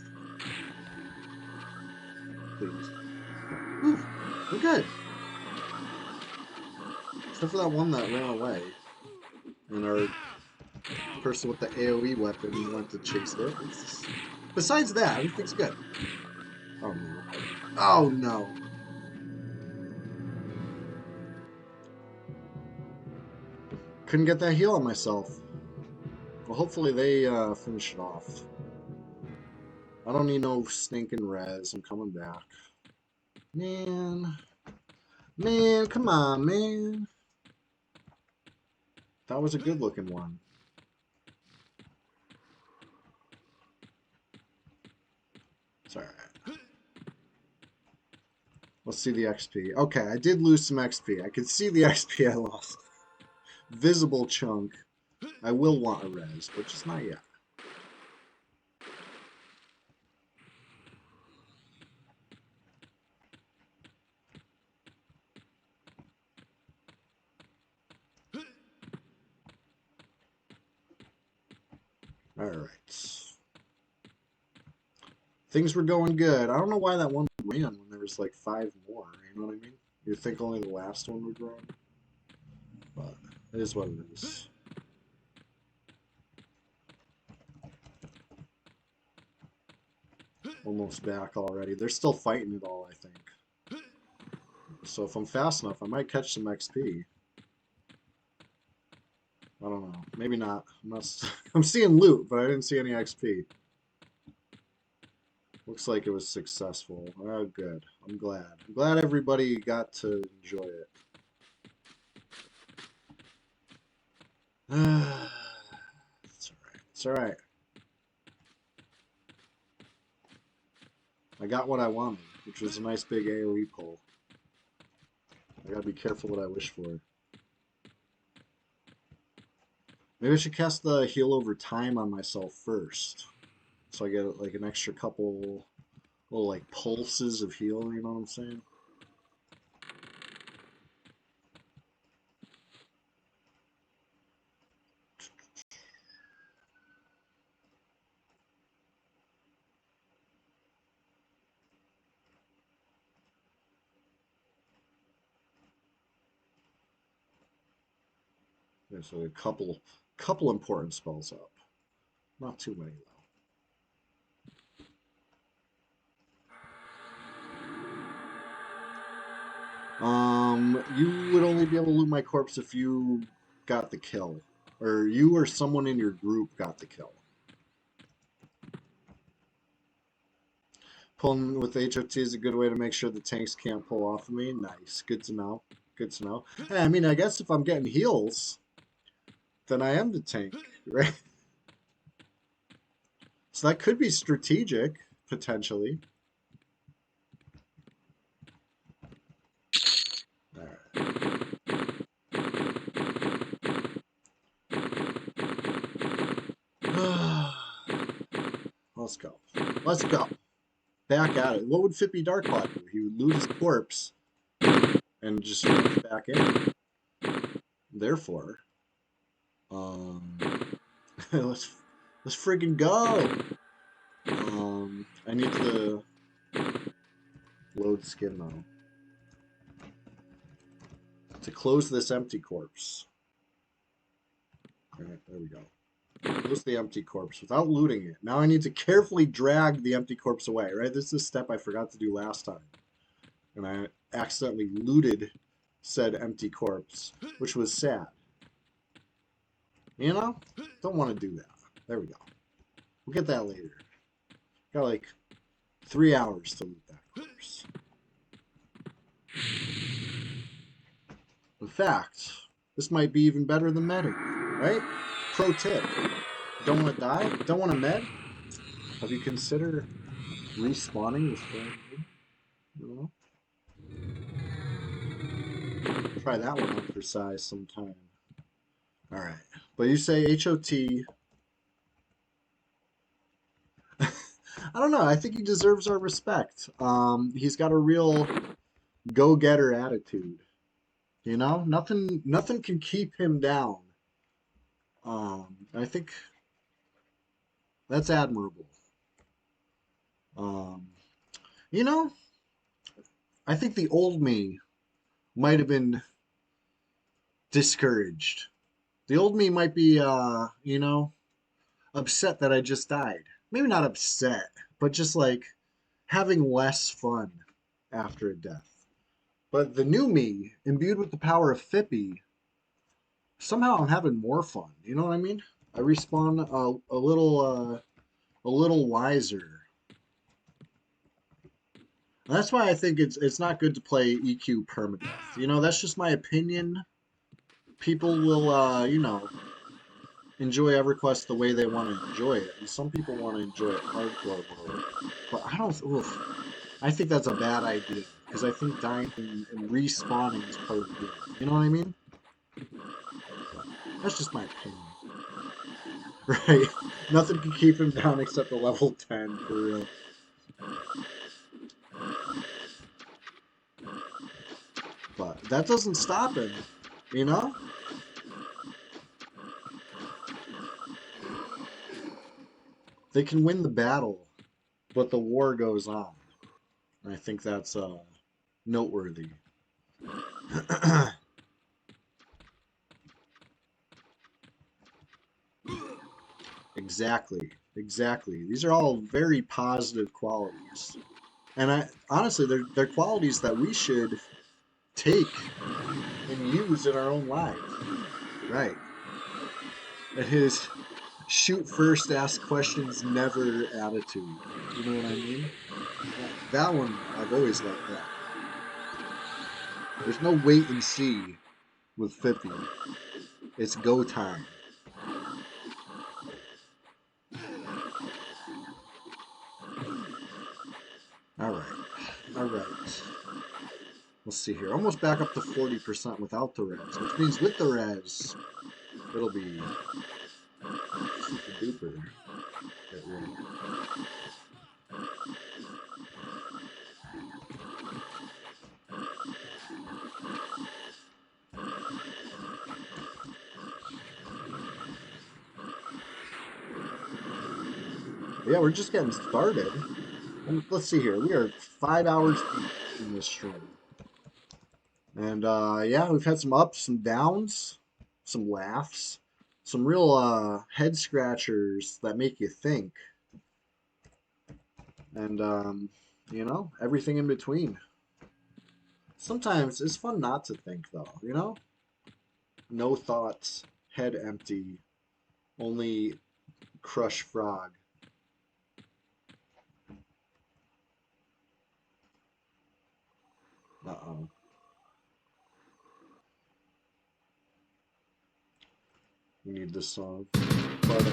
Please. Whew, we're good. Except for that one that ran away. And our person with the AoE weapon went to chase it. Besides that, everything's good. Oh no. Oh no. Couldn't get that heal on myself. Well, hopefully they finish it off. I don't need no stinking res. I'm coming back. Man. Man, come on, man. That was a good looking one. It's alright. Let's see the XP. Okay, I did lose some XP. I can see the XP I lost. Visible chunk. I will want a res, but just not yet. Alright. Things were going good. I don't know why that one ran when there was like 5 more. You know what I mean? You'd think only the last one would run. It is what it is. Almost back already. They're still fighting it all, I think. So if I'm fast enough, I might catch some XP. I don't know. Maybe not. I'm seeing loot, but I didn't see any XP. Looks like it was successful. Oh, good. I'm glad. I'm glad everybody got to enjoy it. It's alright. It's alright. I got what I wanted, which was a nice big AoE pull. I gotta be careful what I wish for. Maybe I should cast the heal over time on myself first. So I get like an extra couple little like pulses of heal, you know what I'm saying? Yeah, so a couple important spells up. Not too many though. You would only be able to loot my corpse if you got the kill. Or you or someone in your group got the kill. Pulling with HOT is a good way to make sure the tanks can't pull off of me. Nice. Good to know. Good to know. Hey, I mean, I guess if I'm getting heals, then I am the tank, right? So that could be strategic, potentially. Alright. Let's go. Let's go. Back at it. What would Fippy Darkbot do? He would loot his corpse and just rush back in. Therefore, let's friggin' go. I need to load skin though to close this empty corpse. Alright, there we go. Close the empty corpse without looting it. Now I need to carefully drag the empty corpse away, right? This is a step I forgot to do last time. And I accidentally looted said empty corpse, which was sad. You know? Don't want to do that. There we go. We'll get that later. Got like 3 hours to loot that corpse. In fact, this might be even better than medding, right? Pro tip. Don't want to die? Don't want to med? Have you considered respawning this brand new? Try that one on for size sometime. Alright. But you say HOT. I don't know. I think he deserves our respect. He's got a real go-getter attitude. You know? Nothing can keep him down. I think that's admirable. You know, I think the old me might have been discouraged. The old me might be, you know, upset that I just died. Maybe not upset, but just like having less fun after a death. But the new me, imbued with the power of Fippy, somehow I'm having more fun. You know what I mean? I respawn a little wiser. And that's why I think it's not good to play EQ permadeath. You know, that's just my opinion. People will, you know, enjoy EverQuest the way they want to enjoy it, and some people want to enjoy it hardcore mode. But I don't. Oof, I think that's a bad idea because I think dying and respawning is part of the game. You know what I mean? That's just my opinion. Right? Nothing can keep him down except the level 10 for real. But that doesn't stop him, you know? They can win the battle, but the war goes on. And I think that's noteworthy. Exactly. Exactly. These are all very positive qualities. And I honestly, they're qualities that we should take and use in our own lives. Right. And his shoot first, ask questions never attitude. You know what I mean? That one, I've always liked that. There's no wait and see with 50. It's go time. All right. All right. Let's see here. Almost back up to 40% without the res, which means with the res, it'll be super duper. Get rid. Yeah, we're just getting started. And let's see here. We are 5 hours deep in this stream. And yeah, we've had some ups, some downs, some laughs, some real head scratchers that make you think. And you know, everything in between. Sometimes it's fun not to think though, you know? No thoughts, head empty, only crush frog. Uh-oh. We need this song. But,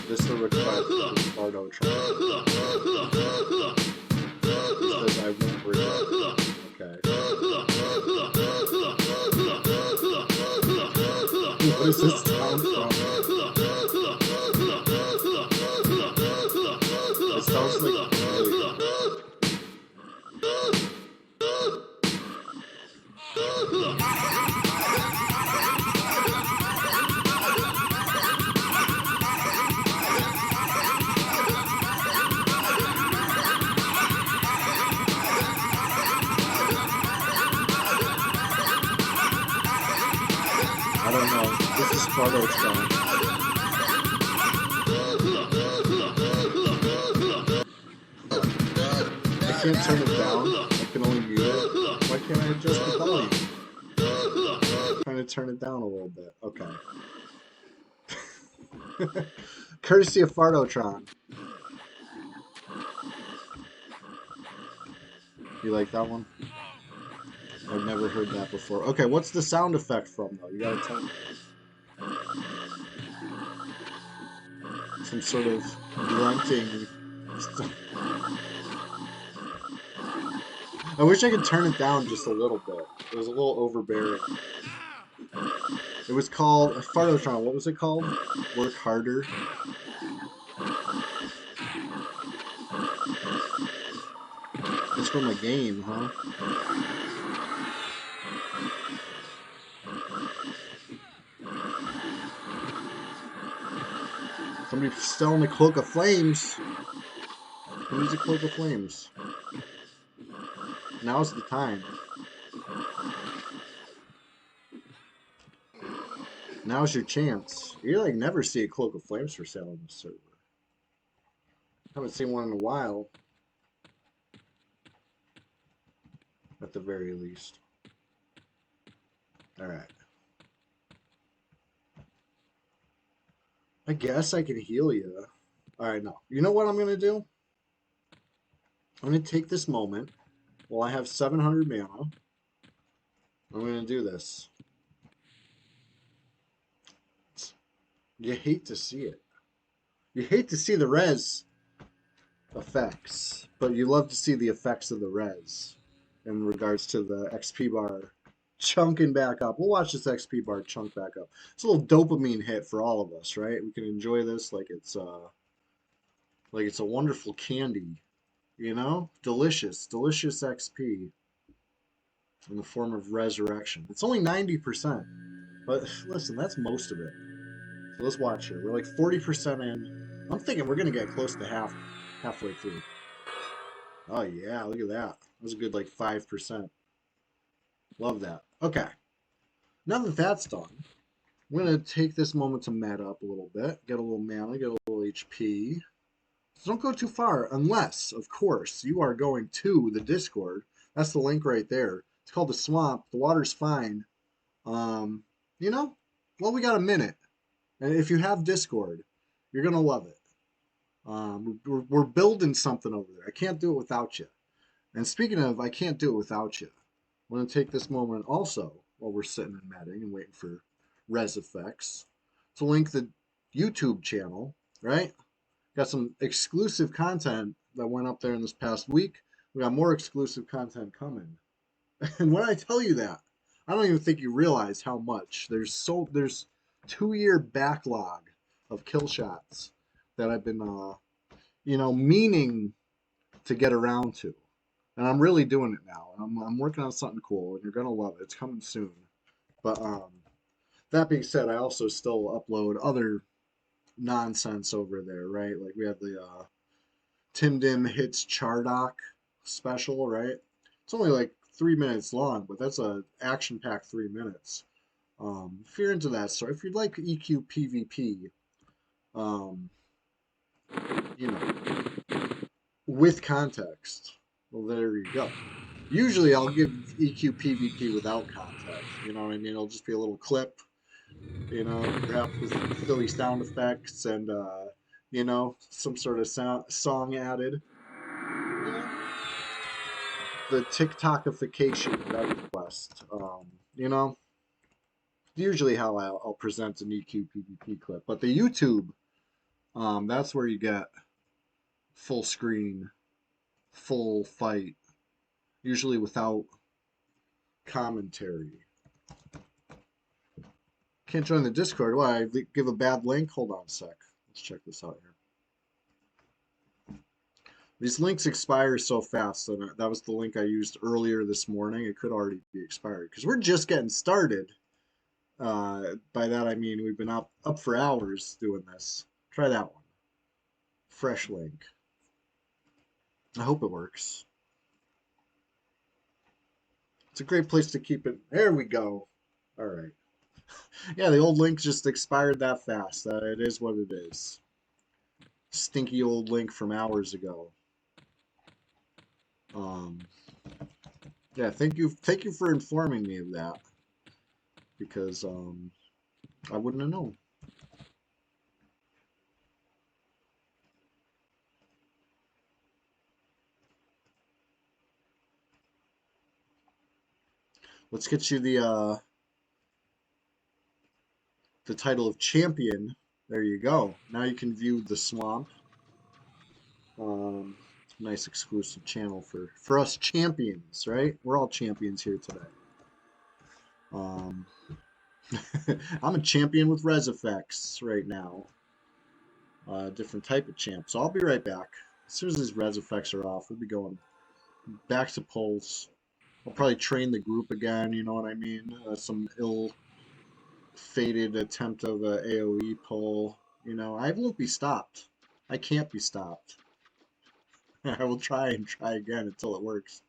this is a request from Bardo Tron. He says I won't regret. Okay. What is this sound from? It sounds like I don't know. This is Bardo's song. I can't turn it down. I can only mute it. Why can't I adjust the volume? I'm trying to turn it down a little bit. Okay. Courtesy of Fardotron. You like that one? I've never heard that before. Okay, what's the sound effect from though? You gotta tell me. Some sort of grunting. I wish I could turn it down just a little bit. It was a little overbearing. It was called Fardotron. What was it called? Work harder. It's from a game, huh? Somebody selling a Cloak of Flames. Who needs a Cloak of Flames? Now's the time. Now's your chance. You like never see a Cloak of Flames for sale on the server. Haven't seen one in a while. At the very least. Alright. I guess I can heal you. Alright, no. You know what I'm going to do? I'm going to take this moment. Well, I have 700 mana. I'm going to do this. You hate to see it. You hate to see the res effects, but you love to see the effects of the res in regards to the XP bar chunking back up. We'll watch this XP bar chunk back up. It's a little dopamine hit for all of us, right? We can enjoy this like it's a wonderful candy, you know? Delicious XP in the form of resurrection. It's only 90%, but listen, that's most of it. So let's watch here. We're like 40% in. I'm thinking we're gonna get close to halfway through. Oh yeah, look at that. That was a good like 5%. Love that. Okay, now that that's done, I'm gonna take this moment to meta up a little bit, get a little mana, get a little HP. So don't go too far, unless, of course, you are going to the Discord. That's the link right there. It's called the Swamp. The water's fine. Um, you know, well, we got a minute, and if you have Discord, you're gonna love it. We're building something over there. I can't do it without you. And speaking of, I can't do it without you. I'm gonna take this moment also while we're sitting and matting and waiting for Res Effects to link the YouTube channel, right? Got some exclusive content that went up there in this past week. We got more exclusive content coming. And when I tell you that, I don't even think you realize how much. There's 2 year backlog of kill shots that I've been meaning to get around to. And I'm really doing it now. I'm working on something cool and you're gonna love it. It's coming soon. But that being said, I also still upload other nonsense over there, right? Like we have the Tim Dim Hits Chardock special, right? It's only like 3 minutes long, but that's a action-packed 3 minutes. If you're into that sort, if you'd like EQ PvP, um, you know, with context, well, there you go. Usually, I'll give EQ PvP without context. You know what I mean? It'll just be a little clip, perhaps with silly sound effects and some sort of song added. You know, the TikTokification of EverQuest. You know, usually how I'll present an EQ PvP clip, but the YouTube, that's where you get full screen, full fight, usually without commentary. Can't join the Discord. Why? Give a bad link? Hold on a sec. Let's check this out here. These links expire so fast, and that was the link I used earlier this morning. It could already be expired because we're just getting started. By that I mean we've been up for hours doing this. Try that one. Fresh link. I hope it works. It's a great place to keep it. There we go. All right. Yeah, the old link just expired that fast. It is what it is. Stinky old link from hours ago. Yeah, thank you for informing me of that because I wouldn't have known. Let's get you the title of champion. There you go. Now you can view the swamp. Nice exclusive channel for us champions, right? We're all champions here today. I'm a champion with res effects right now. Different type of champ. So I'll be right back. As soon as these res effects are off, we'll be going back to pulls. I'll probably train the group again, you know what I mean? Some ill-fated attempt of a AoE pull. I won't be stopped. I can't be stopped. I will try and try again until it works.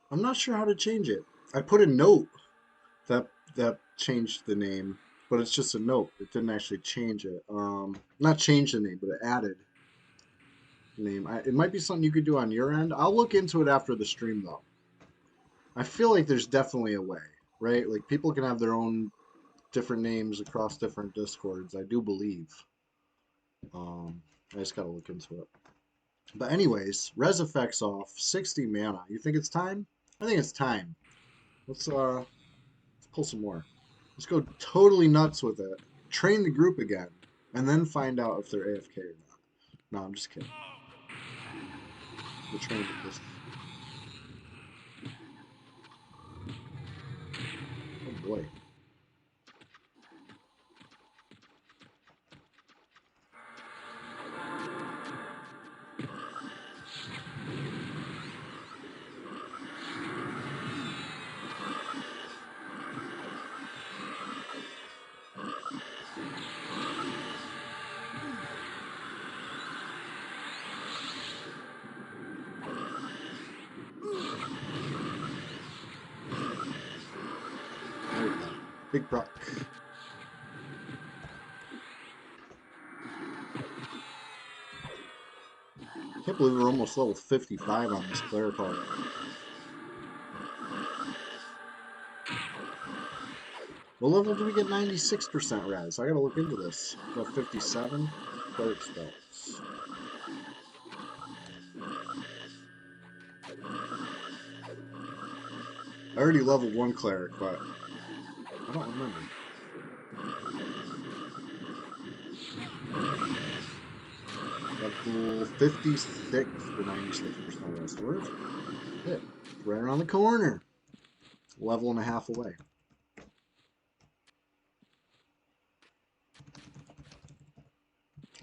I'm not sure how to change it. I put a note that changed the name, but it's just a note. It didn't actually change it. Not change the name, but it added name. It might be something you could do on your end. I'll look into it after the stream though. I feel like there's definitely a way, right? Like people can have their own different names across different discords. I do believe. I just gotta look into it. But anyways, res effects off, 60 mana. You think it's time? I think it's time. Let's pull some more. Let's go totally nuts with it. Train the group again, and then find out if they're AFK or not. No, I'm just kidding. We'll train with this. Oh boy. There we go. Big proc. Can't believe we're almost level 55 on this cleric already. What level do we get 96% res? I gotta look into this. About 57 cleric spells. I already leveled one cleric, but I don't remember. Level 56 for 96% res. Where's it? Right around the corner. Level and a half away.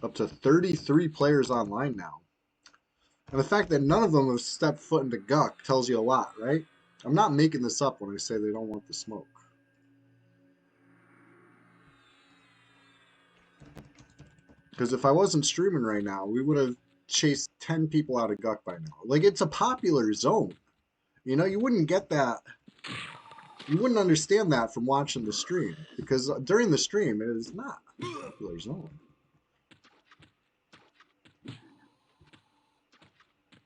Up to 33 players online now. And the fact that none of them have stepped foot into Guck tells you a lot, right? I'm not making this up when I say they don't want the smoke. Because if I wasn't streaming right now, we would have chased 10 people out of Guck by now. Like, it's a popular zone. You know, you wouldn't get that. You wouldn't understand that from watching the stream. Because during the stream, it is not a popular zone.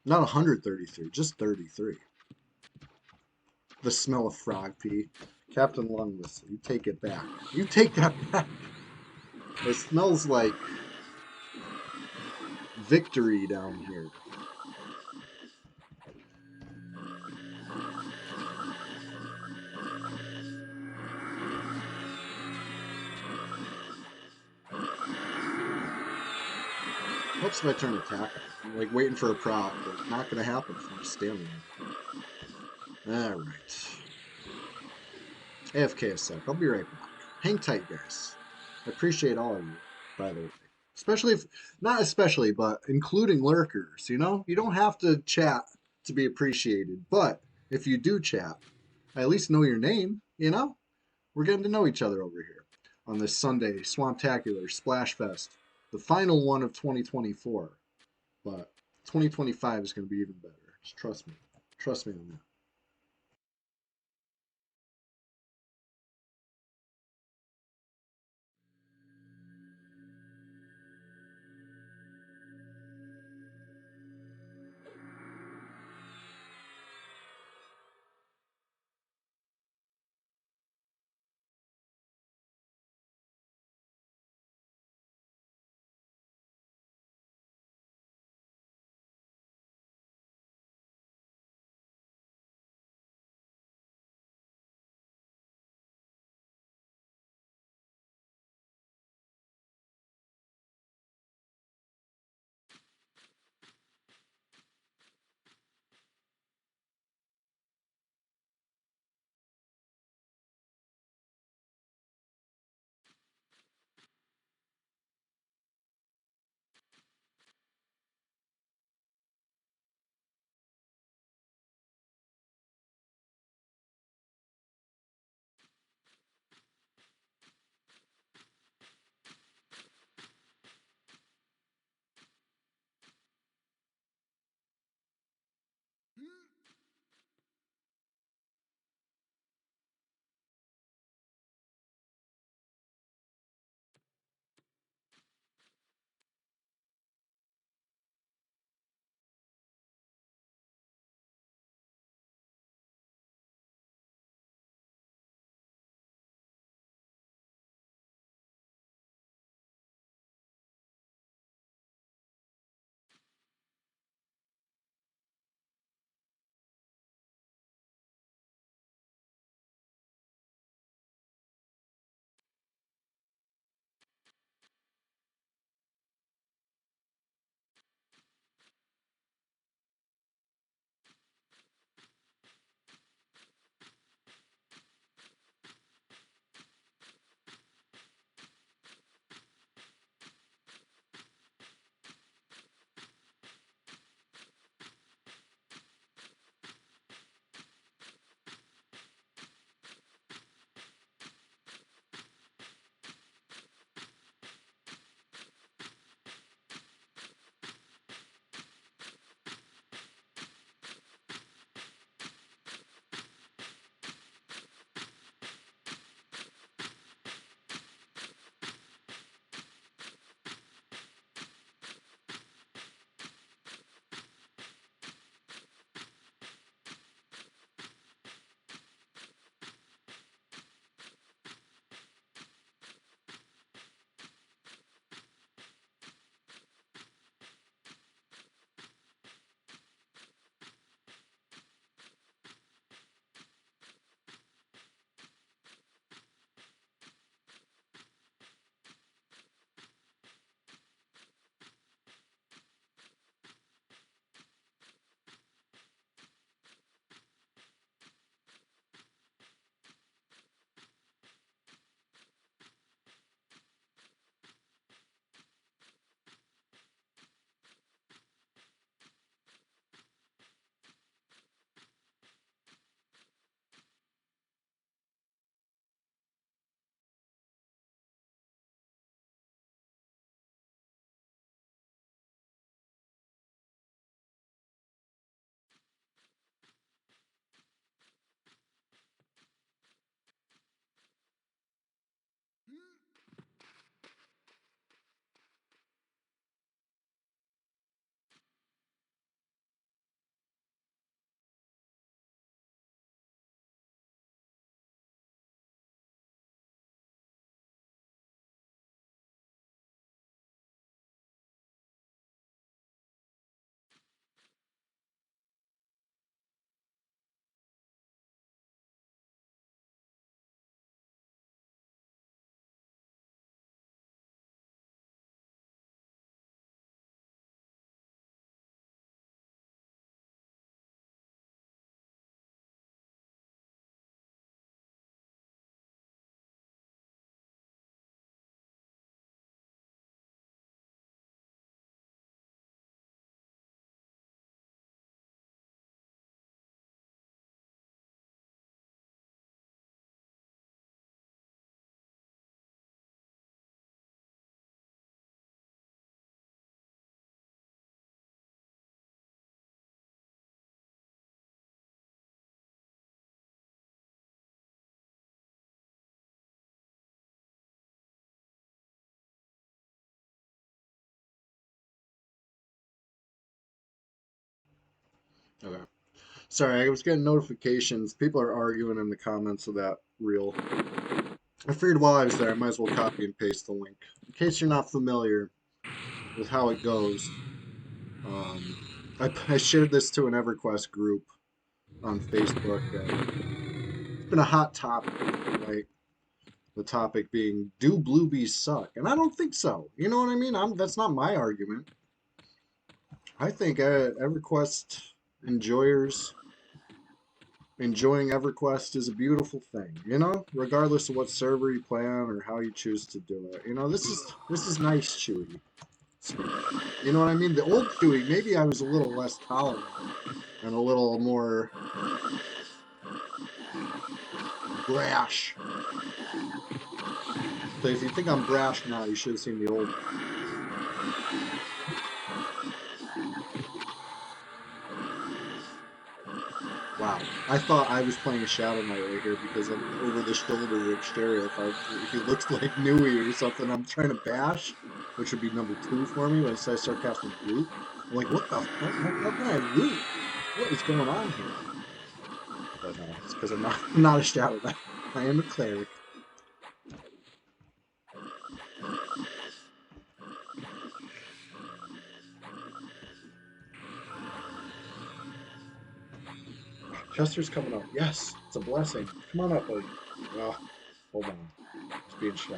Not 133, just 33. The smell of frog pee. Captain Lungless, you take it back. You take that back. It smells like victory down here. Helps if I turn attack. I'm like waiting for a prop, but not gonna happen if I'm just standing there. Alright. AFK a sec. I'll be right back. Hang tight, guys. I appreciate all of you, by the way. Especially if, not especially, but including lurkers, you know? You don't have to chat to be appreciated, but if you do chat, I at least know your name, you know? We're getting to know each other over here on this Sunday Swamptacular Splash Fest, the final one of 2024. But 2025 is going to be even better. Just trust me. Trust me on that. Okay. Sorry, I was getting notifications. People are arguing in the comments of that reel. I figured while I was there, I might as well copy and paste the link. In case you're not familiar with how it goes, um, I shared this to an EverQuest group on Facebook. It's been a hot topic, right? The topic being, do Bluebees suck? And I don't think so. You know what I mean? That's not my argument. I think EverQuest enjoyers enjoying EverQuest is a beautiful thing, you know, regardless of what server you play on or how you choose to do it. You know, this is nice Chewy. You know what I mean? The old Chewy, maybe I was a little less tolerant and a little more brash. So if you think I'm brash now, you should have seen the old. Wow, I thought I was playing a Shadow Knight right here because of over the shoulder Rick Stereo. If he looks like Nui or something, I'm trying to bash, which would be number 2 for me. But instead I start casting root. I'm like, what the fuck? How can I root? What is going on here? But no, it's because I'm not a Shadow Knight. I am a cleric. Chester's coming up. Yes, it's a blessing. Come on up, buddy. Oh, hold on. It's being shy.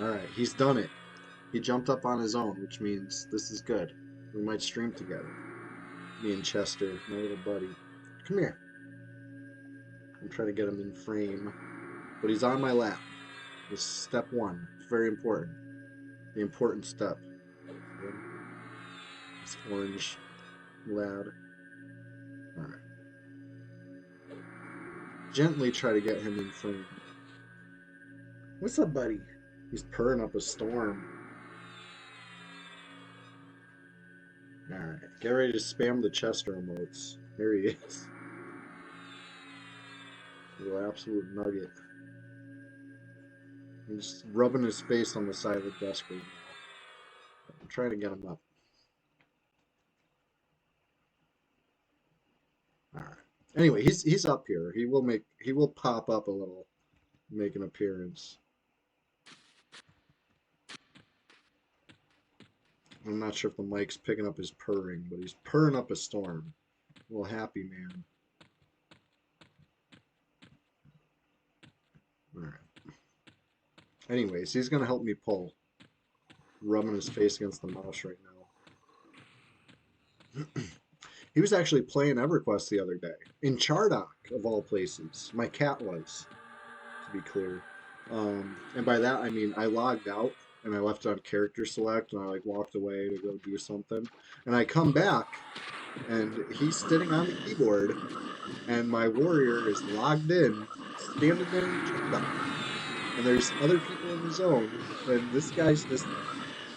All right, he's done it. He jumped up on his own, which means this is good. We might stream together. Me and Chester, my little buddy. Come here. I'm trying to get him in frame. But he's on my lap. This is step 1. It's very important. The important step. This orange lad. Alright. Gently try to get him in frame. What's up, buddy? He's purring up a storm. Alright. Get ready to spam the Chester emotes. There he is. Little absolute nugget. He's rubbing his face on the side of the desk right now. I'm trying to get him up. All right. Anyway, he's up here. He will pop up a little, make an appearance. I'm not sure if the mic's picking up his purring, but he's purring up a storm. A little happy man. All right. Anyways, he's gonna help me pull. Rubbing his face against the mouse right now. He was actually playing EverQuest the other day in Chardock of all places. My cat was, to be clear. And by that I mean I logged out and I left on character select and I like walked away to go do something. And I come back and he's sitting on the keyboard and my warrior is logged in, standing there in Chardock. And there's other people in the zone and this guy's just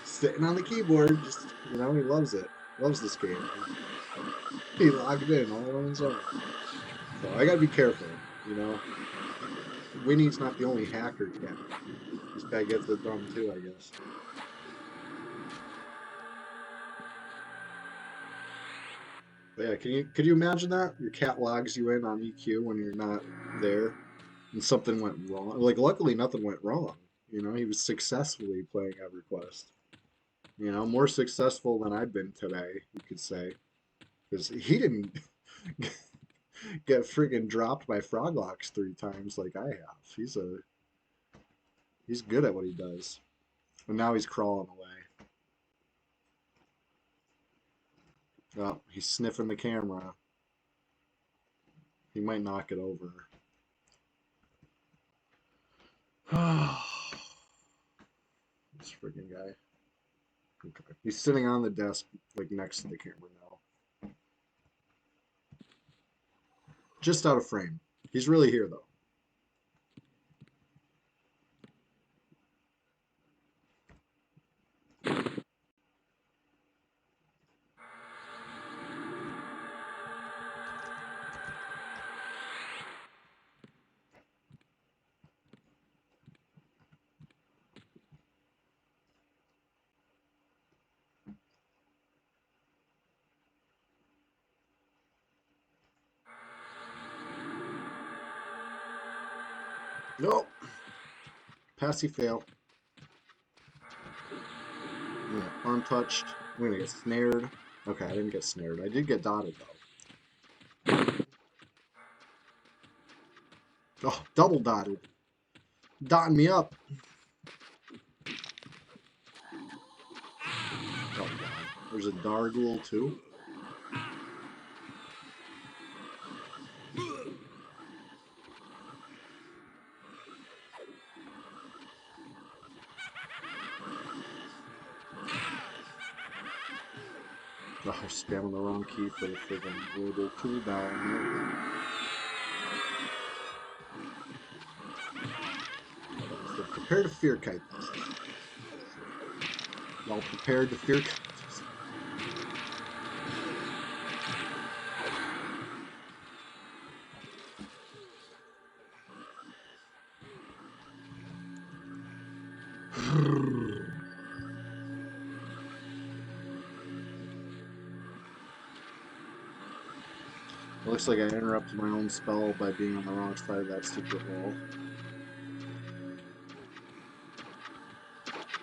sitting on the keyboard, just, you know, he loves it. Loves this game. He logged in all on his own. So I gotta be careful, you know. Winnie's not the only hacker cat. This guy gets it done too, I guess. But yeah, could you imagine that? Your cat logs you in on EQ when you're not there and something went wrong. Like luckily nothing went wrong. You know, he was successfully playing EverQuest. You know, more successful than I've been today, you could say. Because he didn't get freaking dropped by Froglocks 3 times like I have. He's good at what he does. And now he's crawling away. Oh, he's sniffing the camera. He might knock it over. This freaking guy. Okay. He's sitting on the desk, like next to the camera now. Just out of frame. He's really here, though. Nope. Passy fail. Yeah, untouched. I'm gonna get snared. Okay, I didn't get snared. I did get dotted, though. Oh, double dotted. Dotting me up. Oh, God. There's a Dargul, too? Oh, I'm spamming the wrong key for the friggin' global cooldown. So prepare to fear kite this. Well, prepared to fear kite this. It looks like I interrupted my own spell by being on the wrong side of that secret wall.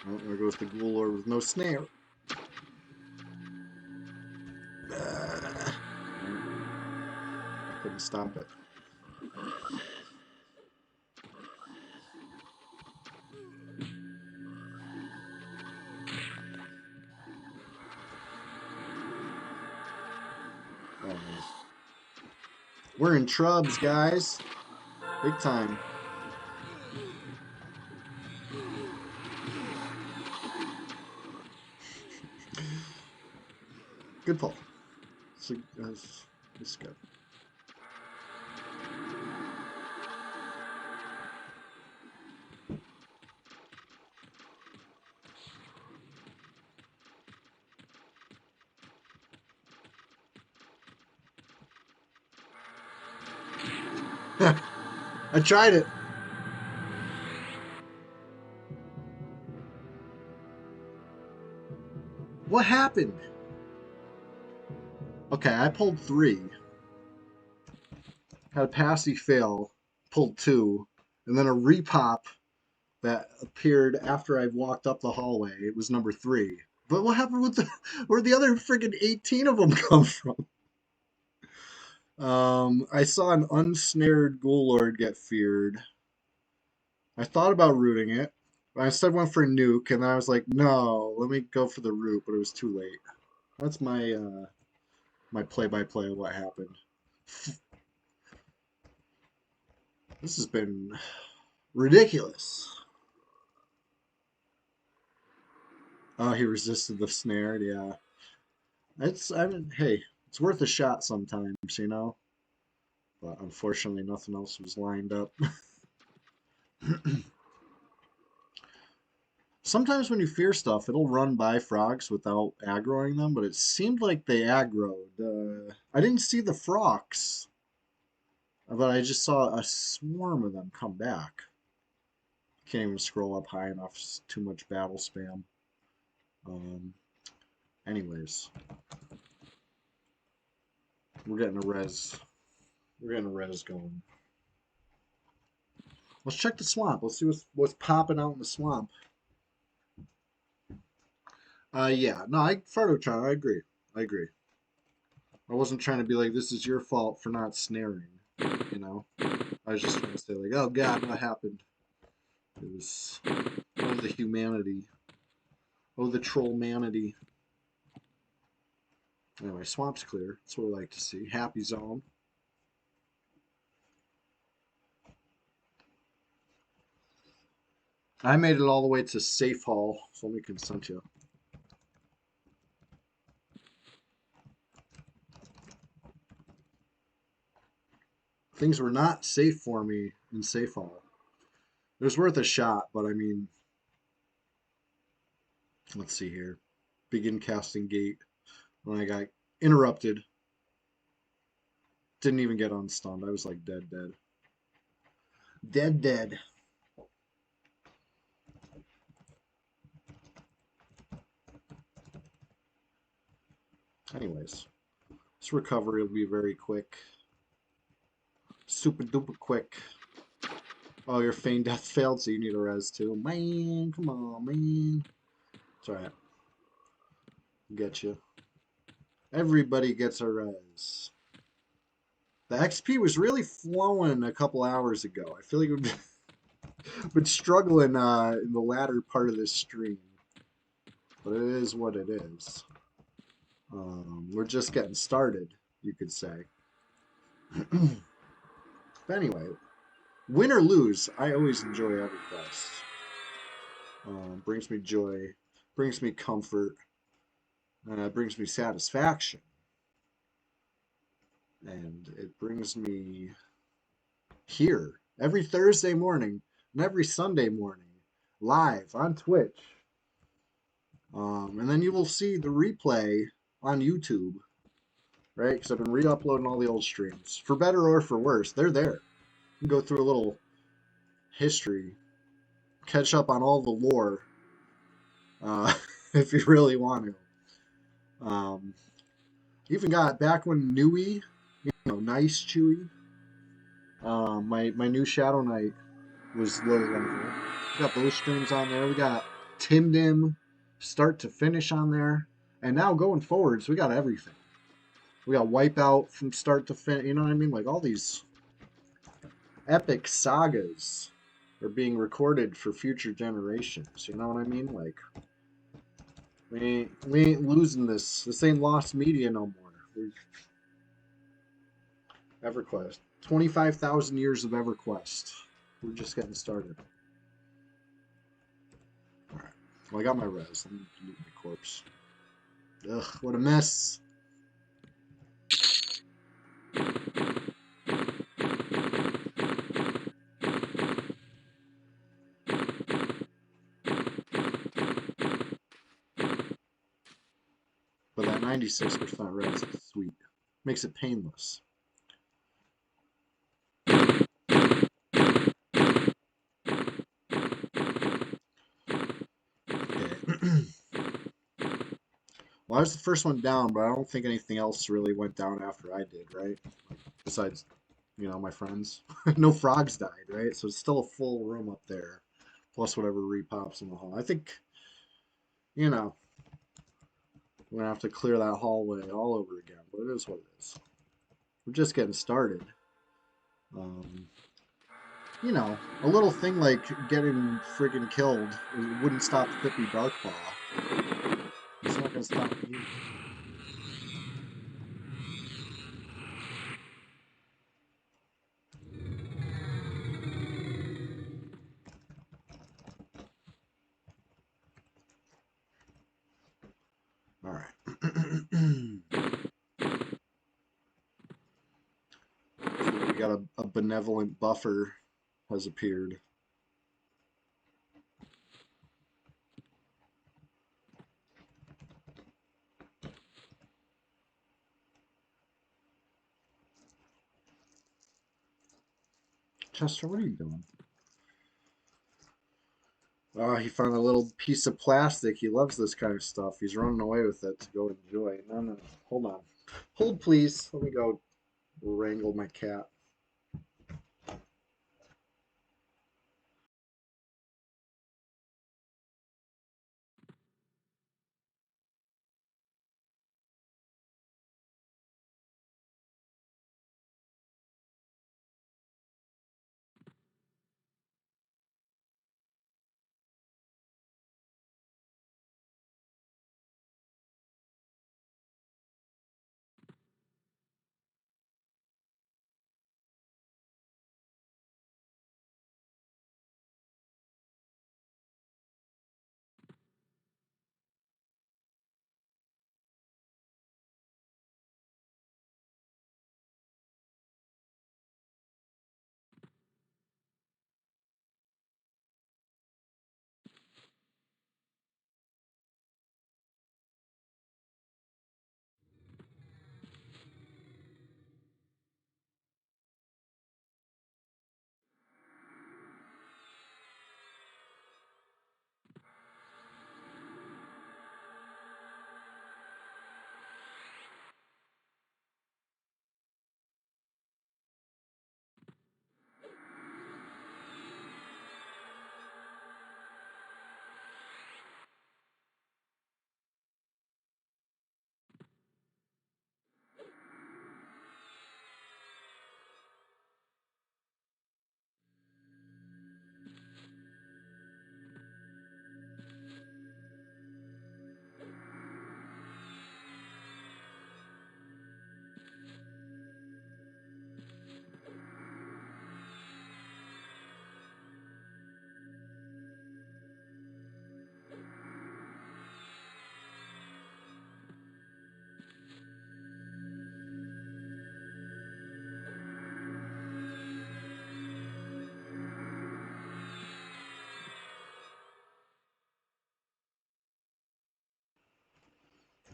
Oh, there goes the Ghoul Lord with no snare. I couldn't stop it. Oh, we're in trubs, guys. Big time. Good pull. It's good. I tried it. What happened? Okay, I pulled 3. Had a passy fail, pulled 2, and then a repop that appeared after I walked up the hallway. It was number 3. But what happened with where'd the other friggin' 18 of them come from? I saw an unsnared Ghoul Lord get feared. I thought about rooting it. I instead went for a nuke, and then I was like, no, let me go for the root, but it was too late. That's my my play-by-play of what happened. This has been ridiculous. Oh, he resisted the snare. Yeah, hey, it's worth a shot sometimes, you know. But unfortunately, nothing else was lined up. Sometimes when you fear stuff, it'll run by frogs without aggroing them, but it seemed like they aggroed. I didn't see the frogs, but I just saw a swarm of them come back. Can't even scroll up high enough. It's too much battle spam. Anyways, we're getting a res. We're getting a res going. Let's check the swamp. Let's see what's popping out in the swamp. Yeah. No, Fartotron, I agree. I agree. I wasn't trying to be like, this is your fault for not snaring, you know? I was just trying to say, like, oh God, what happened? It was, oh, the humanity. Oh, the troll-manity. Anyway, swamp's clear. That's what we like to see. Happy zone. I made it all the way to Safe Hall, so let me consent you. Things were not safe for me in Safe Hall. It was worth a shot, but I mean, let's see here. Begin casting gate. When I got interrupted. Didn't even get unstunned. I was like dead. Dead. Anyways, this recovery will be very quick. Super duper quick. Oh, your feign death failed, so you need a res too. Man, come on, man. It's alright. Get you. Everybody gets a res. The XP was really flowing a couple hours ago. I feel like we've been struggling in the latter part of this stream. But it is what it is. We're just getting started, you could say. But anyway, win or lose, I always enjoy EverQuest. Brings me joy, brings me comfort, brings me satisfaction. And it brings me here every Thursday morning and every Sunday morning live on Twitch. And then you will see the replay on YouTube, right? Because I've been re-uploading all the old streams. For better or for worse, they're there. You can go through a little history, catch up on all the lore, if you really want to. Even got back when Nui, nice Chewy. My new Shadow Knight was low level. Got those streams on there. We got Tim Dim start to finish on there. And now going forwards, we got everything. We got Wipeout from start to finish. You know what I mean? Like all these epic sagas are being recorded for future generations. You know what I mean? Like we ain't losing this. This ain't lost media no more. EverQuest. 25,000 years of EverQuest. We're just getting started. Alright. Well, I got my res. Let me loot my corpse. Ugh, what a mess. But that 96% res is sweet. Makes it painless. Okay. Well, I was the first one down, but I don't think anything else really went down after I did, right? Besides, my friends. No frogs died, right? So it's still a full room up there. Plus whatever repops in the hall. I think, we're going to have to clear that hallway all over again. But it is what it is. We're just getting started. A little thing like getting friggin' killed wouldn't stop Pippi Darkpaw. It's not gonna stop me. Alright. So we got a benevolent buffer has appeared. Chester, what are you doing? Oh, he found a little piece of plastic. He loves this kind of stuff. He's running away with it to go enjoy. No. Hold on. Hold, please. Let me go wrangle my cat.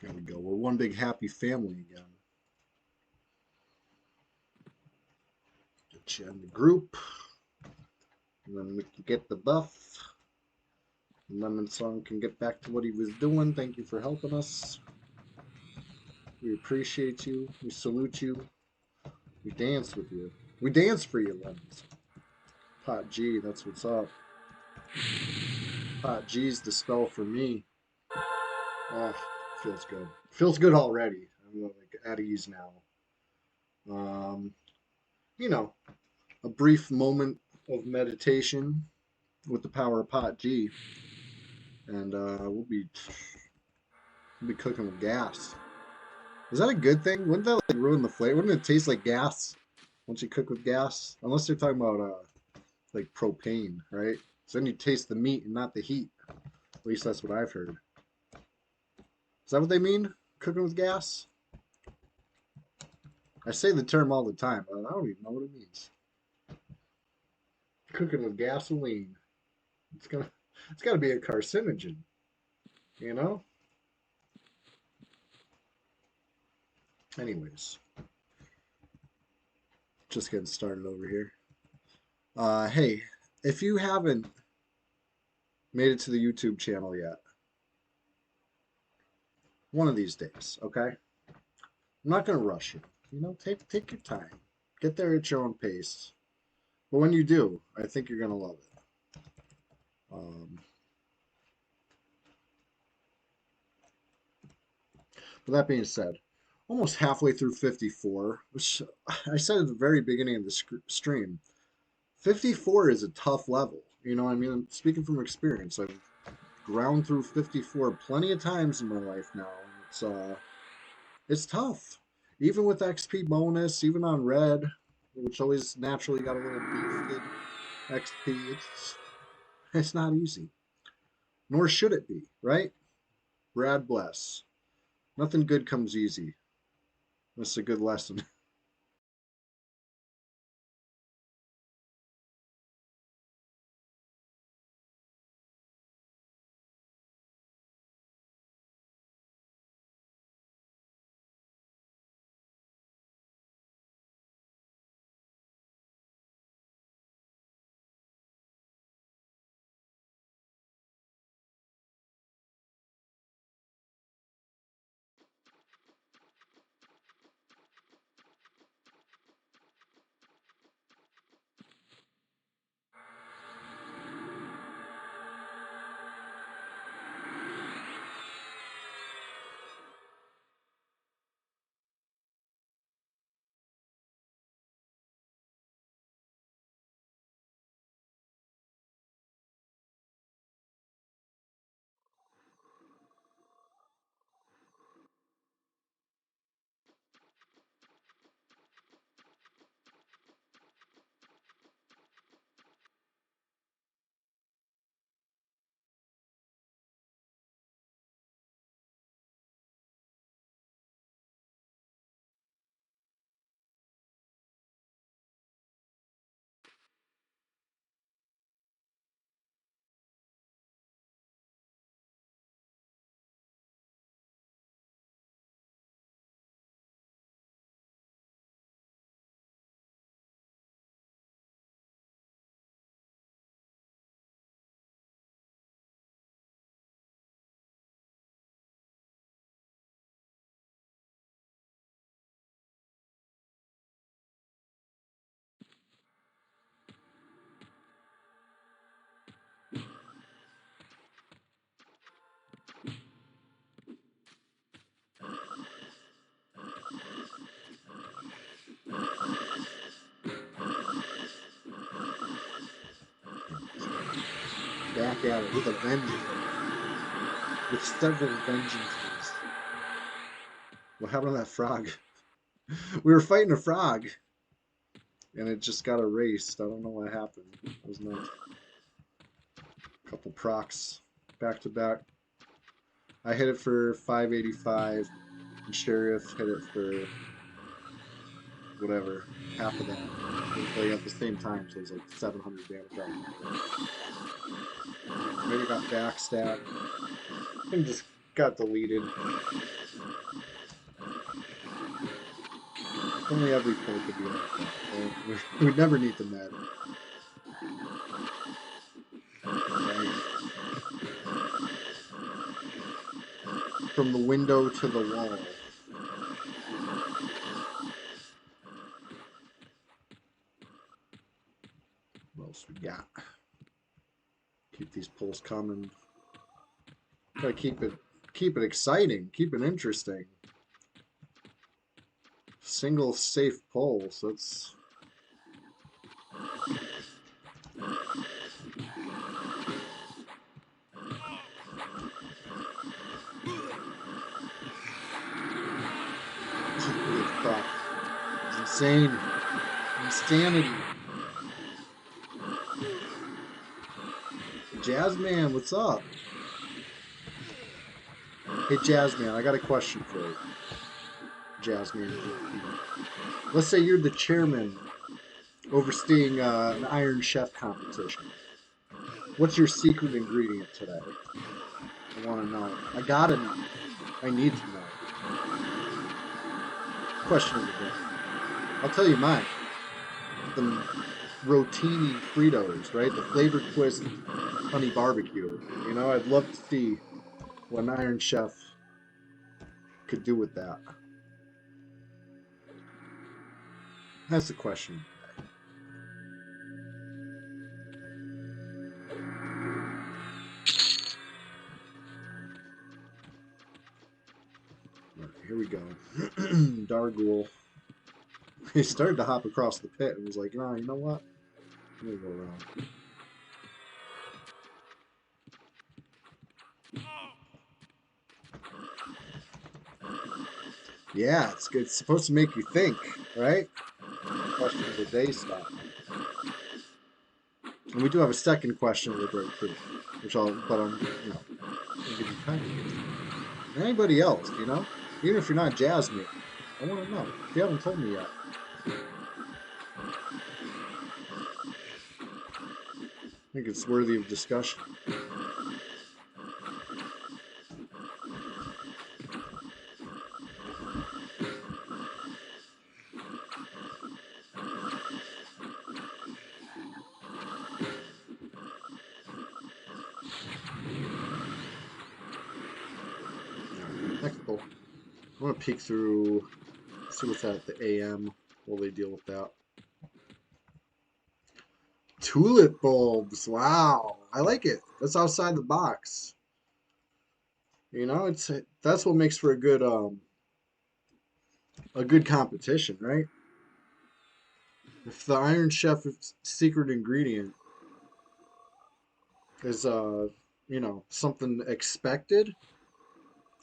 There we go. We're one big happy family again. Get you in the group. And then we can get the buff. Lemon Song can get back to what he was doing. Thank you for helping us. We appreciate you. We salute you. We dance with you. We dance for you, Lemons. Pot G, that's what's up. Pot G's the spell for me. Oh, feels good. Feels good already. I'm like at ease now. You know, a brief moment of meditation with the power of Pot G, and we'll be cooking with gas. Is that a good thing? Wouldn't that like ruin the flavor? Wouldn't it taste like gas once you cook with gas? Unless they're talking about like propane, right? So then you taste the meat and not the heat. At least that's what I've heard. Is that what they mean? Cooking with gas? I say the term all the time, but I don't even know what it means. Cooking with gasoline. It's gotta be a carcinogen, you know? Anyways. Just getting started over here. Hey, if you haven't made it to the YouTube channel yet, one of these days, okay? I'm not gonna rush you. You know, take your time. Get there at your own pace. But when you do, I think you're gonna love it. But that being said, almost halfway through 54, which I said at the very beginning of the stream, 54 is a tough level. You know what I mean? I'm speaking from experience. I've ground through 54 plenty of times in my life now. It's tough. Even with XP bonus, even on red, which always naturally got a little boosted XP, it's not easy. Nor should it be, right? Brad bless. Nothing good comes easy. That's a good lesson. Back at it with a vengeance. With several vengeances. What happened to that frog? We were fighting a frog. And it just got erased. I don't know what happened. It was nice. A couple procs back to back. I hit it for 585. And Sheriff hit it for whatever, half of that. Like at the same time, so it was like 700 damage. Maybe got backstabbed. And just got deleted. If only every pole could be like that. Well, we'd never need the med. Right. From the window to the wall. What else we got? Keep these pulls coming. Gotta keep it exciting, keep it interesting. Single safe pull, so it's it's insane. Insanity. Jazzman, what's up? Hey Jazzman, I got a question for you. Jazzman. Let's say you're the chairman overseeing an Iron Chef competition. What's your secret ingredient today? I want to know. I gotta know. I need to know. Question of the day. I'll tell you mine. The Rotini Fritos, right? The flavor twist honey barbecue. You know, I'd love to see what an Iron Chef could do with that. That's the question. Right, here we go. Dargul. He started to hop across the pit and was like, nah, you know what? I'm gonna go around. Yeah, it's good. It's supposed to make you think, right? Question of the day stuff. And we do have a second question of the day too, which I'll give you time to get to. Anybody else, you know? Even if you're not Jasmine, I want to know. If you haven't told me yet. I think it's worthy of discussion. Technical. I want to peek through, see what's at the AM while they deal with that. Tulip bulbs. Wow, I like it. That's outside the box. You know, that's what makes for a good competition, right? If the Iron Chef's secret ingredient is something expected,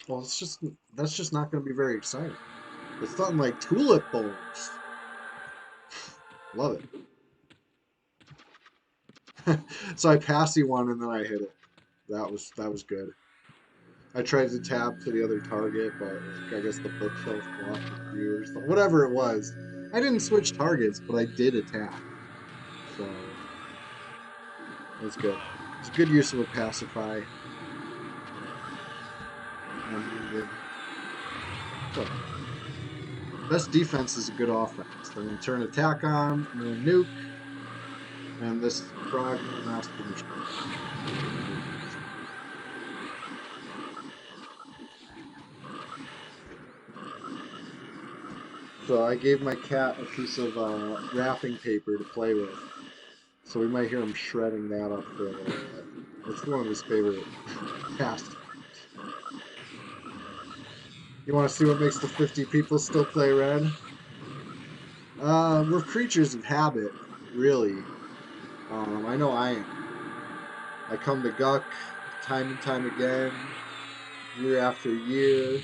well, that's just not going to be very exciting. It's something like tulip bulbs. Love it. So I passed one and then I hit it. That was good. I tried to tap to the other target, but I guess the bookshelf blocked the view or something. Whatever it was. I didn't switch targets, but I did attack. So that's good. It's a good use of a pacify. So, best defense is a good offense. Then you turn attack on, and then nuke, and this frog master machine. So I gave my cat a piece of wrapping paper to play with. So we might hear him shredding that up for a little bit. It's one of his favorite pastimes. You want to see what makes the 50 people still play red? We're creatures of habit, really. I know I am. I come to Guck time and time again, year after year.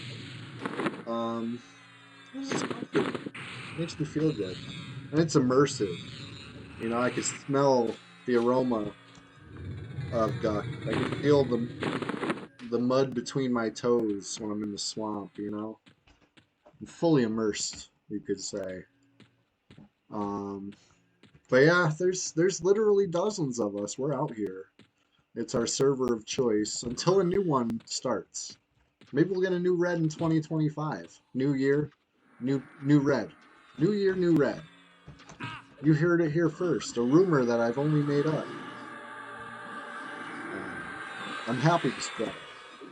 It's just comforting. It makes me feel good. And it's immersive. You know, I can smell the aroma of Guck. I can feel the mud between my toes when I'm in the swamp, you know? I'm fully immersed, you could say. But yeah, there's literally dozens of us. We're out here. It's our server of choice until a new one starts. Maybe we'll get a new red in 2025. New year, new red. New year, new red. You heard it here first. A rumor that I've only made up. I'm happy to spread it.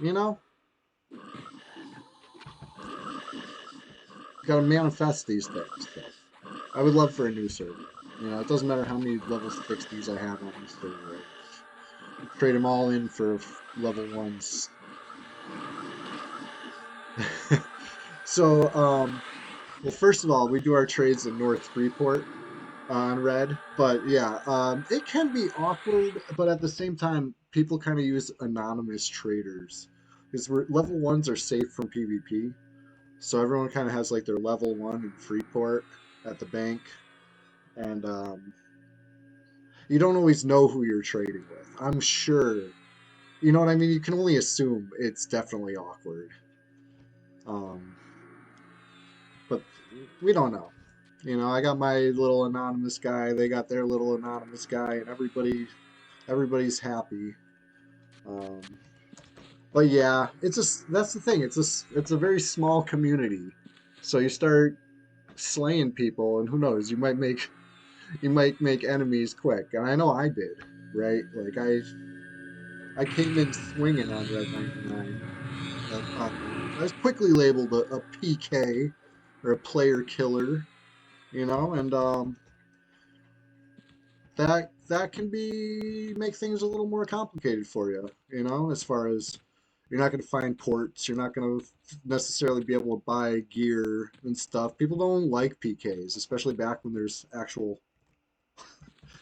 You know, gotta manifest these things. So I would love for a new server. You know, it doesn't matter how many level 60s I have on this server. Trade them all in for level 1s. So, well, first of all, we do our trades at North Freeport on red, but yeah, it can be awkward, but at the same time, people kind of use anonymous traders because level 1s are safe from PvP. So everyone kind of has like their level 1 in Freeport at the bank, and you don't always know who you're trading with. I'm sure, you know what I mean? You can only assume it's definitely awkward. But we don't know. You know, I got my little anonymous guy, they got their little anonymous guy, and everybody's happy. But yeah, that's the thing. It's a very small community. So you start slaying people, and who knows, you might make enemies quick. And I know I did, right? Like I came in swinging on Red 99. I was quickly labeled a PK or a player killer, you know, and that can be make things a little more complicated for you, you know, as far as you're not going to find ports, you're not going to necessarily be able to buy gear and stuff. People don't like PKs, especially back when there's actual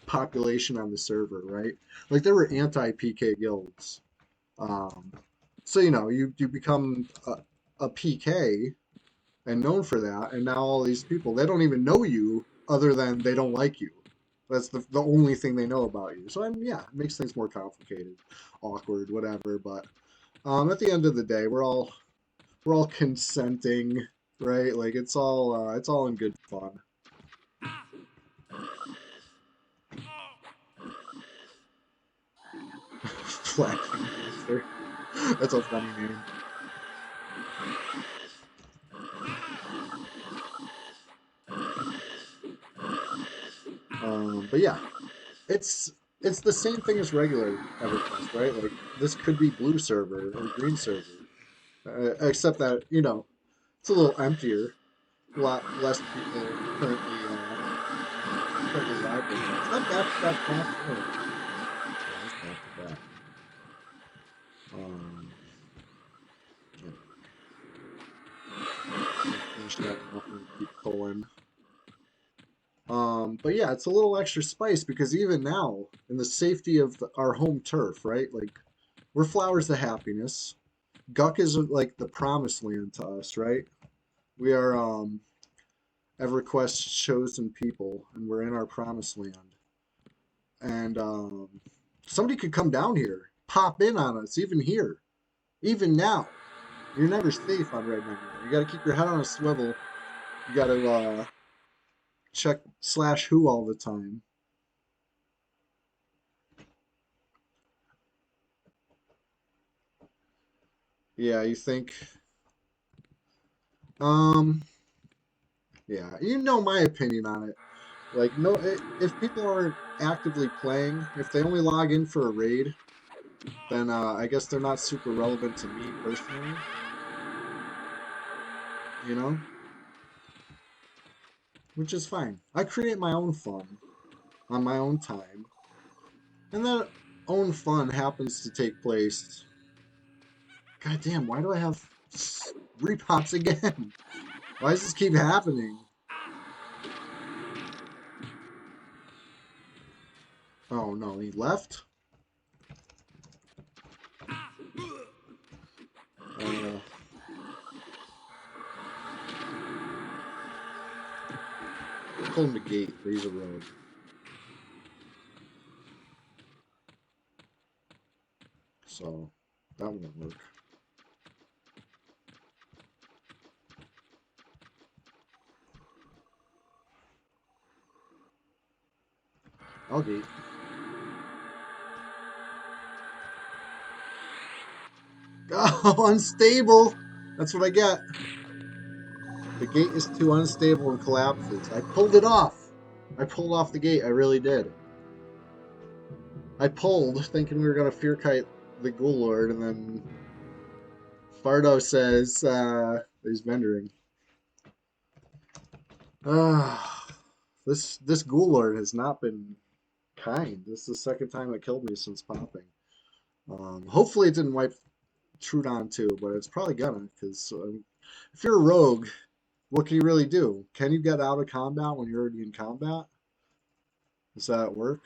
population on the server, right? Like there were anti-PK guilds. Um, so you know, you become a PK and known for that, and now all these people, they don't even know you other than they don't like you. That's the only thing they know about you. So yeah, it makes things more complicated, awkward, whatever. But at the end of the day, we're all consenting, right? Like it's all in good fun. Flashing monster. That's a funny name. But yeah, it's it's the same thing as regular EverQuest, right? Like this could be blue server or green server, except that you know it's a little emptier, a lot less people currently live right now. It's not back to back pack. Oh, yeah, it's back to back. Yeah, finish that off and keep pulling. But yeah, it's a little extra spice because even now, in the safety of our home turf, right? Like we're flowers of happiness. Guck is like the promised land to us, right? We are EverQuest's chosen people, and we're in our promised land. And somebody could come down here, pop in on us, even here, even now. You're never safe on Red 99. You got to keep your head on a swivel. You got to check /who all the time. Yeah, you think? Um, yeah, you know my opinion on it. Like, no, if people aren't actively playing, if they only log in for a raid, then I guess they're not super relevant to me personally. You know, which is fine. I create my own fun on my own time, and that own fun happens to take place. God damn, why do I have repops again? Why does this keep happening? Oh no, he left? Uh, pull him to gate, but he's a rogue. So, that won't work. I'll gate. Oh, unstable. That's what I get. The gate is too unstable and collapses. I pulled it off. I pulled off the gate. I really did. I pulled, thinking we were going to fear kite the Ghoul Lord, and then Fardo says he's vendoring. This Ghoul Lord has not been kind. This is the second time it killed me since popping. Hopefully it didn't wipe Trudon too, but it's probably gonna, because if you're a rogue, what can you really do? Can you get out of combat when you're already in combat? Does that work?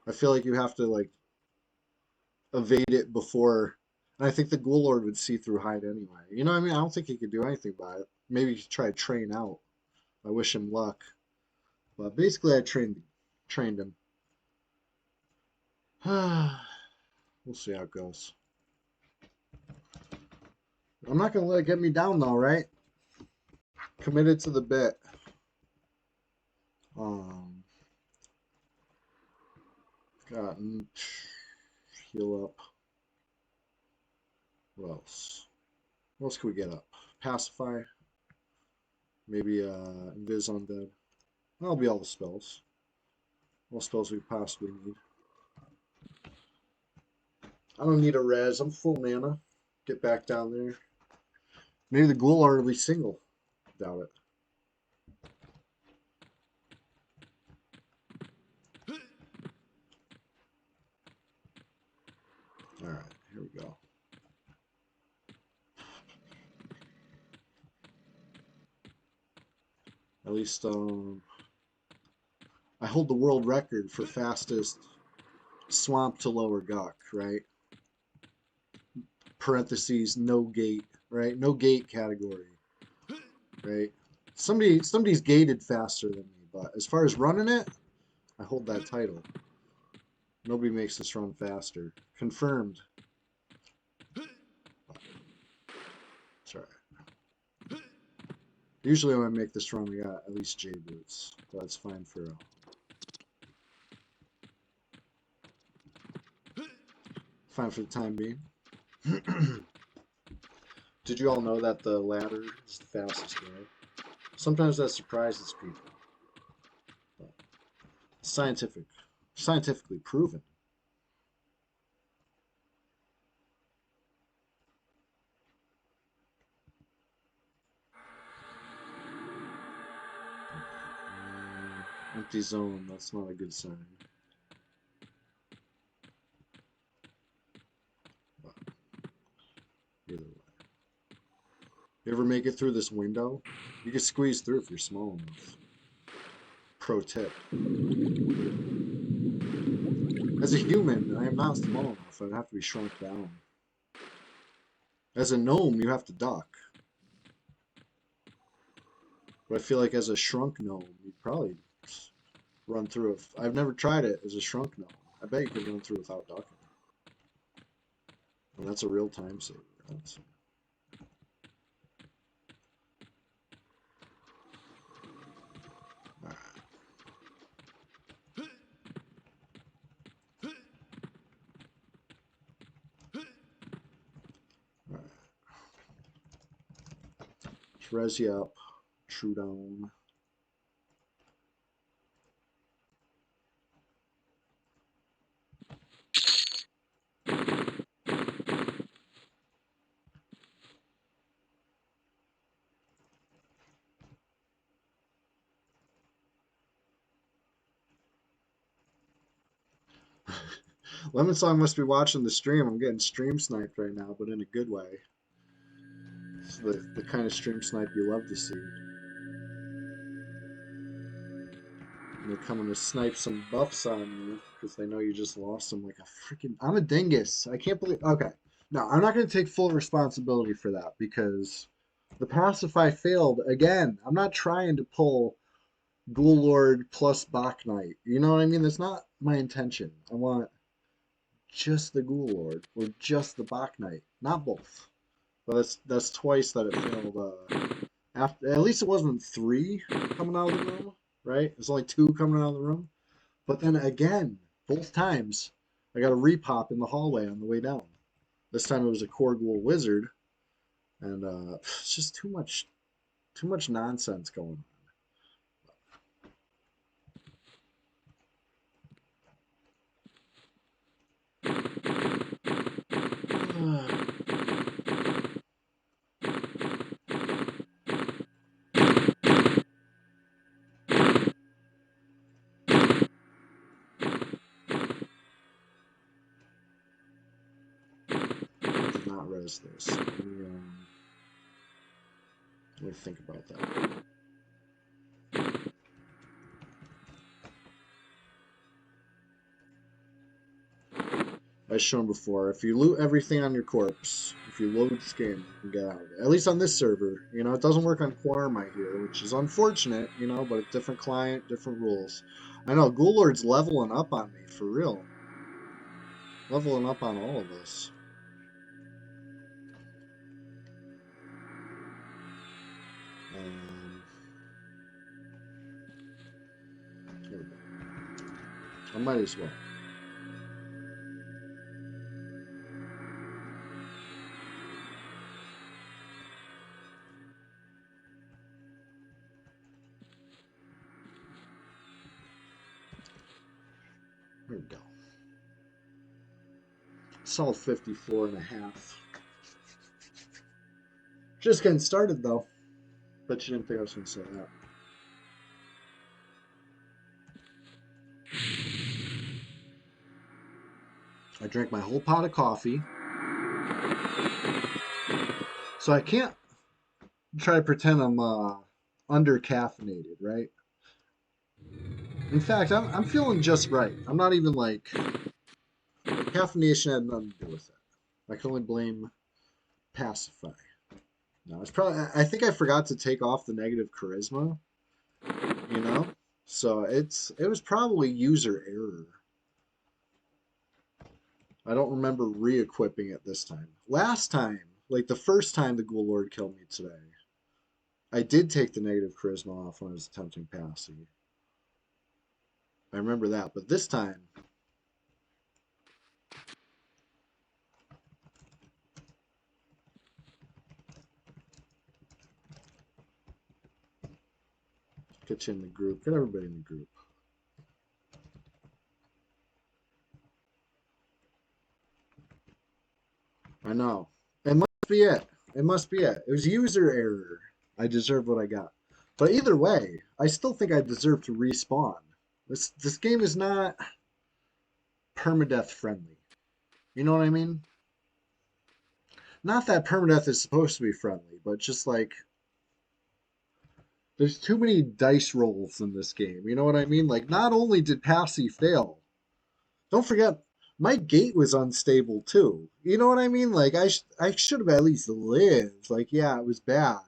I feel like you have to like evade it before, and I think the Ghoul Lord would see through hide anyway. You know what I mean? I don't think he could do anything by it. Maybe he could try to train out. I wish him luck. But basically I trained him. We'll see how it goes. I'm not gonna let it get me down though, right? Committed to the bit. Got heal up. What else? What else can we get up? Pacify. Maybe Invis Undead. That'll be all the spells. All spells we could possibly need. I don't need a res. I'm full mana. Get back down there. Maybe the Ghoul Lord will be single. Doubt it. Alright, here we go. At least I hold the world record for fastest swamp to lower Guk, right? Parentheses, no gate, right? No gate category, right? Somebody's gated faster than me, but as far as running it, I hold that title. Nobody makes this run faster. Confirmed. It's alright. Usually when I make this run, we got at least J boots. So that's fine for the time being. Did you all know that the ladder is the fastest way? Sometimes that surprises people. But scientifically proven. Empty zone, that's not a good sign. But either way. You ever make it through this window? You can squeeze through if you're small enough. Pro tip. As a human, I am not small enough. I'd have to be shrunk down. As a gnome, you have to duck. But I feel like as a shrunk gnome, you'd probably run through it. I've never tried it as a shrunk gnome. I bet you could run through without ducking. And that's a real time saver. Res you up, Trudon. Lemon Song must be watching the stream. I'm getting stream sniped right now, but in a good way. It's the kind of stream snipe you love to see. And they're coming to snipe some buffs on you because they know you just lost them like a freaking... I'm a dingus. I can't believe... Okay. No, I'm not going to take full responsibility for that because the Pacify failed again. I'm not trying to pull Ghoul Lord plus Bach Knight. You know what I mean? That's not my intention. I want just the Ghoul Lord or just the Bach Knight, not both. But that's twice that it failed. After at least it wasn't 3 coming out of the room, right? It's only 2 coming out of the room. But then again, both times I got a repop in the hallway on the way down. This time it was a Korgul wizard, and it's just too much nonsense going on. Did not res this. Let me think about that. As shown before, if you loot everything on your corpse, if you load skin, you can get out of it. At least on this server. You know, it doesn't work on Quarmite here, which is unfortunate, you know, but a different client, different rules. I know, Ghoul Lord's leveling up on me, for real. Leveling up on all of us. Here we go. I might as well. There we go. Solid 54.5. Just getting started though. Bet you didn't think I was going to say that. I drank my whole pot of coffee. So I can't try to pretend I'm under caffeinated, right? In fact, I'm feeling just right. I'm not even like caffeination had nothing to do with it. I can only blame Pacify. No, it's probably I think I forgot to take off the negative charisma, you know? So it was probably user error. I don't remember re-equipping it this time. Last time, like the first time the Ghoul Lord killed me today, I did take the negative charisma off when I was attempting passy. I remember that, but this time get you in the group, get everybody in the group. I know. It must be it. It must be it. It was user error. I deserve what I got. But either way, I still think I deserve to respawn. This game is not permadeath friendly. You know what I mean? Not that permadeath is supposed to be friendly, but just like there's too many dice rolls in this game. You know what I mean? Like not only did Passy fail, don't forget my gate was unstable too. You know what I mean? Like I should have at least lived. Like yeah, it was bad,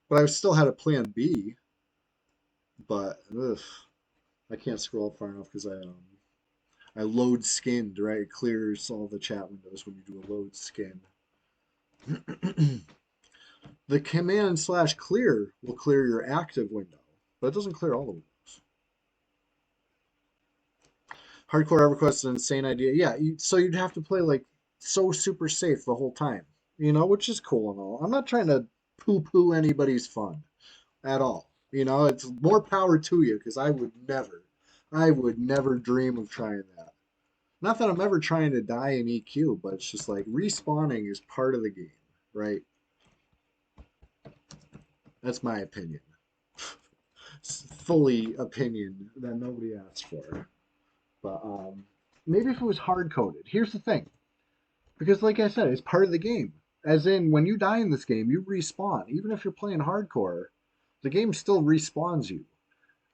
but I still had a plan B. But ugh, I can't scroll far enough because I load skinned, right? It clears all the chat windows when you do a load skin. The command / clear will clear your active window, but it doesn't clear all the windows. Hardcore EverQuest is an insane idea. Yeah, so you'd have to play like so super safe the whole time, you know, which is cool and all. I'm not trying to poo-poo anybody's fun at all. You know, it's more power to you because I would never dream of trying that. Not that I'm ever trying to die in EQ, but it's just like respawning is part of the game, right? That's my opinion. Fully opinion that nobody asked for. But maybe if it was hard-coded. Here's the thing. Because like I said, it's part of the game. As in, when you die in this game, you respawn. Even if you're playing hardcore, the game still respawns you.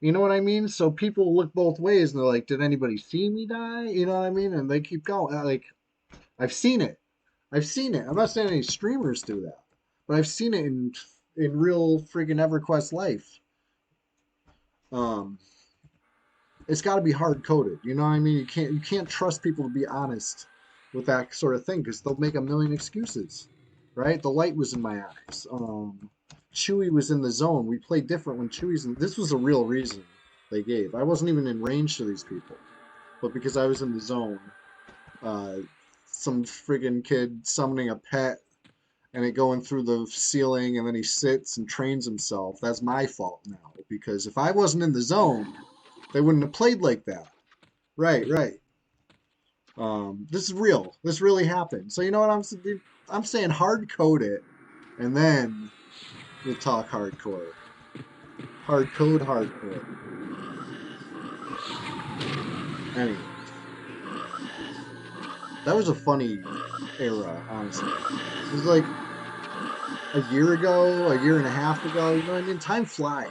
You know what I mean? So people look both ways and they're like, did anybody see me die? You know what I mean? And they keep going. Like, I've seen it. I've seen it. I'm not saying any streamers do that, but I've seen it in real freaking EverQuest life. It's got to be hard coded. You know what I mean? You can't trust people to be honest with that sort of thing because they'll make a million excuses, right? The light was in my eyes. Chewy was in the zone. We played different when Chewy's in. This was a real reason they gave. I wasn't even in range to these people, but because I was in the zone, some friggin' kid summoning a pet and it going through the ceiling and then he sits and trains himself. That's my fault now because if I wasn't in the zone, they wouldn't have played like that. Right, right. This is real. This really happened. So you know what I'm saying? Hard code it, and then we'll talk hardcore. Hard code, hardcore. Anyway, that was a funny era, honestly. It was like a year ago, a year and a half ago. You know what I mean? Time flies.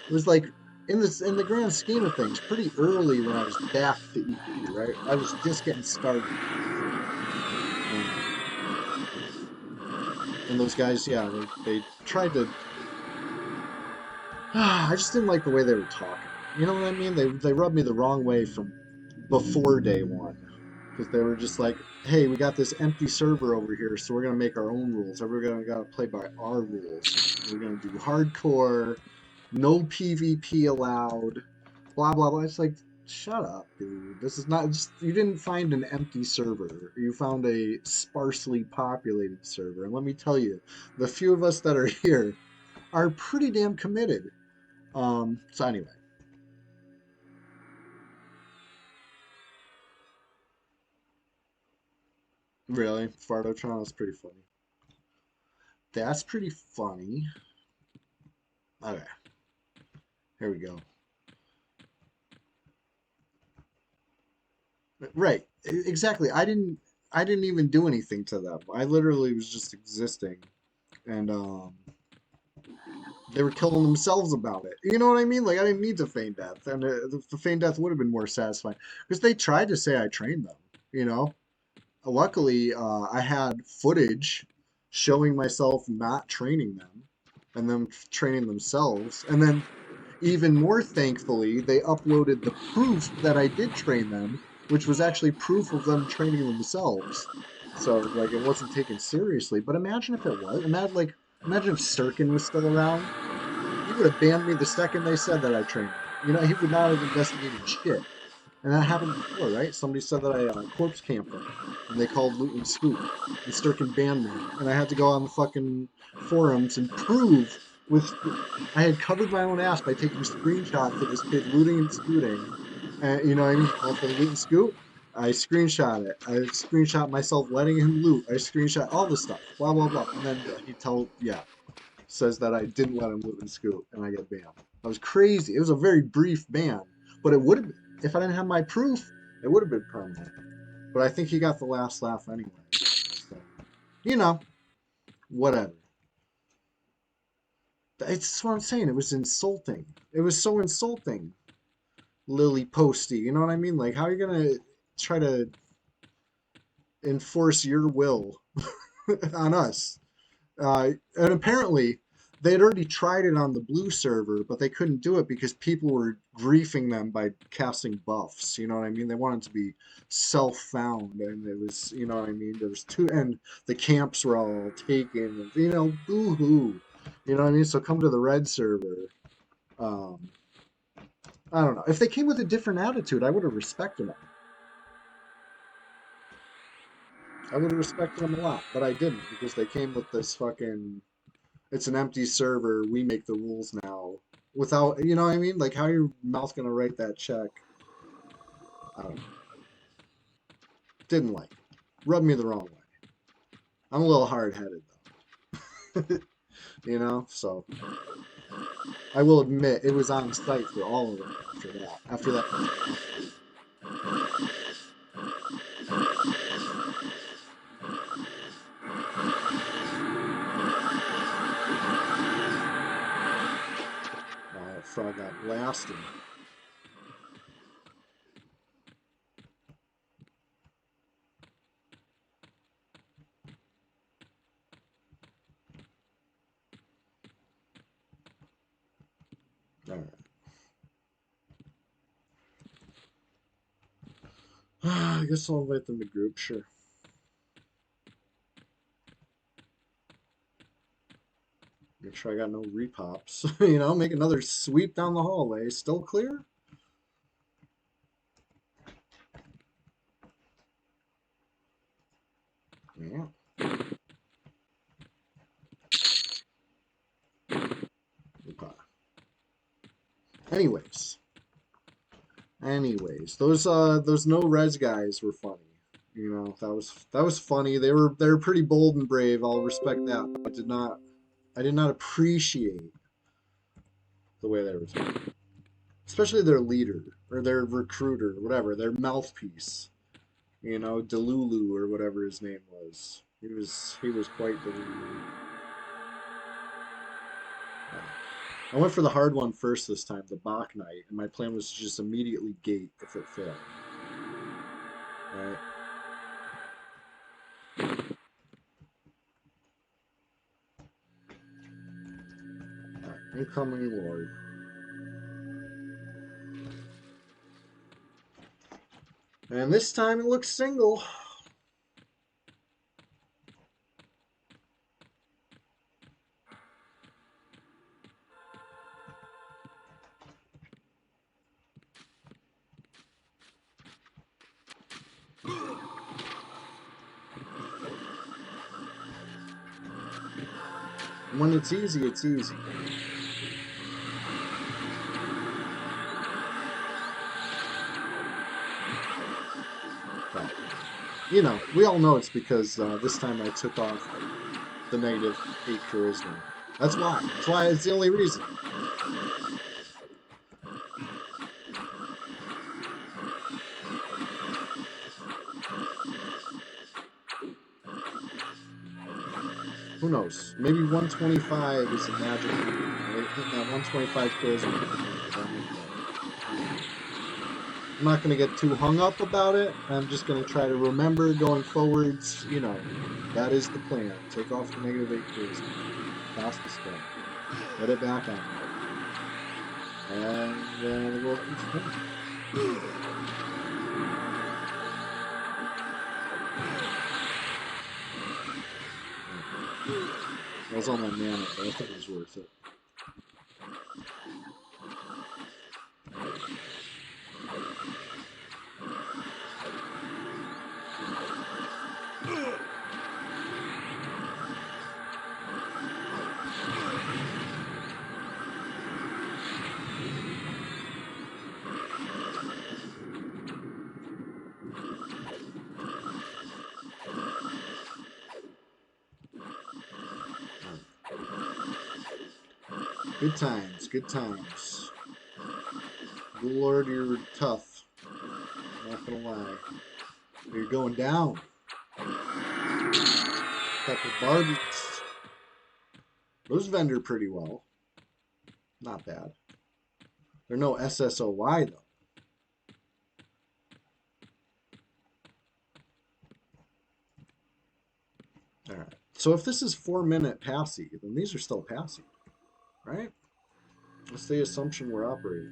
It was like in the grand scheme of things, pretty early when I was back to EP, right? I was just getting started. And those guys, yeah, they tried to. I just didn't like the way they were talking. You know what I mean? They rubbed me the wrong way from before day one. Because they were just like, hey, we got this empty server over here, so we're going to make our own rules. And we're going to play by our rules. We're going to do hardcore, no PvP allowed, blah, blah, blah. It's like, shut up, dude. This is not just, you didn't find an empty server. You found a sparsely populated server. And let me tell you, the few of us that are here are pretty damn committed. So anyway. Really? Fardotron is pretty funny. That's pretty funny. Okay. Here we go. Right. Exactly. I didn't even do anything to them. I literally was just existing. And they were killing themselves about it. You know what I mean? Like I didn't need to feign death. And the feign death would have been more satisfying. Because they tried to say I trained them, you know? Luckily, I had footage showing myself not training them and them training themselves. And then, even more thankfully, they uploaded the proof that I did train them, which was actually proof of them training themselves. So, like, it wasn't taken seriously. But imagine if it was. Imagine if Sturkin was still around. He would have banned me the second they said that I trained him. You know, he would not have investigated shit. And that happened before, right? Somebody said that I corpse camped them, and they called Loot and Scoop, and Sturkin banned me, and I had to go on the fucking forums and prove I had covered my own ass by taking screenshots of this kid looting and scooting, and you know what I mean? Called for the Loot and Scoop. I screenshot it. I screenshot myself letting him loot. I screenshot all this stuff, blah blah blah, and then says that I didn't let him loot and scoop, and I get banned. That was crazy. It was a very brief ban, but it would have. If I didn't have my proof, it would have been permanent. But I think he got the last laugh anyway. So, you know, whatever. It's what I'm saying. It was insulting. It was so insulting. Lily Posty. You know what I mean? Like, how are you going to try to enforce your will on us? And apparently, they had already tried it on the blue server, but they couldn't do it because people were griefing them by casting buffs. You know what I mean? They wanted to be self-found, and it was, you know what I mean? There was and the camps were all taken, you know, boo-hoo. You know what I mean? So come to the red server. I don't know. If they came with a different attitude, I would have respected them. I would have respected them a lot, but I didn't because they came with this fucking. It's an empty server. We make the rules now. Without, you know what I mean? Like, how are your mouth gonna write that check? I don't know. Didn't like it. Rubbed me the wrong way. I'm a little hard-headed, though. You know? So, I will admit, it was on site for all of them after that. After that. Frog got blasted. All right. I guess I'll invite them to group, sure. Make sure I got no repops. You know, make another sweep down the hallway. Still clear? Yeah. Okay. Anyways, those no res guys were funny. You know, that was funny. They were pretty bold and brave. I'll respect that. But I did not appreciate the way they were talking. Especially their leader or their recruiter, whatever, their mouthpiece. You know, Delulu or whatever his name was. He was quite Delulu. I went for the hard one first this time, the Bach Knight, and my plan was to just immediately gate if it failed. Alright. Incoming Lord. And this time it looks single. When it's easy, it's easy. But, you know, we all know it's because this time I took off the negative 8 charisma. That's why. That's why. It's the only reason. Who knows? Maybe 125 is a magic number. Right? Hitting that 125 charisma. I'm not going to get too hung up about it. I'm just going to try to remember going forwards. You know, that is the plan. Take off the negative 8 charisma. Pass the spell. Get it back on. And then we'll keep That was all my mana, but I think it was worth it. Good times, good times. Good Lord, you're tough. Not gonna lie. You're going down. Couple Barbies. Those vendor pretty well. Not bad. They're no SSOY though. Alright. So if this is 4-minute passy, then these are still passy. Right? That's the assumption we're operating.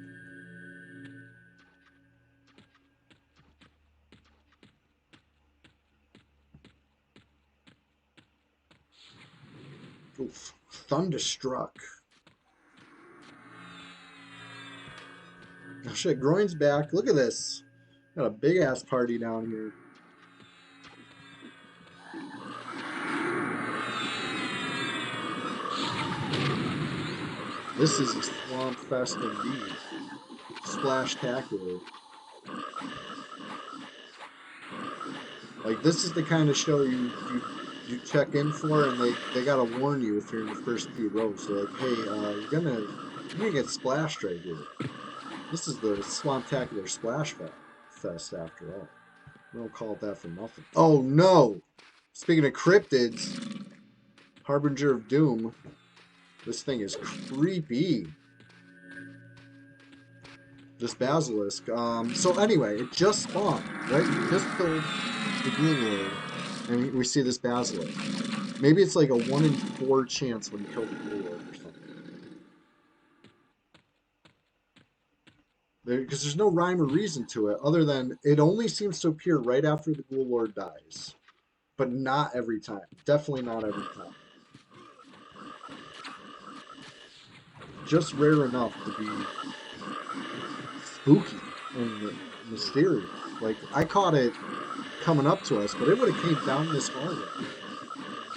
Oof. Thunderstruck. Oh shit, Groin's back. Look at this. Got a big ass party down here. This is a swamp fest indeed. Splash-tacular. Like, this is the kind of show you check in for, and they gotta warn you if you're in the first few rows. They're like, hey, you're gonna get splashed right here. This is the Swamptacular Splash Fest after all. We don't call it that for nothing. Oh no! Speaking of cryptids, Harbinger of Doom. This thing is creepy. This basilisk. So anyway, it just spawned, right? We just killed the Gloom Lord, and we see this basilisk. Maybe it's like a 1 in 4 chance when you kill the Gloom Lord or something. Because there's no rhyme or reason to it, other than it only seems to appear right after the Ghoul Lord dies. But not every time. Definitely not every time. Just rare enough to be spooky and mysterious. Like, I caught it coming up to us, but it would have came down this hallway.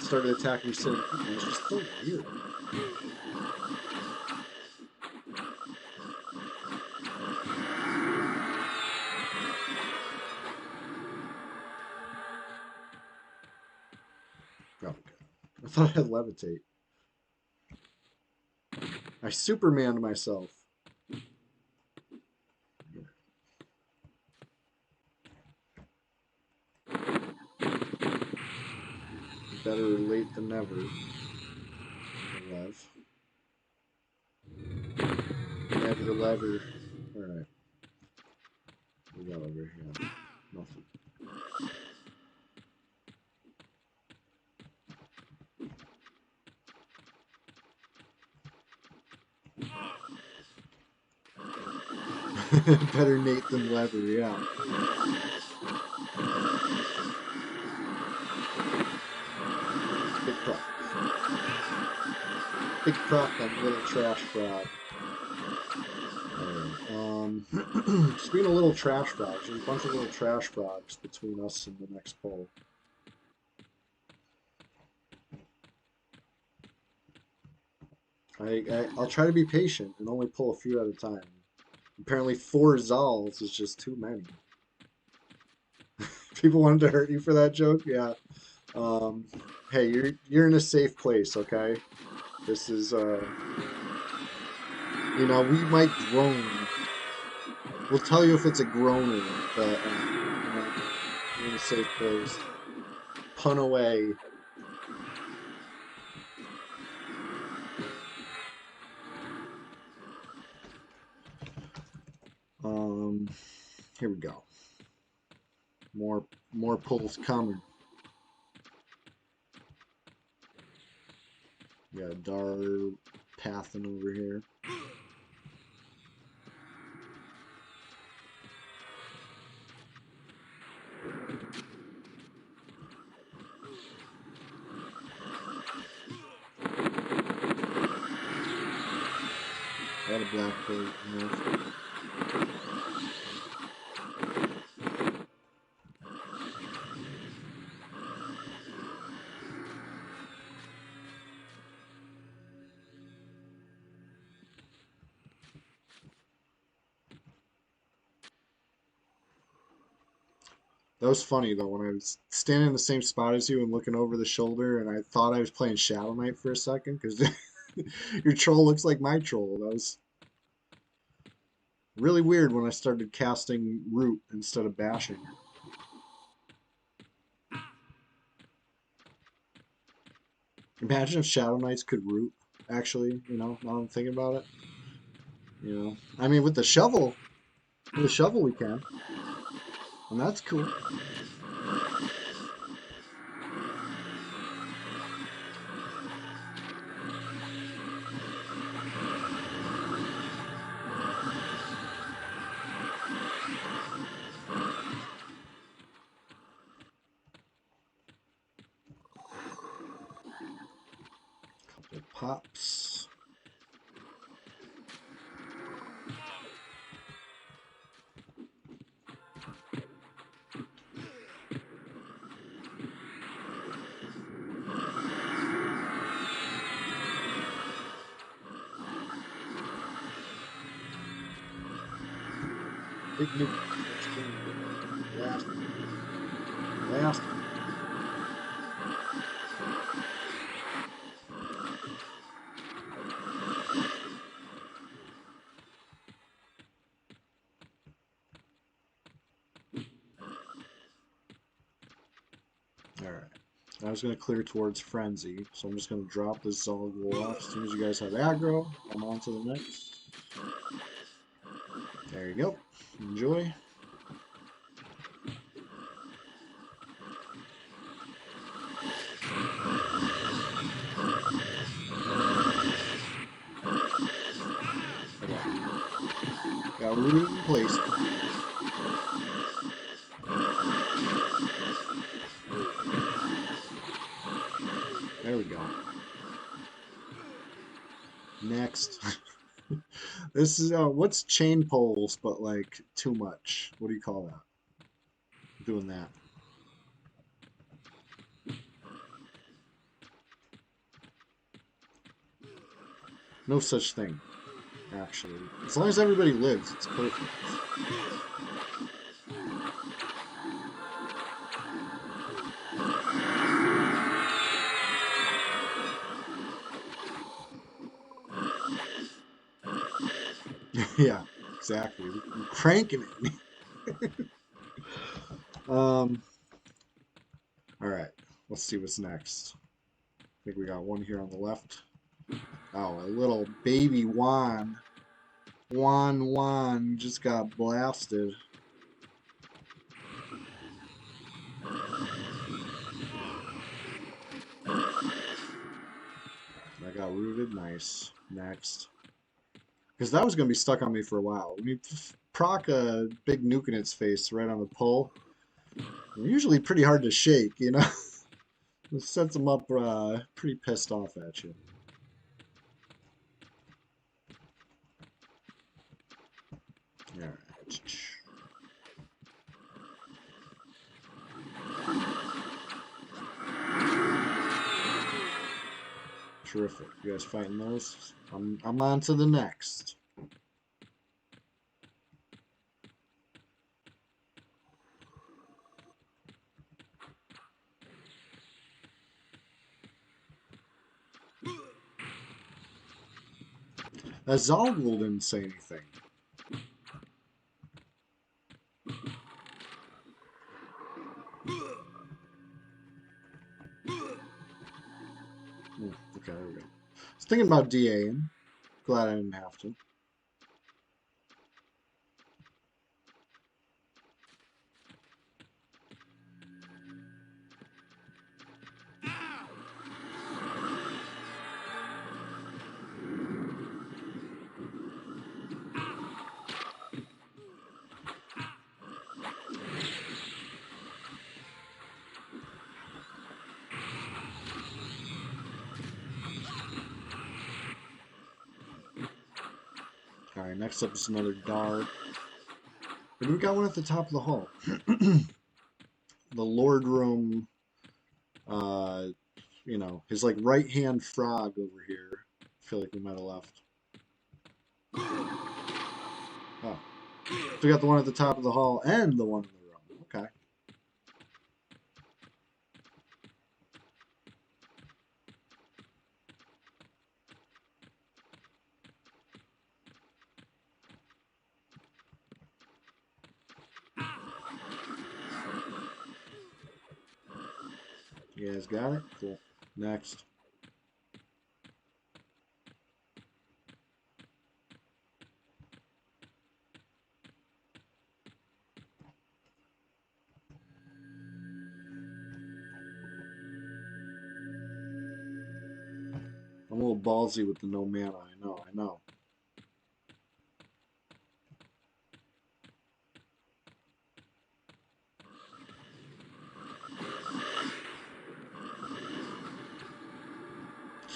Started attacking city people. It's just so weird. Oh, God. I thought I had levitate. I Supermaned myself. Better late than never. Lev. Never lever. Alright. We got over here. Nothing. Better Nate than lever, yeah. Big proc. Big proc on little trash frog. Alright, speaking of little trash frogs, there's a bunch of little trash frogs between us and the next pole. I'll try to be patient and only pull a few at a time. Apparently 4 Zals is just too many. People wanted to hurt you for that joke? Yeah. Hey, you're in a safe place, okay? This is you know, we might groan. We'll tell you if it's a groaner, but you know, you're in a safe place. Pun away. Here we go. More pulls coming. We got Dar pathing over here. Got a black plate. That was funny though when I was standing in the same spot as you and looking over the shoulder, and I thought I was playing Shadow Knight for a second because your troll looks like my troll. That was really weird when I started casting Root instead of bashing. Imagine if Shadow Knights could Root, actually, you know, now I'm thinking about it. You know, I mean, with the shovel we can. And that's cool. Couple pops. Big nuke. Last. Last. Alright. I was going to clear towards Frenzy, so I'm just going to drop this Zolgul off. As soon as you guys have aggro, I'm on to the next. There you go. Enjoy. Got rooted in place. There we go. Next. This is what's chain poles, but like too much. What do you call that? Doing that. No such thing, actually. As long as everybody lives, it's perfect. Yeah, exactly. I'm cranking it. All right. Let's see what's next. I think we got one here on the left. Oh, a little baby Juan. Juan just got blasted. I got rooted. Nice. Next. Because that was going to be stuck on me for a while. When you proc a big nuke in its face right on the pull, they're usually pretty hard to shake, you know? It sets them up pretty pissed off at you. Alright. Terrific. You guys fighting those? I'm on to the next. Zalgul didn't say anything. Okay, there we go. I was thinking about DAing. Glad I didn't have to. Alright, next up is another Dar. But we got one at the top of the hall. The Lord Room, you know, his like right-hand frog over here. I feel like we might have left. Oh. So we got the one at the top of the hall and the one in the room. Okay. You guys got it? Cool. Next. I'm a little ballsy with the no mana. I know.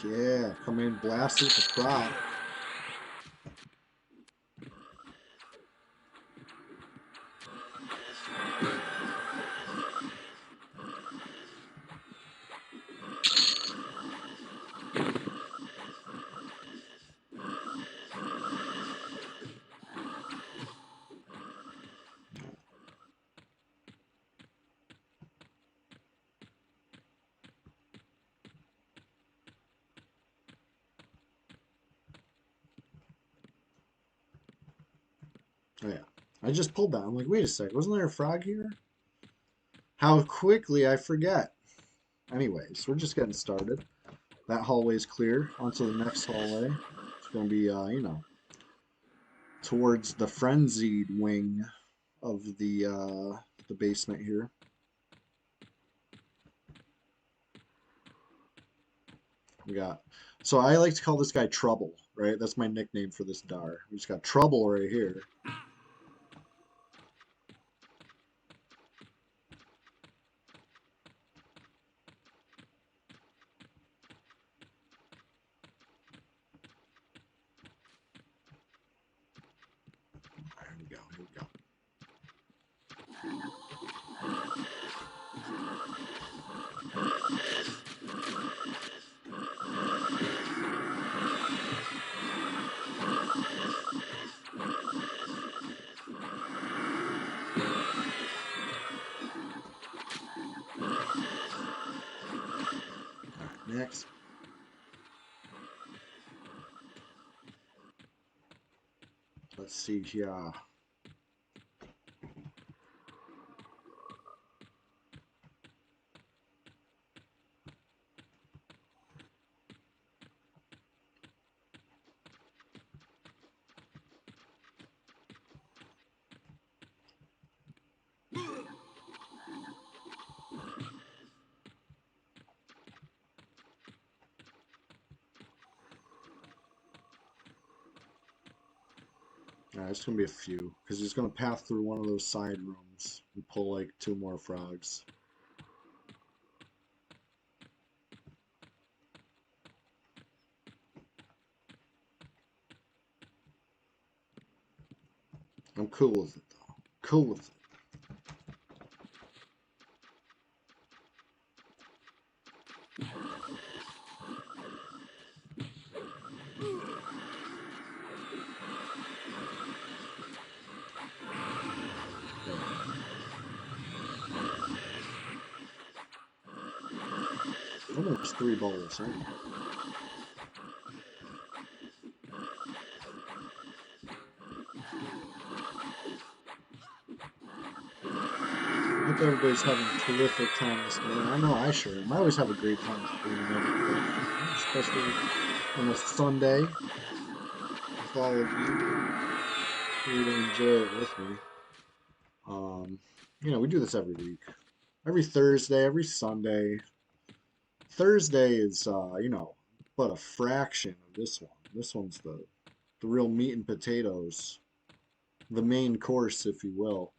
Yeah, come in, blast it with the prop. Oh yeah. I just pulled that. I'm like, wait a sec, wasn't there a frog here? How quickly I forget. Anyways, we're just getting started. That hallway's clear. Onto the next hallway. It's gonna be you know, towards the frenzied wing of the basement here. We got, so I like to call this guy Trouble, right? That's my nickname for this Dar. We just got Trouble right here. Here we go, here we go. Next. Let's see here. Alright, it's gonna be a few, because he's gonna pass through one of those side rooms and pull like 2 more frogs. I'm cool with it though. Cool with it. Almost 3 balls, right? I hope everybody's having a terrific time this morning. I know I sure am. I always have a great time streaming every day, especially on a Sunday with all of you here to enjoy it with me. You know, we do this every week. Every Thursday, every Sunday. Thursday is, you know, but a fraction of this one. This one's the real meat and potatoes. The main course, if you will.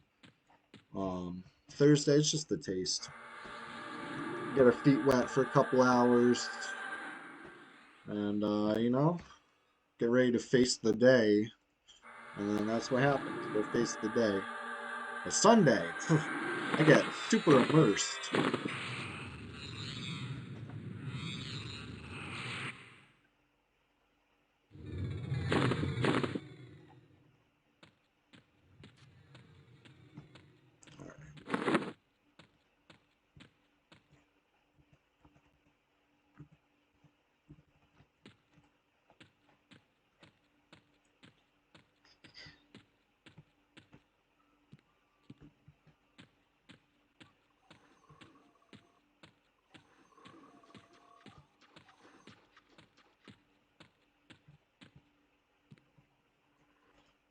Thursday, it's just the taste. Get our feet wet for a couple hours. And, you know, get ready to face the day. And then that's what happens. Go face the day. A Sunday, I get super immersed.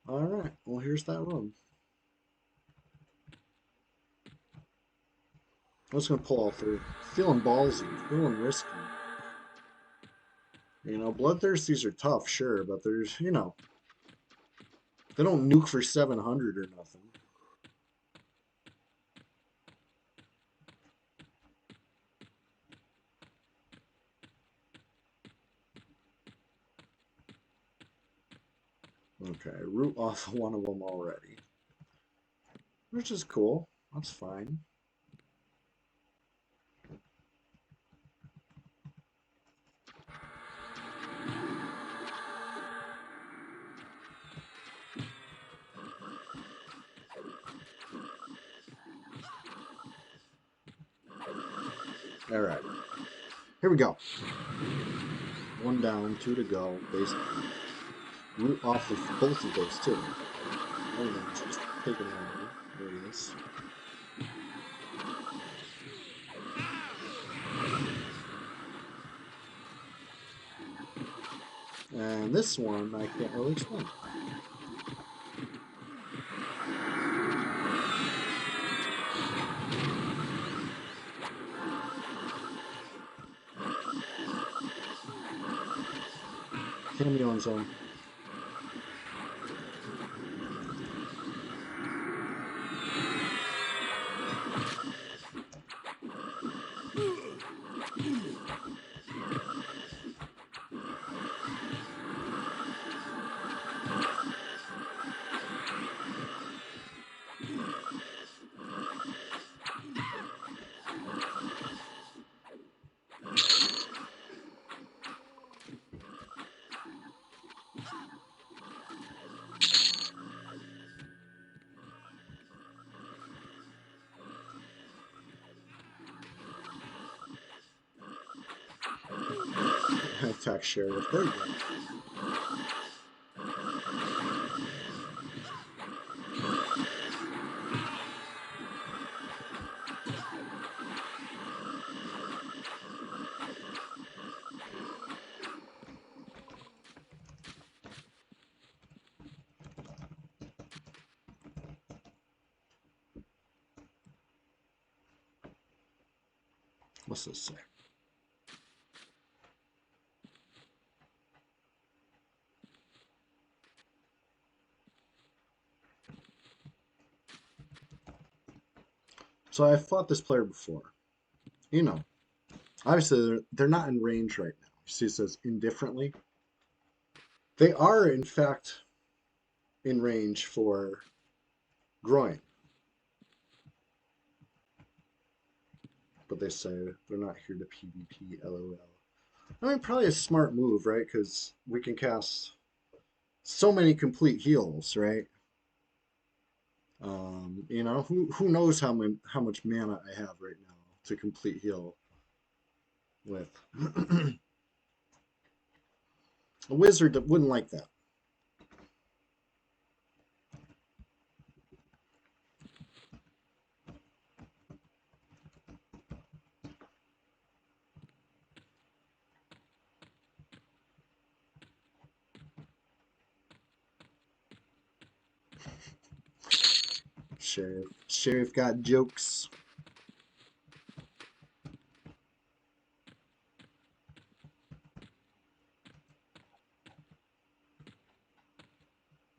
Alright, well here's that room. I'm just gonna pull all 3. Feeling ballsy, feeling risky. You know, bloodthirsties are tough, sure, but there's, you know, they don't nuke for 700 or nothing. Okay, root off one of them already. Which is cool. That's fine. Alright. Here we go. 1 down, 2 to go, basically. Root off of both of those, too. Oh no, just take it out. There it is. And this one, I can't really explain. Cameo on zone. Attack Sheriff. There you go. What's this say? So I fought this player before. You know, obviously they're not in range right now. You see it says indifferently. They are, in fact, in range for groin. But they say they're not here to PvP, LOL. I mean, probably a smart move, right? Because we can cast so many complete heals, right? You know, who knows how much mana I have right now to complete heal with. A wizard that wouldn't like that. Sheriff got jokes.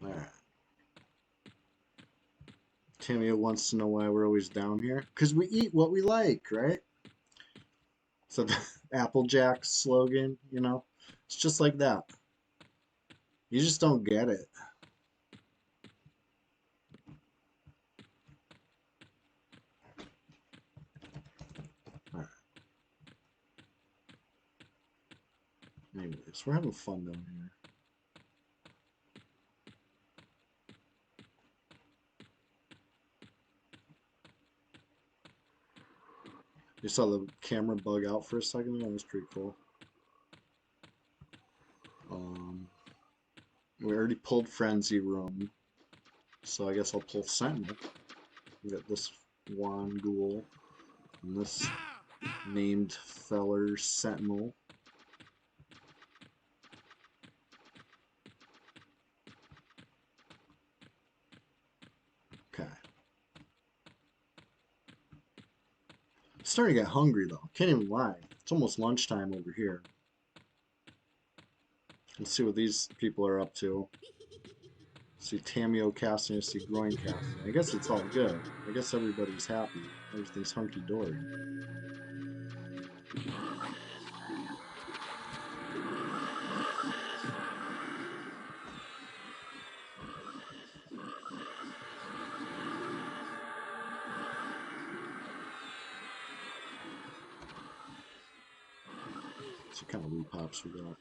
Alright. Tamio wants to know why we're always down here. Because we eat what we like, right? So the Applejack slogan, you know? It's just like that. You just don't get it. Alright. Anyways, we're having fun down here. You saw the camera bug out for a second. That was pretty cool. We already pulled Frenzy Room, so I guess I'll pull Sentinel. We got this Wand Ghoul and this named feller Sentinel. Okay. Starting to get hungry though. Can't even lie. It's almost lunchtime over here. Let's see what these people are up to. See Tamio casting, I see Groin casting. I guess it's all good. I guess everybody's happy. Everything's hunky-dory. So what kind of repops we got?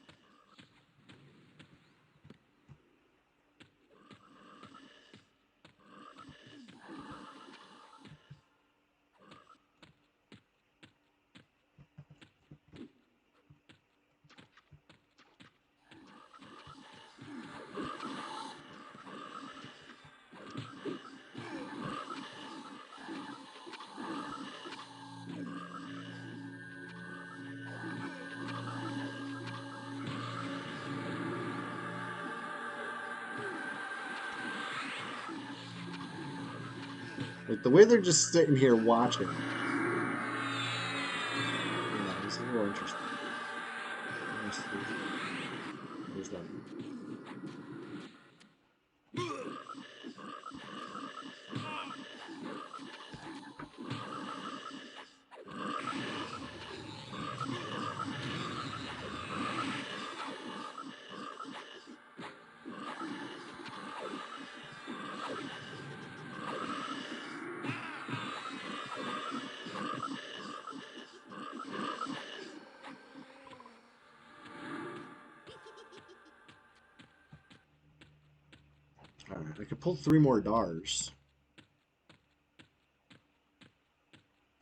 Like the way they're just sitting here watching. You know, it's a little interesting. There's that. Alright, I could pull 3 more Dars.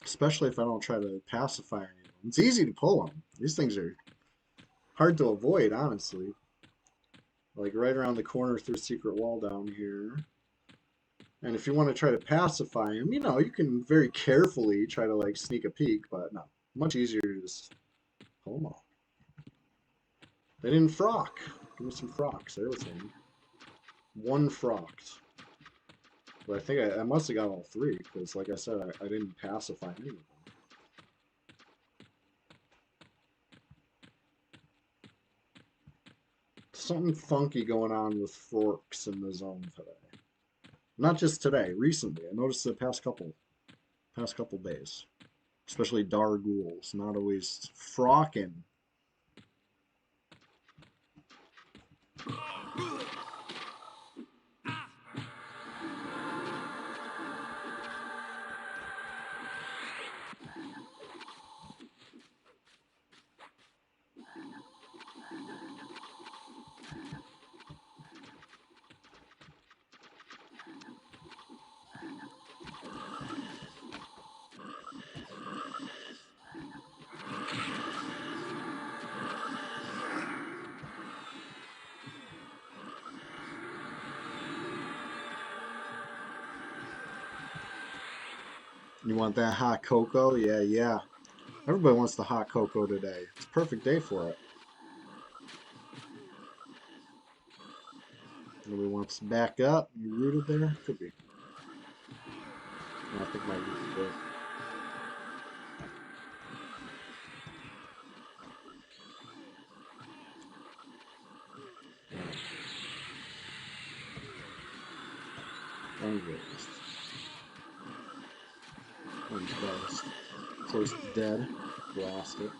Especially if I don't try to pacify any of them. It's easy to pull them. These things are hard to avoid, honestly. Like right around the corner through secret wall down here. And if you want to try to pacify him, you know, you can very carefully try to like sneak a peek, but no, much easier to just pull them all. They didn't frock. Give me some frocks. There was one. One frocked. But I think I must have got all three, because like I said, I didn't pacify any of them. Something funky going on with forks in the zone today. Not just today, recently. I noticed the past couple days. Especially Dargools, not always frocking. You want that hot cocoa? Yeah, yeah. Everybody wants the hot cocoa today. It's a perfect day for it. Nobody wants to back up. You rooted there? Could be. I think my root is good. Unraised. Unbalanced. Close to dead. Blast it.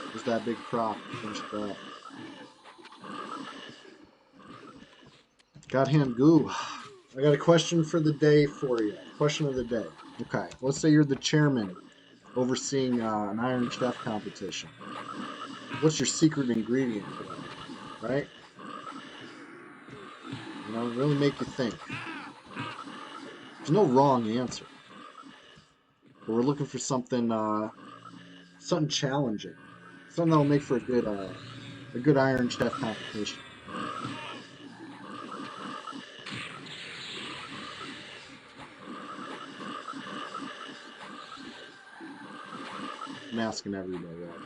There's that big prop. Finish that. Godhand goo. I got a question for the day for you. Question of the day. Okay. Let's say you're the chairman overseeing an Iron Chef competition. What's your secret ingredient for that? Right? You know, really make you think. There's no wrong answer. But we're looking for something something challenging. Something that'll make for a good Iron Chef competition. I'm asking everybody out there.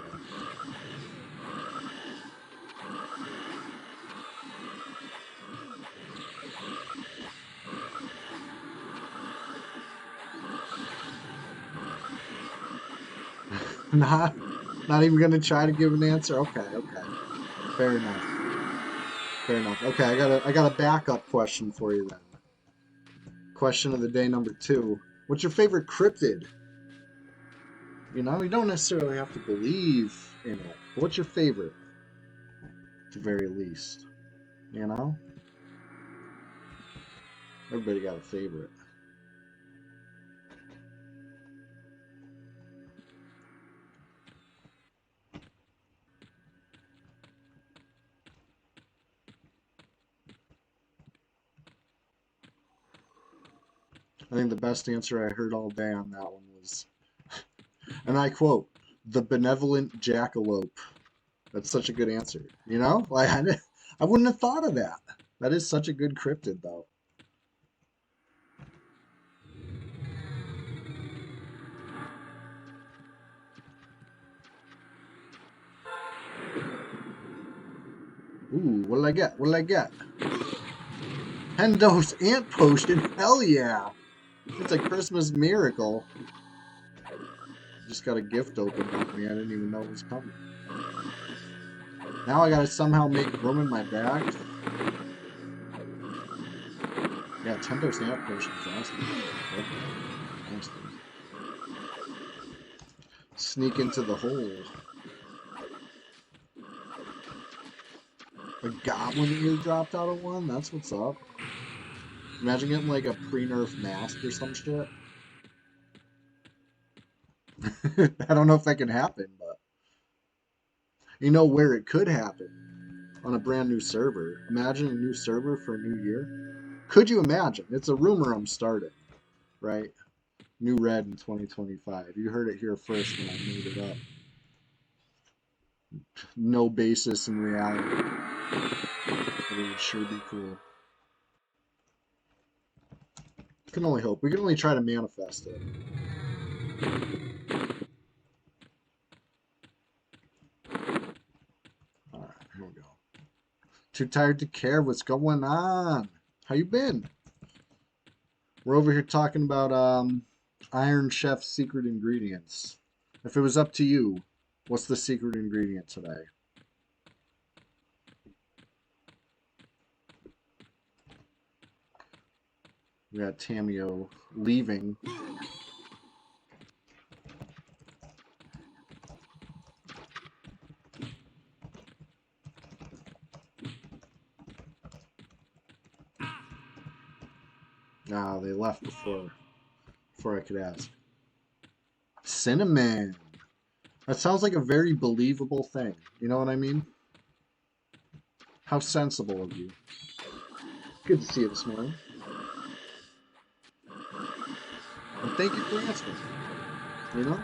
Not even gonna try to give an answer. Okay, okay, fair enough. Fair enough. Okay, I got a backup question for you then. Question of the day number 2. What's your favorite cryptid? You know, you don't necessarily have to believe in it. But what's your favorite? At the very least, you know. Everybody got a favorite. I think the best answer I heard all day on that one was, and I quote, "the benevolent jackalope." That's such a good answer. You know, like I wouldn't have thought of that. That is such a good cryptid, though. Ooh, what did I get? What did I get? Hendo's Ant Potion. Hell yeah! It's a Christmas miracle. Just got a gift opened on me. I didn't even know it was coming. Now I gotta somehow make room in my bag. Yeah, Hendo's Ant Potion is awesome. Awesome. Sneak into the hole. A goblin ear dropped out of one? That's what's up. Imagine getting like a pre-nerf mask or some shit. I don't know if that can happen, but you know where it could happen. on a brand new server. Imagine a new server for a new year. Could you imagine? It's a rumor I'm starting, right? New red in 2025. You heard it here first when I made it up. No basis in reality. But it would sure be cool. Can only hope. We can only try to manifest it. Alright, here we go. Too tired to care what's going on. How you been? We're over here talking about Iron Chef's secret ingredients. If it was up to you, what's the secret ingredient today? We got Tamio leaving. Ah, they left before I could ask. Cinnamon. That sounds like a very believable thing. You know what I mean? How sensible of you. Good to see you this morning. And thank you for asking. You know?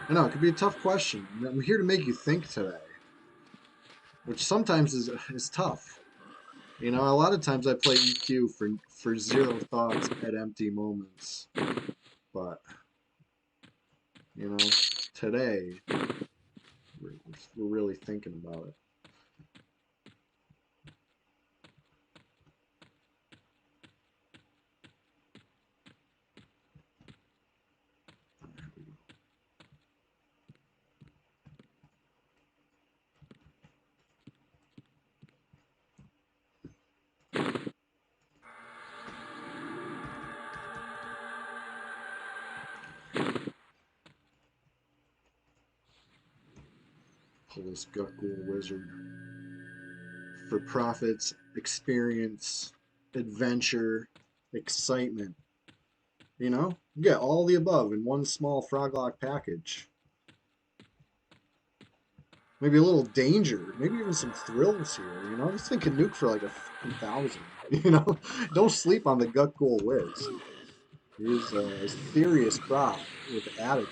I know, it could be a tough question. I'm here to make you think today. Which sometimes is tough. You know, a lot of times I play EQ for zero thoughts at empty moments. But, you know, today, we're really thinking about it. Pull this Gutghoul Wizard. For profits, experience, adventure, excitement. You know? You get all the above in one small Froglock package. Maybe a little danger. Maybe even some thrills here. You know? This thing can nuke for like 1,000. You know? Don't sleep on the Gutghoul Wiz. He's a serious prop with attitude.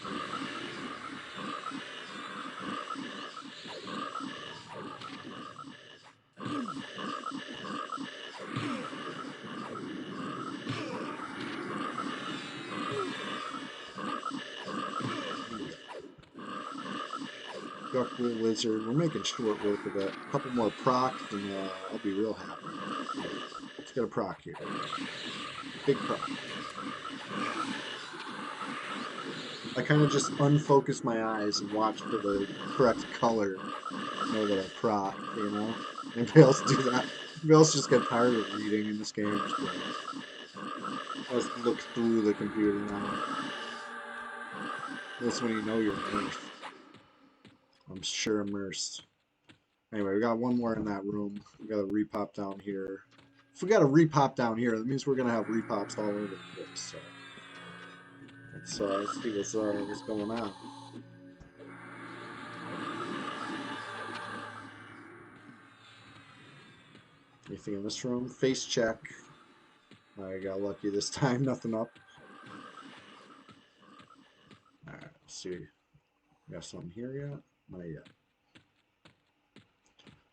Gutghoul Wizard. We're making short work of it. A couple more procs and I'll be real happy. Let's get a proc here. Big proc. I kind of just unfocus my eyes and watch for the correct color. Know that I proc, you know? Anybody else do that? Anybody else just get tired of reading in this game? Just look through the computer now. That's when you know you're immersed. I'm sure immersed. Anyway, we got one more in that room. We got a repop down here. If we got a repop down here, that means we're gonna have repops all over the place. So let's see what's going on. Anything in this room? Face check. I got lucky this time. Nothing up. All right. Let's see. Got something here yet? Not yet.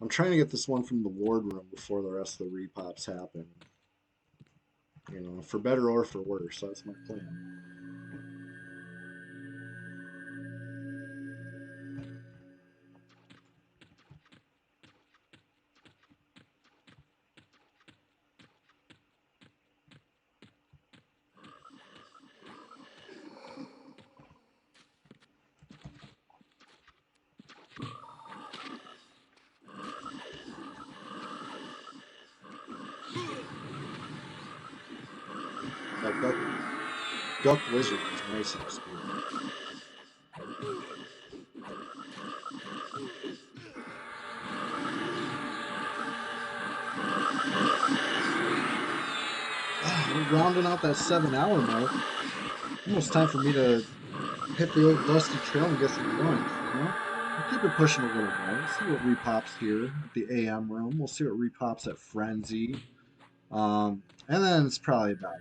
I'm trying to get this one from the ward room before the rest of the repops happen. You know, for better or for worse. That's my plan. That Duck Wizard is nice and speed. We're rounding out that 7-hour mark. Almost time for me to hit the old dusty trail and get some lunch, you know? We'll keep it pushing a little more. We'll see what repops here at the AM room. We'll see what repops at Frenzy. And then it's probably about it.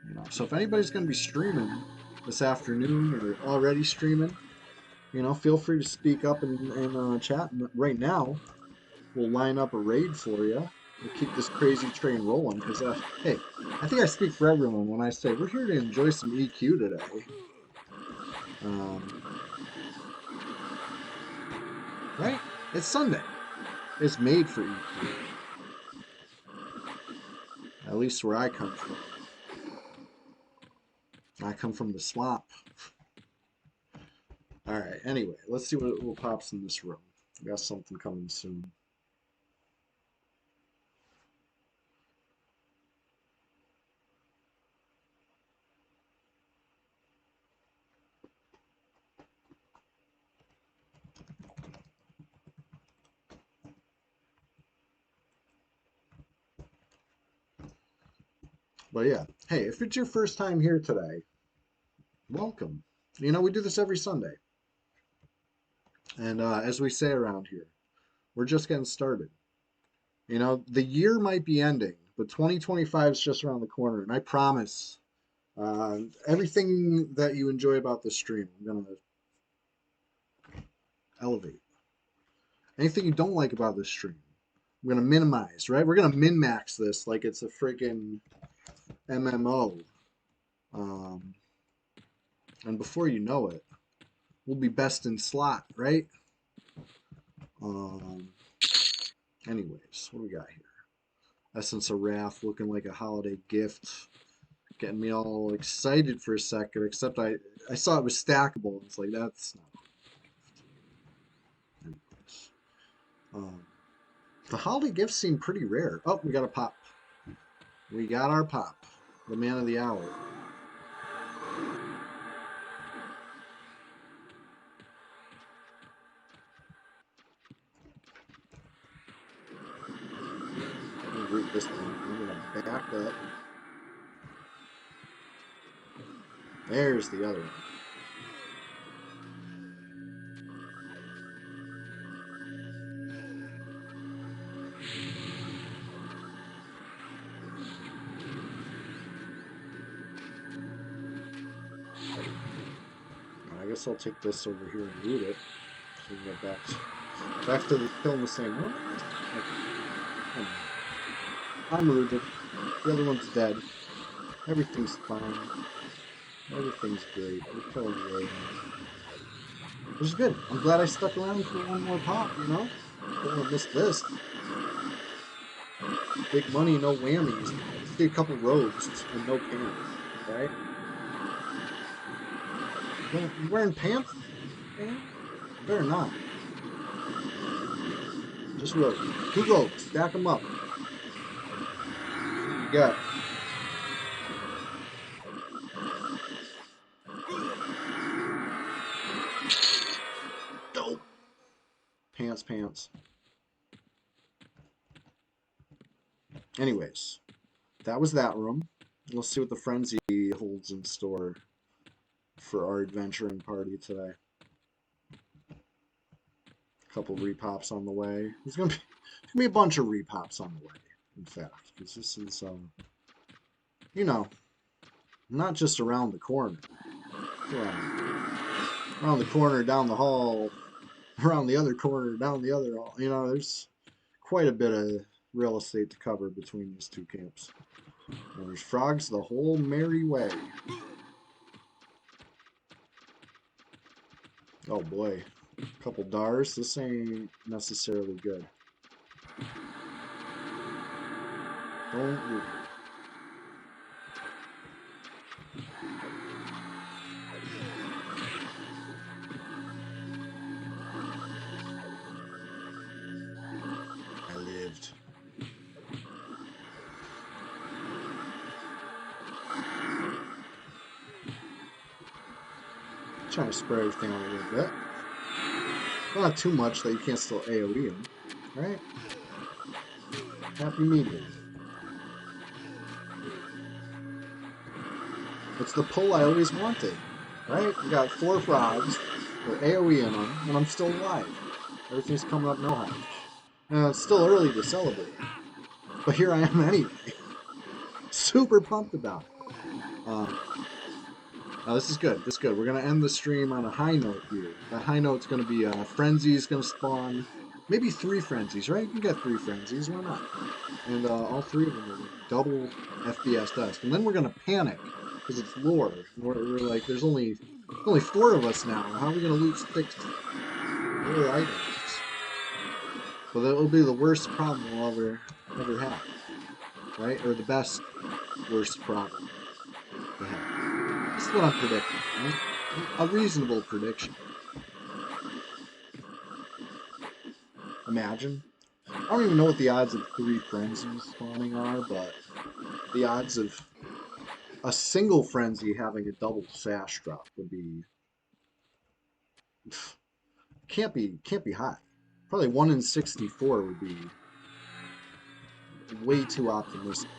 You know, so if anybody's going to be streaming this afternoon or already streaming, you know, feel free to speak up and chat. And right now, we'll line up a raid for you. We'll keep this crazy train rolling because, hey, I think I speak for everyone when I say we're here to enjoy some EQ today. Right? It's Sunday. It's made for EQ. At least where I come from. I come from the swamp. Alright, anyway, let's see what pops in this room. We got something coming soon. But yeah, hey, if it's your first time here today, welcome. You know, we do this every Sunday. And as we say around here, we're just getting started. You know, the year might be ending, but 2025 is just around the corner. And I promise, everything that you enjoy about this stream, I'm going to elevate. Anything you don't like about this stream, I'm going to minimize, right? We're going to min-max this like it's a freaking MMO. And before you know it, we'll be best in slot, right? Anyways, what do we got here? Essence of Wrath looking like a holiday gift. Getting me all excited for a second, except I saw it was stackable. And it's like, that's not. Anyways. The holiday gifts seem pretty rare. Oh, we got a pop. We got our pop. The man of the hour. Root this thing. I'm gonna back up. There's the other one. I guess I'll take this over here and root it. So we can get back to killing the same one. Okay. I'm rooted. The other one's dead. Everything's fine. Everything's great. We're killing the A. Which is good. I'm glad I stuck around for one more pop, you know? Don't want to miss this. Big money, no whammies. See a couple rogues and no pants, right? You wearing pants? Man? Better not. Just rogues. 2 rogues. Stack them up. You got. Dope. Pants. Anyways, that was that room. Let's see what the Frenzy holds in store for our adventuring party today. A couple repops on the way. There's gonna be a bunch of repops on the way, in fact, because this is you know, not just around the corner. Around the corner, down the hall, around the other corner, down the other hall. You know, there's quite a bit of real estate to cover between these two camps. And there's frogs the whole merry way. Oh boy. A couple Dars. This ain't necessarily good. Don't root. I lived. Trying to spread everything out a little bit. Not too much that you can't still AoE them, right? Happy medium. It's the pull I always wanted, right? We got 4 frogs, Or AoE in them, and I'm still alive. Everything's coming up no harm. It's still early to celebrate, but here I am anyway. Super pumped about it. Now this is good. This is good. We're gonna end the stream on a high note here. The high note's gonna be frenzy's gonna spawn. Maybe 3 frenzies, right? You got 3 frenzies. Why not? And all 3 of them are double FPS dust. And then we're gonna panic because it's lore. We're like, there's only 4 of us now. How are we gonna loot 6 rare items? So that will be the worst problem we'll ever have, right? Or the best worst problem to have. This is what I'm predicting. Right? A reasonable prediction. Imagine. I don't even know what the odds of 3 frenzies spawning are, but the odds of a single frenzy having a double sash drop would be can't be high. Probably 1 in 64 would be way too optimistic.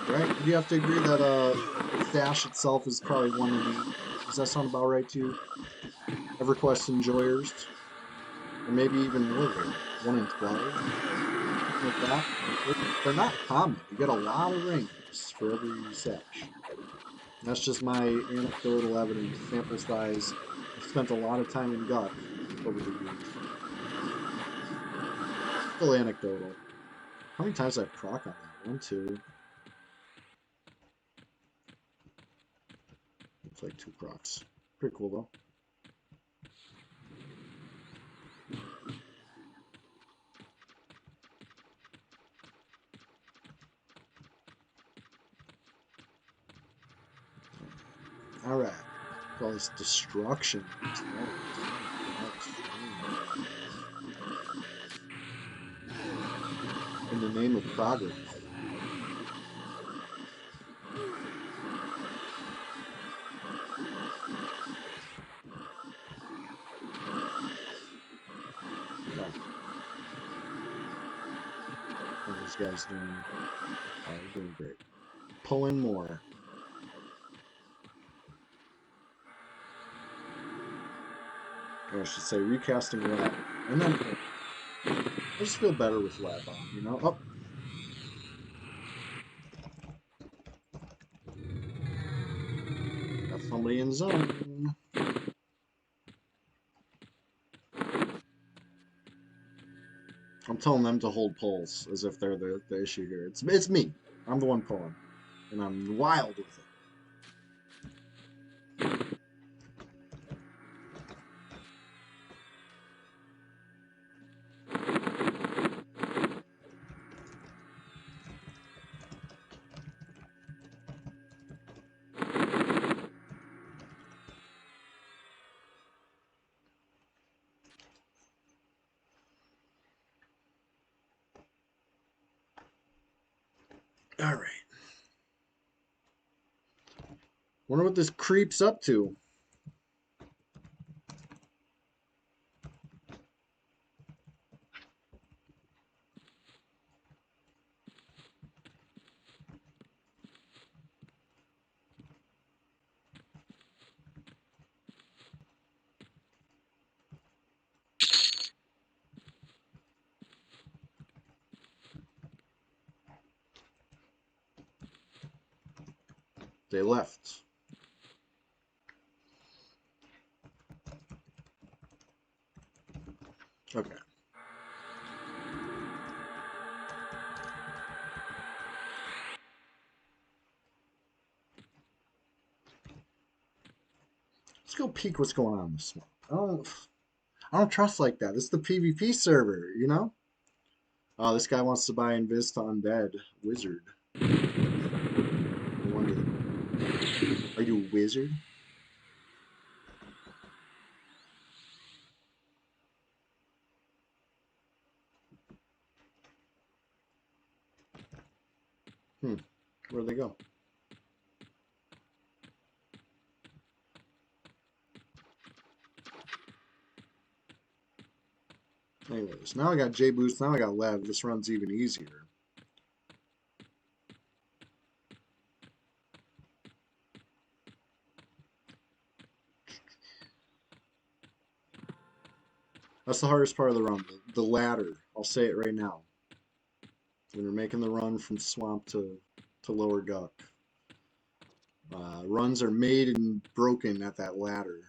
Right? You have to agree that Dash itself is probably 1 in 8. Does that sound about right to you? EverQuest enjoyers? Or maybe even more rare. 1 in 12? Like that. They're not common. You get a lot of rings for every Sash. That's just my anecdotal evidence. Sample size. I've spent a lot of time in Gut over the years. Still anecdotal. How many times did I proc on that? 1, 2. Looks like 2 procs. Pretty cool though. Alright. All this destruction. In the name of progress. What are these guys doing? Oh, they're doing great. Pull in more. Or I should say recasting lab. And then I just feel better with lab on, you know? Oh. Got somebody in zone. I'm telling them to hold pulls as if they're the issue here. It's me. I'm the one pulling. And I'm wild with it. All right. Wonder what this creep's up to. They left. Okay. Let's go peek what's going on in this one. I don't trust like that. This is the PvP server, you know? Oh, this guy wants to buy Invis to Undead Wizard. I wonder. Are you a wizard? Where'd they go? Anyways, now I got J-Boost, now I got Lev. This runs even easier. That's the hardest part of the run. The ladder. I'll say it right now. When you're making the run from swamp to lower Guck. Runs are made and broken at that ladder.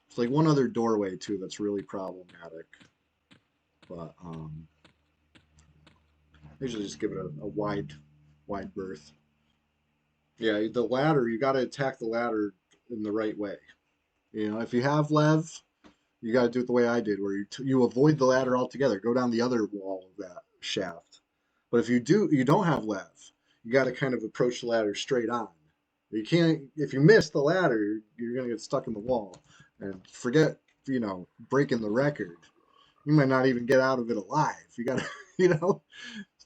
It's like one other doorway too that's really problematic. But I usually just give it a wide berth. Yeah, the ladder, you got to attack the ladder in the right way. You know, if you have Lev, you got to do it the way I did, where you avoid the ladder altogether, go down the other wall of that shaft. But if you don't have Lev, you got to kind of approach the ladder straight on. You can't, if you miss the ladder, you're gonna get stuck in the wall. And forget, breaking the record. You might not even get out of it alive. You gotta,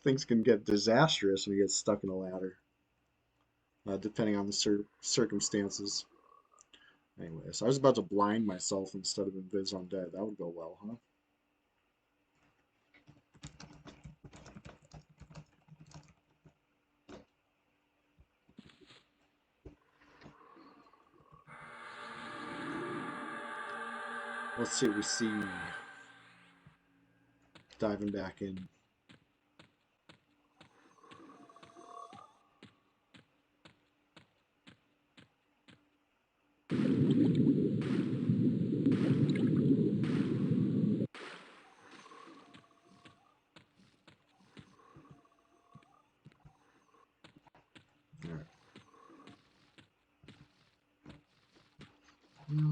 things can get disastrous when you get stuck in a ladder, depending on the circumstances. Anyways, I was about to blind myself instead of Invis Undead. That would go well, huh? Let's see what we see. Diving back in.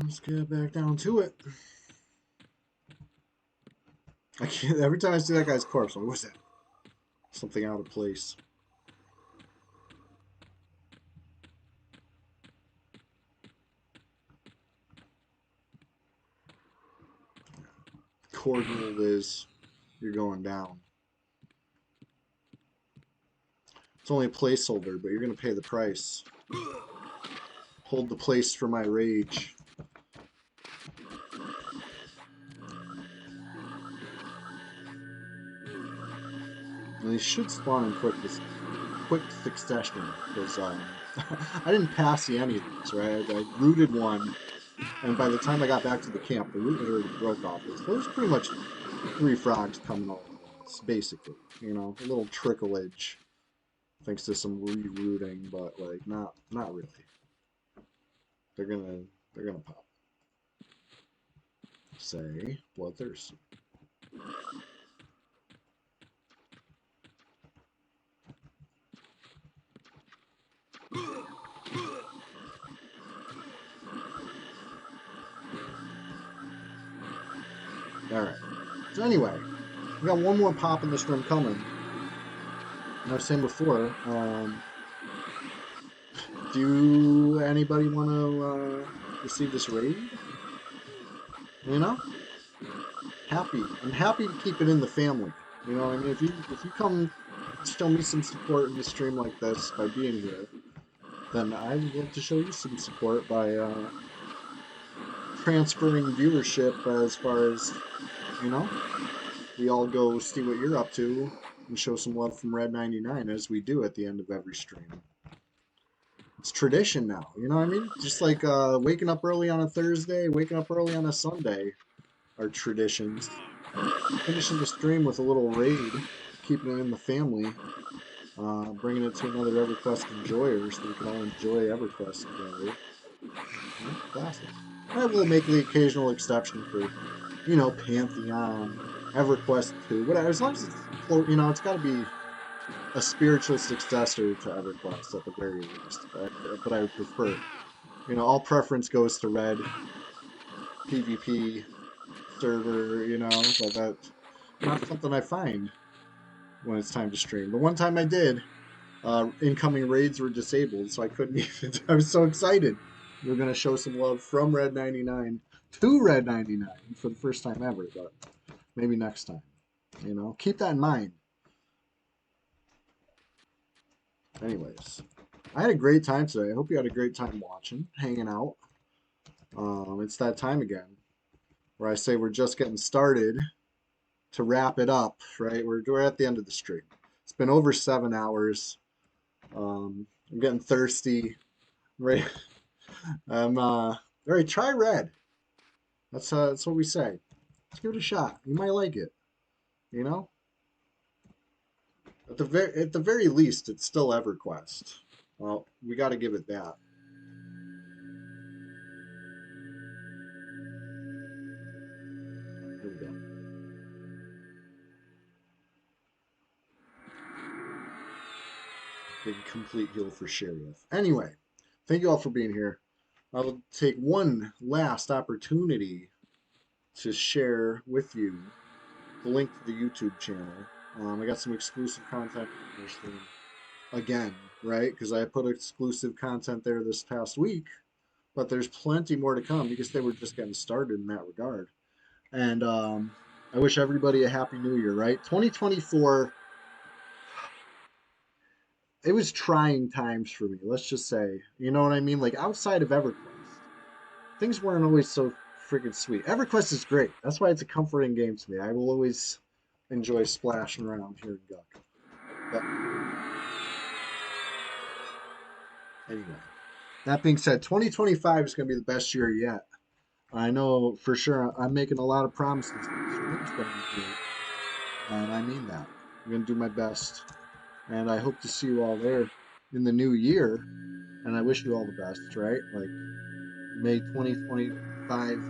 Let's get back down to it. I can't. Every time I see that guy's corpse, I'm like, what's that? Something out of place. Cardinal Liz, you're going down. It's only a placeholder, but you're gonna pay the price. Hold the place for my rage. And these should spawn in quick succession, because I didn't pass the any of these, right? I rooted one, and by the time I got back to the camp, the root had already broke off. So there's pretty much 3 frogs coming all at once, basically. A little tricklage, thanks to some rerouting, but like not really. They're gonna pop. Say Bloodthirst. Alright. So anyway, we got one more pop in this room coming. And I was saying before, do anybody want to receive this raid? I'm happy to keep it in the family. You know what I mean? If you come show me some support in a stream like this by being here, then I would love to show you some support by transferring viewership as far as, we all go see what you're up to and show some love from Red 99 as we do at the end of every stream. It's tradition now, you know what I mean? Just like waking up early on a Thursday, waking up early on a Sunday are traditions. Finishing the stream with a little raid, keeping it in the family, bringing it to another EverQuest enjoyer so we can all enjoy EverQuest together. Classic. I will make the occasional exception for, Pantheon, EverQuest 2, whatever. As long as it's, it's got to be a spiritual successor to EverQuest at the very least. But I would prefer, all preference goes to Red, PvP, server, but that's not something I find when it's time to stream. The one time I did, incoming raids were disabled, so I couldn't even. I was so excited. We were going to show some love from Red 99 to Red 99 for the first time ever, but maybe next time. Keep that in mind. Anyways, I had a great time today. I hope you had a great time watching, hanging out. It's that time again where I say we're just getting started to wrap it up, right? We're at the end of the stream. It's been over 7 hours. I'm getting thirsty. Right. All right, try Red. That's what we say. Let's give it a shot. You might like it. You know, at the very least, it's still EverQuest. Well, we got to give it that. Here we go. Big complete heal for Sheriff. Anyway, thank you all for being here. I'll take one last opportunity to share with you the link to the YouTube channel. I got some exclusive content on this thing again, right? Because I put exclusive content there this past week, but there's plenty more to come because they were just getting started in that regard. And I wish everybody a happy new year, right? 2024, it was trying times for me, let's just say. You know what I mean? Like outside of EverQuest, things weren't always so freaking sweet. EverQuest is great. That's why it's a comforting game to me. I will always enjoy splashing around here in Guck. But anyway, that being said, 2025 is going to be the best year yet. I know for sure I'm making a lot of promises. It's going to be great. And I mean that. I'm going to do my best. And I hope to see you all there in the new year. And I wish you all the best, right? Like, may 2025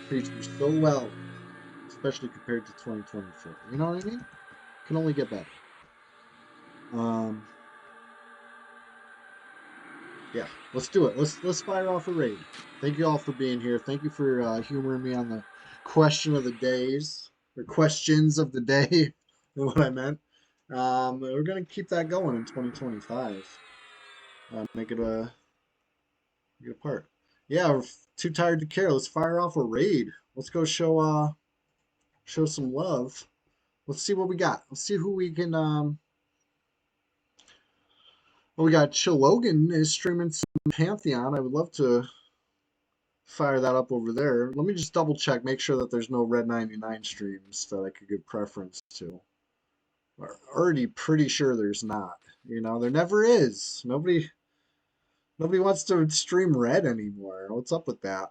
treat you so well, especially compared to 2024. You know what I mean? Can only get better. Yeah, let's do it. Let's fire off a raid. Thank you all for being here. Thank you for humoring me on the question of the days or questions of the day. Is what I meant. We're gonna keep that going in 2025. Make it a part. Yeah, we're too tired to care. Let's fire off a raid. Let's go show some love. Let's see what we got. Let's see who we can. Well, we got Chill Logan is streaming some Pantheon. I would love to fire that up over there. Let me just double check, make sure that there's no Red 99 streams that I could give preference to. Already pretty sure there's not. You know, there never is. Nobody wants to stream Red anymore. What's up with that?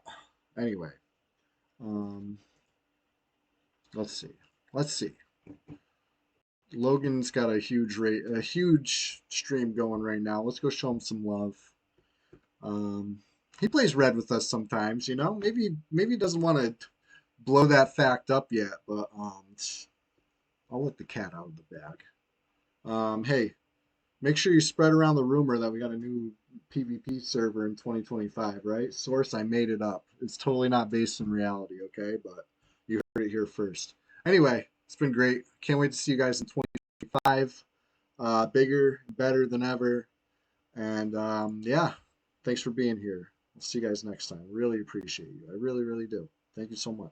Anyway, let's see. Let's see. Logan's got a huge stream going right now. Let's go show him some love. He plays Red with us sometimes, you know. Maybe he doesn't want to blow that fact up yet, but I'll let the cat out of the bag. Hey, make sure you spread around the rumor that we got a new PvP server in 2025, right? Source, I made it up. It's totally not based in reality, okay? But you heard it here first. Anyway, it's been great. Can't wait to see you guys in 2025. Bigger, better than ever. And yeah, thanks for being here. I'll see you guys next time. Really appreciate you. I really, really do. Thank you so much.